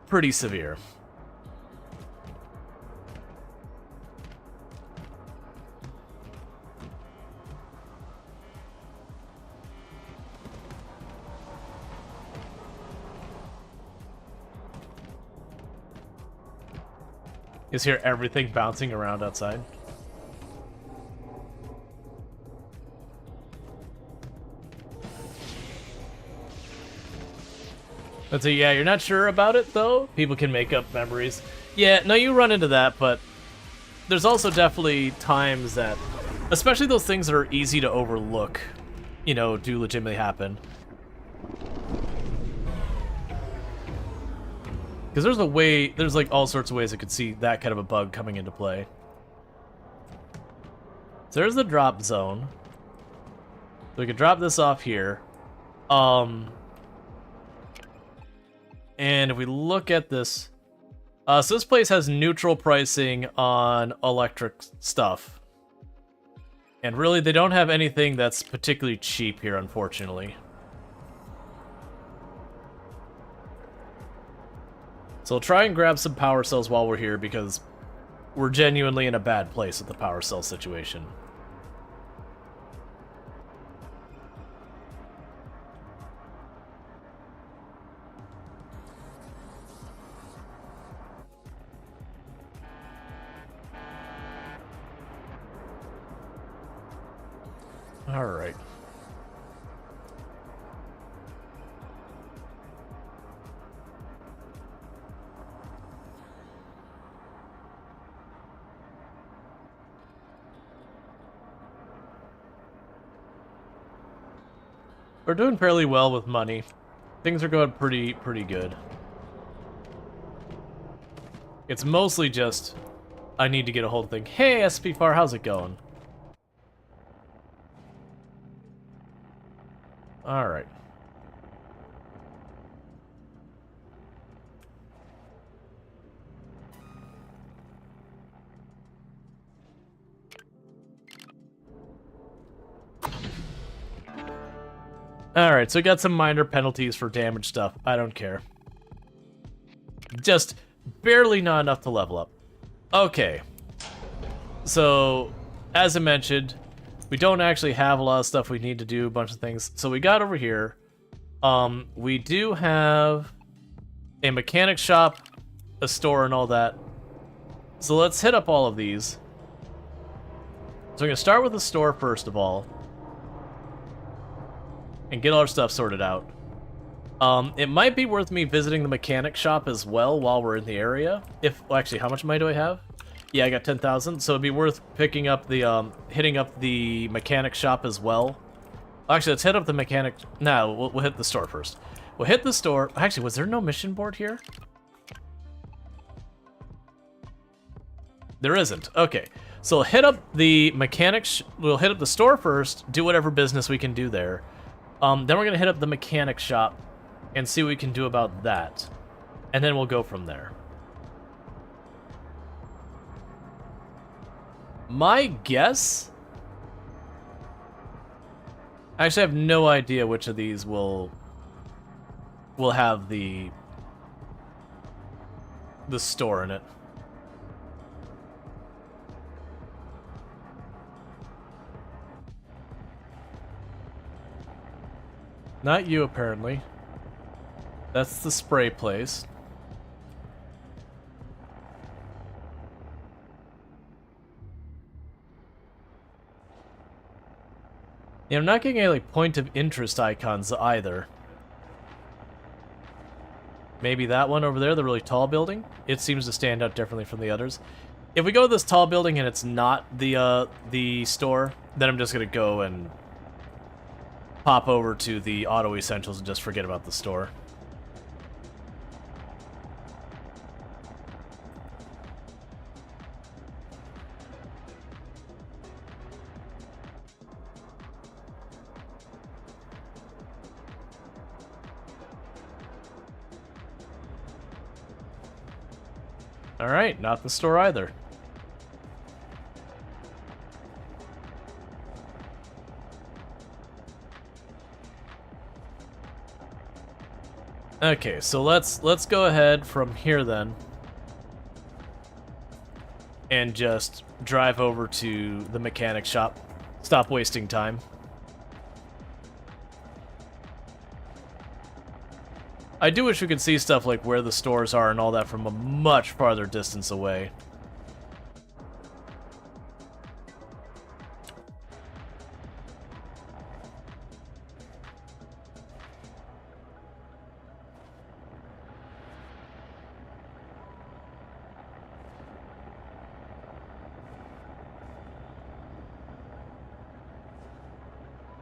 pretty severe. You just hear everything bouncing around outside. Let's see, yeah, you're not sure about it, though? People can make up memories. Yeah, no, you run into that, but there's also definitely times that, especially those things that are easy to overlook, you know, do legitimately happen. Because there's like all sorts of ways I could see that kind of a bug coming into play. So there's the drop zone. So we could drop this off here. And if we look at this, so this place has neutral pricing on electric stuff. And really, they don't have anything that's particularly cheap here, unfortunately. So I'll try and grab some power cells while we're here, because we're genuinely in a bad place with the power cell situation. All right. We're doing fairly well with money. Things are going pretty good. It's mostly just I need to get a hold of things. Hey, SP4, how's it going? All right. Alright, so we got some minor penalties for damage stuff. I don't care. Just barely not enough to level up. Okay. So, as I mentioned, we don't actually have a lot of stuff we need to do, a bunch of things. So we got over here. We do have a mechanic shop, a store, and all that. So let's hit up all of these. So we're gonna start with the store first of all, and get all our stuff sorted out. It might be worth me visiting the mechanic shop as well while we're in the area. Well, actually, how much money do I have? Yeah, I got 10,000, so it'd be worth picking up the, hitting up the mechanic shop as well. Actually, let's hit up the mechanic. No, we'll hit the store first. We'll hit the store. Actually, was there no mission board here? There isn't. Okay, so we'll hit up the mechanic. We'll hit up the store first. Do whatever business we can do there. Then we're gonna hit up the mechanic shop and see what we can do about that, and then we'll go from there. My guess. Actually, I have no idea which of these will have the store in it. Not you, apparently. That's the spray place. Yeah, I'm not getting any like point of interest icons either. Maybe that one over there, the really tall building. It seems to stand out differently from the others. If we go to this tall building and it's not the store, then I'm just gonna go and pop over to the auto essentials and just forget about the store. Alright, not the store either. Okay, so let's go ahead from here then. And just drive over to the mechanic shop. Stop wasting time. I do wish we could see stuff like where the stores are and all that from a much farther distance away.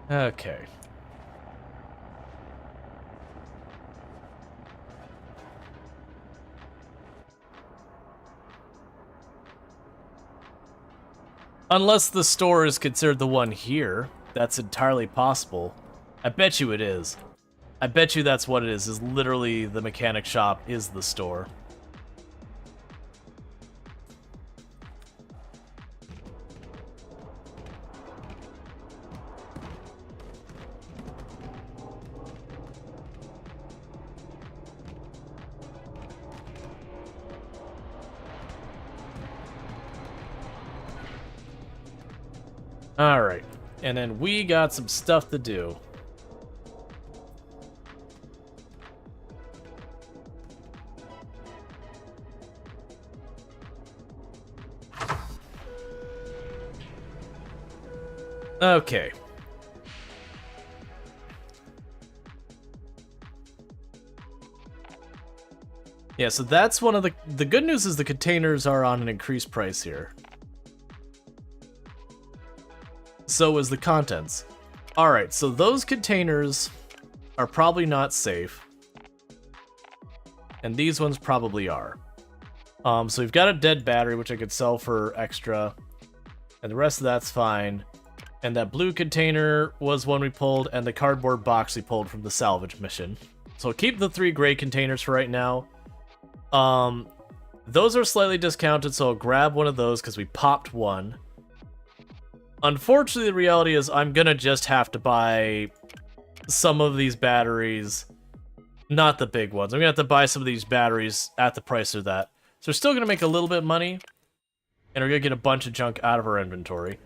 Okay. Unless the store is considered the one here. That's entirely possible. I bet you it is. I bet you that's what it is literally the mechanic shop is the store. Alright, and then we got some stuff to do. Okay. Yeah, so that's one of the good news is the containers are on an increased price here. So is the contents. Alright, so those containers are probably not safe. And these ones probably are. So we've got a dead battery, which I could sell for extra. And the rest of that's fine. And that blue container was one we pulled, and the cardboard box we pulled from the salvage mission. So we'll keep the 3 gray containers for right now. Those are slightly discounted, so I'll grab one of those because we popped one. Unfortunately, the reality is I'm gonna just have to buy some of these batteries. Not the big ones. I'm gonna have to buy some of these batteries at the price of that. So we're still gonna make a little bit of money, and we're gonna get a bunch of junk out of our inventory.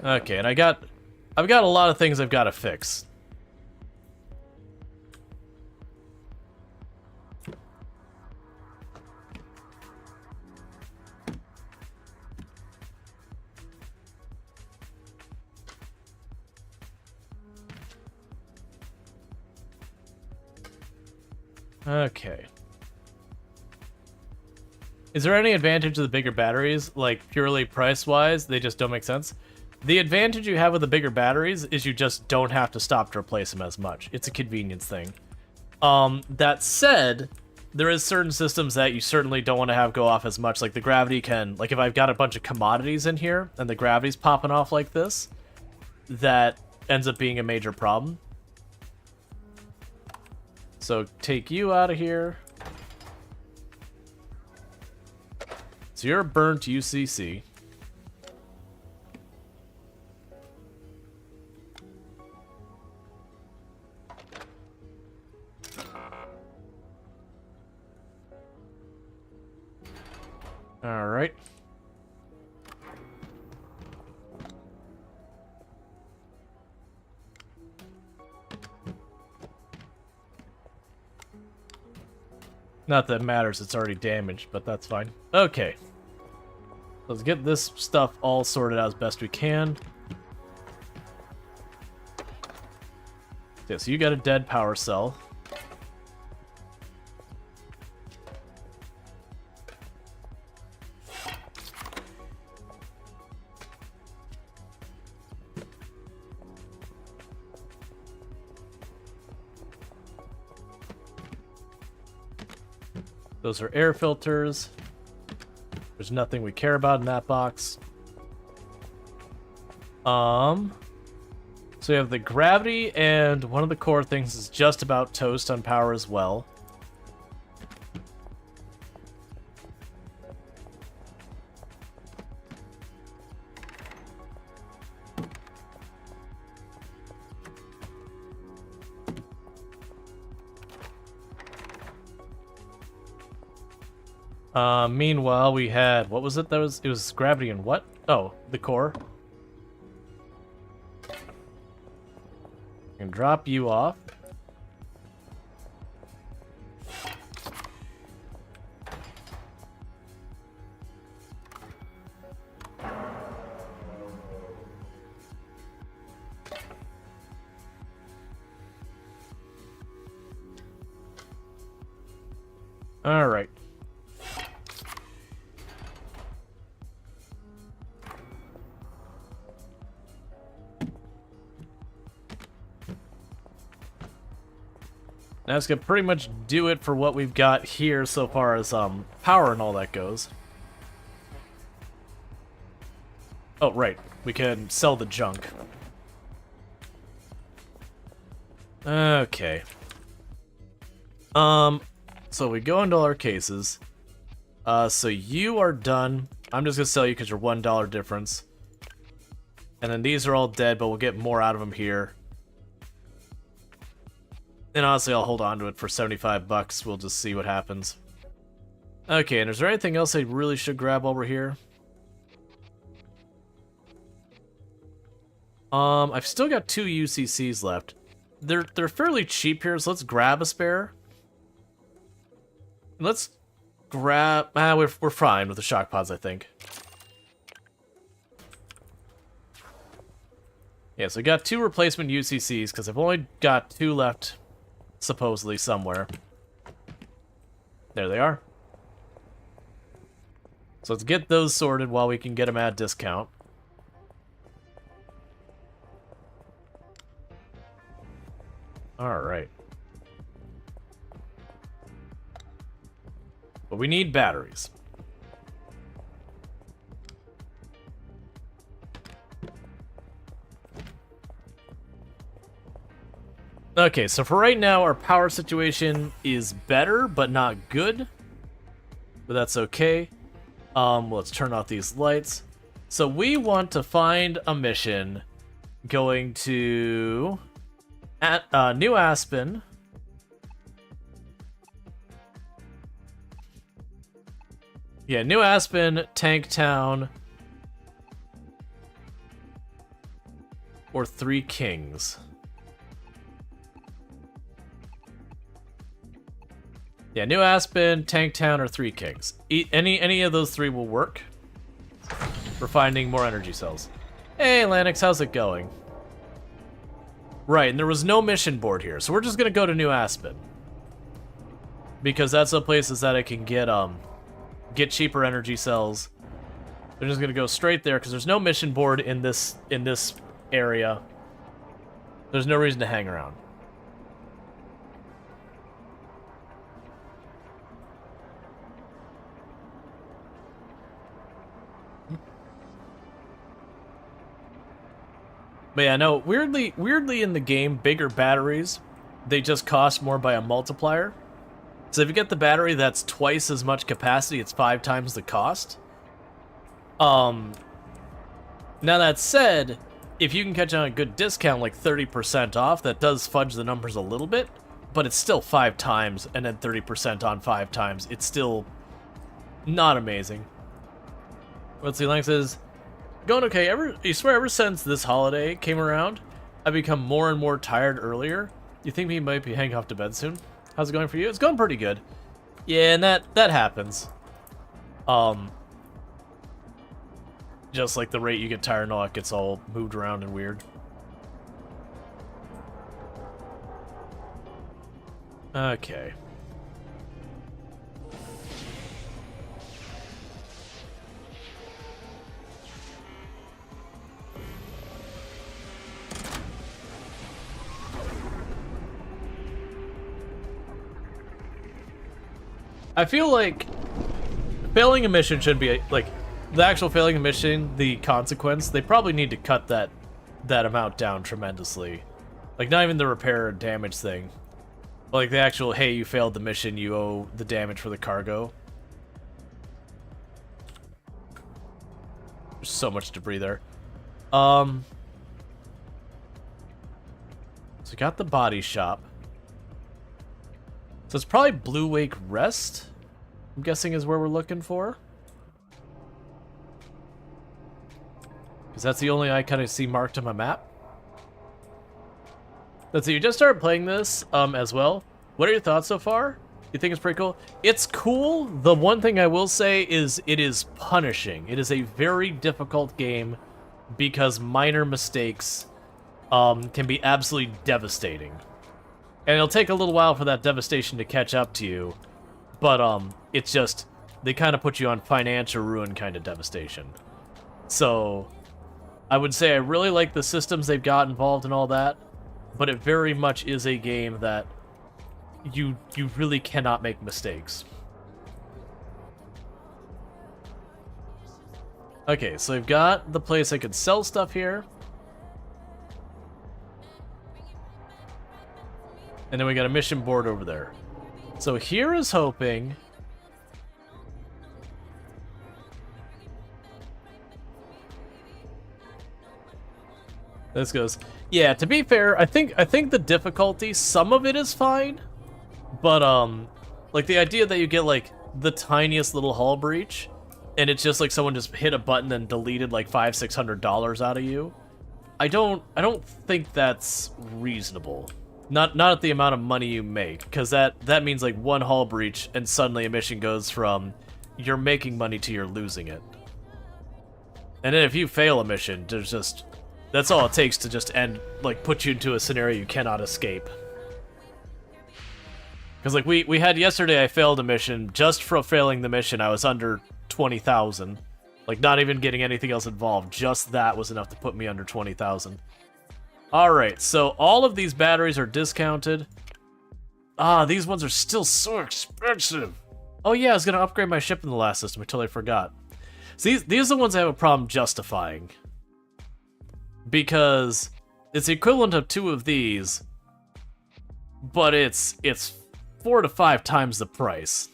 Okay, and I've got a lot of things I've got to fix. Okay. Is there any advantage to the bigger batteries? Like, purely price-wise, they just don't make sense? The advantage you have with the bigger batteries is you just don't have to stop to replace them as much. It's a convenience thing. That said, there is certain systems that you certainly don't want to have go off as much. Like, the gravity can... Like, if I've got a bunch of commodities in here, and the gravity's popping off like this, that ends up being a major problem. So, take you out of here. So you're a burnt UCC. All right. Not that it matters, it's already damaged, but that's fine. Okay. Let's get this stuff all sorted out as best we can. Yeah, so you got a dead power cell. Those are air filters. There's nothing we care about in that box. So we have the gravity, and one of the core things is just about toast on power as well. Meanwhile, we had, what was it? It was gravity and what? Oh, the core. And drop you off. All right. That's gonna pretty much do it for what we've got here so far as power and all that goes. Oh, right. We can sell the junk. Okay. So we go into all our cases. So you are done. I'm just gonna sell you because you're $1 difference. And then these are all dead, but we'll get more out of them here. And honestly, I'll hold on to it for 75 bucks. We'll just see what happens. Okay, and is there anything else I really should grab while we're here? I've still got 2 UCCs left. They're fairly cheap here, so let's grab a spare. Let's grab... we're fine with the shock pods, I think. Yeah, so I got 2 replacement UCCs, because I've only got 2 left... supposedly somewhere. There they are. So let's get those sorted while we can get them at discount. Alright. But we need batteries. Okay, so for right now, our power situation is better, but not good. But that's okay. Let's turn off these lights. So we want to find a mission going to New Aspen. Yeah, New Aspen, Tank Town, or Three Kings. Yeah, New Aspen, Tank Town, or Three Kings. Any of those 3 will work for finding more energy cells. Hey, Lanix, how's it going? Right, and there was no mission board here, so we're just gonna go to New Aspen. because that's the places that I can get cheaper energy cells. They're just gonna go straight there because there's no mission board in this area. There's no reason to hang around. But yeah, no, weirdly in the game, bigger batteries, they just cost more by a multiplier. So if you get the battery that's twice as much capacity, it's 5 times the cost. Now that said, if you can catch on a good discount, like 30% off, that does fudge the numbers a little bit, but it's still 5 times, and then 30% on 5 times. It's still not amazing. Let's see, Lang says, going okay. You swear ever since this holiday came around, I've become more and more tired earlier. You think we might be heading off to bed soon? How's it going for you? It's going pretty good. Yeah, and that happens. Just like the rate you get tired and all, it gets all moved around and weird. Okay. I feel like failing a mission should be like the actual failing a mission, the consequence. They probably need to cut that amount down tremendously. Like not even the repair and damage thing, but like the actual, hey, you failed the mission, you owe the damage for the cargo. There's so much debris there. So we got the body shop. So it's probably Blue Wake Rest, I'm guessing is where we're looking for. Because that's the only icon I see marked on my map. Let's see, you just started playing this as well. What are your thoughts so far? You think it's pretty cool? It's cool. The one thing I will say is it is punishing. It is a very difficult game because minor mistakes can be absolutely devastating. And it'll take a little while for that devastation to catch up to you. But it's just, they kind of put you on financial ruin kind of devastation. So I would say I really like the systems they've got involved and all that. But it very much is a game that you really cannot make mistakes. Okay, so we've got the place I could sell stuff here. And then we got a mission board over there. So here is hoping... This goes... Yeah, to be fair, I think the difficulty, some of it is fine. But, like the idea that you get, like, the tiniest little hull breach, and it's just like someone just hit a button and deleted, like, $500-600 out of you. I don't think that's reasonable. Not at the amount of money you make, because that means like one hull breach and suddenly a mission goes from you're making money to you're losing it. And then if you fail a mission, there's just, that's all it takes to just end, like put you into a scenario you cannot escape. Because like we had yesterday, I failed a mission. Just for failing the mission, I was under 20,000. Like not even getting anything else involved. Just that was enough to put me under 20,000. Alright, so all of these batteries are discounted. Ah, these ones are still so expensive. Oh yeah, I was going to upgrade my ship in the last system until I forgot. So these are the ones I have a problem justifying. Because it's the equivalent of 2 of these, but it's 4 to 5 times the price.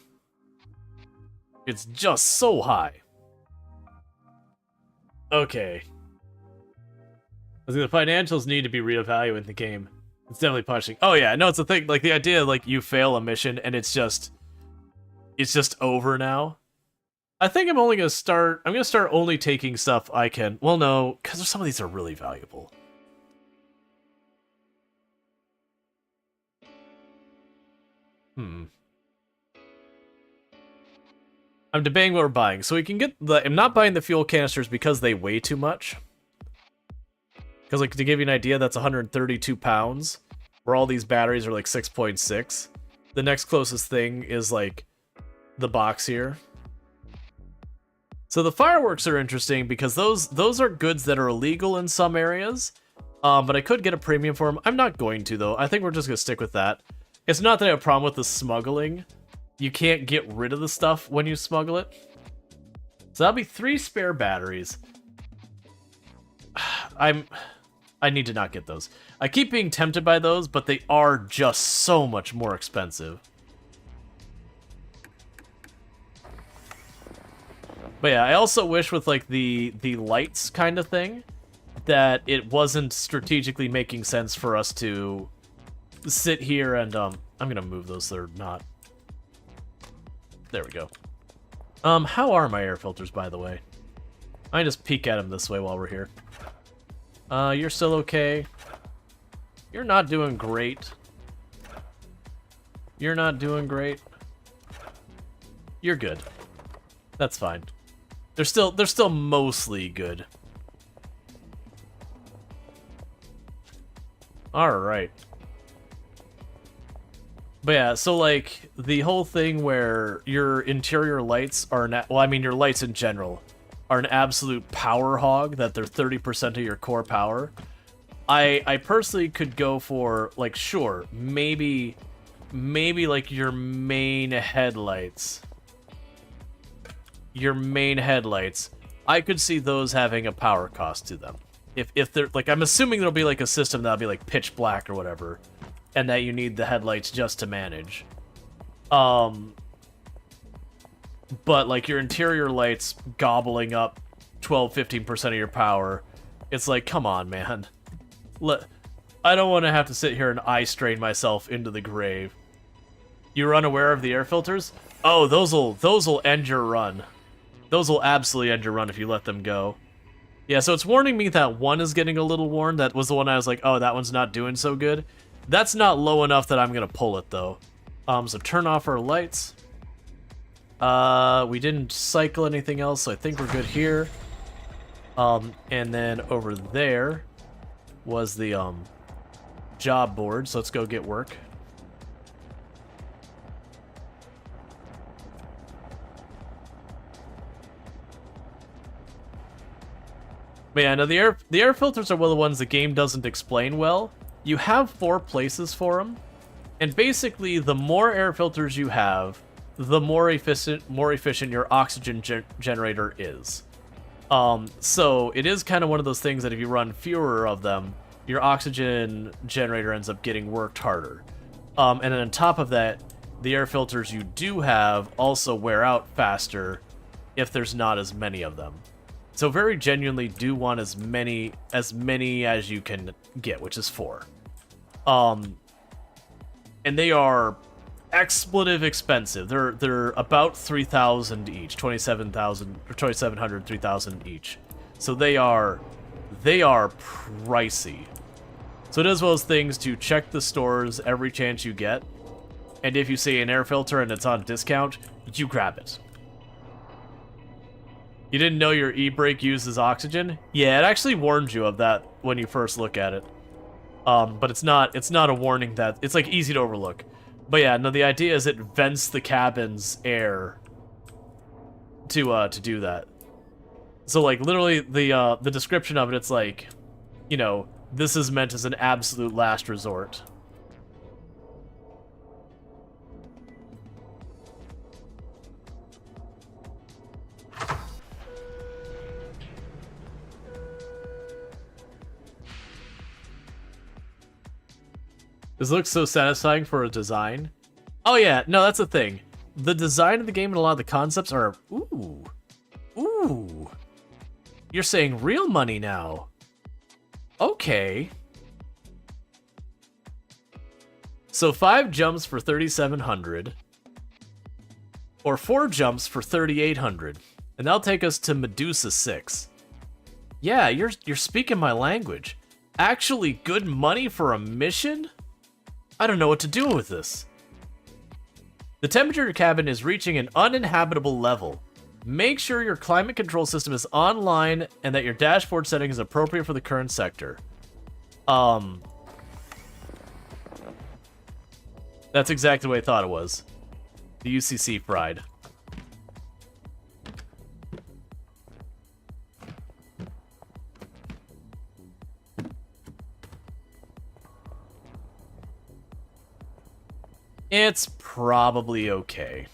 It's just so high. Okay. I think the financials need to be reevaluated in the game. It's definitely pushing. Oh yeah, no, it's a thing. Like the idea, like you fail a mission and it's just over now. I think I'm gonna start only taking stuff I can. Well, no, because some of these are really valuable. I'm debating what we're buying. So we can get the. I'm not buying the fuel canisters because they weigh too much. Because, like, to give you an idea, that's 132 pounds, where all these batteries are, like, 6.6. The next closest thing is like the box here. So the fireworks are interesting because those are goods that are illegal in some areas. But I could get a premium for them. I'm not going to, though. I think we're just going to stick with that. It's not that I have a problem with the smuggling. You can't get rid of the stuff when you smuggle it. So that'll be 3 spare batteries. I need to not get those. I keep being tempted by those, but they are just so much more expensive. But yeah, I also wish with like the lights kind of thing that it wasn't strategically making sense for us to sit here and I'm gonna move those so they're not. There we go. How are my air filters, by the way? I just peek at them this way while we're here. You're still okay. You're not doing great. You're not doing great. You're good. That's fine. They're still mostly good. Alright. But yeah, so like, the whole thing where your interior lights are, well, I mean your lights in general, are an absolute power hog, that they're 30% of your core power. I personally could go for, like, sure, maybe like your main headlights. Your main headlights, I could see those having a power cost to them. If they're, like, I'm assuming there'll be like a system that'll be like pitch black or whatever, and that you need the headlights just to manage. But like your interior lights gobbling up 12-15% of your power, it's like, come on, man. I don't want to have to sit here and eye strain myself into the grave. You're unaware of the air filters? Oh, those'll end your run. Those will absolutely end your run if you let them go. Yeah, so it's warning me that one is getting a little worn. That was the one I was like, oh, that one's not doing so good. That's not low enough that I'm gonna pull it though. So turn off our lights. We didn't cycle anything else, so I think we're good here. And then over there was the job board, so let's go get work. But yeah, no, the air filters are one of the ones the game doesn't explain well. You have 4 places for them, and basically the more air filters you have, the more efficient your oxygen generator is. So it is kind of one of those things that if you run fewer of them, your oxygen generator ends up getting worked harder. And then on top of that, the air filters you do have also wear out faster if there's not as many of them. So very genuinely do want as many as you can get, which is 4. And they are expletive expensive. They're about 3,000 each, 27,000 or 2,700, 3,000 each. So they are pricey. So it is one of those things to check the stores every chance you get, and if you see an air filter and it's on discount, you grab it. You didn't know your e-brake uses oxygen? Yeah, it actually warns you of that when you first look at it. But it's not a warning that it's like easy to overlook. But yeah, no, the idea is it vents the cabin's air to do that. So like literally the description of it, it's like, you know, this is meant as an absolute last resort. This looks so satisfying for a design. Oh yeah, no, that's the thing. The design of the game and a lot of the concepts are, ooh. You're saying real money now. Okay. So 5 jumps for 3,700. Or 4 jumps for 3,800. And that'll take us to Medusa 6. Yeah, you're speaking my language. Actually good money for a mission? I don't know what to do with this. The temperature of your cabin is reaching an uninhabitable level. Make sure your climate control system is online and that your dashboard setting is appropriate for the current sector. That's exactly what I thought it was. The UCC fried. It's probably okay.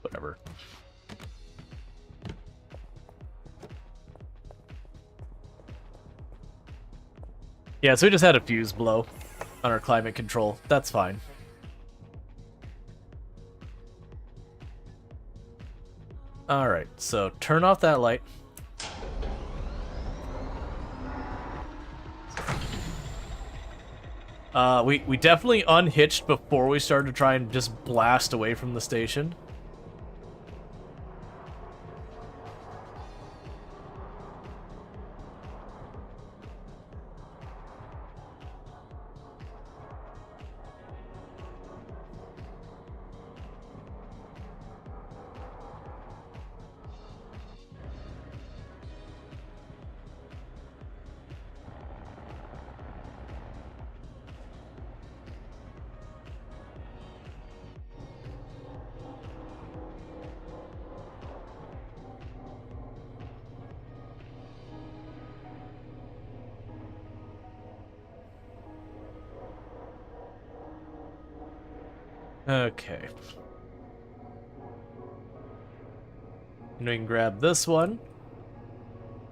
Whatever. Yeah, so we just had a fuse blow on our climate control. That's fine. Alright, so turn off that light. We definitely unhitched before we started to try and just blast away from the station. Okay. And we can grab this one.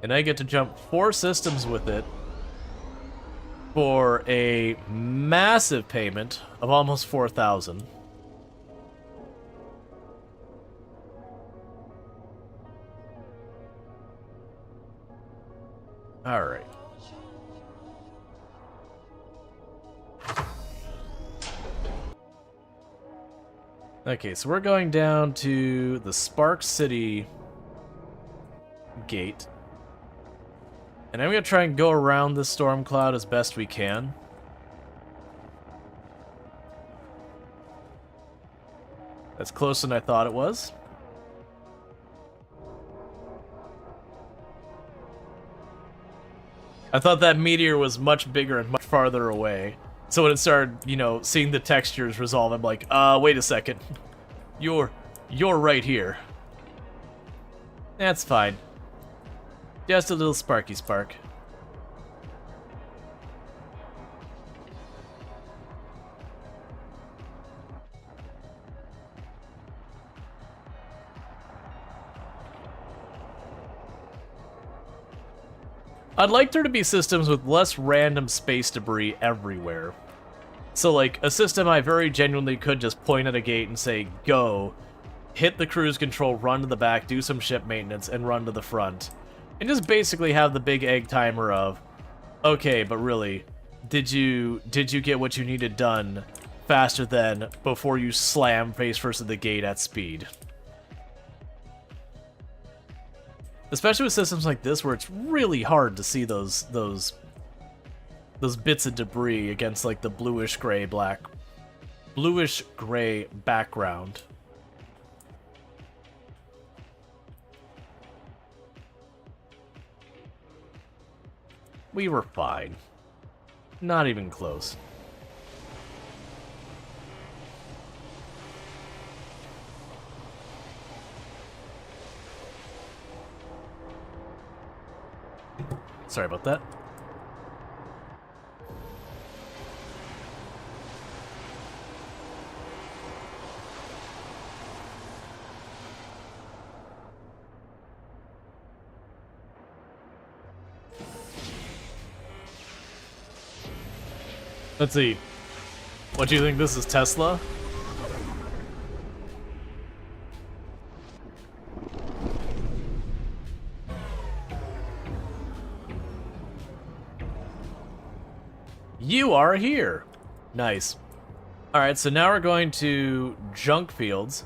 And I get to jump 4 systems with it for a massive payment of almost 4,000. All right. Okay, so we're going down to the Spark City gate. And I'm going to try and go around the storm cloud as best we can. That's closer than I thought it was. I thought that meteor was much bigger and much farther away. So when it started, you know, seeing the textures resolve, I'm like, wait a second. You're right here. That's fine. Just a little sparky spark. I'd like there to be systems with less random space debris everywhere. So, like, a system I very genuinely could just point at a gate and say, go, hit the cruise control, run to the back, do some ship maintenance, and run to the front. And just basically have the big egg timer of, okay, but really, did you get what you needed done faster than before you slam face first at the gate at speed? Especially with systems like this, where it's really hard to see those bits of debris against like the bluish gray background. We were fine. Not even close. Sorry about that. Let's see. What do you think this is, Tesla? You are here. Nice. Alright, so now we're going to junk fields.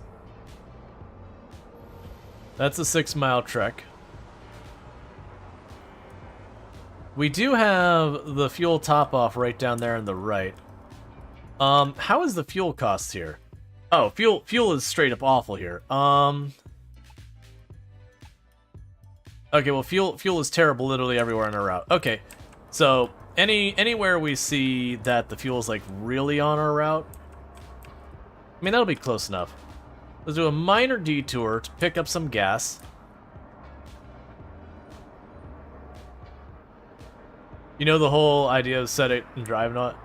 That's a 6-mile trek. We do have the fuel top-off right down there on the right. How is the fuel costs here? Oh, fuel is straight up awful here. Okay, well, fuel is terrible literally everywhere on our route. Okay, so anywhere we see that the fuel is like really on our route, I mean, that'll be close enough. Let's do a minor detour to pick up some gas. You know the whole idea of set it and drive not?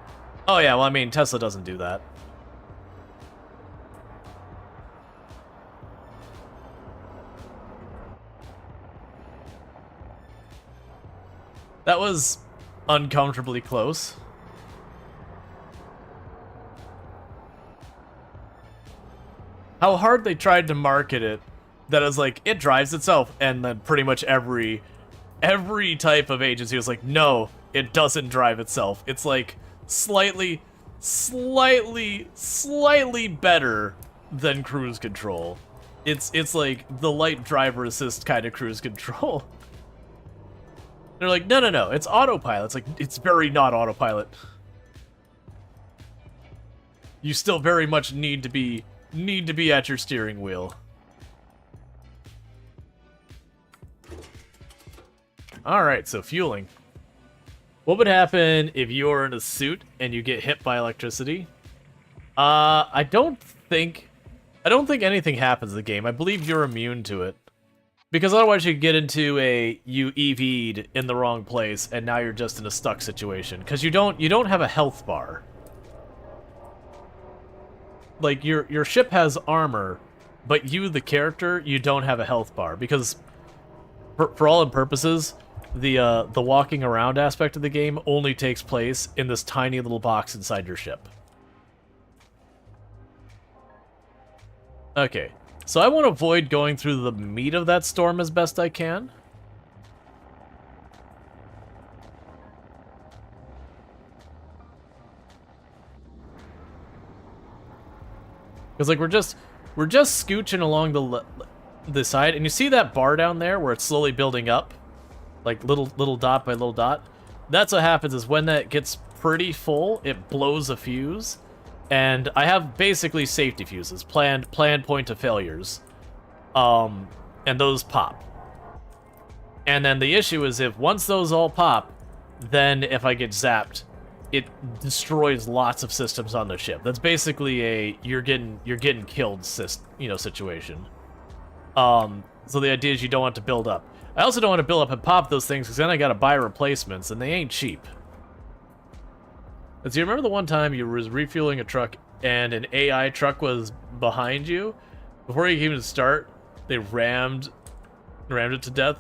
Oh yeah, well, I mean, Tesla doesn't do that. That was uncomfortably close. How hard they tried to market it, that is like, it drives itself, and then pretty much every type of agency was like, no, it doesn't drive itself. It's like slightly better than cruise control. It's like the light driver assist kind of cruise control. They're like, no, it's autopilot. It's like, it's very not autopilot. You still very much need to be at your steering wheel. Alright, so fueling. What would happen if you were in a suit and you get hit by electricity? I don't think anything happens in the game. I believe you're immune to it. Because otherwise you get into you EV'd in the wrong place and now you're just in a stuck situation. Because you don't have a health bar. Like, your ship has armor, but you, the character, you don't have a health bar. Because, for all intents and purposes, the walking around aspect of the game only takes place in this tiny little box inside your ship. Okay, so I want to avoid going through the meat of that storm as best I can. Because, like, we're just scooching along the side, and you see that bar down there where it's slowly building up, like little dot by little dot. That's what happens is when that gets pretty full, it blows a fuse, and I have basically safety fuses, planned point of failures, and those pop. And then the issue is if once those all pop, then if I get zapped, it destroys lots of systems on the ship. That's basically a you're getting killed situation. So the idea is you don't want to build up. I also don't want to build up and pop those things because then I gotta buy replacements and they ain't cheap. So you remember the one time you was refueling a truck and an AI truck was behind you? Before you came to start, they rammed it to death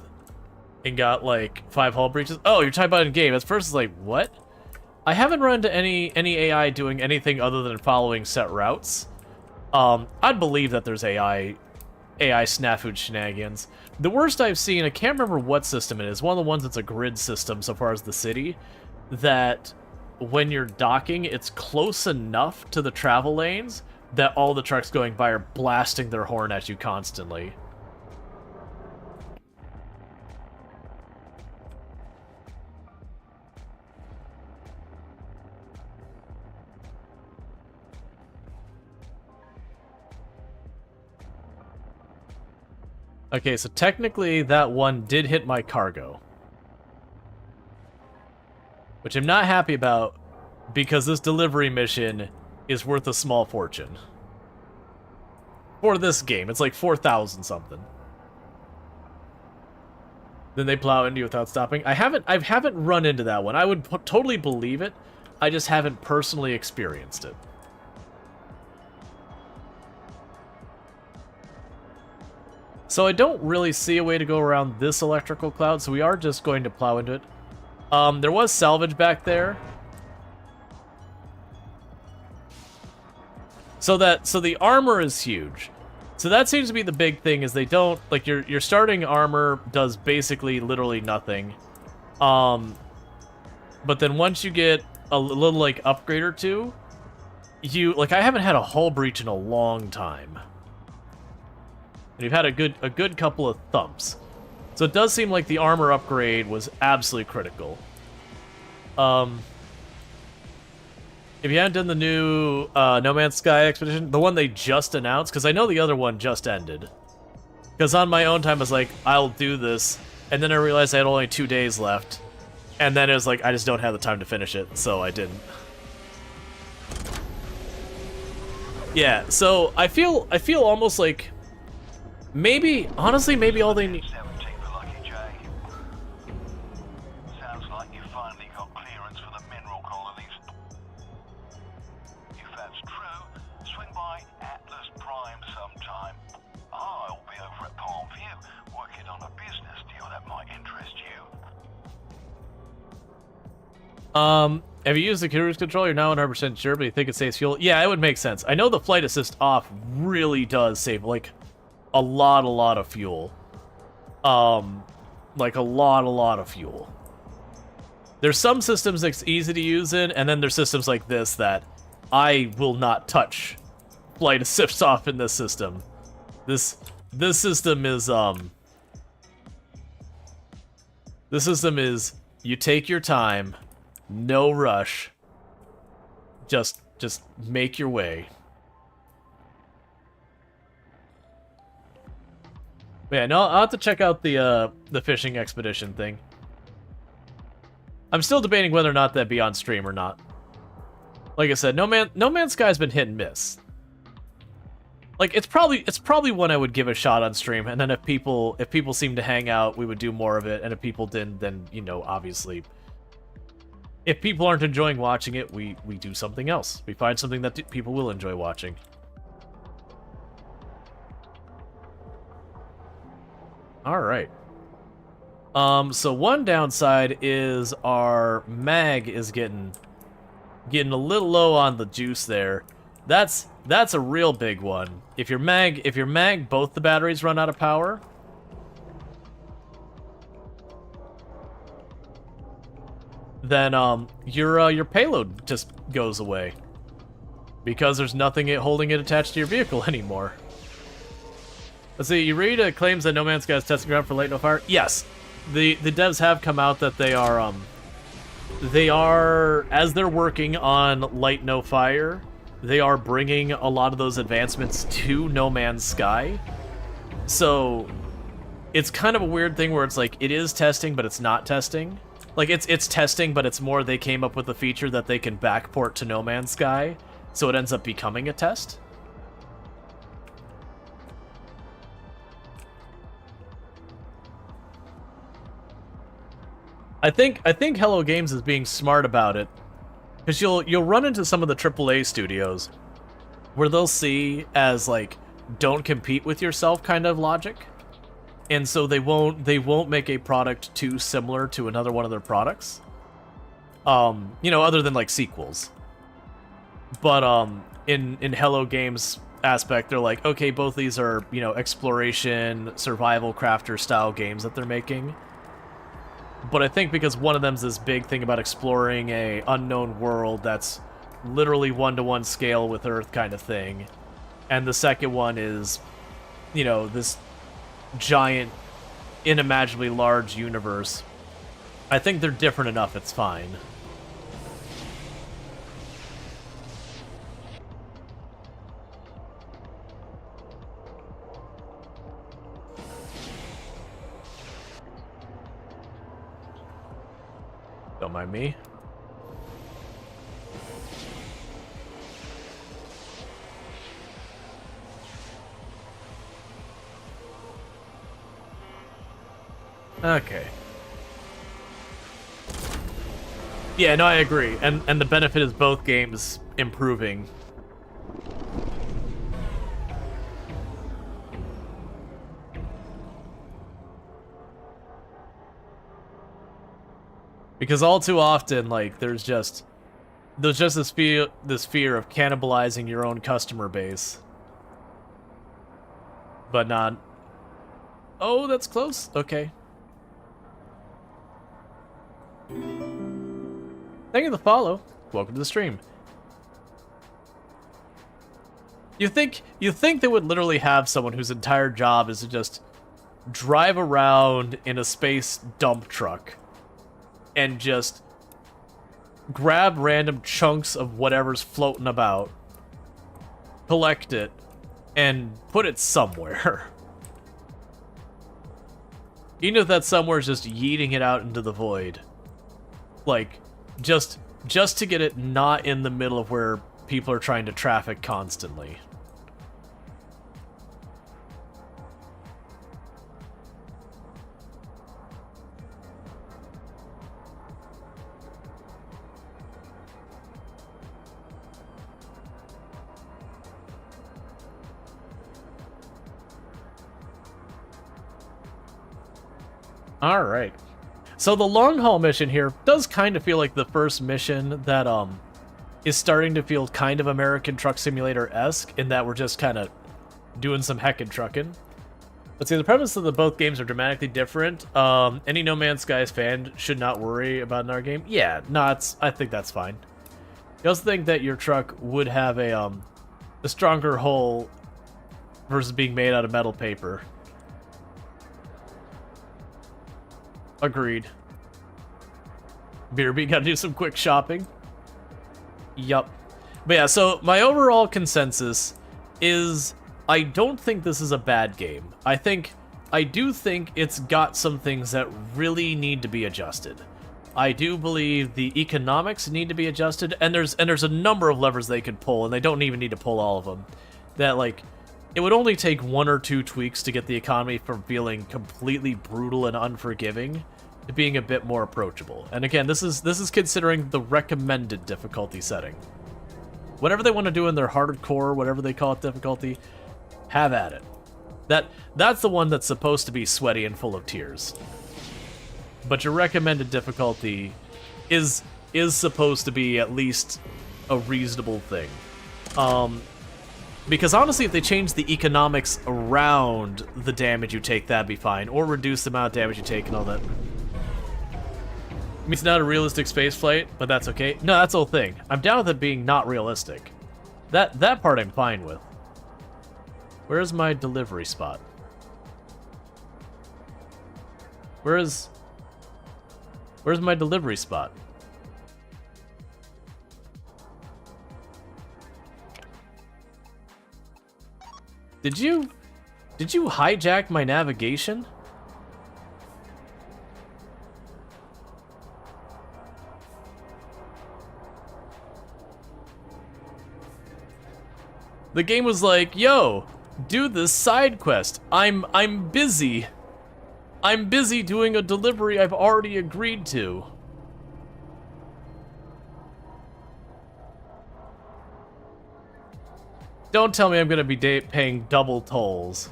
and got like 5 hull breaches. Oh, you're talking about in game. At first it's like, what? I haven't run into any AI doing anything other than following set routes. I'd believe that there's AI snafu shenanigans. The worst I've seen, I can't remember what system it is, one of the ones that's a grid system so far as the city, that when you're docking, it's close enough to the travel lanes that all the trucks going by are blasting their horn at you constantly. Okay, so technically that one did hit my cargo. Which I'm not happy about, because this delivery mission is worth a small fortune. For this game, it's like 4,000 something. Then they plow into you without stopping. I haven't run into that one. I would totally believe it. I just haven't personally experienced it. So I don't really see a way to go around this electrical cloud, so we are just going to plow into it. There was salvage back there. So the armor is huge. So that seems to be the big thing, is they don't, like, your starting armor does basically literally nothing. But then once you get a little, like, upgrade or two, I haven't had a hull breach in a long time. And you've had a good couple of thumps. So it does seem like the armor upgrade was absolutely critical. If you haven't done the new No Man's Sky expedition, the one they just announced, because I know the other one just ended. Because on my own time, I was like, I'll do this, and then I realized I had only 2 days left, and then it was like, I just don't have the time to finish it, so I didn't. Yeah, so I feel almost like maybe, honestly, maybe all they need. Sounds like you finally got clearance for the mineral colonies. If that's true, swing by Atlas Prime sometime. I'll be over at Palm View working on a business deal that might interest you. Have you used the cruise control? You're not 100% sure, but you think it saves fuel? Yeah, it would make sense. I know the flight assist off really does save, like, a lot of fuel. Like, a lot of fuel. There's some systems that's easy to use in, and then there's systems like this that I will not touch flight assist off in this system. This system is, this system is, you take your time, no rush, just make your way. Yeah, no, I'll have to check out the fishing expedition thing. I'm still debating whether or not that'd be on stream or not. Like I said, No Man's Sky's been hit and miss. Like it's probably one I would give a shot on stream, and then if people seem to hang out, we would do more of it, and if people didn't, then you know, obviously, if people aren't enjoying watching it, we do something else. We find something that people will enjoy watching. All right. So one downside is our mag is getting a little low on the juice there. That's a real big one. If your mag both the batteries run out of power, then your payload just goes away because there's nothing holding it attached to your vehicle anymore. Let's see. Eureka claims that No Man's Sky is testing ground for Light No Fire. Yes, the devs have come out that they are as they're working on Light No Fire, they are bringing a lot of those advancements to No Man's Sky. So it's kind of a weird thing where it's like it is testing, but it's not testing. Like it's testing, but it's more they came up with a feature that they can backport to No Man's Sky, so it ends up becoming a test. I think Hello Games is being smart about it, because you'll run into some of the AAA studios where they'll see as like don't compete with yourself kind of logic, and so they won't make a product too similar to another one of their products. You know, other than like sequels. But in Hello Games aspect, they're like, okay, both these are, you know, exploration, survival crafter style games that they're making. But I think because one of them's this big thing about exploring a unknown world that's literally one-to-one scale with Earth kind of thing, and the second one is, you know, this giant, unimaginably large universe. I think they're different enough, it's fine. Don't mind me. Okay. Yeah, no, I agree. And the benefit is both games improving. Because all too often, like, there's just this fear of cannibalizing your own customer base. But not... Oh, that's close? Okay. Thank you for the follow. Welcome to the stream. You think they would literally have someone whose entire job is to just drive around in a space dump truck and just grab random chunks of whatever's floating about, collect it, and put it somewhere. Even if that somewhere is just yeeting it out into the void. Like, just to get it not in the middle of where people are trying to traffic constantly. Alright. So the long haul mission here does kind of feel like the first mission that is starting to feel kind of American Truck Simulator-esque, in that we're just kind of doing some heckin' trucking. Let's see, the premise of the both games are dramatically different. Any No Man's Skies fan should not worry about another game. Yeah, no, I think that's fine. You also think that your truck would have a stronger hull versus being made out of metal paper. Agreed. BRB gotta do some quick shopping. Yup. But yeah, so my overall consensus is I don't think this is a bad game. I do think it's got some things that really need to be adjusted. I do believe the economics need to be adjusted, and there's a number of levers they could pull, and they don't even need to pull all of them. That, like, it would only take 1 or 2 tweaks to get the economy from feeling completely brutal and unforgiving to being a bit more approachable. And again, this is considering the recommended difficulty setting. Whatever they want to do in their hardcore, whatever they call it difficulty, have at it. That's the one that's supposed to be sweaty and full of tears. But your recommended difficulty is supposed to be at least a reasonable thing. Because honestly, if they change the economics around the damage you take, that'd be fine. Or reduce the amount of damage you take and all that. I mean, it's not a realistic space flight, but that's okay. No, that's the whole thing. I'm down with it being not realistic. That part I'm fine with. Where's my delivery spot? Where's my delivery spot? Did you hijack my navigation? The game was like, "Yo, do this side quest. I'm busy. I'm busy doing a delivery I've already agreed to." Don't tell me I'm gonna be paying double tolls.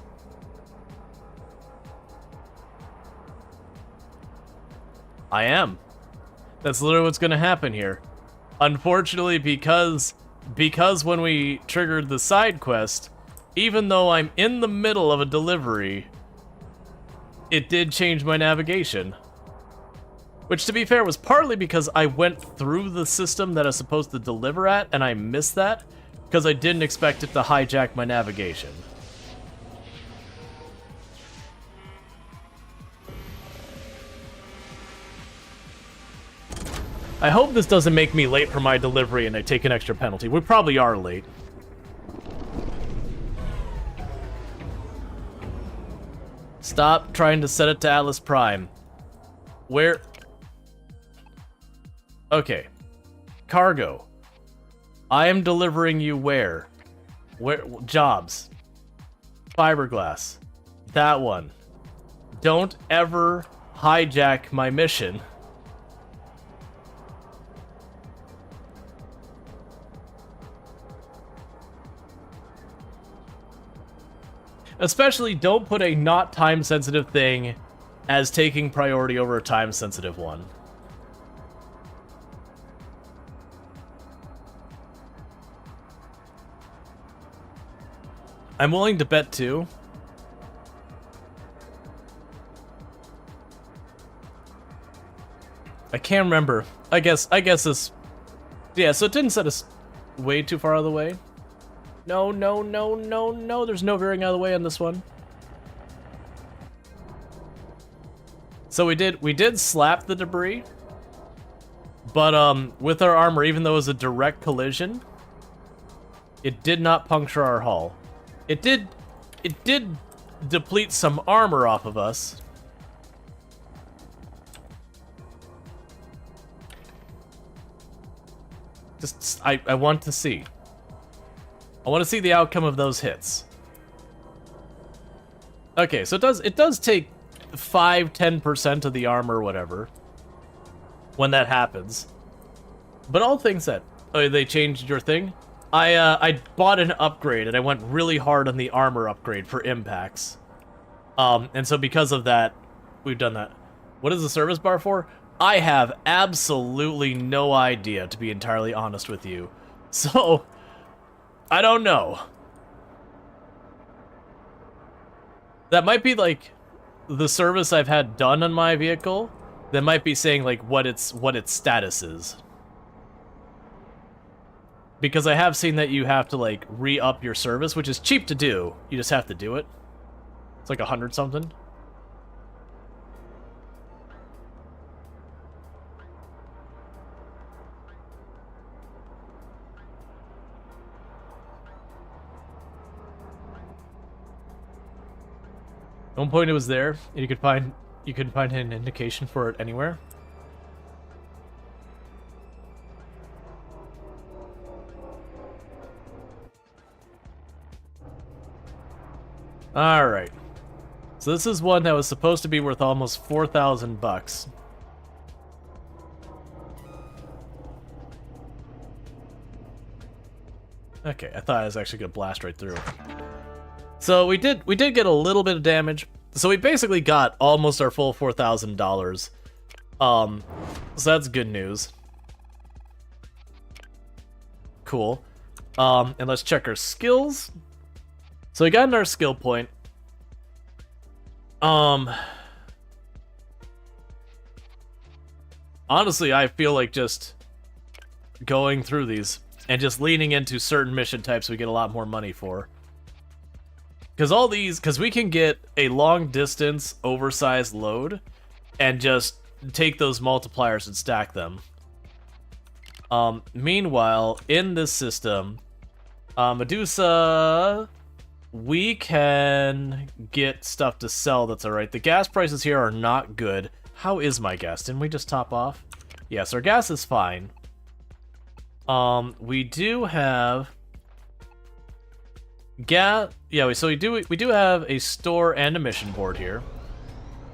I am. That's literally what's gonna happen here. Unfortunately, because when we triggered the side quest, even though I'm in the middle of a delivery, it did change my navigation. Which, to be fair, was partly because I went through the system that I was supposed to deliver at, and I missed that, because I didn't expect it to hijack my navigation. I hope this doesn't make me late for my delivery and I take an extra penalty. We probably are late. Stop trying to set it to Atlas Prime. Where? Okay. Cargo. I am delivering you where? Where? Jobs. Fiberglass. That one. Don't ever hijack my mission. Especially don't put a not time-sensitive thing as taking priority over a time-sensitive one. I'm willing to bet too. I can't remember. I guess this... Yeah, so it didn't set us way too far out of the way. No, no, no, no, no. There's no veering out of the way on this one. So we did slap the debris. But with our armor, even though it was a direct collision, it did not puncture our hull. It did deplete some armor off of us. Just I want to see. I want to see the outcome of those hits. Okay, so it does take 5-10% of the armor or whatever when that happens. But all things said, oh, they changed your thing? I bought an upgrade and I went really hard on the armor upgrade for impacts. And so because of that, we've done that. What is the service bar for? I have absolutely no idea, to be entirely honest with you. So, I don't know. That might be like the service I've had done on my vehicle. That might be saying like what its status is. Because I have seen that you have to like re-up your service, which is cheap to do. You just have to do it. It's like 100 something. At one point it was there, and you couldn't find an indication for it anywhere. Alright. So this is one that was supposed to be worth almost 4,000 bucks. Okay, I thought I was actually gonna blast right through. So we did get a little bit of damage. So we basically got almost our full $4,000. So that's good news. Cool. And let's check our skills. So we got in our skill point. Honestly, I feel like just going through these and just leaning into certain mission types we get a lot more money for. Because we can get a long distance oversized load and just take those multipliers and stack them. Meanwhile, in this system, Medusa, we can get stuff to sell that's alright. The gas prices here are not good. How is my gas? Didn't we just top off? Yes, our gas is fine. We do have gas. Yeah, so we do have a store and a mission board here.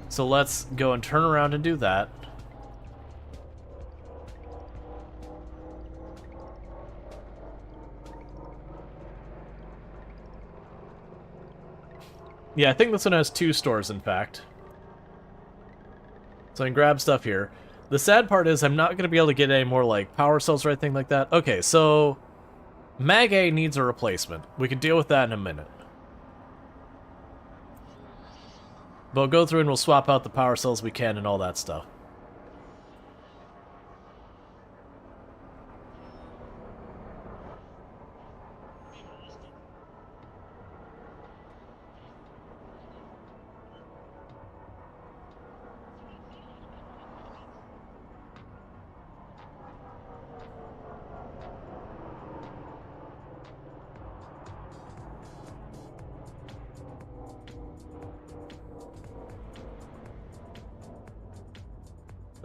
So let's go and turn around and do that. Yeah, I think this one has 2 stores, in fact. So I can grab stuff here. The sad part is I'm not going to be able to get any more, like, power cells or anything like that. Okay, so Mag A needs a replacement. We can deal with that in a minute. But we'll go through and we'll swap out the power cells we can and all that stuff.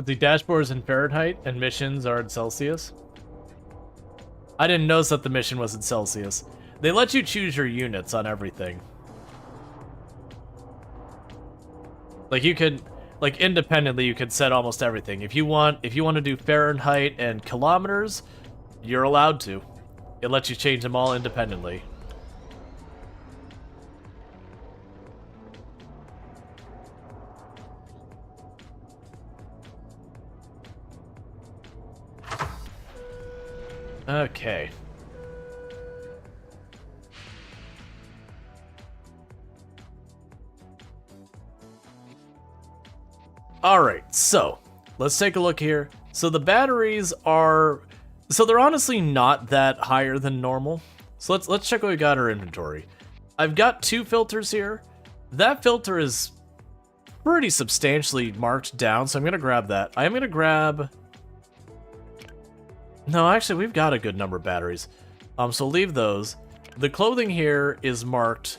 The dashboard is in Fahrenheit and missions are in Celsius. I didn't notice that the mission was in Celsius. They let you choose your units on everything. Like you could, like independently, you could set almost everything. If you want to do Fahrenheit and kilometers, you're allowed to. It lets you change them all independently. Okay. Alright, so let's take a look here. So the batteries are... So they're honestly not that higher than normal. So let's check what we got in our inventory. I've got 2 filters here. That filter is pretty substantially marked down, so I'm gonna grab that. I am gonna grab... No, actually, we've got a good number of batteries. So leave those. The clothing here is marked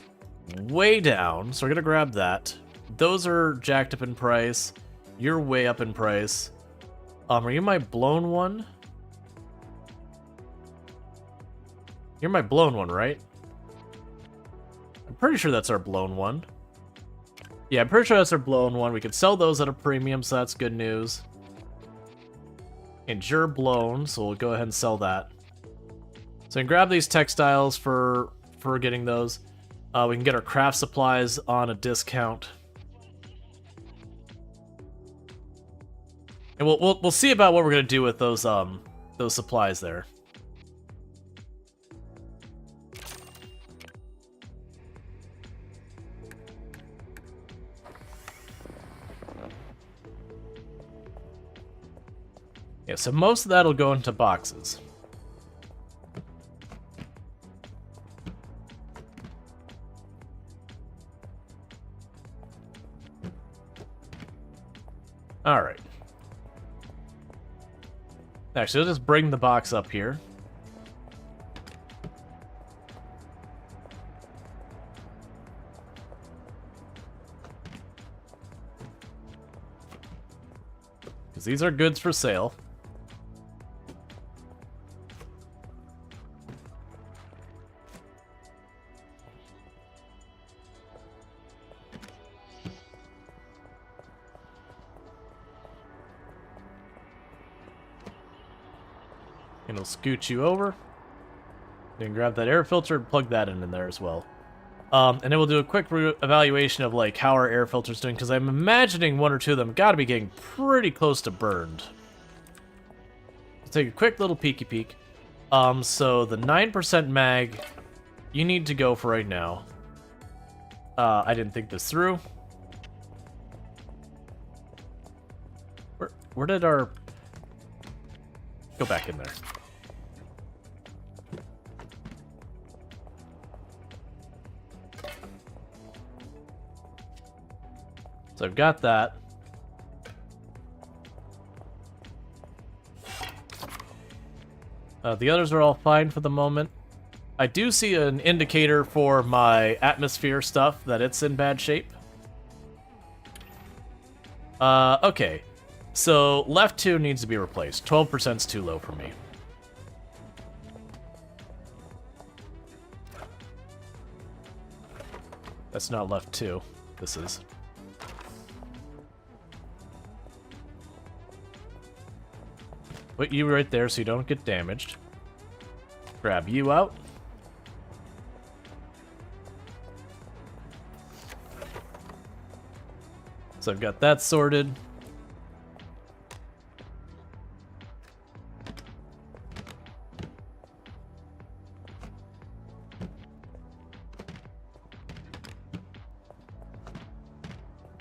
way down, so we're gonna grab that. Those are jacked up in price. You're way up in price. Are you my blown one? You're my blown one, right? I'm pretty sure that's our blown one. Yeah, I'm pretty sure that's our blown one. We can sell those at a premium, so that's good news. And you're blown, so we'll go ahead and sell that. So we can grab these textiles for getting those. We can get our craft supplies on a discount. And we'll see about what we're gonna do with those supplies there. Yeah, so most of that'll go into boxes. All right. Actually, let's just bring the box up here. Because these are goods for sale. And we'll scoot you over. Then grab that air filter and plug that in there as well. And then we'll do a quick evaluation of like how our air filter's doing, because I'm imagining 1 or 2 of them got to be getting pretty close to burned. Let's take a quick little peeky peek. So the 9% mag, you need to go for right now. I didn't think this through. Where did our... Go back in there. So I've got that. The others are all fine for the moment. I do see an indicator for my atmosphere stuff that it's in bad shape. Okay. So left 2 needs to be replaced. 12% is too low for me. That's not left 2. This is. Put you right there so you don't get damaged. Grab you out. So I've got that sorted.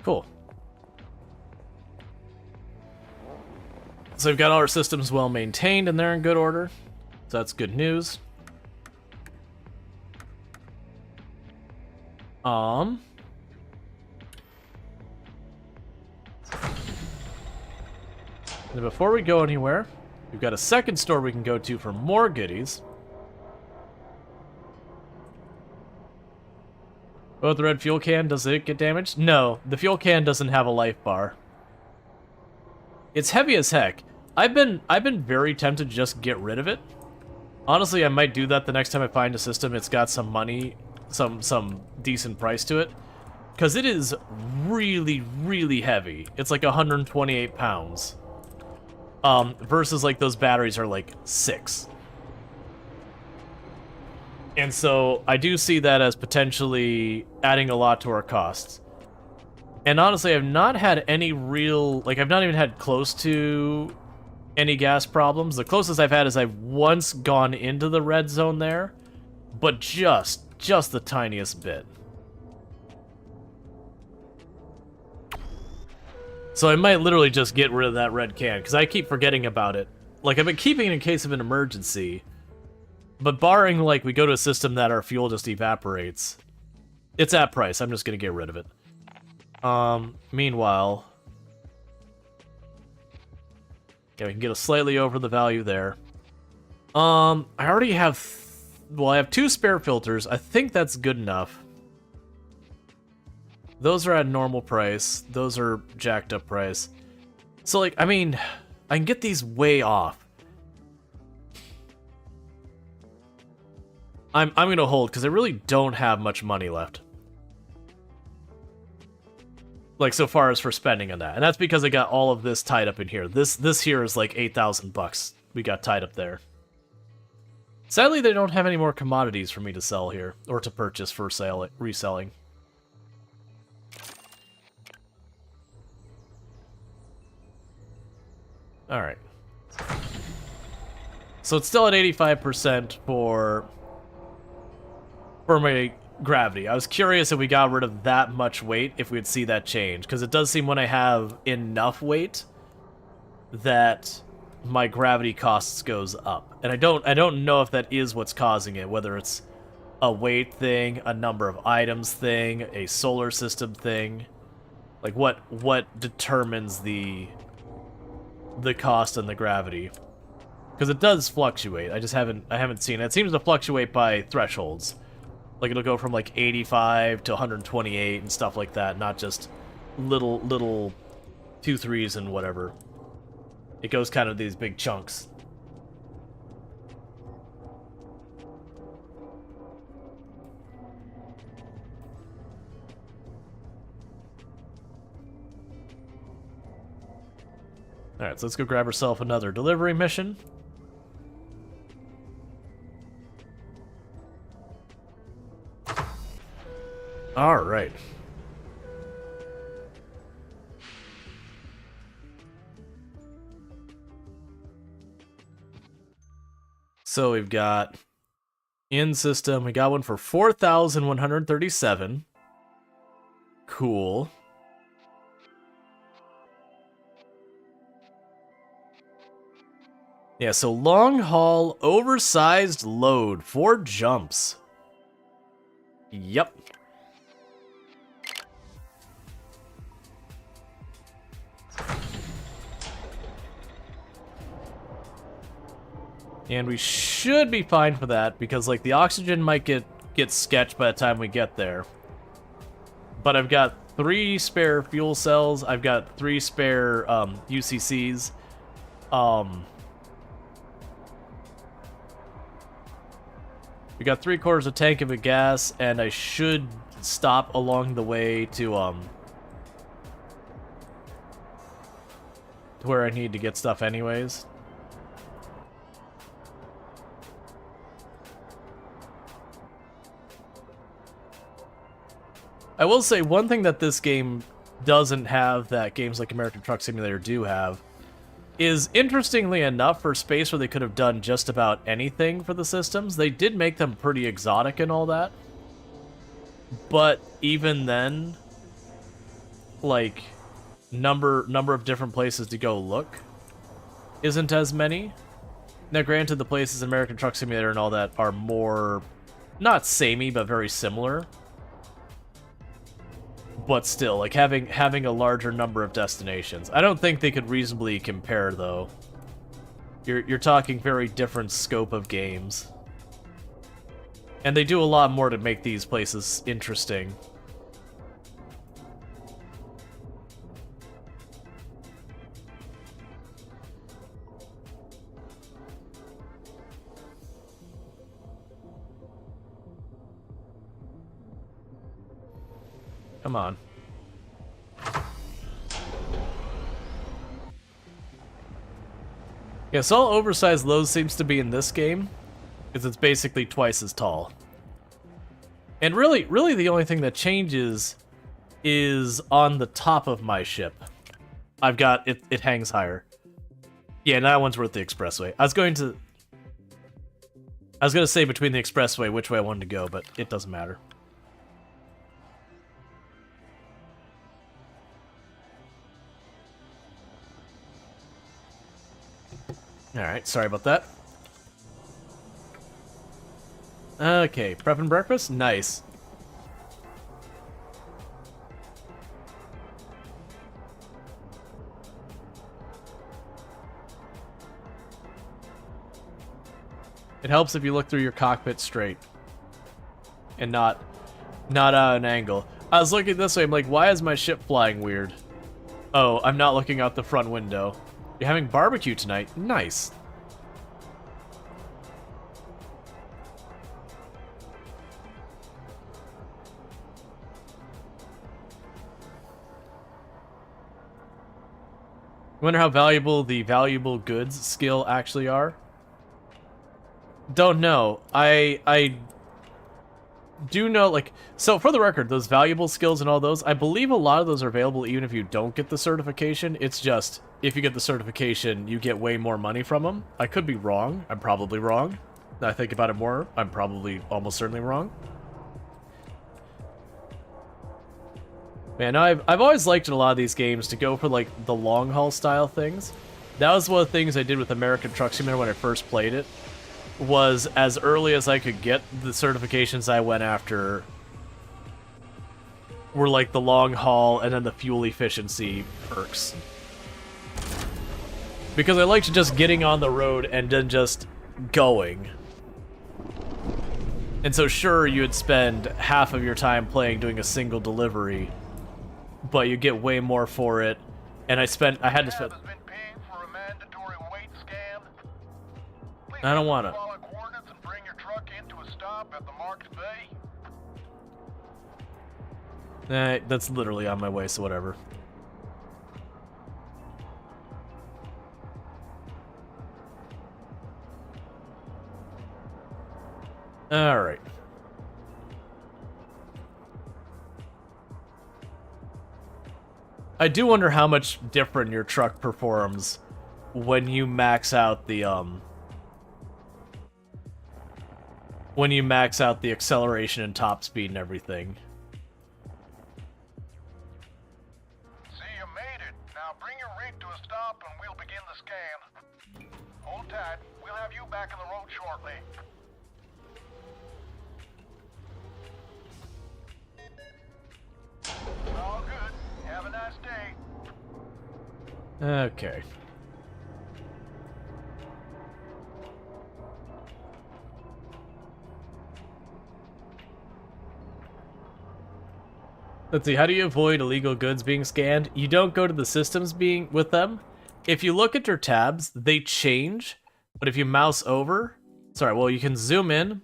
Cool. So we've got all our systems well maintained and they're in good order. So that's good news. And before we go anywhere, we've got a second store we can go to for more goodies. Oh, the red fuel can, does it get damaged? No, the fuel can doesn't have a life bar. It's heavy as heck. I've been very tempted to just get rid of it. Honestly, I might do that the next time I find a system it's got some money, some decent price to it. Because it is really, really heavy. It's like 128 pounds. Versus like those batteries are like 6. And so I do see that as potentially adding a lot to our costs. And honestly, I've not had any real, like I've not even had close to any gas problems. The closest I've had is I've once gone into the red zone there, but just the tiniest bit. So I might literally just get rid of that red can, because I keep forgetting about it. Like, I've been keeping it in case of an emergency, But barring, like, we go to a system that our fuel just evaporates, it's at price. I'm just gonna get rid of it. Meanwhile... yeah, we can get a slightly over the value there. I already have... well, I have 2 spare filters. I think that's good enough. Those are at normal price. Those are jacked up price. So, like, I mean, I can get these way off. I'm gonna hold, because I really don't have much money left. Like, so far as for spending on that. And that's because I got all of this tied up in here. This here is like 8,000 bucks we got tied up there. Sadly, they don't have any more commodities for me to sell here, or to purchase for reselling. Alright. So it's still at 85% for my gravity. I was curious if we got rid of that much weight, if we'd see that change. Because it does seem when I have enough weight that my gravity costs goes up. And I don't know if that is what's causing it, whether it's a weight thing, a number of items thing, a solar system thing. Like what determines the cost and the gravity? Because it does fluctuate. I haven't seen it. It seems to fluctuate by thresholds. Like it'll go from like 85 to 128 and stuff like that, not just little 2 3s and whatever. It goes kind of these big chunks. Alright, so let's go grab ourselves another delivery mission. Alright. So we've got in system, we got one for 4,137. Cool. Yeah, so long haul, oversized load, 4 jumps. Yep. And we should be fine for that, because like the oxygen might get sketched by the time we get there. But I've got 3 spare fuel cells, I've got 3 spare UCCs. We got 3/4 a tank of a gas, and I should stop along the way to where I need to get stuff anyways. I will say one thing that this game doesn't have that games like American Truck Simulator do have is, interestingly enough, for space where they could have done just about anything for the systems, they did make them pretty exotic and all that. But even then, like, number of different places to go look isn't as many. Now, granted, the places in American Truck Simulator and all that are more, not samey, but very similar. But still, like, having a larger number of destinations. I don't think they could reasonably compare, though. You're talking very different scope of games. And they do a lot more to make these places interesting. Come on. Yeah, so all oversized load seems to be in this game, because it's basically twice as tall. And really the only thing that changes is on the top of my ship. I've got, it hangs higher. Yeah, and that one's worth the expressway. I was going to say between the expressway which way I wanted to go, but it doesn't matter. Alright, sorry about that. Okay, prepping breakfast? Nice. It helps if you look through your cockpit straight. And not out an angle. I was looking this way, I'm like, why is my ship flying weird? Oh, I'm not looking out the front window. You're having barbecue tonight? Nice. Wonder how valuable the valuable goods skill actually are? Don't know. I do know, like, so for the record, those valuable skills and all those, I believe a lot of those are available even if you don't get the certification. It's just, if you get the certification, you get way more money from them. I could be wrong. I'm probably wrong. Now I think about it more, I'm probably almost certainly wrong. Man, I've always liked in a lot of these games to go for, like, the long haul style things. That was one of the things I did with American Truck Simulator when I first played it. Was as early as I could get the certifications I went after were like the long haul and then the fuel efficiency perks. Because I liked just getting on the road and then just going. And so sure, you would spend half of your time playing doing a single delivery, but you get way more for it. And I had to spend... I don't want to. That's literally on my way, so whatever. Alright. I do wonder how much different your truck performs when you max out the, when you max out the acceleration and top speed and everything. See, you made it. Now bring your rig to a stop and we'll begin the scan. Hold tight. We'll have you back on the road shortly. All good. Have a nice day. Okay. Let's see, how do you avoid illegal goods being scanned? You don't go to the systems being with them. If you look at your tabs, they change, but if you mouse over, sorry, well, you can zoom in.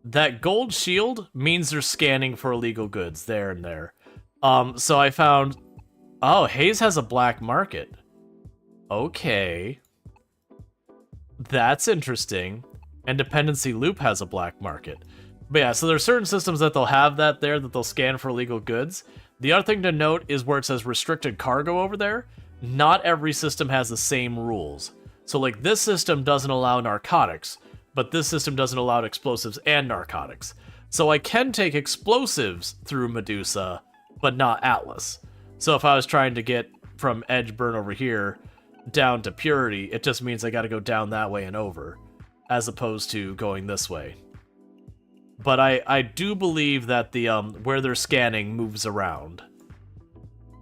That gold shield means they're scanning for illegal goods there and there. So I found, oh, Hayes has a black market. Okay. That's interesting. And Dependency Loop has a black market. But yeah, so there's certain systems that they'll have that there, that they'll scan for illegal goods. The other thing to note is where it says restricted cargo over there, not every system has the same rules. So like this system doesn't allow narcotics, but this system doesn't allow explosives and narcotics. So I can take explosives through Medusa, but not Atlas. So if I was trying to get from Edgeburn over here down to Purity, it just means I gotta go down that way and over, as opposed to going this way. But I do believe that the where they're scanning moves around.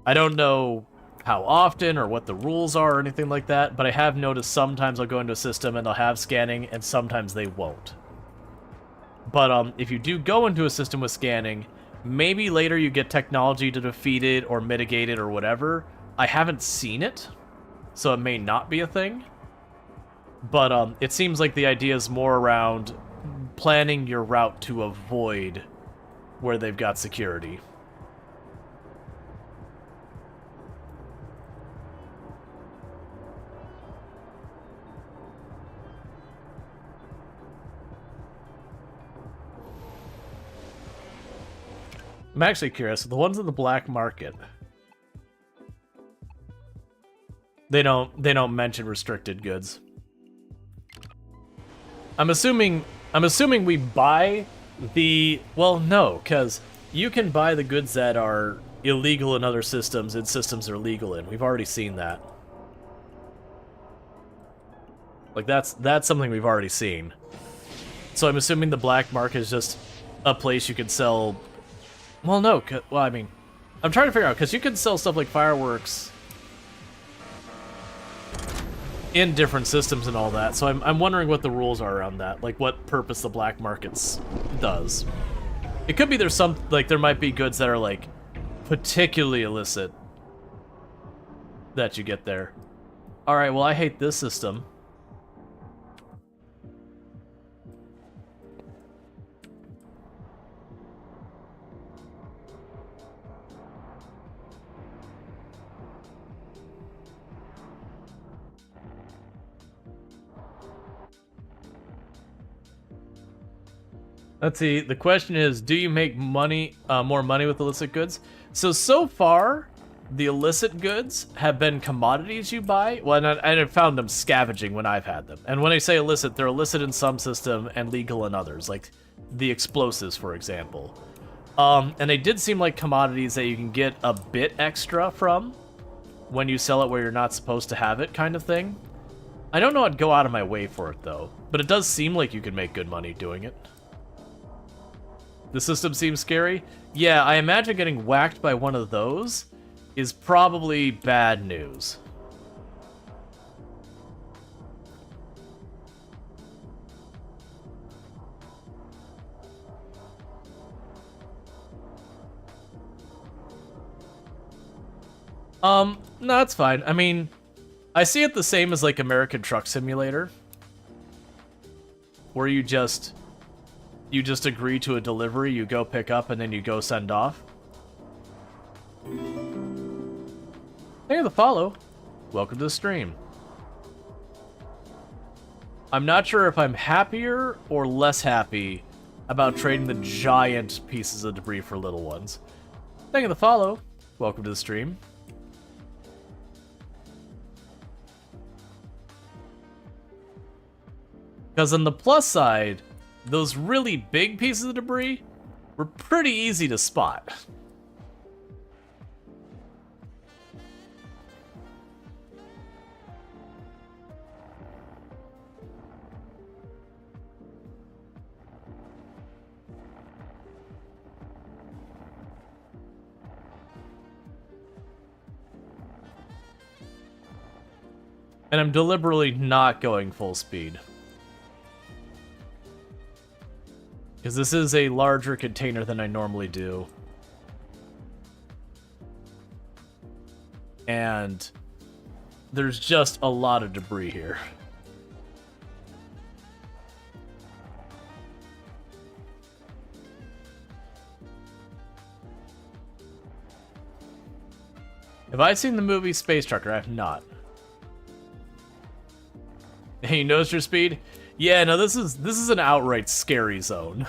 I don't know how often or what the rules are or anything like that, but I have noticed sometimes I'll go into a system and they'll have scanning and sometimes they won't. But if you do go into a system with scanning, maybe later you get technology to defeat it or mitigate it or whatever. I haven't seen it, so it may not be a thing. But it seems like the idea is more around planning your route to avoid where they've got security. I'm actually curious, the ones in the black market, they don't mention restricted goods. I'm assuming we buy the... Well, no, because you can buy the goods that are illegal in other systems and systems they're legal in. We've already seen that. Like, that's something we've already seen. So I'm assuming the black market is just a place you can sell... Well, no. Well, I mean... I'm trying to figure out, because you can sell stuff like fireworks in different systems and all that, so I'm wondering what the rules are around that, like what purpose the black markets does. It could be there's some, like there might be goods that are like particularly illicit that you get there. Alright, well I hate this system. Let's see, the question is, do you make money, more money with illicit goods? So far, the illicit goods have been commodities you buy. Well, and I've found them scavenging when I've had them. And when I say illicit, they're illicit in some system and legal in others, like the explosives, for example. And they did seem like commodities that you can get a bit extra from when you sell it where you're not supposed to have it, kind of thing. I don't know I'd go out of my way for it, though. But it does seem like you can make good money doing it. The system seems scary. Yeah, I imagine getting whacked by one of those is probably bad news. No, it's fine. I mean, I see it the same as like American Truck Simulator, where you just agree to a delivery, you go pick up, and then you go send off. Thank you for the follow. Welcome to the stream. I'm not sure if I'm happier or less happy about trading the giant pieces of debris for little ones. Thank you for the follow. Welcome to the stream. Because on the plus side, those really big pieces of debris were pretty easy to spot. And I'm deliberately not going full speed, because this is a larger container than I normally do. And there's just a lot of debris here. Have I seen the movie Space Trucker? I have not. Hey, you noticed your speed? Yeah, no, this is an outright scary zone.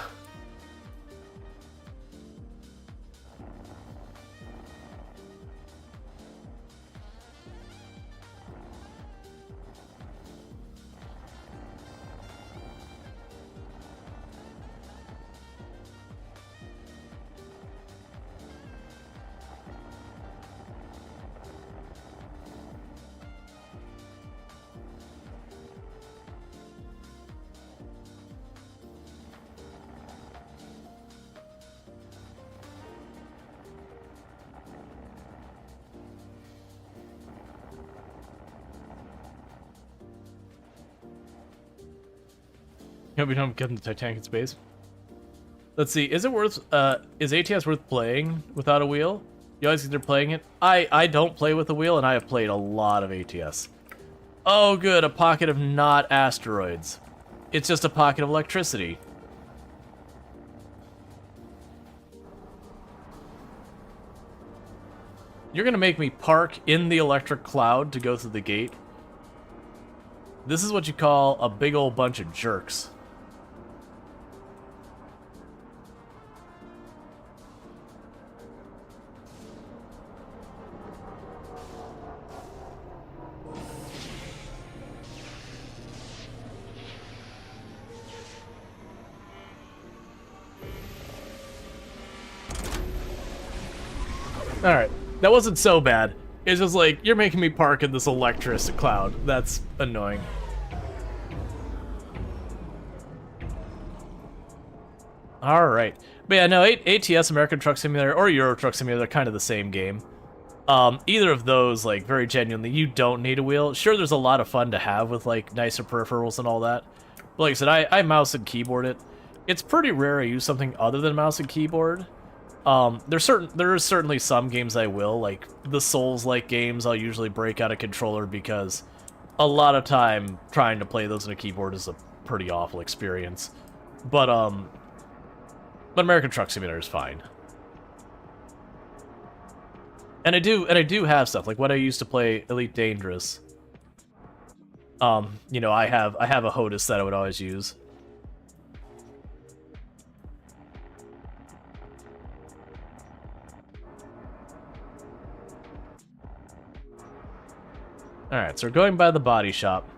Hope you don't get in the Titanic in space. Let's see, is ATS worth playing without a wheel? You always consider playing it? I don't play with a wheel, and I have played a lot of ATS. Oh good, a pocket of not asteroids. It's just a pocket of electricity. You're gonna make me park in the electric cloud to go through the gate? This is what you call a big old bunch of jerks. Alright, that wasn't so bad. It's just like, you're making me park in this electric cloud. That's annoying. Alright. But yeah, no, ATS, American Truck Simulator, or Euro Truck Simulator, they're kind of the same game. Either of those, like, very genuinely, you don't need a wheel. Sure, there's a lot of fun to have with, like, nicer peripherals and all that. But like I said, I mouse and keyboard it. It's pretty rare I use something other than mouse and keyboard. There is certainly some games I will, like the Souls-like games, I'll usually break out a controller because a lot of time trying to play those on a keyboard is a pretty awful experience. But American Truck Simulator is fine. And I do have stuff like when I used to play Elite Dangerous. You know, I have a HOTAS that I would always use. Alright, so we're going by the body shop.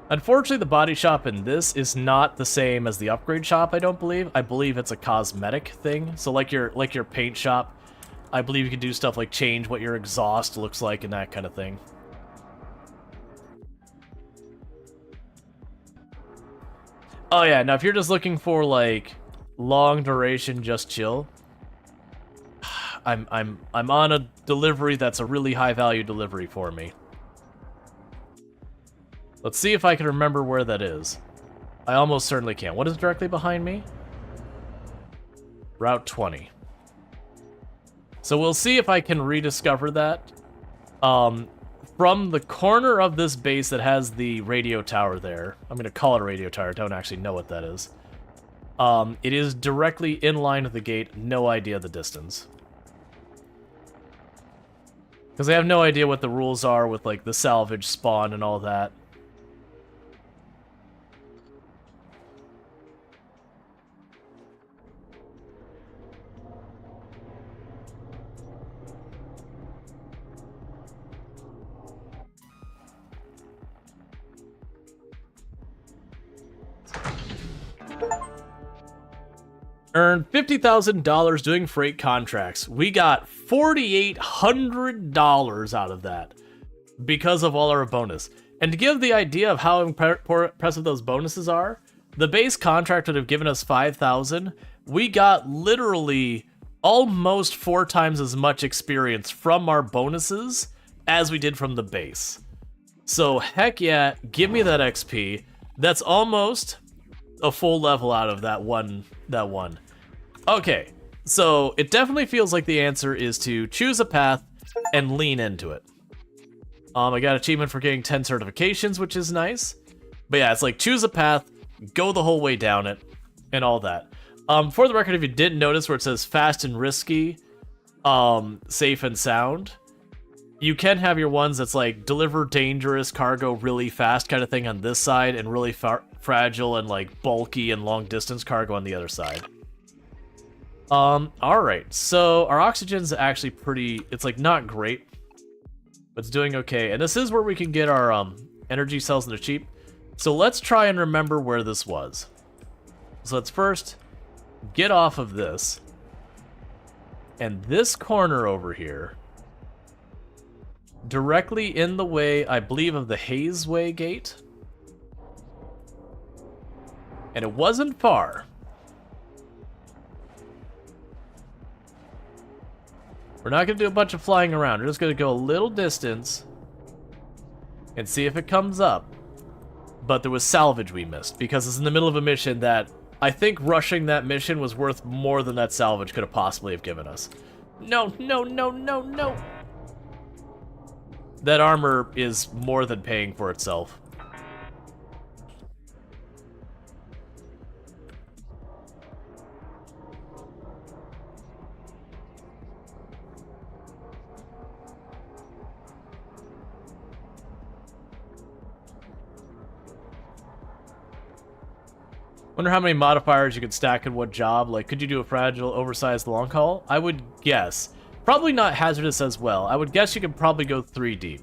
Unfortunately, the body shop in this is not the same as the upgrade shop, I don't believe. I believe it's a cosmetic thing. So like your paint shop, I believe you can do stuff like change what your exhaust looks like and that kind of thing. Oh yeah, now if you're just looking for like long duration just chill, I'm on a delivery that's a really high value delivery for me. Let's see if I can remember where that is. I almost certainly can. What is directly behind me? Route 20. So we'll see if I can rediscover that. From the corner of this base that has the radio tower there, I'm going to call it a radio tower, I don't actually know what that is. It is directly in line with the gate, no idea the distance. Because I have no idea what the rules are with like the salvage spawn and all that. Earned $50,000 doing freight contracts. We got $4,800 out of that because of all our bonus. And to give the idea of how impressive those bonuses are, the base contract would have given us $5,000. We got literally almost 4 times as much experience from our bonuses as we did from the base. So heck yeah, give me that XP. That's almost a full level out of that one. Okay, so it definitely feels like the answer is to choose a path and lean into it. I got achievement for getting 10 certifications, which is nice. But yeah, it's like choose a path, go the whole way down it, and all that. For the record, if you didn't notice where it says fast and risky, safe and sound, you can have your ones that's like deliver dangerous cargo really fast kind of thing on this side and really fragile and like bulky and long distance cargo on the other side. Alright, so our oxygen's actually pretty, it's like not great, but it's doing okay. And this is where we can get our energy cells in the cheap. So let's try and remember where this was. So let's first get off of this. And this corner over here, directly in the way, I believe, of the Hazeway gate. And it wasn't far. We're not going to do a bunch of flying around. We're just going to go a little distance and see if it comes up. But there was salvage we missed because it's in the middle of a mission that I think rushing that mission was worth more than that salvage could have possibly have given us. No, no, no, no, no. That armor is more than paying for itself. Wonder how many modifiers you could stack in what job. Like, could you do a fragile, oversized long haul? I would guess. Probably not hazardous as well. I would guess you could probably go 3 deep.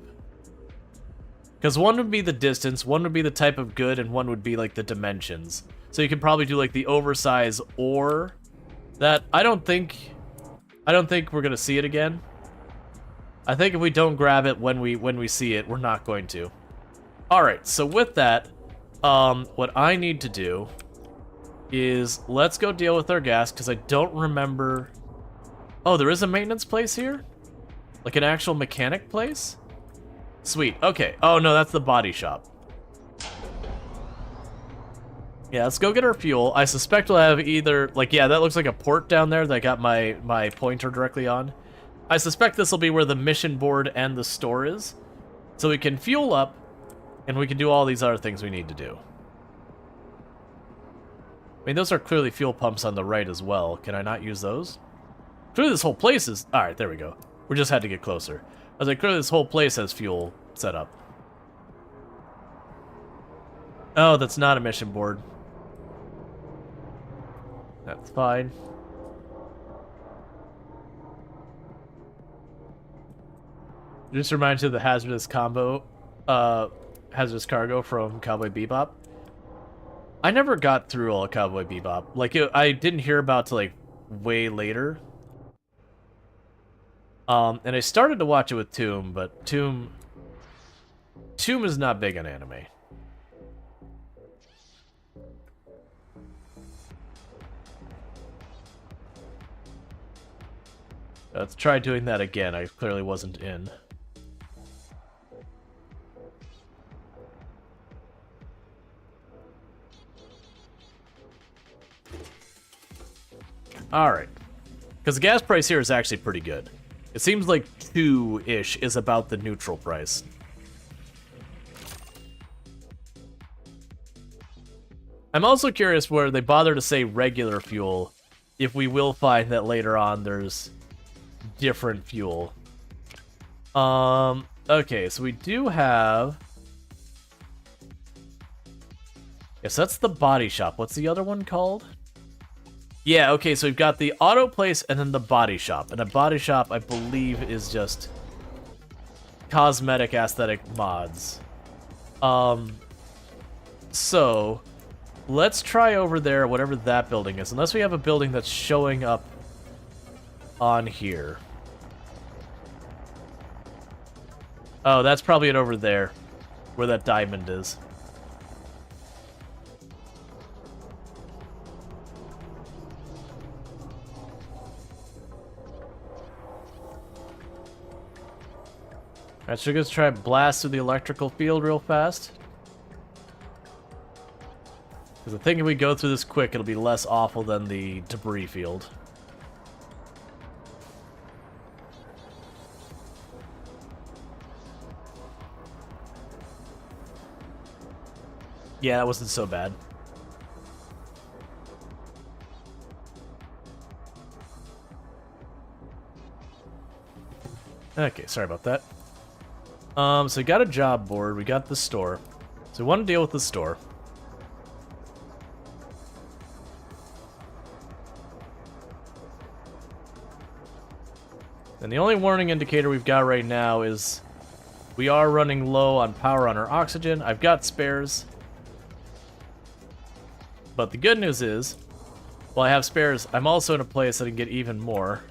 Because one would be the distance, one would be the type of good, and one would be like the dimensions. So you could probably do like the oversize or that. I don't think we're gonna see it again. I think if we don't grab it when we see it, we're not going to. All right. So with that, what I need to do is let's go deal with our gas, because I don't remember... Oh, there is a maintenance place here? Like an actual mechanic place? Sweet, okay. Oh no, that's the body shop. Yeah, let's go get our fuel. I suspect we'll have either... Like, yeah, that looks like a port down there that I got my pointer directly on. I suspect this will be where the mission board and the store is. So we can fuel up, and we can do all these other things we need to do. I mean, those are clearly fuel pumps on the right as well. Can I not use those? Clearly this whole place is... Alright, there we go. We just had to get closer. I was like, clearly this whole place has fuel set up. Oh, that's not a mission board. That's fine. Just reminds you of the hazardous cargo from Cowboy Bebop. I never got through all of Cowboy Bebop. Like, I didn't hear about till, like, way later. And I started to watch it with Tomb, but Tomb is not big on anime. Let's try doing that again. I clearly wasn't in. Alright. Because the gas price here is actually pretty good. It seems like 2-ish is about the neutral price. I'm also curious where they bother to say regular fuel, if we will find that later on there's different fuel. Okay, so we do have... Yes, that's the body shop. What's the other one called? Yeah, okay, so we've got the auto place and then the body shop. And a body shop, I believe, is just cosmetic aesthetic mods. So, let's try over there, whatever that building is. Unless we have a building that's showing up on here. Oh, that's probably it over there, where that diamond is. Alright, so we're gonna try and blast through the electrical field real fast. Because I think if we go through this quick, it'll be less awful than the debris field. Yeah, that wasn't so bad. Okay, sorry about that. So we got a job board, we got the store. So we want to deal with the store. And the only warning indicator we've got right now is we are running low on power on our oxygen. I've got spares. But the good news is, while I have spares, I'm also in a place that I can get even more.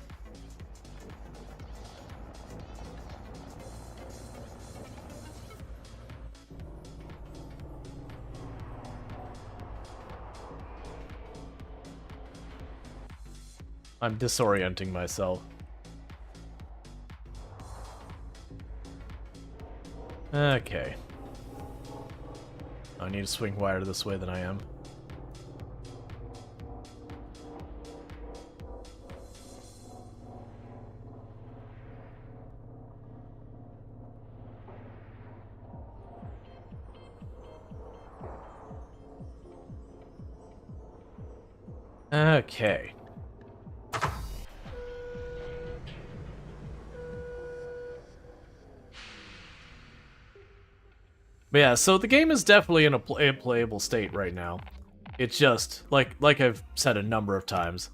I'm disorienting myself. Okay. I need to swing wider this way than I am. Okay. But yeah, so the game is definitely in a playable state right now. It's just, like I've said a number of times,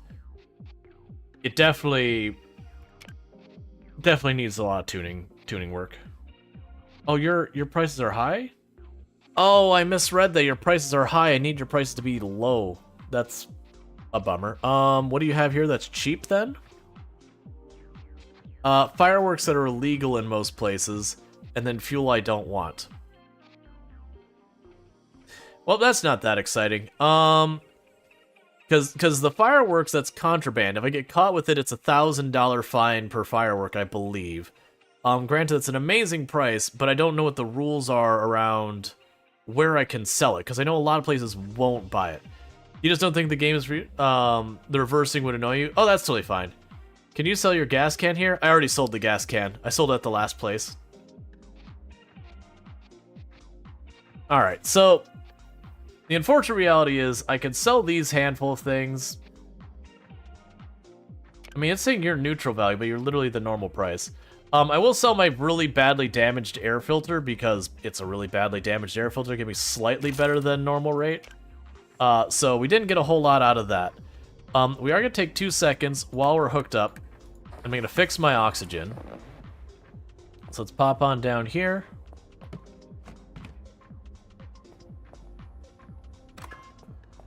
it definitely needs a lot of tuning work. Oh, your prices are high? Oh, I misread that your prices are high. I need your prices to be low. That's a bummer. What do you have here that's cheap then? Fireworks that are illegal in most places, and then fuel I don't want. Well, that's not that exciting. Because the fireworks, that's contraband. If I get caught with it, it's $1,000 fine per firework, I believe. Granted, it's an amazing price, but I don't know what the rules are around where I can sell it, because I know a lot of places won't buy it. You just don't think the game is the reversing would annoy you? Oh, that's totally fine. Can you sell your gas can here? I already sold the gas can. I sold it at the last place. Alright, so the unfortunate reality is I can sell these handful of things. I mean, it's saying you're neutral value, but you're literally the normal price. I will sell my really badly damaged air filter because it's a really badly damaged air filter. Give me slightly better than normal rate. So we didn't get a whole lot out of that. We are going to take 2 seconds while we're hooked up. I'm going to fix my oxygen. So let's pop on down here.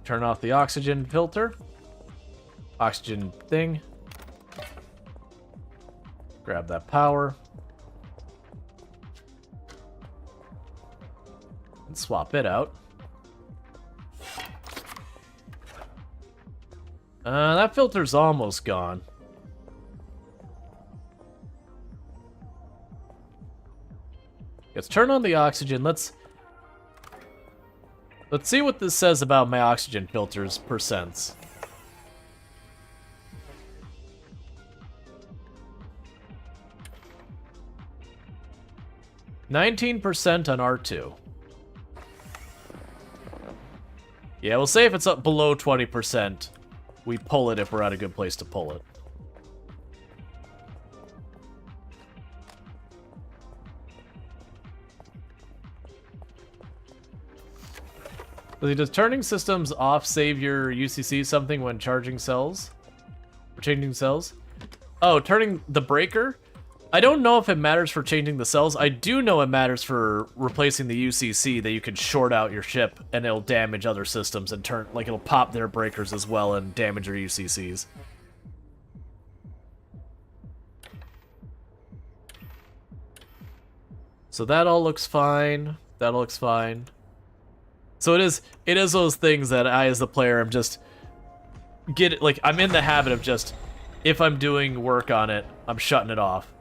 Turn off the oxygen filter. Oxygen thing. Grab that power. And swap it out. That filter's almost gone. Let's turn on the oxygen. Let's see what this says about my oxygen filter's percents. %19 on R2. Yeah, we'll say if it's up below 20%, we pull it if we're at a good place to pull it. Does turning systems off save your UCC something when charging cells? Or changing cells? Oh, turning the breaker? I don't know if it matters for changing the cells. I do know it matters for replacing the UCC, that you can short out your ship and it'll damage other systems and turn, like, it'll pop their breakers as well and damage your UCCs. So that all looks fine. That all looks fine. So it is those things that I, as the player, am just I'm in the habit of just, if I'm doing work on it, I'm shutting it off.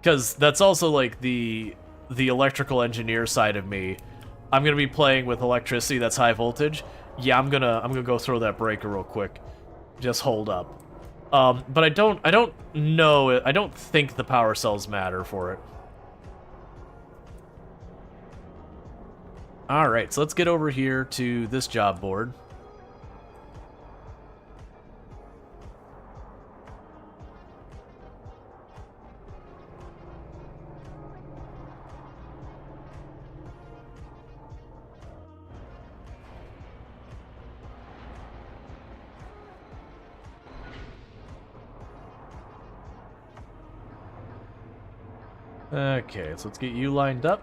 Because that's also like the electrical engineer side of me. I'm gonna be playing with electricity that's high voltage. Yeah, I'm gonna go throw that breaker real quick. Just hold up. But I don't know. I don't think the power cells matter for it. Alright, so let's get over here to this job board. Okay, so let's get you lined up.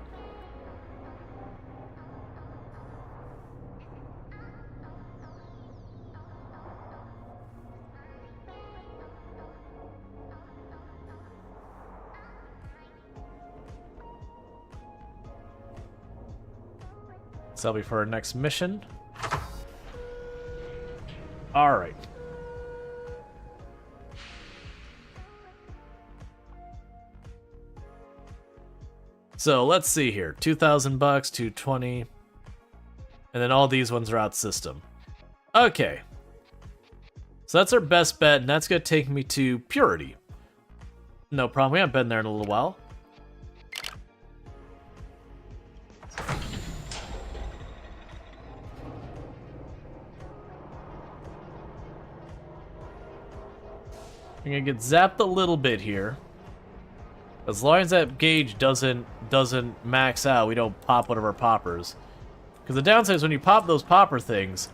So that'll be for our next mission. Alright. So let's see here. 2,000 bucks, 220. And then all these ones are out system. Okay. So that's our best bet, and that's gonna take me to Purity. No problem, we haven't been there in a little while. I'm gonna get zapped a little bit here. As long as that gauge doesn't max out, we don't pop one of our poppers. Because the downside is when you pop those popper things,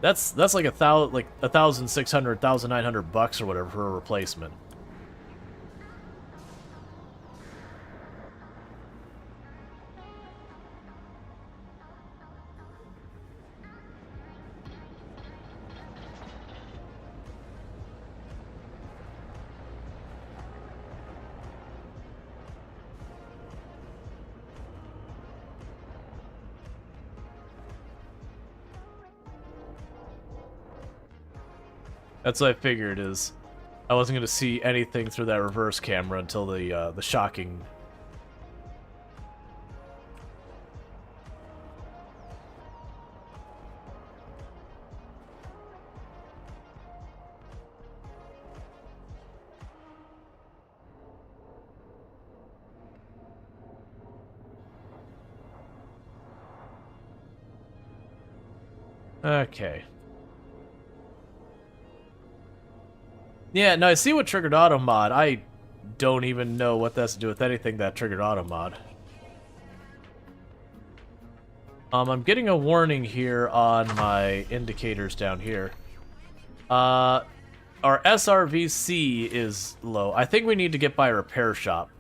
that's like $1,600, $1,900 bucks or whatever for a replacement. That's what I figured is I wasn't going to see anything through that reverse camera until the shocking. Okay. Yeah, no, I see what triggered auto mod. I don't even know what that has to do with anything that triggered auto mod. I'm getting a warning here on my indicators down here. Our SRVC is low. I think we need to get by a repair shop.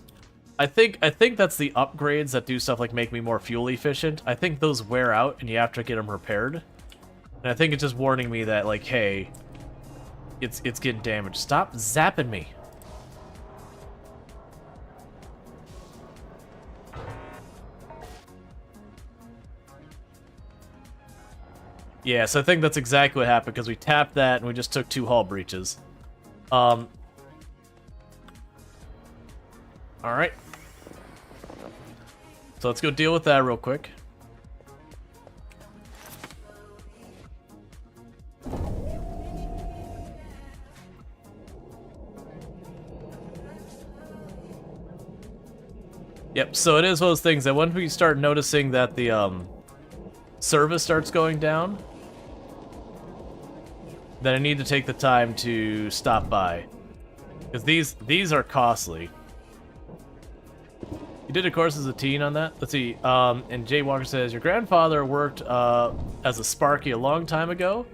I think that's the upgrades that do stuff like make me more fuel efficient. I think those wear out and you have to get them repaired. And I think it's just warning me that, like, hey, it's getting damaged. Stop zapping me. Yeah, so I think that's exactly what happened, because we tapped that and we just took 2 hull breaches. Alright. So let's go deal with that real quick. Yep, so it is one of those things that once we start noticing that the service starts going down, then I need to take the time to stop by. Because these are costly. You did a course as a teen on that? Let's see, and Jay Walker says, your grandfather worked as a Sparky a long time ago.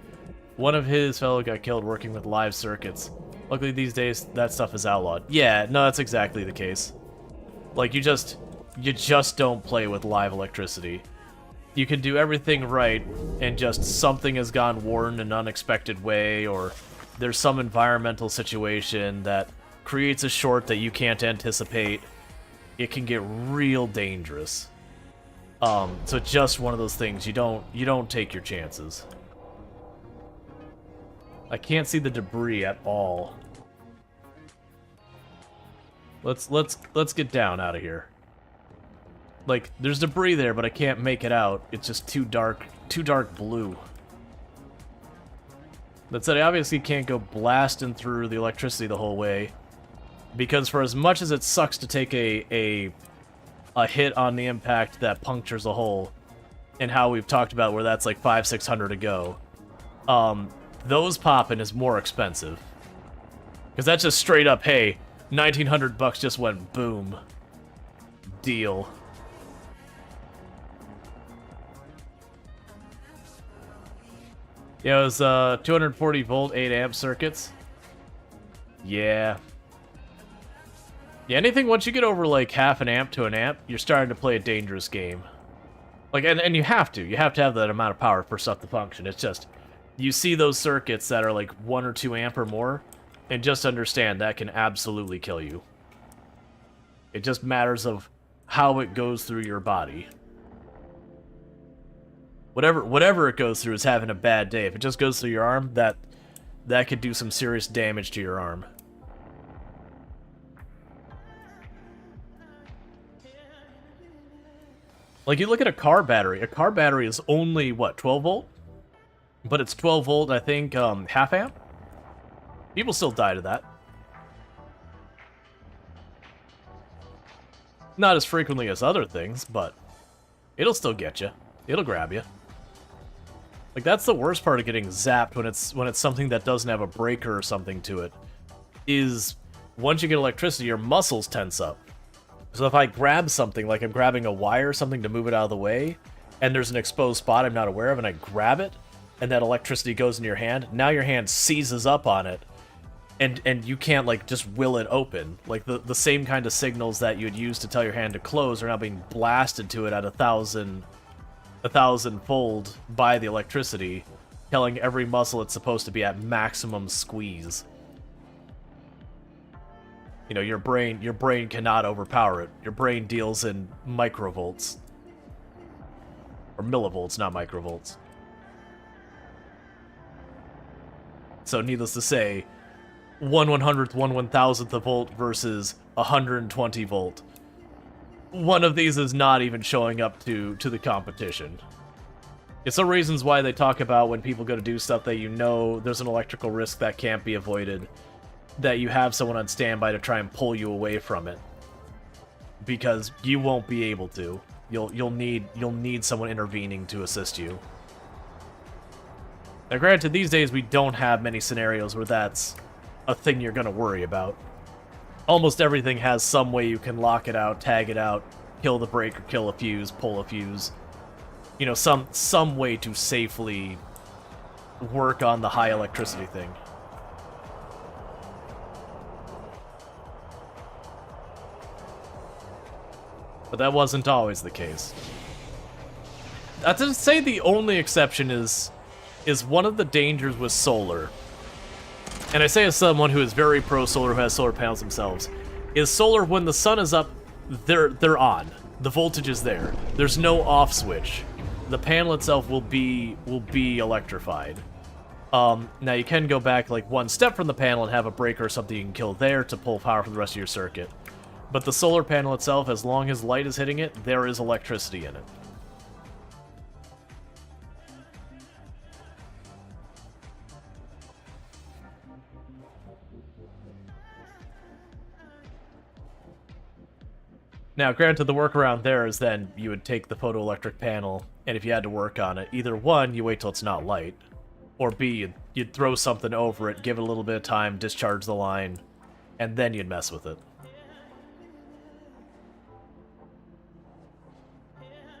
One of his fellow got killed working with live circuits. Luckily these days, that stuff is outlawed. Yeah, no, that's exactly the case. Like, you just don't play with live electricity. You can do everything right, and just something has gone warn in an unexpected way, or there's some environmental situation that creates a short that you can't anticipate. It can get real dangerous. So just one of those things, you don't take your chances. I can't see the debris at all. Let's get down out of here. Like, there's debris there, but I can't make it out. It's just too dark blue. That said, I obviously can't go blasting through the electricity the whole way, because for as much as it sucks to take a hit on the impact that punctures a hole, and how we've talked about where that's like 500-600 to go, those popping is more expensive. Because that's just straight up, hey, 1,900 bucks just went boom. Deal. Yeah, it was 240 volt, 8 amp circuits. Yeah. Yeah, anything once you get over like half an amp to an amp, you're starting to play a dangerous game. Like, and you have to. You have to have that amount of power for stuff to function. It's just, you see those circuits that are like 1 or 2 amp or more, and just understand that can absolutely kill you. It just matters of how it goes through your body. Whatever it goes through is having a bad day. If it just goes through your arm, that could do some serious damage to your arm. Like, you look at a car battery. A car battery is only, what, 12 volt? But it's 12 volt, I think, half amp? People still die to that. Not as frequently as other things, but it'll still get you. It'll grab you. Like, that's the worst part of getting zapped when it's something that doesn't have a breaker or something to it, is once you get electricity, your muscles tense up. So if I grab something, like I'm grabbing a wire or something to move it out of the way, and there's an exposed spot I'm not aware of, and I grab it, and that electricity goes in your hand, now your hand seizes up on it, and you can't, like, just will it open. Like, the same kind of signals that you'd use to tell your hand to close are now being blasted to it at 1,000-fold by the electricity, telling every muscle it's supposed to be at maximum squeeze. You know, your brain cannot overpower it. Your brain deals in microvolts. Or millivolts, not microvolts. So needless to say, 1/100th, 1/1000th of volt versus 120 volt. One of these is not even showing up to the competition. It's the reasons why they talk about when people go to do stuff that you know there's an electrical risk that can't be avoided, that you have someone on standby to try and pull you away from it. Because you won't be able to. You'll need someone intervening to assist you. Now granted, these days we don't have many scenarios where that's a thing you're gonna worry about. Almost everything has some way you can lock it out, tag it out, kill the breaker, kill a fuse, pull a fuse. You know, some way to safely work on the high electricity thing. But that wasn't always the case. Not to say the only exception is one of the dangers with solar. And I say as someone who is very pro-solar, who has solar panels themselves, is solar, when the sun is up, they're on. The voltage is there. There's no off switch. The panel itself will be electrified. Now you can go back like one step from the panel and have a breaker or something you can kill there to pull power from the rest of your circuit. But the solar panel itself, as long as light is hitting it, there is electricity in it. Now, granted, the workaround there is then you would take the photoelectric panel, and if you had to work on it, either one, you wait till it's not light, or B, you'd throw something over it, give it a little bit of time, discharge the line, and then you'd mess with it.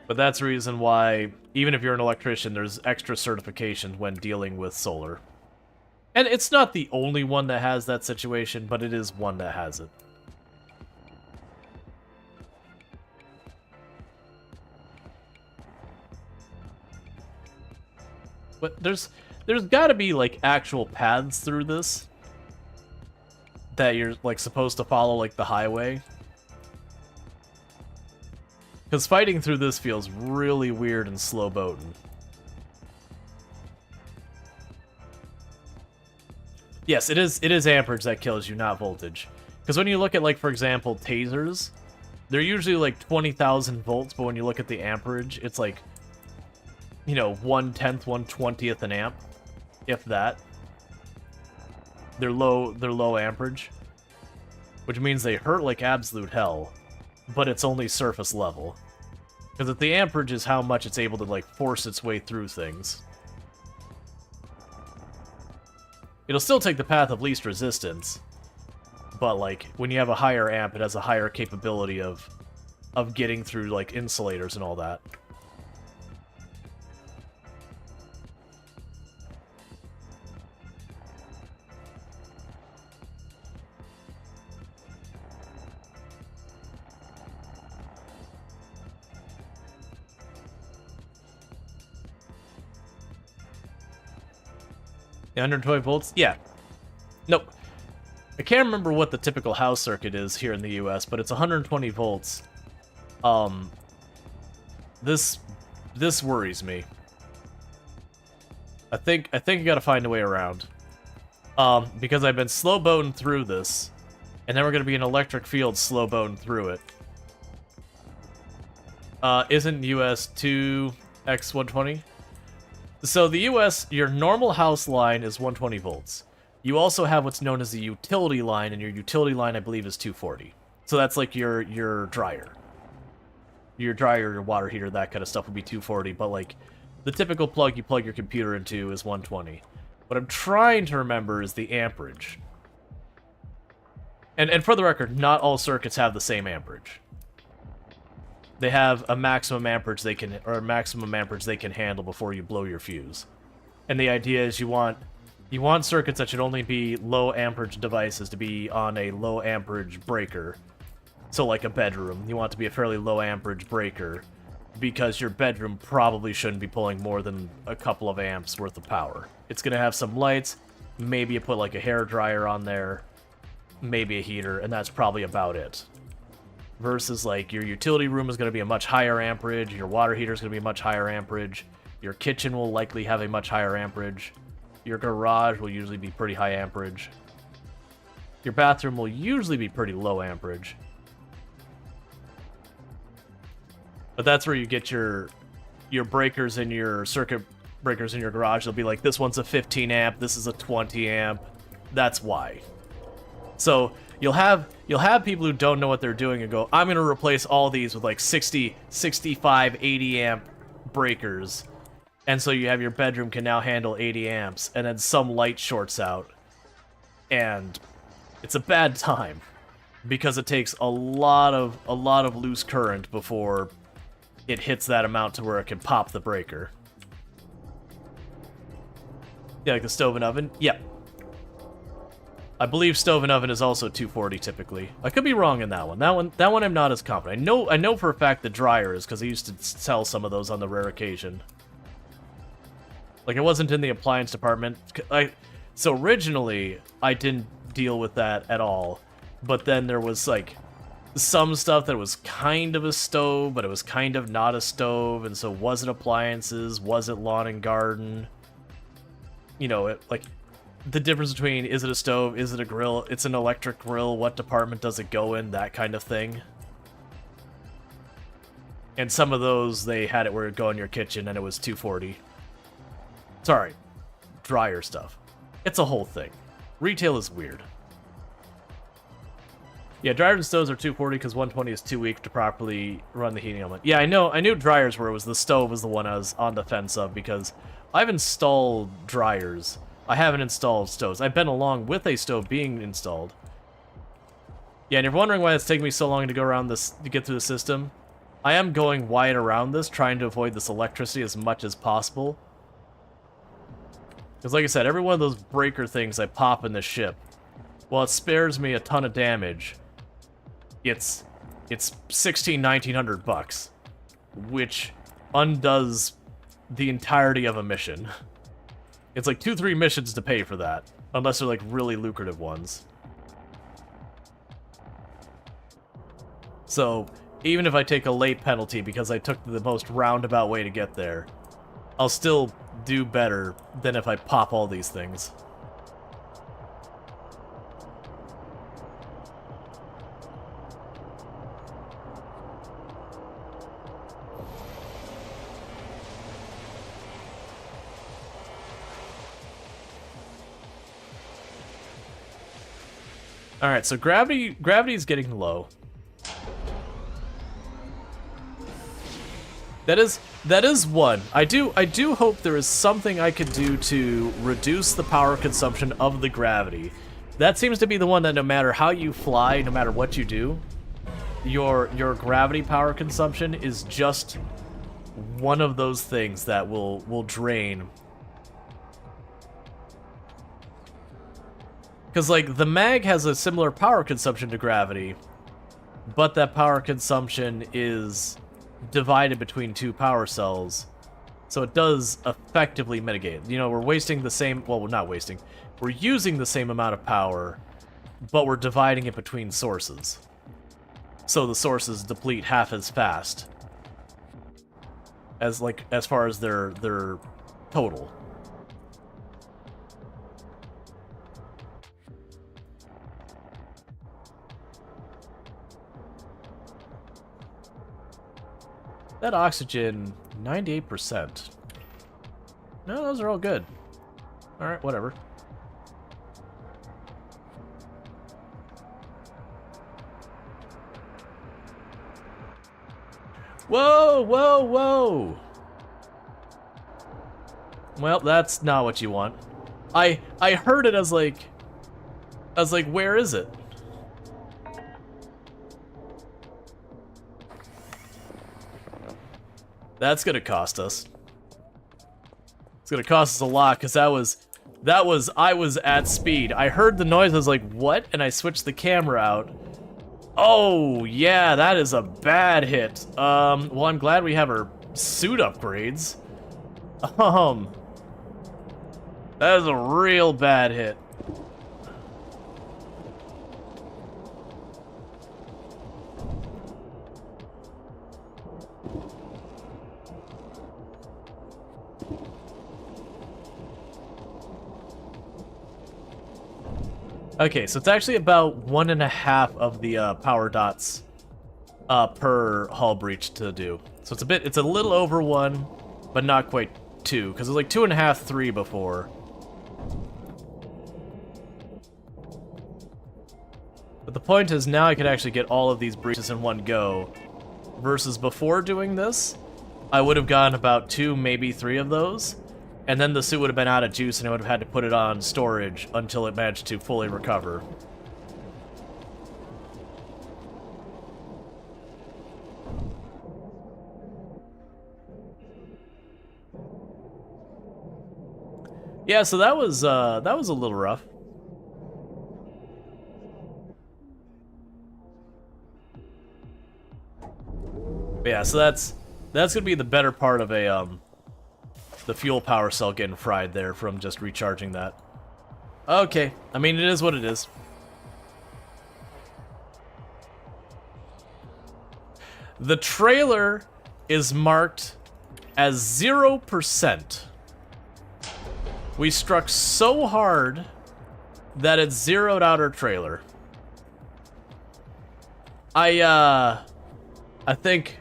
But that's the reason why, even if you're an electrician, there's extra certification when dealing with solar. And it's not the only one that has that situation, but it is one that has it. But there's got to be like actual paths through this that you're like supposed to follow, like the highway. Because fighting through this feels really weird and slow boating. Yes, it is amperage that kills you, not voltage. Because when you look at, like, for example, tasers, they're usually like 20,000 volts, but when you look at the amperage, it's like, you know, 1/10, 1/20th an amp, if that. They're low amperage, which means they hurt like absolute hell, but it's only surface level. Because if the amperage is how much it's able to, like, force its way through things. It'll still take the path of least resistance, but, like, when you have a higher amp, it has a higher capability of getting through, like, insulators and all that. The 120 volts? Yeah. Nope. I can't remember what the typical house circuit is here in the US, but it's 120 volts. This worries me. I think you gotta find a way around. Because I've been slow boating through this, and then we're gonna be an electric field slow boating through it. Isn't US 2x120? So the US, your normal house line is 120 volts. You also have what's known as the utility line, and your utility line, I believe, is 240. So that's like your dryer. Your dryer, your water heater, that kind of stuff would be 240, but like the typical plug you plug your computer into is 120. What I'm trying to remember is the amperage. And for the record, not all circuits have the same amperage. They have a maximum amperage they can handle before you blow your fuse. And the idea is you want circuits that should only be low amperage devices to be on a low amperage breaker. So like a bedroom, you want it to be a fairly low amperage breaker because your bedroom probably shouldn't be pulling more than a couple of amps worth of power. It's going to have some lights, maybe you put like a hair dryer on there, maybe a heater, and that's probably about it. Versus, like, your utility room is going to be a much higher amperage, your water heater is going to be a much higher amperage, your kitchen will likely have a much higher amperage. Your garage will usually be pretty high amperage. Your bathroom will usually be pretty low amperage. But that's where you get your breakers and your circuit breakers in your garage. They'll be like, this one's a 15 amp, this is a 20 amp. That's why. So you'll have people who don't know what they're doing and go, I'm going to replace all these with like 60, 65, 80 amp breakers. And so you have your bedroom can now handle 80 amps, and then some light shorts out. And it's a bad time because it takes a lot of loose current before it hits that amount to where it can pop the breaker. Yeah, like the stove and oven? Yep. I believe stove and oven is also 240 typically. I could be wrong in that one. That one I'm not as confident. I know for a fact the dryer is, because I used to sell some of those on the rare occasion. Like, I wasn't in the appliance department. So originally, I didn't deal with that at all. But then there was, like, some stuff that was kind of a stove, but it was kind of not a stove, and so was it appliances, was it lawn and garden? You know, like, the difference between, is it a stove, is it a grill, it's an electric grill, what department does it go in, that kind of thing. And some of those, they had it where it'd go in your kitchen, and it was 240. Sorry, dryer stuff. It's a whole thing. Retail is weird. Yeah, dryers and stoves are 240 because 120 is too weak to properly run the heating element. Yeah, I knew dryers were. It was the stove was the one I was on the fence of because I've installed dryers. I haven't installed stoves. I've been along with a stove being installed. Yeah, and you're wondering why it's taking me so long to go around this, to get through the system. I am going wide around this, trying to avoid this electricity as much as possible. Because like I said, every one of those breaker things I pop in the ship, while it spares me a ton of damage, it's $1,600-1,900 which undoes the entirety of a mission. It's like 2-3 missions to pay for that, unless they're like really lucrative ones. So even if I take a late penalty because I took the most roundabout way to get there, I'll still do better than if I pop all these things. Alright, so gravity is getting low. That is one. I do hope there is something I could do to reduce the power consumption of the gravity. That seems to be the one that no matter how you fly, no matter what you do, your gravity power consumption is just one of those things that will drain. Because, like, the mag has a similar power consumption to gravity, but that power consumption is divided between 2 power cells, so it does effectively mitigate. You know, we're wasting the same, well, we're not wasting, we're using the same amount of power, but we're dividing it between sources. So the sources deplete half as fast as far as their total. That oxygen, 98%. No, those are all good. Alright, whatever. Whoa, whoa, whoa! Well, that's not what you want. I heard it as like, where is it? That's gonna cost us. It's gonna cost us a lot, because I was at speed. I heard the noise, I was like, what? And I switched the camera out. Oh, yeah, that is a bad hit. Well, I'm glad we have our suit upgrades. That is a real bad hit. Okay, so it's actually about 1.5 of the power dots per hull breach to do. So it's a little over 1, but not quite 2, because it was like 2.5, 3 before. But the point is now I could actually get all of these breaches in one go, versus before doing this, I would have gotten about 2, maybe 3 of those, and then the suit would have been out of juice and I would have had to put it on storage until it managed to fully recover. Yeah, so that was a little rough. But yeah, so that's gonna be the better part of a the fuel power cell getting fried there from just recharging that. Okay, I mean it is what it is. The trailer is marked as 0%. We struck so hard that it zeroed out our trailer. I think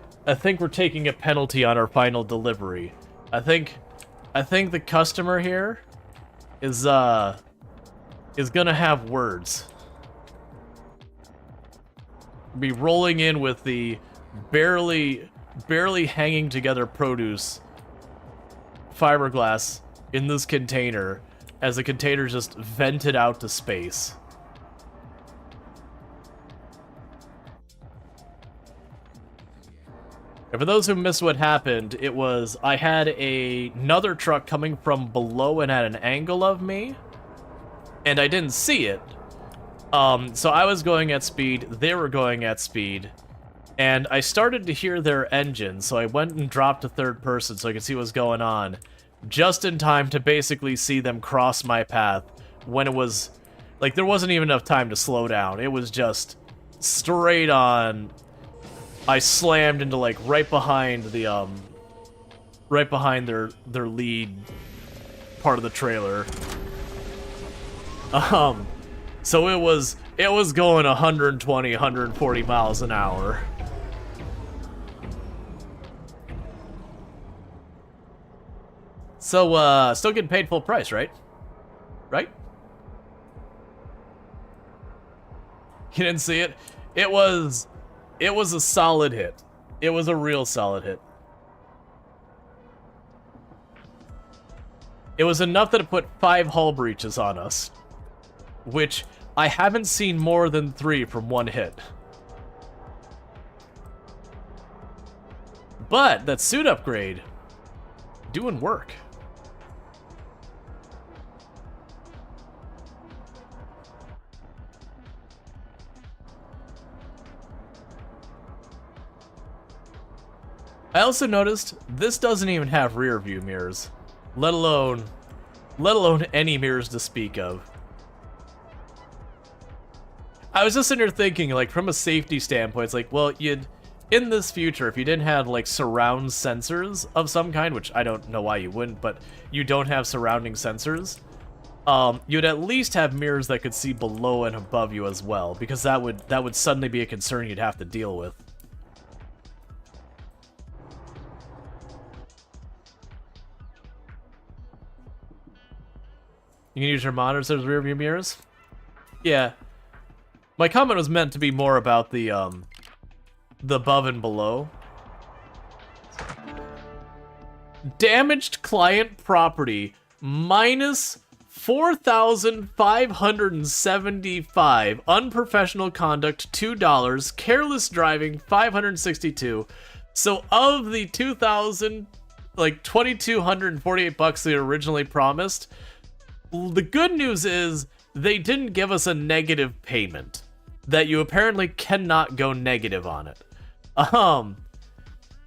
we're taking a penalty on our final delivery. I think the customer here is gonna have words. Be rolling in with the barely hanging together produce fiberglass in this container as the container just vented out to space. And for those who missed what happened, it was I had another truck coming from below and at an angle of me, and I didn't see it. So I was going at speed, they were going at speed, and I started to hear their engine, so I went and dropped to third person so I could see what was going on, just in time to basically see them cross my path when it was, like, there wasn't even enough time to slow down. It was just straight on. I slammed into, like, right behind the, right behind their lead part of the trailer. So it was going 120, 140 miles an hour. So, still getting paid full price, right? Right? You didn't see it? It was a solid hit. It was a real solid hit. It was enough that it put 5 hull breaches on us, which I haven't seen more than 3 from one hit. But that suit upgrade, doing work. I also noticed this doesn't even have rear view mirrors, let alone any mirrors to speak of. I was just sitting here thinking, like, from a safety standpoint, it's like, well, in this future, if you didn't have, like, surround sensors of some kind, which I don't know why you wouldn't, but you don't have surrounding sensors, you'd at least have mirrors that could see below and above you as well, because that would suddenly be a concern you'd have to deal with. You can use your monitors as rear view mirrors? Yeah. My comment was meant to be more about the above and below. Damaged client property minus 4,575. Unprofessional conduct $2. Careless driving 562. So of the 2,000, like 2,248 bucks they originally promised, the good news is they didn't give us a negative payment. That you apparently cannot go negative on it.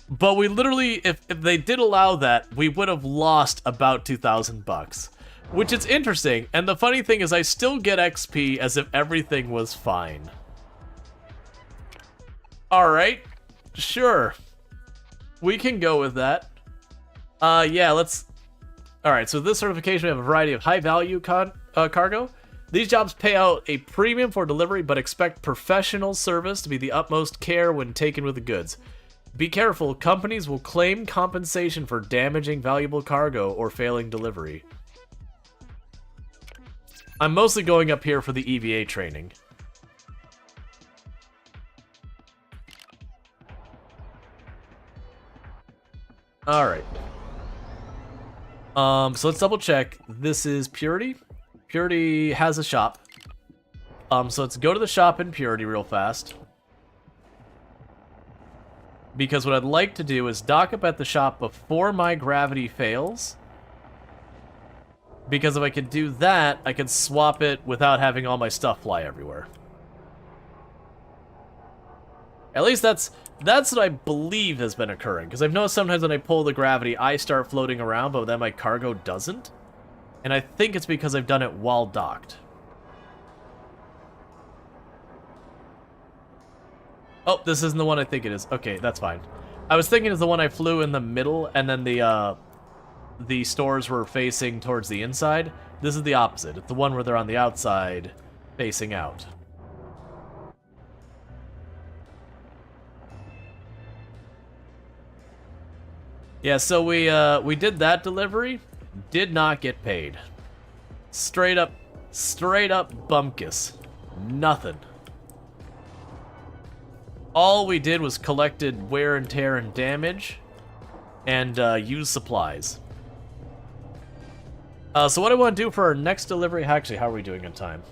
But we literally, if they did allow that, we would have lost about 2,000 bucks. Which is interesting, and the funny thing is I still get XP as if everything was fine. Alright, sure. We can go with that. Yeah, let's... Alright, so this certification, we have a variety of high-value cargo. These jobs pay out a premium for delivery, but expect professional service to be the utmost care when taken with the goods. Be careful, companies will claim compensation for damaging valuable cargo or failing delivery. I'm mostly going up here for the EVA training. Alright. So let's double check. This is Purity. Purity has a shop. So let's go to the shop in Purity real fast. Because what I'd like to do is dock up at the shop before my gravity fails. Because if I could do that, I could swap it without having all my stuff fly everywhere. At least that's what I believe has been occurring. Because I've noticed sometimes when I pull the gravity, I start floating around, but then my cargo doesn't. And I think it's because I've done it while docked. Oh, this isn't the one I think it is. Okay, that's fine. I was thinking it's the one I flew in the middle, and then the stores were facing towards the inside. This is the opposite. It's the one where they're on the outside, facing out. Yeah, so we did that delivery. Did not get paid. Straight up bumkus. Nothing. All we did was collected wear and tear and damage, and used supplies. So what I want to do for our next delivery... Actually, how are we doing in time?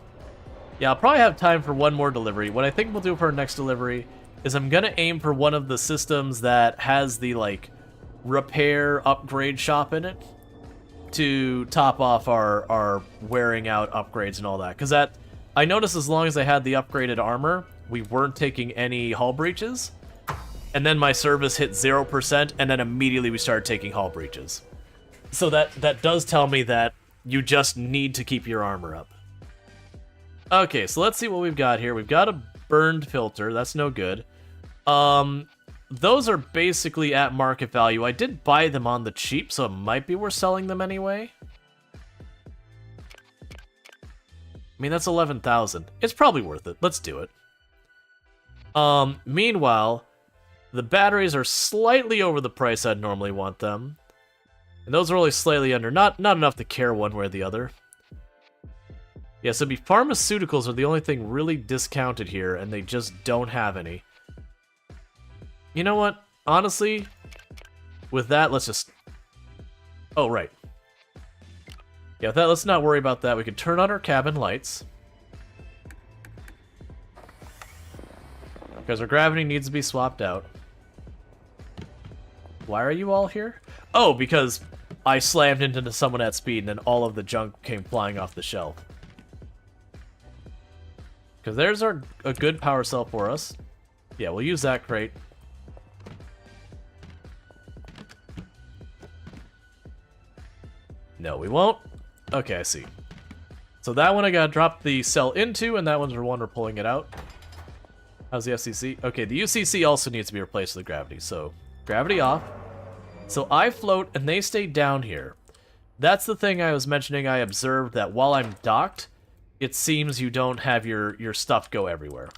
Yeah, I'll probably have time for one more delivery. What I think we'll do for our next delivery is I'm going to aim for one of the systems that has the, like, repair upgrade shop in it to top off our wearing out upgrades and all that. Because that... I noticed as long as I had the upgraded armor, we weren't taking any hull breaches. And then my service hit 0%, and then immediately we started taking hull breaches. So that does tell me that you just need to keep your armor up. Okay, so let's see what we've got here. We've got a burned filter. That's no good. Those are basically at market value. I did buy them on the cheap, so it might be worth selling them anyway. I mean, that's 11,000. It's probably worth it. Let's do it. Meanwhile, the batteries are slightly over the price I'd normally want them. And those are only slightly under. Not enough to care one way or the other. Yeah, so pharmaceuticals are the only thing really discounted here, and they just don't have any. You know what? Honestly, with that, let's just... Oh, right. Yeah, with that, let's not worry about that. We can turn on our cabin lights. Because our gravity needs to be swapped out. Why are you all here? Oh, because I slammed into someone at speed and then all of the junk came flying off the shelf. Because there's a good power cell for us. Yeah, we'll use that crate. No, we won't. Okay, I see. So that one I gotta drop the cell into, and that one's the one we're pulling it out. How's the FCC? Okay, the UCC also needs to be replaced with gravity, so gravity off. So I float, and they stay down here. That's the thing I was mentioning. I observed that while I'm docked, it seems you don't have your stuff go everywhere.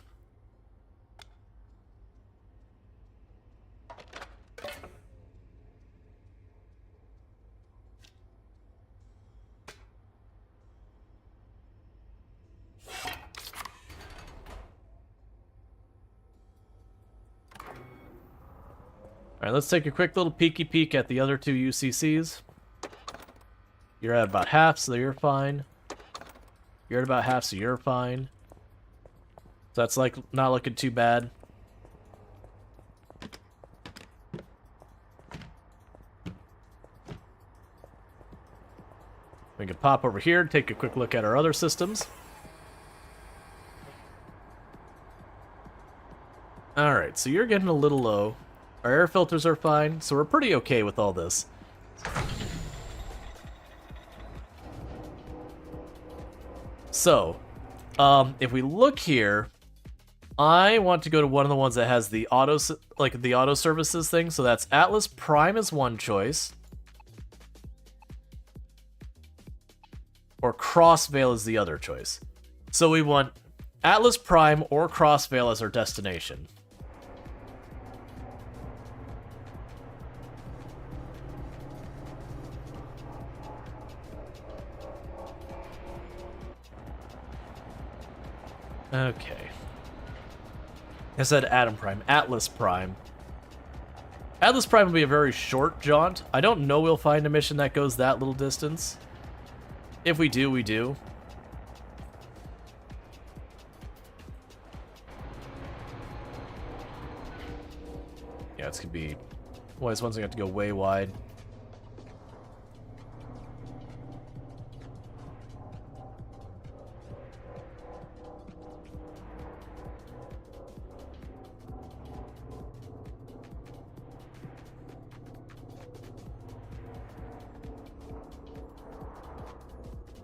Alright, let's take a quick little peeky peek at the other two UCCs. You're at about half, so you're fine. You're at about half, so you're fine. So that's like not looking too bad. We can pop over here and take a quick look at our other systems. Alright, so you're getting a little low. Our air filters are fine, so we're pretty okay with all this. So, if we look here, I want to go to one of the ones that has the auto services thing. So that's Atlas Prime is one choice, or Crossvale is the other choice. So we want Atlas Prime or Crossvale as our destination. Okay. I said Atom Prime. Atlas Prime. Atlas Prime will be a very short jaunt. I don't know we'll find a mission that goes that little distance. If we do, we do. Yeah, it's gonna be... Well, this one's gonna have to go way wide.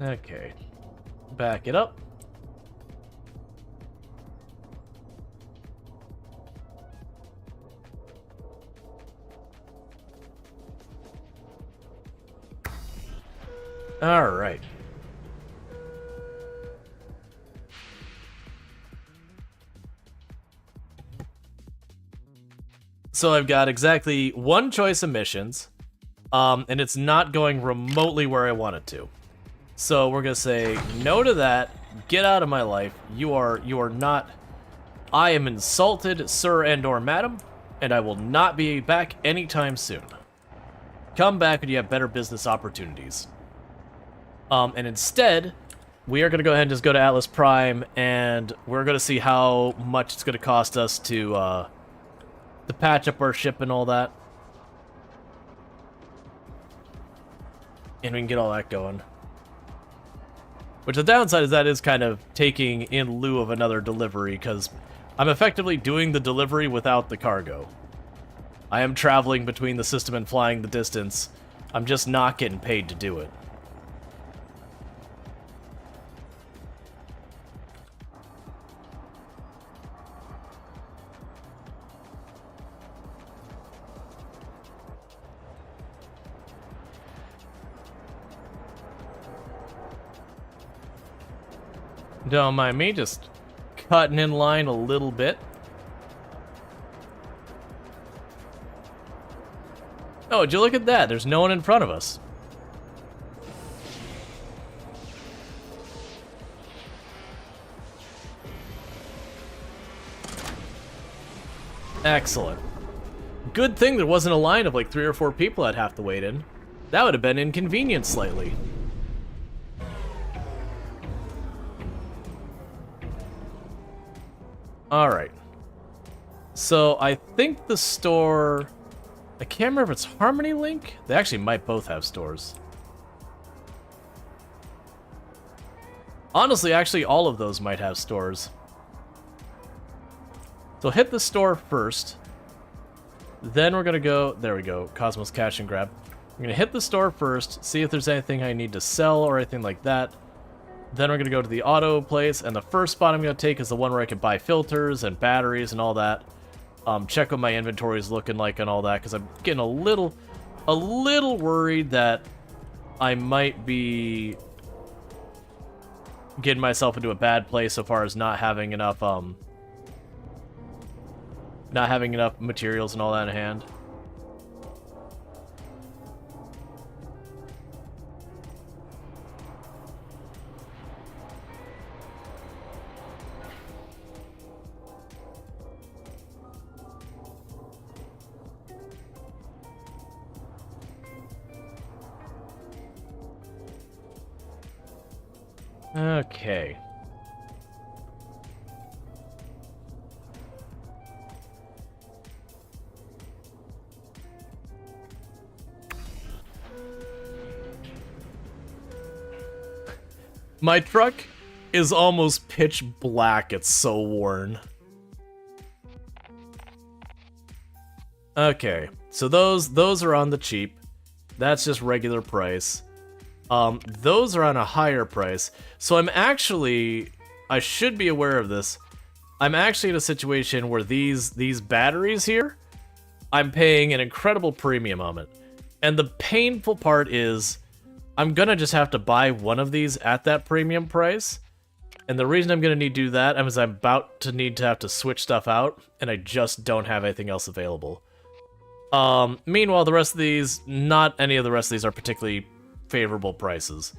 Okay. Back it up. All right. So I've got exactly one choice of missions, and it's not going remotely where I want it to. So we're gonna say no to that. Get out of my life. You are not. I am insulted, sir and/or madam, and I will not be back anytime soon. Come back when you have better business opportunities. And instead, we are gonna go ahead and just go to Atlas Prime, and we're gonna see how much it's gonna cost us to patch up our ship and all that, and we can get all that going. Which the downside is that is kind of taking in lieu of another delivery, because I'm effectively doing the delivery without the cargo. I am traveling between the system and flying the distance. I'm just not getting paid to do it. Don't mind me, just cutting in line a little bit. Oh, would you look at that? There's no one in front of us. Excellent. Good thing there wasn't a line of like 3 or 4 people I'd have to wait in. That would have been inconvenient slightly. Alright. So, I think the store... I can't remember if it's Harmony Link? They actually might both have stores. Honestly, actually, all of those might have stores. So, hit the store first. Then we're gonna go... There we go. Cosmos Cash and Grab. We're gonna hit the store first, see if there's anything I need to sell or anything like that. Then we're going to go to the auto place, and the first spot I'm going to take is the one where I can buy filters and batteries and all that. Check what my inventory is looking like and all that, because I'm getting a little worried that I might be getting myself into a bad place so far as not having enough materials and all that in hand. Okay. My truck is almost pitch black. It's so worn. Okay, so those are on the cheap. That's just regular price. Those are on a higher price. So I should be aware of this. I'm actually in a situation where these batteries here, I'm paying an incredible premium on it. And the painful part is, I'm gonna just have to buy one of these at that premium price. And the reason I'm going to need to do that is I'm about to need to have to switch stuff out, and I just don't have anything else available. Meanwhile, the rest of these, not any of the rest of these are particularly favorable prices.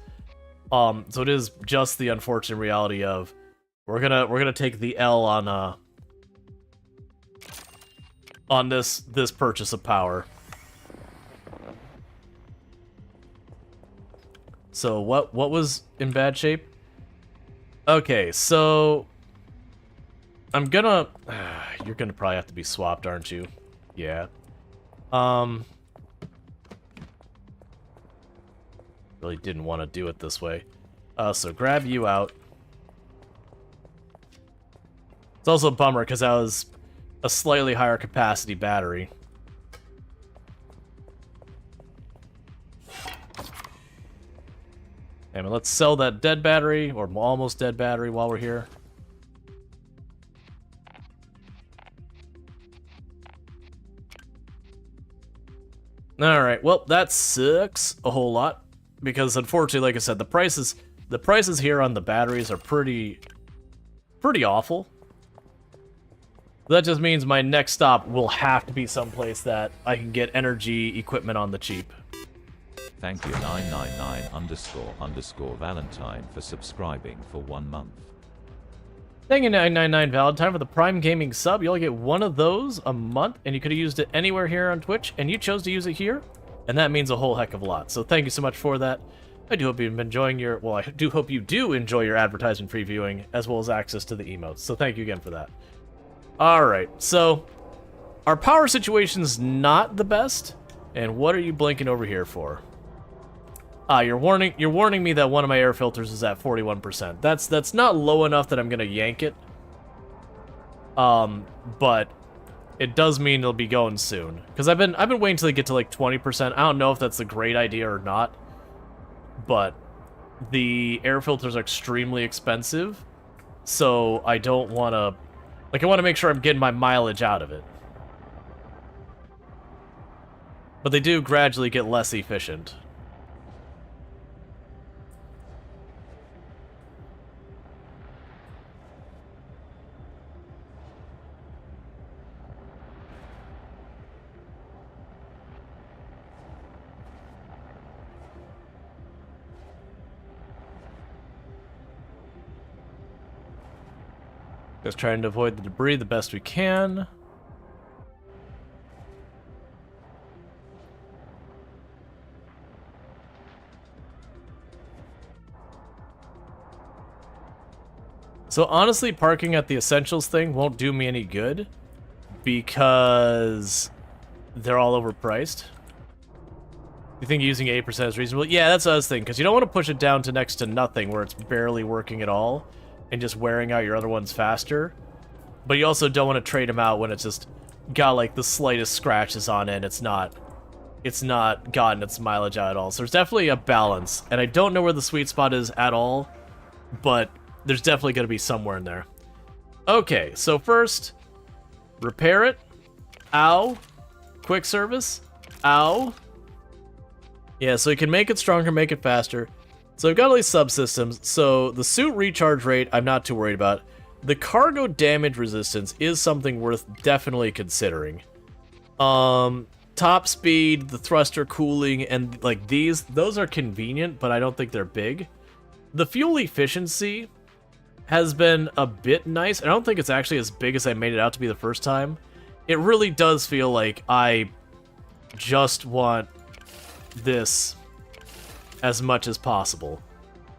So it is just the unfortunate reality of we're gonna take the L on this purchase of power. So what was in bad shape? Okay, so I'm gonna you're gonna probably have to be swapped, aren't you? Yeah. Really didn't want to do it this way. So grab you out. It's also a bummer because that was a slightly higher capacity battery. And let's sell that dead battery, or almost dead battery, while we're here. Alright, well, that sucks a whole lot. Because unfortunately, like I said, the prices here on the batteries are pretty awful. That just means my next stop will have to be someplace that I can get energy equipment on the cheap. Thank you 999__Valentine for subscribing for 1 month. Thank you 999 Valentine for the Prime Gaming sub. You only get one of those a month, and you could have used it anywhere here on Twitch, and you chose to use it here, and that means a whole heck of a lot. So thank you so much for that. I do hope you've been enjoying your, well, I do hope you do enjoy your advertisement previewing, as well as access to the emotes. So thank you again for that. Alright, so our power situation's not the best, and what are you blinking over here for? You're warning me that one of my air filters is at 41%. That's not low enough that I'm gonna yank it. But it does mean it'll be going soon. Because I've been waiting till they get to like 20%. I don't know if that's a great idea or not. But the air filters are extremely expensive. So I don't wanna, like, I wanna make sure I'm getting my mileage out of it. But they do gradually get less efficient. Just trying to avoid the debris the best we can. So honestly, parking at the Essentials thing won't do me any good because they're all overpriced. You think using 8% is reasonable? Yeah, that's what I was thinking, because you don't want to push it down to next to nothing where it's barely working at all and just wearing out your other ones faster. But you also don't want to trade them out when it's just got like the slightest scratches on it and it's not gotten its mileage out at all. So there's definitely a balance, and I don't know where the sweet spot is at all, but there's definitely going to be somewhere in there. Okay, so first, repair it. Ow. Quick service. Ow. Yeah, so you can make it stronger, make it faster. So I've got all these subsystems. So the suit recharge rate, I'm not too worried about. The cargo damage resistance is something worth definitely considering. Top speed, the thruster cooling, and like those are convenient, but I don't think they're big. The fuel efficiency has been a bit nice. I don't think it's actually as big as I made it out to be the first time. It really does feel like I just want this as much as possible.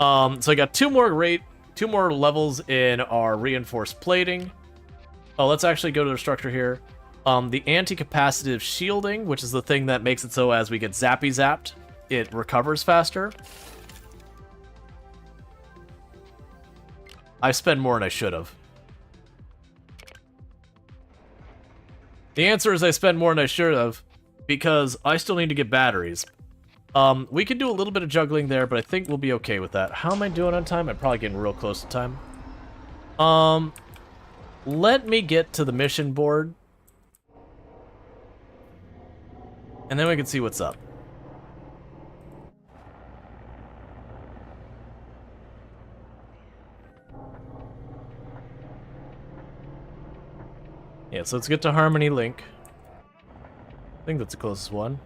So I got two more levels in our reinforced plating. Oh, let's actually go to the structure here. The anti-capacitive shielding, which is the thing that makes it so as we get zapped, it recovers faster. I spent more than I should have. The answer is I spent more than I should have, because I still need to get batteries. We can do a little bit of juggling there, but I think we'll be okay with that. How am I doing on time? I'm probably getting real close to time. Let me get to the mission board, and then we can see what's up. Yeah, so let's get to Harmony Link. I think that's the closest one.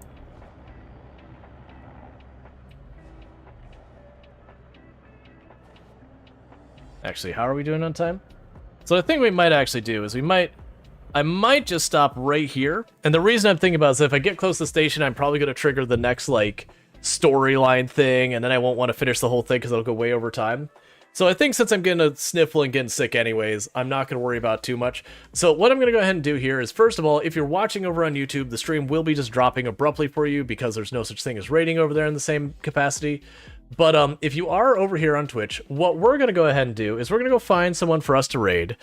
Actually, how are we doing on time? So the thing we might actually do is I might just stop right here. And the reason I'm thinking about it is if I get close to the station, I'm probably going to trigger the next, like, storyline thing, and then I won't want to finish the whole thing because it'll go way over time. So I think since I'm getting a sniffle and getting sick anyways, I'm not going to worry about it too much. So what I'm going to go ahead and do here is, first of all, if you're watching over on YouTube, the stream will be just dropping abruptly for you because there's no such thing as rating over there in the same capacity. But if you are over here on Twitch, what we're going to go ahead and do is we're going to go find someone for us to raid.